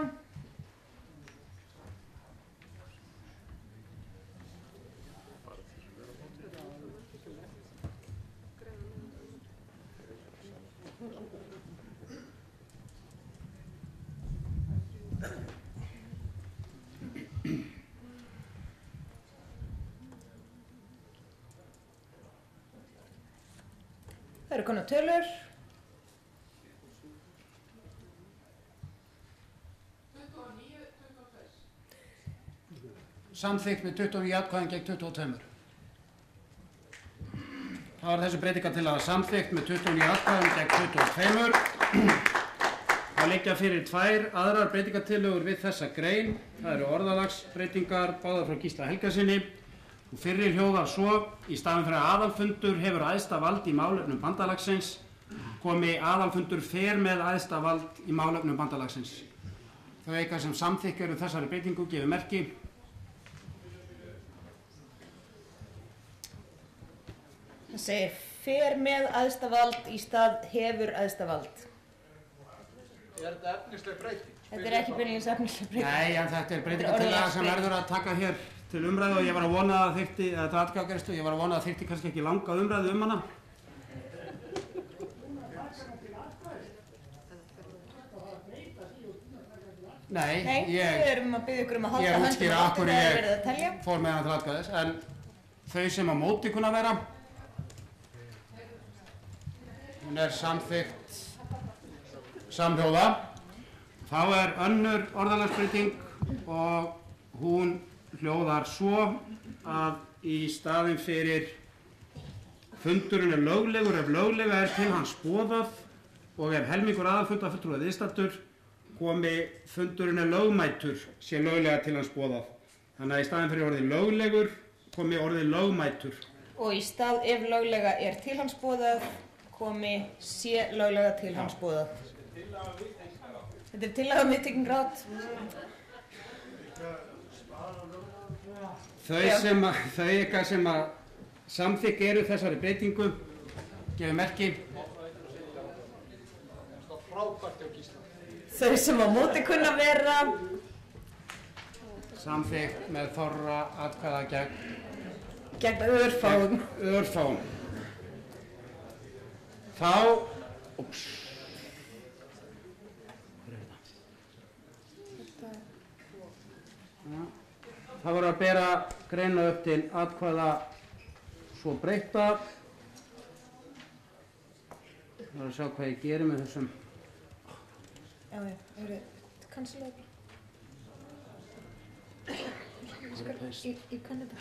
Það eru konar tölur. Samþykkt með 29 atkvæðum gegn 22. Það var þessi breytingartillaga samþykkt með 29 atkvæðum gegn 22. Það liggja fyrir tvær aðrar breytingartillögur við þessa grein. Það eru orðalagsbreytingar báðar frá Gísla Helgasyni. Og fyrri hljóðar svo, í staðinn fyrir að aðalfundur hefur æðsta vald í málefnum bandalagsins, komi aðalfundur fer með æðsta vald í málefnum bandalagsins. Þau ykkar sem samþykk eru þessari breytingu gefið merki. Það segir fer með æðsta vald í stað hefur æðsta vald. Er þetta efnisleg breyting? Þetta er ekki beinlínis efnisleg breyting. Nei, en þetta er breytingartillaga sem verður að taka hér til umræðu og ég var að vona að þetta atkvæðagreiðslu, ég var að vona að þyrfti kannski ekki langa umræðu hana. Nei, við erum að biðja ykkur að halda höndum útskýra á af hverju þegar verið að telja. ég fór með hann til atkvæðis, en þau sem á móti kunna vera, hún samþykkt samhljóða. Þá önnur orðalagsbreyting og hún hljóðar svo að í staðinn fyrir fundurinn löglegur ef löglega til hans boðað og ef helmingur aðalfundarfulltrúa viðstaddur komi fundurinn lögmætur sé löglega til hans boðað. Þannig að í staðinn fyrir orðið löglegur komi orðið lögmætur. Og í stað ef löglega til hans boðað komi sé löglega til hans boðað. Þetta tillaga viðtekin ráð. Þau ykkar sem að samþykk eru þessari breytingu gefur merki. Þau sem á móti kunna vera samþykkt með þorra atkvæða gegn örfáum. Þá það voru að bera greina upp til atkvæða svo breytta. Það voru að sjá hvað ég gerir með þessum. Já, kannsla það. Ég kann þetta.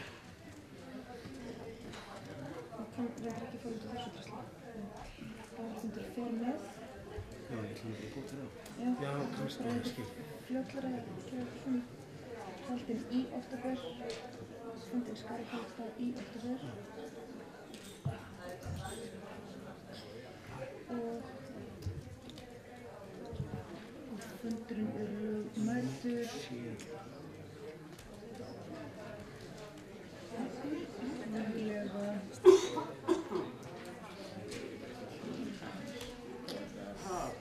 Ég kann reyndar ekki fara út af þessu drasli. Aðalfundur fer með. Já, ég ætla að búið til það. Já, kannski ég skil. Fljótlega að gera fund haldinn í október. Fundin skal halda í október. Og fundurinn lögmætur.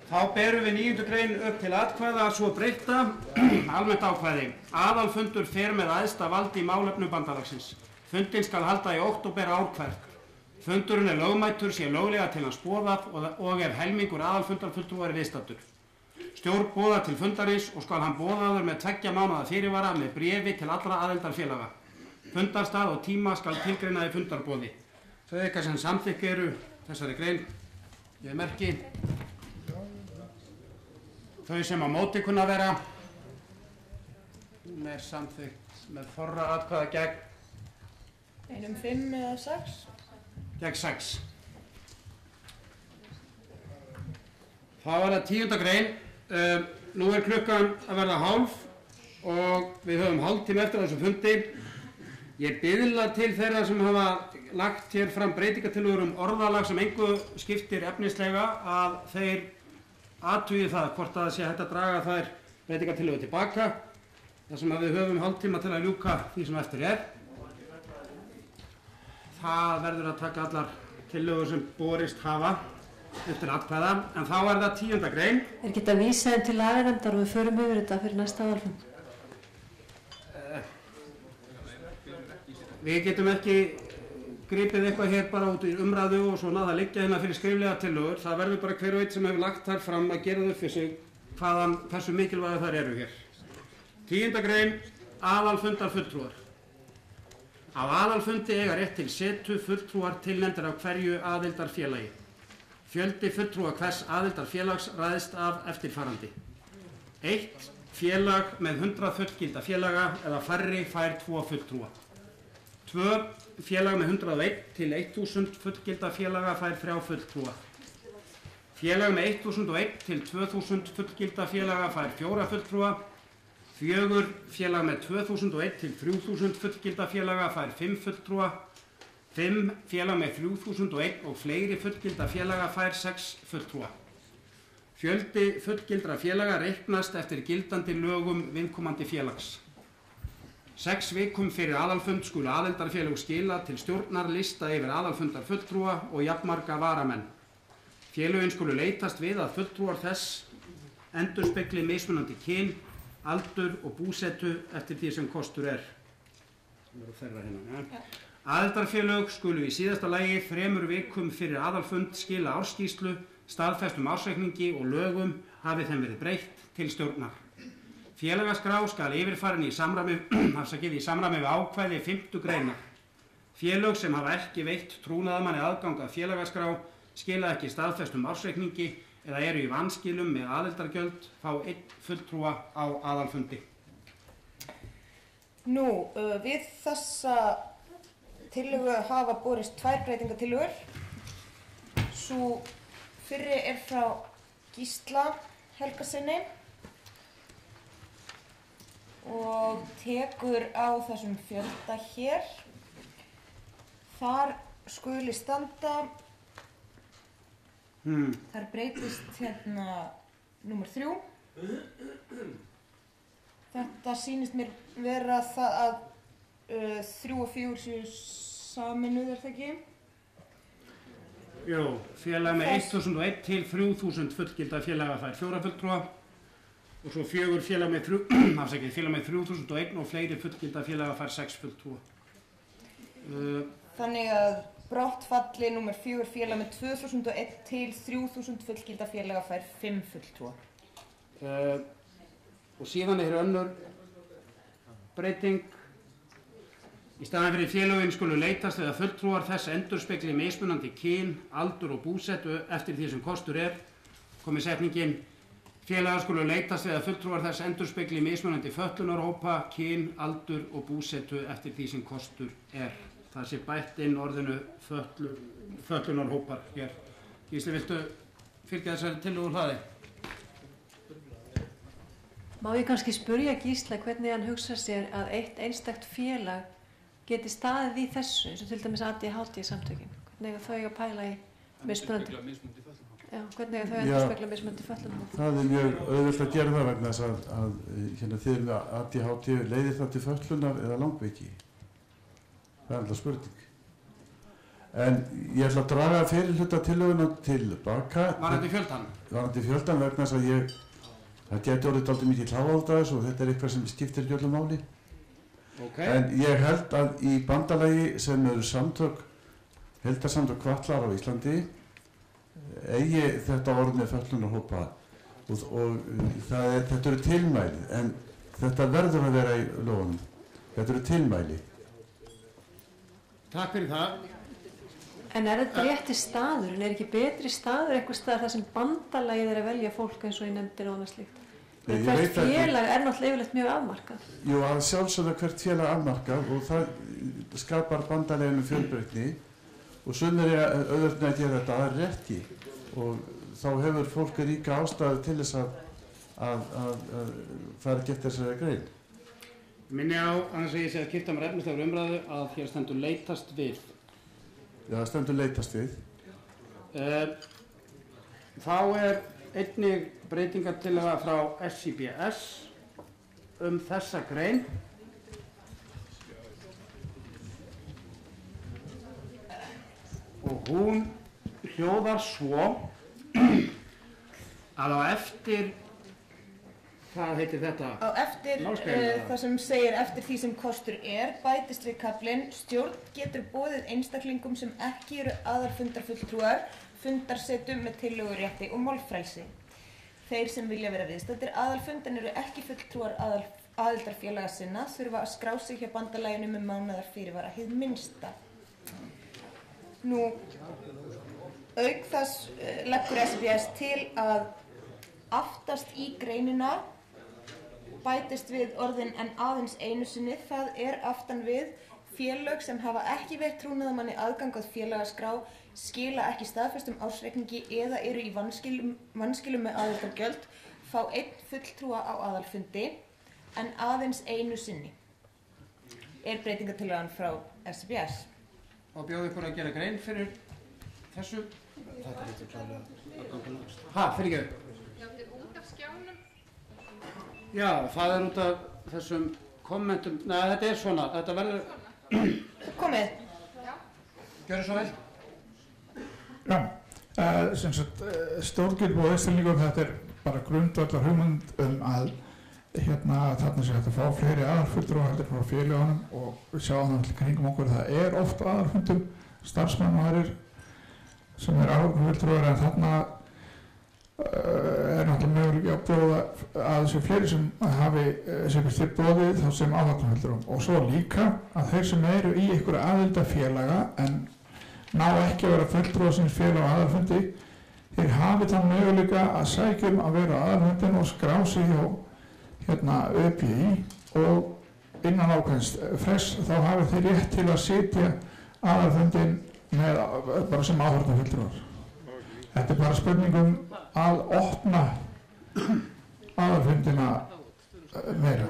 Þá berum við 9. grein upp til atkvæða svo breytta. Almennt ákvæði. Aðalfundur fer með æðsta vald í málefnum bandalagsins. Fundin skal halda í október ár hvert. Fundurinn lögmætur sé löglega til hans boðað og ef helmingur aðalfundarfulltrúa viðstaddur. Stjórn boðar til fundarins og skal hann boðaður með 2 mánaða fyrirvara með bréfi til allra aðildarfélaga. Fundarstað og tíma skal tilgreina í fundarboði. Þau ykkar sem samþykk eru þessari grein gefur merki. Þau sem á móti kunna vera, hún samþykkt með þorra atkvæða gegn 5 eða 6. Gegn 6. Þá það 10. grein. Nú klukkan að verða 12 og við höfum hálftíma eftir þessu fundi. Ég biðla til þeirra sem hafa lagt hér fram breytingatillögur orðalag sem engu skiptir efnislega að þeir athugi það hvort að það sé hægt að draga þær breytingatillögur tilbaka þar sem að við höfum hálftíma til að ljúka því sem eftir Það verður að taka allar tillögur sem borist hafa eftir atkvæða, en þá það 10. grein. Ekki að vísa þeim til laganefndar og við förum yfir þetta fyrir næsta aðalfund? Við getum ekki gripið eitthvað hér bara út í umræðu og svona það liggja hérna fyrir skriflega tillögur. Það verður bara hver og einn sem hefur lagt þær fram að gera þau fyrir sig hversu mikilvæg þær eru hér. 10. grein. Aðalfundarfulltrúar. Á aðalfundi eiga rétt til setu fulltrúar tilnefndir af hverju aðildarfélagi. Fjöldi fulltrúa hvers aðildarfélags ræðst af eftirfarandi. 1. Félag með 100 fullgilda félaga eða færri fær 2 fulltrúa. 2. Félag með 101 til 1000 fullgilda félaga fær 3 fulltrúa. Félag með 1001 til 2000 fullgilda félaga fær 4 fulltrúa. 4. Félag með 2001 til 3000 fullgilda félaga fær 5 fulltrúa. 5. Félag með 3001 og fleiri fullgilda félaga fær 6 fulltrúa. Fjöldi fullgildra félaga reiknast eftir gildandi lögum viðkomandi félags. 6 vikum fyrir aðalfund skulu aðildarfélög skila til stjórnar lista yfir aðalfundarfulltrúa og jafnmarga varamenn. Félögin skulu leitast við að fulltrúar þess endurspegli mismunandi kyn, aldur og búsetu eftir því sem kostur Aðildarfélög skulu í síðasta lagi 3 vikum fyrir aðalfund skila ársskýrslu, staðfestum ársreikningi og lögum hafi þeim verið breytt til stjórnar. Félagaskrá skal yfirfarin í samræmi við ákvæði 5. greinar. Félög sem hafa ekki veitt trúnaðarmanni aðgang að félagaskrá, skila ekki staðfestum ársreikningi eða eru í vanskilum með aðildargjöld fá 1 fulltrúa á aðalfundi. Nú, við þessa tillögu hafa borist 2 breytingatillögur. Sú fyrri er frá Gísla Helgasyni og tekur á þessum fjölda hér. Þar skuli standa, þar breytist hérna númer 3. Þetta sýnist mér vera það að 3 og 4 séu saminuð, er það ekki? Jú, félag með 1001 til 3000 fullgilda félaga fær 4 fulltrúa og svo 4 félag með 3001 og fleiri fullgilda félaga fær 6 fulltrúa. Þannig að brottfalli númer 4 félag með 2001 til 3000 fullgilda félaga fær 5 fulltrúa. Og síðan er önnur breyting. Í staðinn fyrir félögin skulu leitast við að fulltrúar þess endurspegli mismunandi kyn, aldur og búsetu eftir því sem kostur er. Komið setningin: félagar skulu leitast við að fulltrúar þess endurspegli mismunandi fötlunarhópa, kyn, aldur og búsetu eftir því sem kostur er. Það sé bætt inn orðinu fötlunarhópar hér. Gísli, viltu fylgja þessari tillögu úr hlaði? Má ég kannski spyrja Gísla hvernig hann hugsa sér að eitt einstakt félag geti staðið í þessu, eins og til dæmis ADHD samtökin? Hvernig þau að pæla í mismunandi? Já, hvernig þau endurspegla mismunandi fötlunarhópa? Það er mjög auðvelt að gera það vegna þess að hérna þið með ADHD leiðir það til fötlunar eða langveiki. Það er alltaf spurning. En ég ætla að draga fyrirhluta tillöguna tilbaka. Varðandi fjöldan? Varðandi fjöldan vegna þess að það geti orðið dálítið mikið hlávaldaðis og þetta er eitthvað sem skiptir ekki öllu máli. Okay. En ég held að í bandalagi sem eru heildarsamtök fatlaðra á Íslandi eigi þetta orð með fötlunarhópa og þetta eru tilmæli, en þetta verður að vera í lögunum. Þetta eru tilmæli. Takk fyrir það. En er þetta rétti staður? En er ekki betri staður eitthvað staðar þar sem bandalagið er að velja fólk eins og ég nefndir og annað slíkt? Hvert félag er náttúrulega yfirleitt mjög afmarkað. Jú, að sjálfsögða hvert félag afmarkað og það skapar bandalaginu fjölbreytni og sumir er auðvitað að gera þetta aðrir ekki og þá hefur fólk ríka ástæðu til þess að fara ekki eftir þessari grein. Minni á, annars að ég sé að skipta mér efnislegur umræðu, að hér stendur leitast við. Já, það stendur leitast við. Þá er einnig breytingartillaga frá SIBS þessa grein. Og hún hljóðar svo að á eftir, hvað heitir þetta? Á eftir það sem segir eftir því sem kostur er, bætist við kaflinn: stjórn getur boðið einstaklingum sem ekki eru aðalfundarfulltrúar fundarsetu með tillögurétti og málfrelsi. Þeir sem vilja vera viðstaddir aðalfund en eru ekki fulltrúar aðildarfélaga sinna þurfa að skrá sig hjá bandalaginu með mánaðar fyrirvara hið minnsta. Nú, auk þess leggur SIBS til að aftast í greinina bætist við orðin en aðeins einu sinni, það er aftan við: félög sem hafa ekki veitt trúnaðarmanni aðgang að félagaskrá, skila ekki staðfestum ársreikningi eða eru í vanskilum með aðildargjöld fá 1 fulltrúa á aðalfundi en aðeins einu sinni. Er breytingartillagan frá SIBS. Og bjóðu ykkur að gera grein fyrir þessu. Þetta er eitthvað klálega. Fyrir ekki. Já, þetta er út af skjánum. Já, það er út af þessum kommentum. Nei, þetta er svona. Þetta verður... Komið. Gjörðu svo vel. Já, stjórnskipun og einstaklingur, þetta er bara grundvallar hugmynd að þarna sé hægt að fá fleiri aðalfundur og frá félagunum og við sjáum það kringum okkur. Það er oft aðalfundum, starfsmenn og aðrir sem er aðalfundur en þarna er náttúrulega mögulega bjóða að þessu fleiri sem hafi sem er boðið þá sem áhafnarfulltrúum og svo líka að þeir sem eru í einhverju aðildafélaga en ná ekki að vera fulltrúar síns félag á aðalfundi, þeir hafi þann möguleika að sækja að vera á aðalfundin og skrá sig hjá ÖBI og innan ákveðins frest þá hafi þeir rétt til að sitja aðalfundin með bara sem áhafnarfulltrúar. Þetta er bara spurningum að opna aðalfundina meira.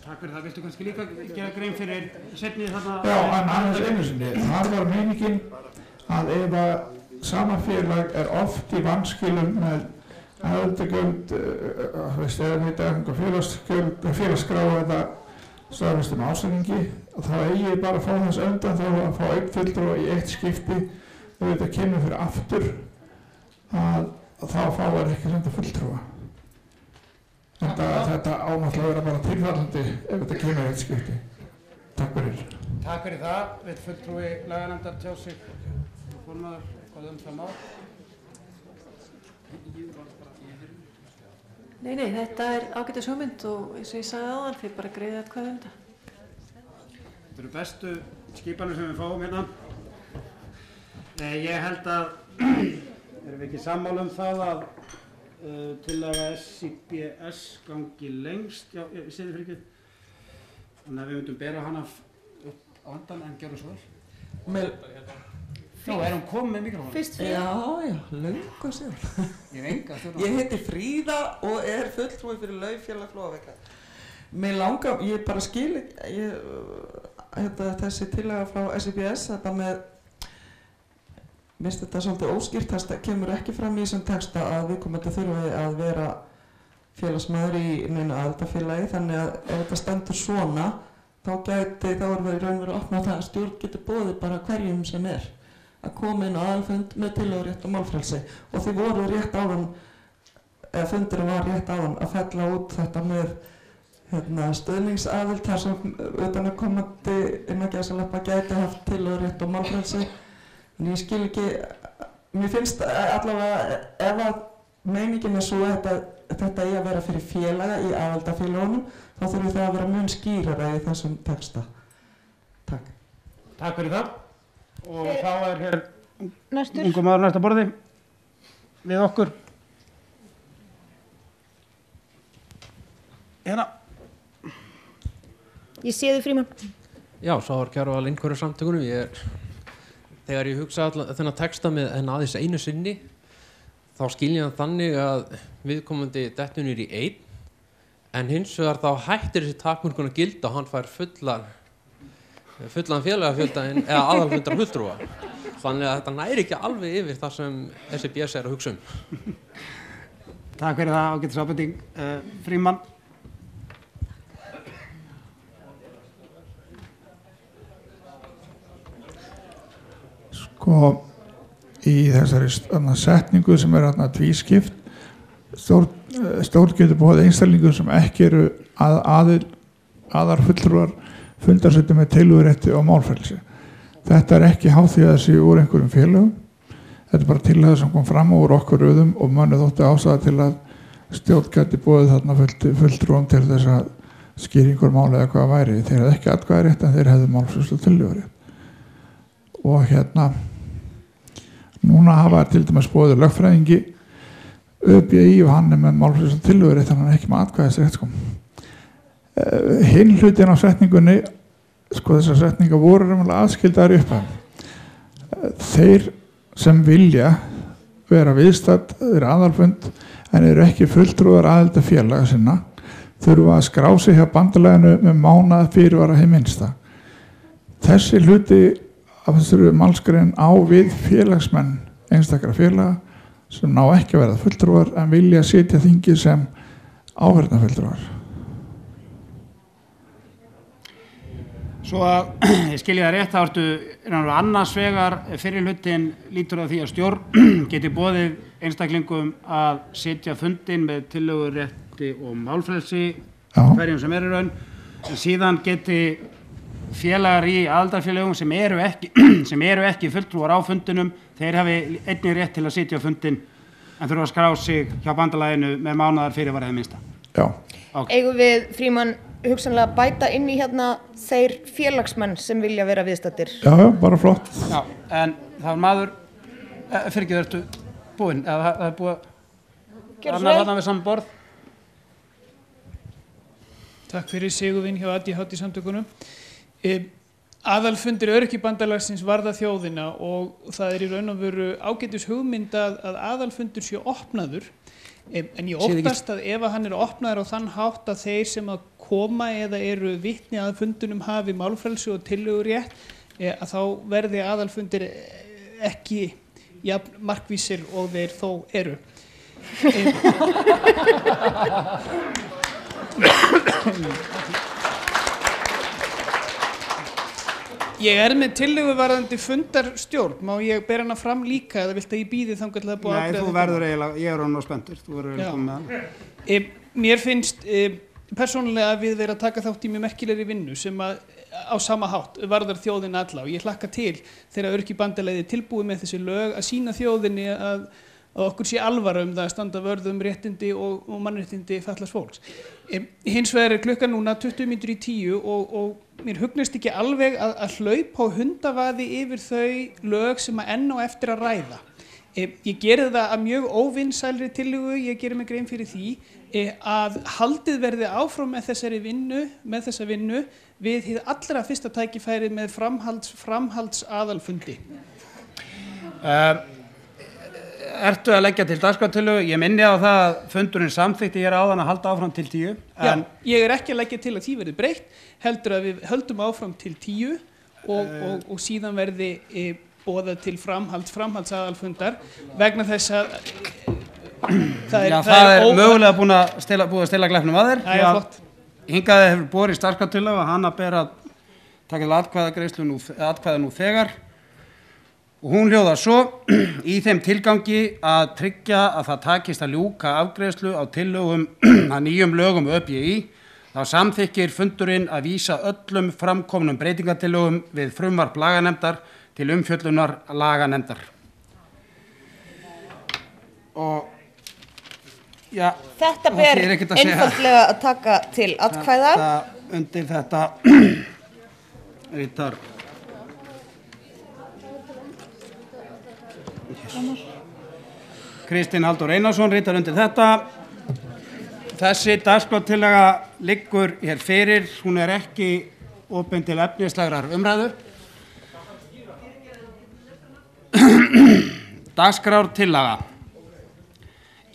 Takk fyrir það. Viltu kannski líka gera grein fyrir seinni þarna? Já, en aðeins einu sinni. Þar var meiningin að ef að sama félag er oft í vanskilum með aðildagjöld, eða nýta félagsgrá eða staðfestum ásækingi, þá eigi bara að fá þess undan þá að fá einn fulltrúa í eitt skipti og þetta kemur fyrir aftur að þá fáir ekki senda fulltrúa. Þetta ánáttúrulega vera bara tilfallandi ef þetta kemur eitt skipti. Takk fyrir. Takk fyrir það. Vill fulltrúi laganefndar tjá sig formaður hvað það mál? Nei, þetta er ágætis hugmynd og eins og ég sagði áðan, þið bara greiðið atkvæði um þetta. Þetta eru bestu skipanir sem við fáum hérna. Ég held að erum við ekki sammála það að tillaga SIBS gangi lengst, já, ég sé þið fyrir ekki, þannig að við myndum bera hana upp á handan en gera svo vel. Já, hún komið með mikrofónu? Fyrst Fríða? Já, löngu síðan. Ég heiti Fríða og fulltrúi fyrir Laufélag Flóaveika. Mér langar, ég bara skil þessi tillaga frá SIBS, þetta með mér finnst þetta svolítið óskýrt, það kemur ekki fram í þessum texta að viðkomandi þurfi að vera félagsmaður í neinu aðildafélagi, þannig að ef þetta stendur svona þá erum við í raun og veru að opna það að stjórn getur boðið bara hverjum sem er að koma inn á aðalfund með tillögurétt og málfrelsi og þið voru rétt áðan, eða fundurinn var rétt áðan að fella út þetta með stöðningsaðild þar sem utanaðkomandi innan gæsalappa gæti haft tillögurétt og málfrelsi. En ég skil ekki, mér finnst allavega ef að meiningin er svo að þetta eigi að vera fyrir félaga í aðildafélagunum, þá þurfum það að vera mun skýrara í þessum texta. Takk. Takk fyrir það. Og þá er hér ungur maður næsta borði við okkur. Hérna. Ég sé þið Frímann. Já, svo var Kjærval einhverju samtökunum. Þegar ég hugsa þennan texta með aðeins einu sinni, þá skil ég hann þannig að viðkomandi dettunir í einn, en hins vegar þá hættir þessi takmörkun að gilda og hann fær fullan félagafjölda eða aðalfundar fulltrúa. Þannig að þetta næri ekki alveg yfir það sem SIBS er að hugsa um. Takk fyrir það, ágætis ábending. Frímann. Í þessari setningu sem er tvískipt stjórn getur boðið einstaklingum sem ekki eru aðalfulltrúar fundarsettu með tillögurétti og málfrelsi. Þetta er ekki háð því að þessi úr einhverjum félögum. Þetta er bara tillaga sem kom fram úr okkur röðum og mönnum þótti ástæða til að stjórn geti boðið þarna fulltrúum til þess að skýringur máli eða hvað væri. Þeir hefðu ekki atkvæðarétt en þeir hefðu málfrelsi og tillögurétt. Og núna hafa til dæmis boðið lögfræðingi ÖBI og hann er með málfrelsi og tillögurétt þannig að hann er ekki með atkvæðisrétt. Hinn hlutin á setningunni, þessar setningar voru aðskildar í upphæðum. Þeir sem vilja vera viðstaddir aðalfund en eru ekki fulltrúar aðildafélaga sinna þurfa að skrá sig hjá bandalaginu með mánaða fyrirvara hið minnsta. Þessi hluti af þessari málsgrein á við félagsmenn einstakra félaga sem ná ekki að verða fulltrúar en vilja sitja þingið sem áheyrnarfulltrúar. Svo að ég skilji það rétt, þá ertu annars vegar fyrir hlutin lítur að því að stjórn geti boðið einstaklingum að sitja fundin með tillögurétti og málfrelsi hverjum sem er í raun, en síðan geti félagar í aðildarfélögum sem eru ekki fulltrúar á fundinum, þeir hafi einnig rétt til að sitja á fundin en þurfa að skrá sig hjá bandalaginu með mánaðar fyrirvara eða minnsta. Já. Eigum við, Frímann, hugsanlega bæta inn í hérna þeir félagsmenn sem vilja vera viðstaddir? Já, bara flott. Já, en það var maður, fyrir ekki þurftu búinn, eða það er búið að þarna við saman borð. Takk fyrir Sigurvin hjá ADHD samtökunum. Aðalfundir Öryrkjabandalagsins varða þjóðina og það í raun og veru ágætis hugmynd að aðalfundur sé opnaður, en ég óttast að ef hann opnaður á þann hátt að þeir sem að koma eða eru vitni að fundunum hafi málfrelsi og tillögurétt, að þá verði aðalfundir ekki jafn markvísir og þeir þó eru. Ég með tillögu varðandi fundarstjórn, má ég bera hana fram líka eða viltu að ég býði þangað til það búið að Nei, þú verður eiginlega, ég orðinn spenntur, þú verður eiginlega komið með hann. Mér finnst persónulega að við vera að taka þátt í mjög merkilegri vinnu sem að á sama hátt varðar þjóðina alla og ég hlakka til þegar Öryrkjabandalagið tilbúið með þessi lög að sýna þjóðinni að okkur sé alvara það að standa vörð réttindi og mannréttindi fatlaðs fólks. Hins vegar klukkan núna 9:20 og mér hugnast ekki alveg að hlaupa á hundavaði yfir þau lög sem að enn á eftir að ræða. Ég geri það að mjög óvinsælri tillögu, ég geri mig grein fyrir því að haldið verði áfram með þessa vinnu við hið allra fyrsta tækifæri með framhalds aðalfundi. Ertu að leggja til dagskrártillögu? Ég minni á það að fundurinn samþykkti hér áðan að halda áfram til 10. Já, ég ekki að leggja til að því verði breytt, heldur að við höldum áfram til 10 og síðan verði boðað til framhalds aðalfundar vegna þess að það er mögulega búið að stela glæpnum að þér. Það er flott. Hingaði hefur borið dagskrártillögu að hana ber að taka til atkvæða nú þegar. Og hún hljóðar svo, í þeim tilgangi að tryggja að það takist að ljúka afgreiðslu á tillögum að nýjum lögum ÖBÍ, þá samþykkir fundurinn að vísa öllum framkomnum breytingatillögum við frumvarp laganefndar til umfjöllunar laganefndar. Og já, þetta ber einfaldlega að taka til atkvæða. Undir þetta ritar Kristinn Halldór Einarsson ritar undir þetta. Þessi dagskrártillaga liggur hér fyrir, hún ekki opin til efnislegrar umræðu. Dagskrártillaga.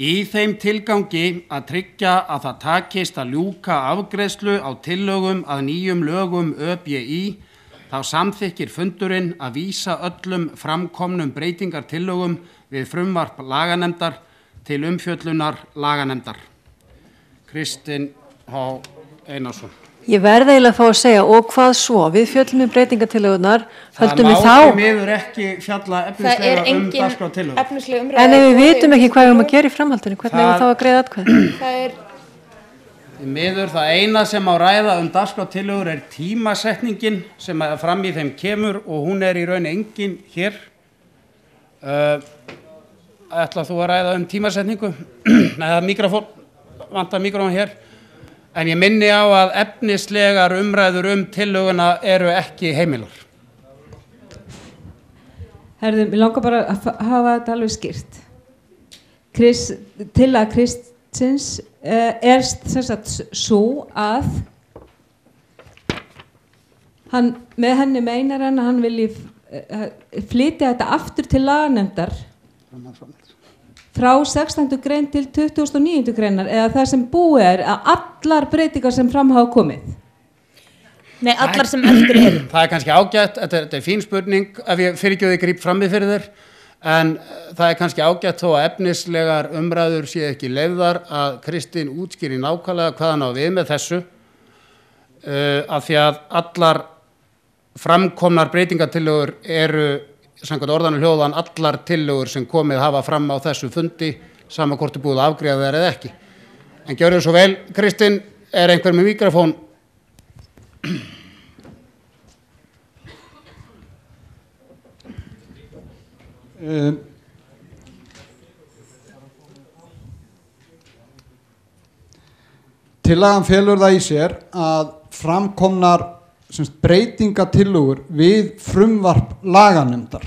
Í þeim tilgangi að tryggja að það takist að ljúka afgreiðslu á tillögum að nýjum lögum ÖBÍ, þá samþykkir fundurinn að vísa öllum framkomnum breytingartillögum við frumvarp laganefndar til umfjöllunar laganefndar. Kristinn H. Einarsson. Ég verði eiginlega að fá að segja, og hvað svo? Við fjöllum breytingartillögurnar, höldum við þá? Það má því miður ekki fjalla efnislega dagskrártillögur. En ef við vitum ekki hvað við erum að gera í framhaldinu, hvernig erum við þá að greiða atkvæði? Það miður það eina sem á ræða dagskrártillögur tímasetningin sem fram í þeim kemur og hún í raun engin hér. Ætlar þú að ræða tímasetningu? Nei, það vantar mikrofón hér. En ég minni á að efnislegar umræður tillöguna eru ekki heimilar. Herðu, mér langar bara að hafa þetta alveg skýrt. Tillaga Kristins sem sagt svo að hann með henni meinar hann að hann vilji flytja þetta aftur til laganefndar frá 16. grein til 29. greinar eða það sem búið að allar breytingar sem fram hafa komið. Nei, allar sem eftir eru. Það kannski ágætt, þetta fín spurning ef ég fyrirgefði gríp fram við fyrir þér, en það kannski ágætt þó að efnislegar umræður sé ekki leyfðar að Kristinn útskýri nákvæmlega hvað hann á við með þessu, af því að allar framkomnar breytingatillögur eru samkvæmt orðanu hljóðan allar tillögur sem komið hafa fram á þessu fundi, sama hvort búið að afgreiða þær eða ekki. En gjörðu svo vel, Kristinn, einhver með mikrofón? tillagan felur það í sér að framkomnar breytingatillögur við frumvarp laganemndar,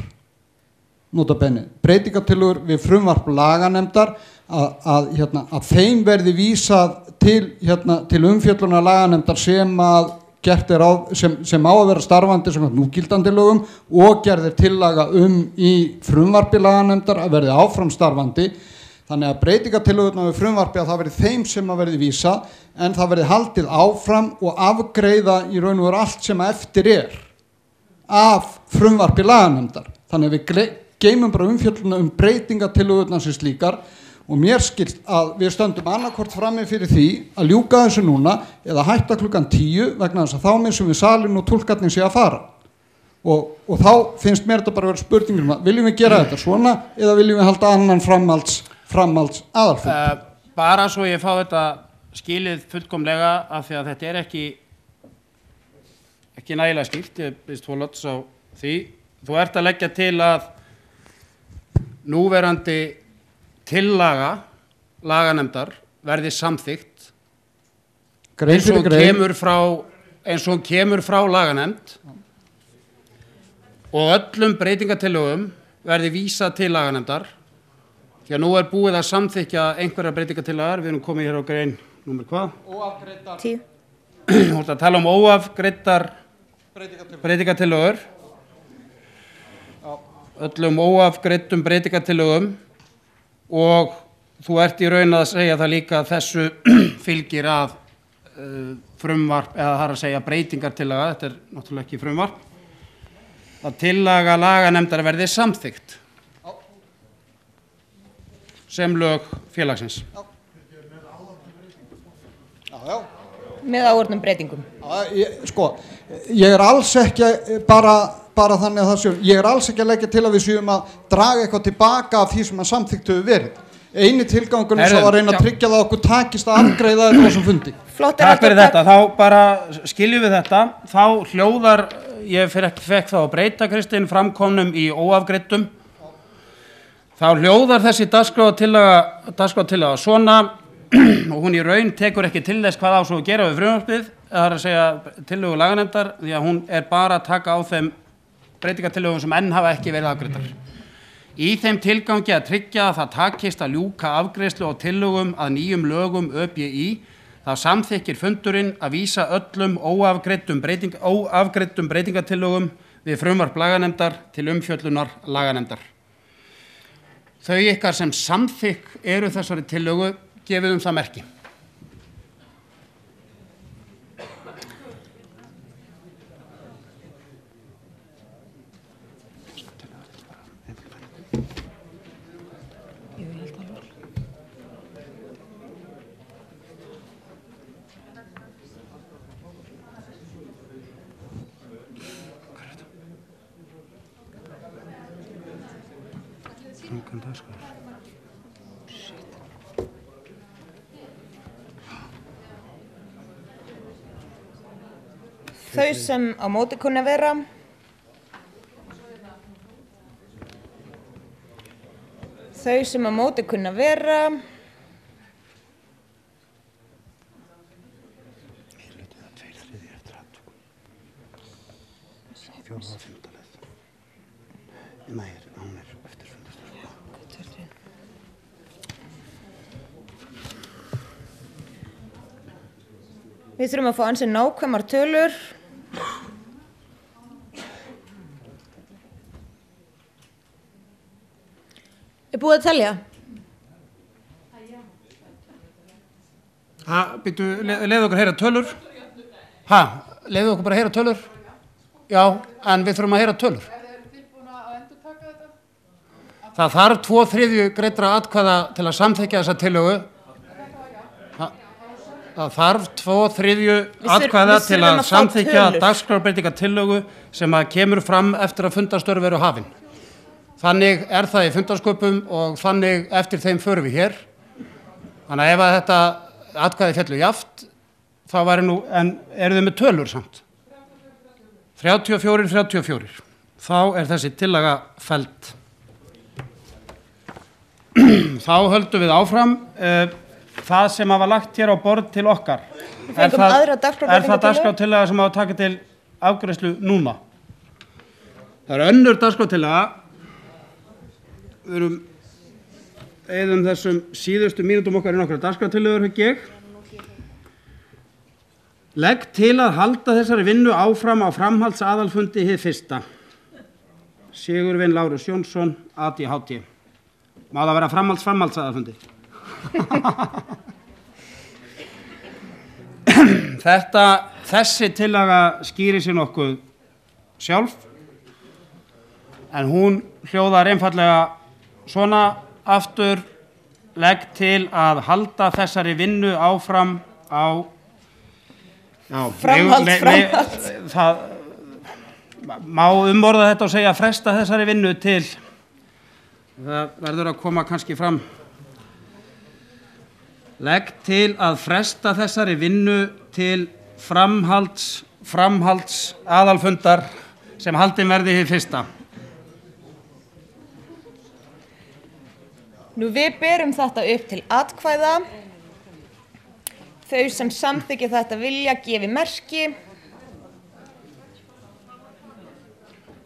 nota bene, breytingatillögur við frumvarp laganemndar að þeim verði vísað til umfjöllunar laganemndar sem að gert á að vera starfandi sem núgildandi lögum og gerð tillaga í frumvarpi laganemndar að verði áfram starfandi. Þannig að breytingatillögurnar við frumvarpi að það verði þeim sem að verði vísa en það verði haldið áfram og afgreiða í raun og veru allt sem eftir af frumvarpi laganemndar. Þannig að við geymum bara umfjölluna breytingatillögurnar sem slíkar og mér skilst að við stöndum annarkvort frammi fyrir því að ljúka þessu núna eða hætta klukkan 10 vegna þess að þá missum við salin og túlkarnir sé að fara. Og þá finnst mér þetta bara að vera spurningum viljum við gera þetta svona eða viljum við halda annan framhalds aðalfund? Bara svo ég fá þetta skilið fullkomlega af því að þetta ekki nægilega skýrt, ég byrst fólks á því. Þú ert að leggja til að núverandi tillaga laganemndar verði samþykkt eins og hún kemur frá laganemnd og öllum breytingatillögum verði vísað til laganemndar því að nú búið að samþykkja einhverjar breytingatillögur, við erum komið hér á grein númer hvað? Óafgreiddar 10. Þú ert að tala óafgreiddar breytingatillögur öllum óafgreiddum breytingatillögum og þú ert í raun að segja það líka að þessu fylgir að frumvarp eða það að segja breytingartillaga, þetta náttúrulega ekki frumvarp, að tillaga laganemndar verði samþykkt sem lög félagsins. Með áorðnum breytingum. Ég alls ekki bara þannig að það séu, ég alls ekki að leggja til að við séum að draga eitthvað tilbaka af því sem að samþykkt hefur verið. Eini tilgangunum svo að reyna að tryggja það okkur takist að afgreiða þetta sem fundi. Takk fyrir þetta, þá bara skiljum við þetta, þá hljóðar, ég fekk þá að breyta Kristinn framkomnum í óafgreiddum, þá hljóðar þessi dagskrártillaga svona og hún í raun tekur ekki til þess hvað á svo að gera við frumvarpið, það að segja tillögu laganemndar því að hún bara að taka á þeim breytingatillögum sem enn hafa ekki verið afgreiddar. Í þeim tilgangi að tryggja að það takist að ljúka afgreiðslu á tillögum að nýjum lögum ÖBÍ, þá samþykkir fundurinn að vísa öllum óafgreiddum breytingatillögum við frumvarp laganemndar til umfjöllunar laganemndar. Þau ykkar sem samþykk eru þessari tillögu gefið það merki. Þau sem á móti kunna vera. Þau sem á móti kunna vera. Við þurfum að fá ansi nákvæmar tölur. Búið að telja? Leiðu okkur að heyra tölur? Leiðu okkur bara að heyra tölur? Já, en við þurfum að heyra tölur. Það þarf 2/3 greiddra atkvæða til að samþykkja þessa tillögu. Það þarf 2/3 atkvæða til að samþykkja dagskrárbreytingatillögu sem að kemur fram eftir að fundarstörf eru hafin. Þannig það í fundarsköpum og þannig eftir þeim förum við hér. Þannig að ef að þetta atkvæði féllu jafnt, þá væri nú, en eru þið með tölur samt? 34. Þá þessi tillaga felld. Þá höldum við áfram. það sem hafa lagt hér á borð til okkar. Við fengum aðra dagskrárbreytingartillögu. Er það dagskrártillaga sem á að taka til afgreiðslu núna? Það er önnur dagskrártillaga. Við erum eyðum þessum síðustu mínútum okkar í nokkra dagskrártillögur, hugg ég. Legg til að halda þessari vinnu áfram á framhaldsaðalfundi hið fyrsta. Sigurvin Lárus Jónsson, ADHD. Má það vera framhaldsaðalfundi? Þessi tillaga skýrir sig nokkuð sjálf, en hún hljóðar einfallega svona: aftur, legg til að halda þessari vinnu áfram á framhald. Það má umorða þetta og segja fresta þessari vinnu til, það verður að koma kannski fram. Legg til að fresta þessari vinnu til framhalds aðalfundar sem haldin verði hið fyrsta. Nú við berum þetta upp til atkvæða. Þau sem samþykja þetta vilja gefi merki.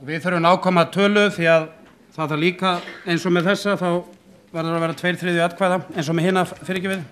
Við þurfum nákvæma tölu því að það þarf líka, eins og með þessa, þá verður að vera 2/3 atkvæða, eins og með hina fyrirgefið.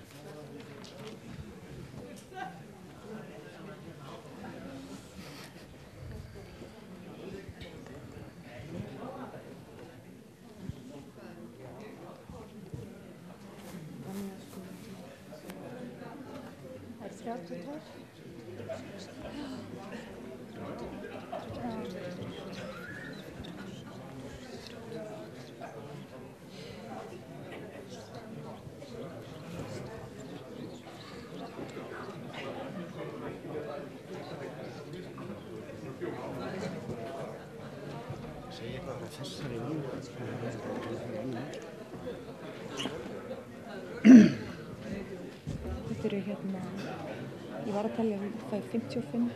Þetta eru hérna, ég var að telja, það er 55.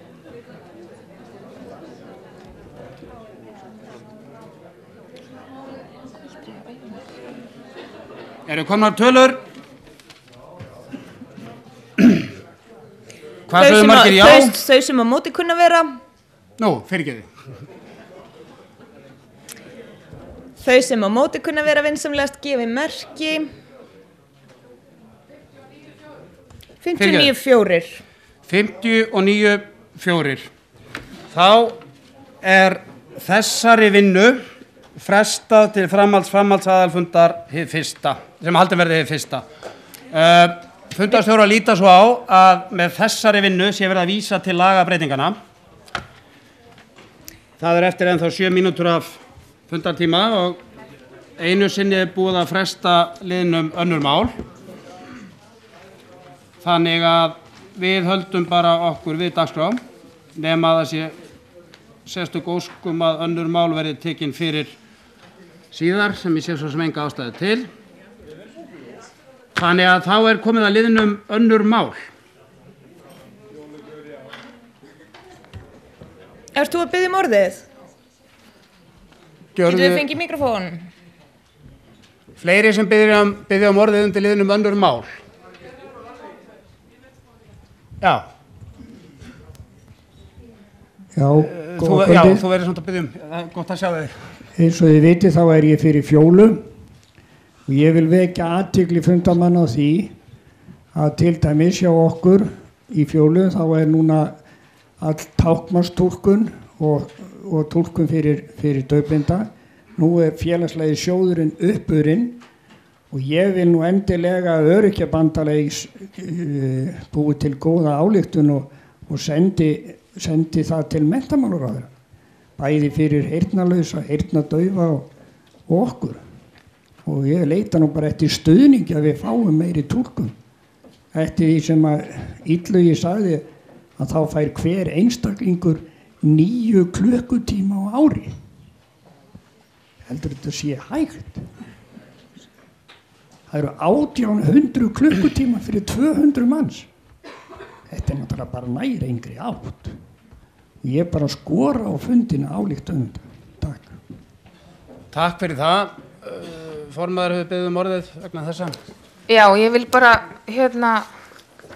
Eru komnar tölur? Hvað sögðu margir já? Þau sem á móti kunna vera. Nú, fyrirgeðu. Þau sem á móti kunna vera vinsamlegast gefi merki. 59-4. 59-4. Þá er þessari vinnu frestað til framhaldsaðalfundar hið fyrsta, sem haldin verði hið fyrsta. Fundarstjórar líta svo á að með þessari vinnu sé verið að vísa til lagabreytingana. Það er eftir ennþá 7 mínútur af fundartíma og einu sinni er búið að fresta liðnum önnur mál. Þannig að við höldum bara okkur við dagskrá, nema að það sé sérstök óskum að önnur mál verði tekin fyrir síðar, sem ég sé svo sem enga ástæðu til. Þannig að þá er komið að liðnum önnur mál. Ert þú að biðja orðið? Getur við fengið mikrofón? Fleiri sem biðja orðið undir liðnum önnur mál. Já. Já, góða Já, kvöldið. þú verður svona að biðja það er gott að sjá þig. Eins og þið vitið þá er ég fyrir Fjólu og ég vil vekja athygli fundarmanna á því að til dæmis hjá okkur í Fjólu þá er núna all táknmálstúlkun og túlkun fyrir daufblinda. Nú er félagslegi sjóðurinn uppurinn og ég vil nú endilega að Öryrkjabandalagið búi til góða ályktun og sendi það til menntamálaráðherra, bæði fyrir heyrnarlausa, heyrnardaufa og okkur. Og ég leita nú bara eftir stuðningi að við fáum meiri túlkun. Eftir því sem að Illugi sagði að þá fær hver einstaklingur 9 klukkutíma á ári. Heldur þetta sé hægt? Það eru 1800 klukkutíma fyrir 200 manns. Þetta er náttúrulega bara nær engri átt. Ég bara skora á fundina ályktun. Takk. Takk fyrir það. Formaður hefur beðið orðið vegna þessa. Já, ég vil bara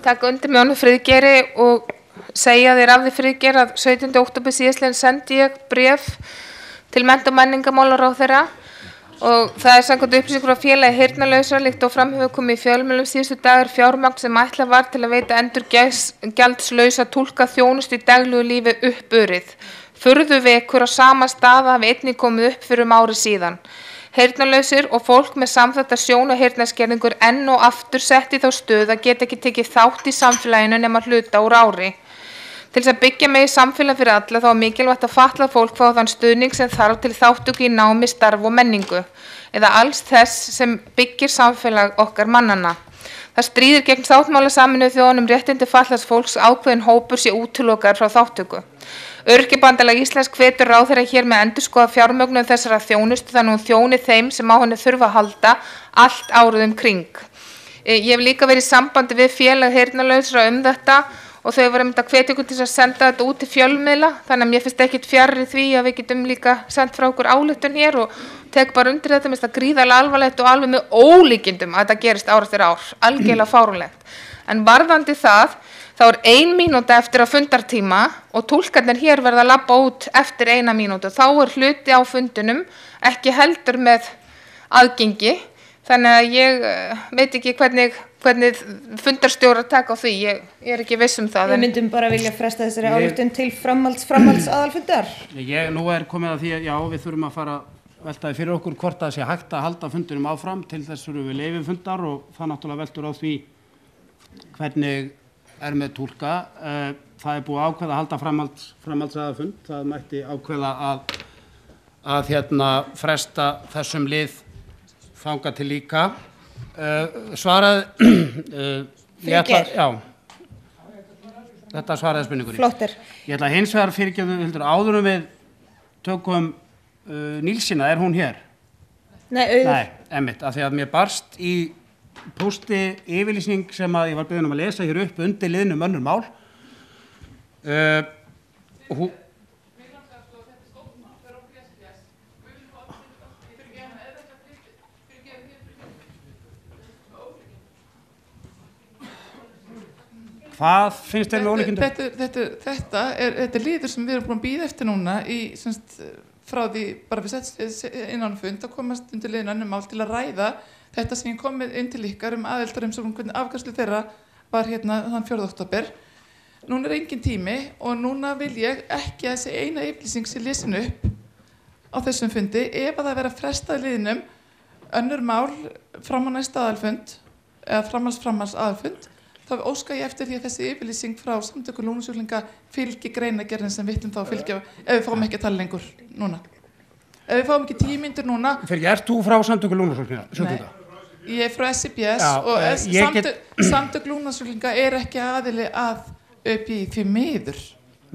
taka undir með honum Friðgeiri og segja þér af því Friðgeir að 17. október síðastliðinn sendi ég bréf til mennta- og menningarmálaráðherra og það samkvæmt upplýsingur á félagi heyrnarlausra líkt og fram hefur komið í fjölmiðlum síðustu dagar fjármagn sem ætlað var til að veita endurgjaldslausa túlkaþjónustu í daglegu lífi uppurið. Furðuvekur á sama stað hafi einnig komið upp fyrir ári síðan. Heyrnarlausir og fólk með samþætta sjón- og heyrnarskerðingur enn og aftur sett í þá stöð að geta ekki tekið þátt í samfélaginu nema hluta úr ári. Til þess að byggja megi samfélag fyrir alla þá er mikilvægt að fatlað fólk fá þann stuðning sem þarf til þátttöku í námi, starf og menningu eða alls þess sem byggir samfélag okkar mannanna. Það stríðir gegn sáttmála Sameinuðu þjóðanna um réttindi fatlaðs fólks ákveðinn hópur sé útilokaður frá þátttöku. Öryrkjabandalag Íslands hvetur ráðherra hér með endurskoða fjármögnun þessara þjónustu þannig hún þjóni þeim sem á henni þurfa að halda allt árið kring. Ég hef líka verið í sambandi við félag heyrnarlausra þetta og þau voru að hvetja ykkur til að senda þetta út til fjölmiðla þannig að mér finnst ekkit fjarri því að við getum líka sendt frá okkur ályktun hér og tek bara undir þetta, mér finnst það gríðarlega alvarlegt og alveg með ólíkindum að þetta gerist ár eftir ár, algjörlega fáránlegt. En varðandi það, þá er 1 mínúta eftir að fundartíma og túlkarnir hér verða að labba út eftir 1 mínútu. Þá er hluti á fundunum ekki heldur með aðgengi, þannig að ég veit ekki hvernig fundarstjórar taka á því, ég er ekki viss um það. Við myndum bara vilja fresta þessari ályktun til framhalds aðalfundar. Nú er komið að því að já, við þurfum að fara veltaði fyrir okkur hvort það sé hægt að halda fundunum áfram til þess að við leyfum fundar og það náttúrulega veltur á því hvernig með túlka. Það er búið ákveða að halda framhaldsaðalfund, það mætti ákveða að fresta þessum lið þangað til líka. Þetta svaraði spurningunni. Flottir. Ég ætla hins vegar fyrirgefðu Hildur áður við tökum Nílsina, er hún hér? Nei, Auður. Nei, einmitt, af því að mér barst í pósti yfirlýsing sem að ég var beðin að lesa hér upp undir liðnum önnur mál. Hvað finnst þér með ólíkindum? Þetta er liður sem við erum búin að bíða eftir núna frá því bara við innan fund að komast undir liðinu önnur mál til að ræða þetta sem ég komið inn til ykkar aðildarumsókn hvernig afgreiðslu þeirra var þann 4. október. Núna er engin tími og núna vil ég ekki að þessi eina yfirlýsing sé lesin upp á þessum fundi ef að það vera frestað liðnum önnur mál fram á næsta aðalfund eða framhalds aðalfund. Þá óska ég eftir því að þessi yfirlýsing frá samtökum lúnasjúklinga fylgi greinargerðin sem við þá fylgja ef við fáum ekki að tala lengur núna. Ef við fáum ekki 10 mínútur núna. Ert þú frá samtökum lúnasjúklinga? Nei, ég er frá SIBS og samtök lúnasjúklinga er ekki aðili að ÖBÍ því miður.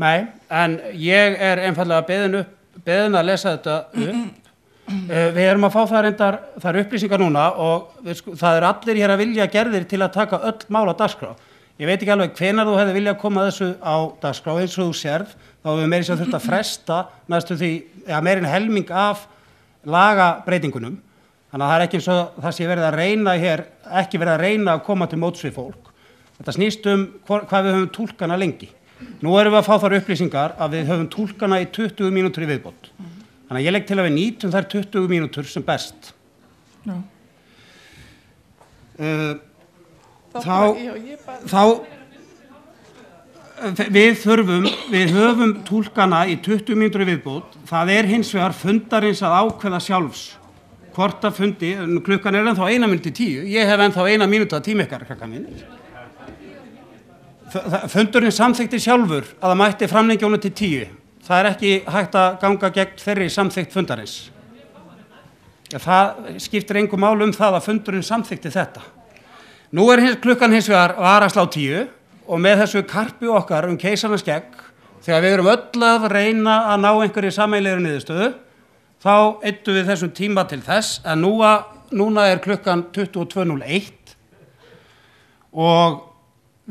Nei, en ég er einfallega beðin að lesa þetta upp. Við erum að fá þær upplýsingar núna og það er allir hér að vilja gerðir til að taka öll mál á dagskrá. Ég veit ekki alveg hvenær þú hefði viljað koma þessu á dagskrá eins og þú sérð, þá hefur meira sér þurft að fresta næstu því, meirinn helming af lagabreytingunum. Þannig að það er ekki eins og það sé verið að reyna hér, ekki verið að reyna að koma til móts við fólk. Þetta snýst hvað við höfum túlkana lengi. Nú erum við að fá þar upplýsingar að við höfum túlkana í 20 mínútur í viðbót. Þannig að ég legg til að við nýtum þær 20 mínútur sem best. Já. Við höfum túlkana í 20 mínútur í viðbót. Það er hins vegar fundarins að ákveða sjálfs. Hvort að fundi, klukkan er ennþá 1 mínútu 10. Ég hef ennþá 1 mínútu að tíma ykkar, krakkar minn. Fundurinn samþykkti sjálfur að það mætti framlengja honum til 10. Það er ekki hægt að ganga gegn þeirri samþykkt fundarins. Það skiptir engu máli það að fundurinn samþykti þetta. Nú er klukkan hins vegar var að slá 10 og með þessu karpi okkar keisarans gegn, þegar við erum öll að reyna að ná einhverju sameiginlegri niðurstöðu, þá eyddum við þessum tíma til þess en núna er klukkan 22:01 og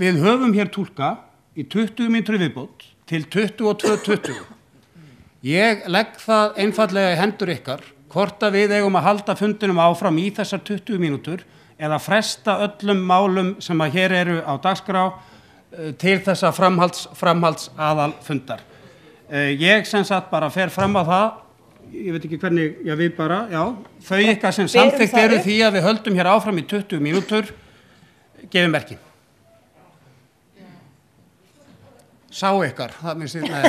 við höfum hér túlka í 20 mínútur í viðbót til 22:20. Ég legg það einfallega í hendur ykkar hvort að við eigum að halda fundinum áfram í þessar 20 mínútur eða fresta öllum málum sem að hér eru á dagskrá til þessa framhalds aðalfundar. Ég sem sagt bara fer fram á það, ég veit ekki hvernig, já við bara, já, þau ykkar sem samþykkt eru því að við höldum hér áfram í 20 mínútur, gefum merki. Sá ykkar, það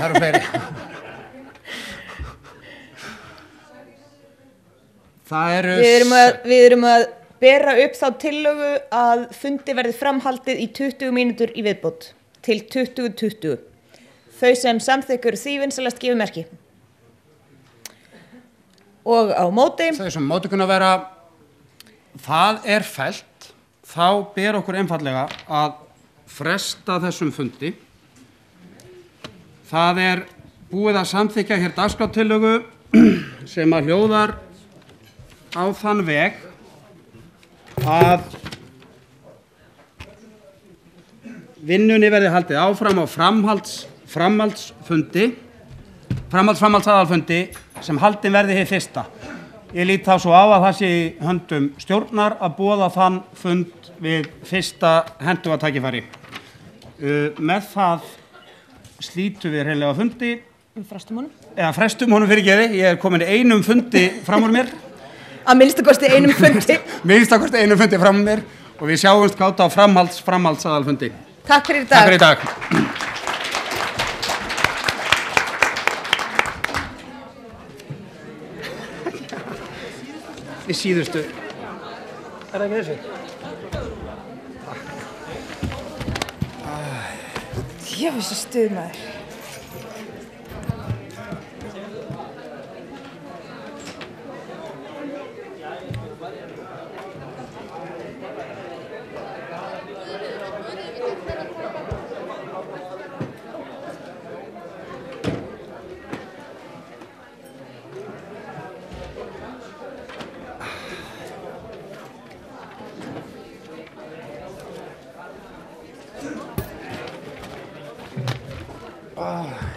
eru fleiri. Við erum að bera upp þá tillögu að fundi verði framhaldið í 20 mínútur í viðbót til 20:20. Þau sem samþykkur því vinsalast gefur merki. Og á móti. Þau sem móti kunna vera, það er fellt, þá ber okkur einfallega að fresta þessum fundi. Það er búið að samþykja hér dagskrártillögu sem að hljóðar á þann veg að vinnunni verði haldið áfram á framhaldsaðalfundi sem haldin verði hið fyrsta. Ég lít þá svo á að það sé í höndum stjórnar að boða þann fund við fyrsta hentuga tækifæri. Með það slítum við hreinlega fundi. Frestum honum? Eða frestum honum fyrir geði. Ég er komin einum fundi fram úr mér. Að minnstakosti einum fundi. Minnstakosti einum fundi fram úr mér og við sjáumst gátt á framhaldsaðalfundi. Takk fyrir í dag. Takk fyrir í dag. Við síðustu. Það ekki þessu? Djöfis stuð maður. Ah.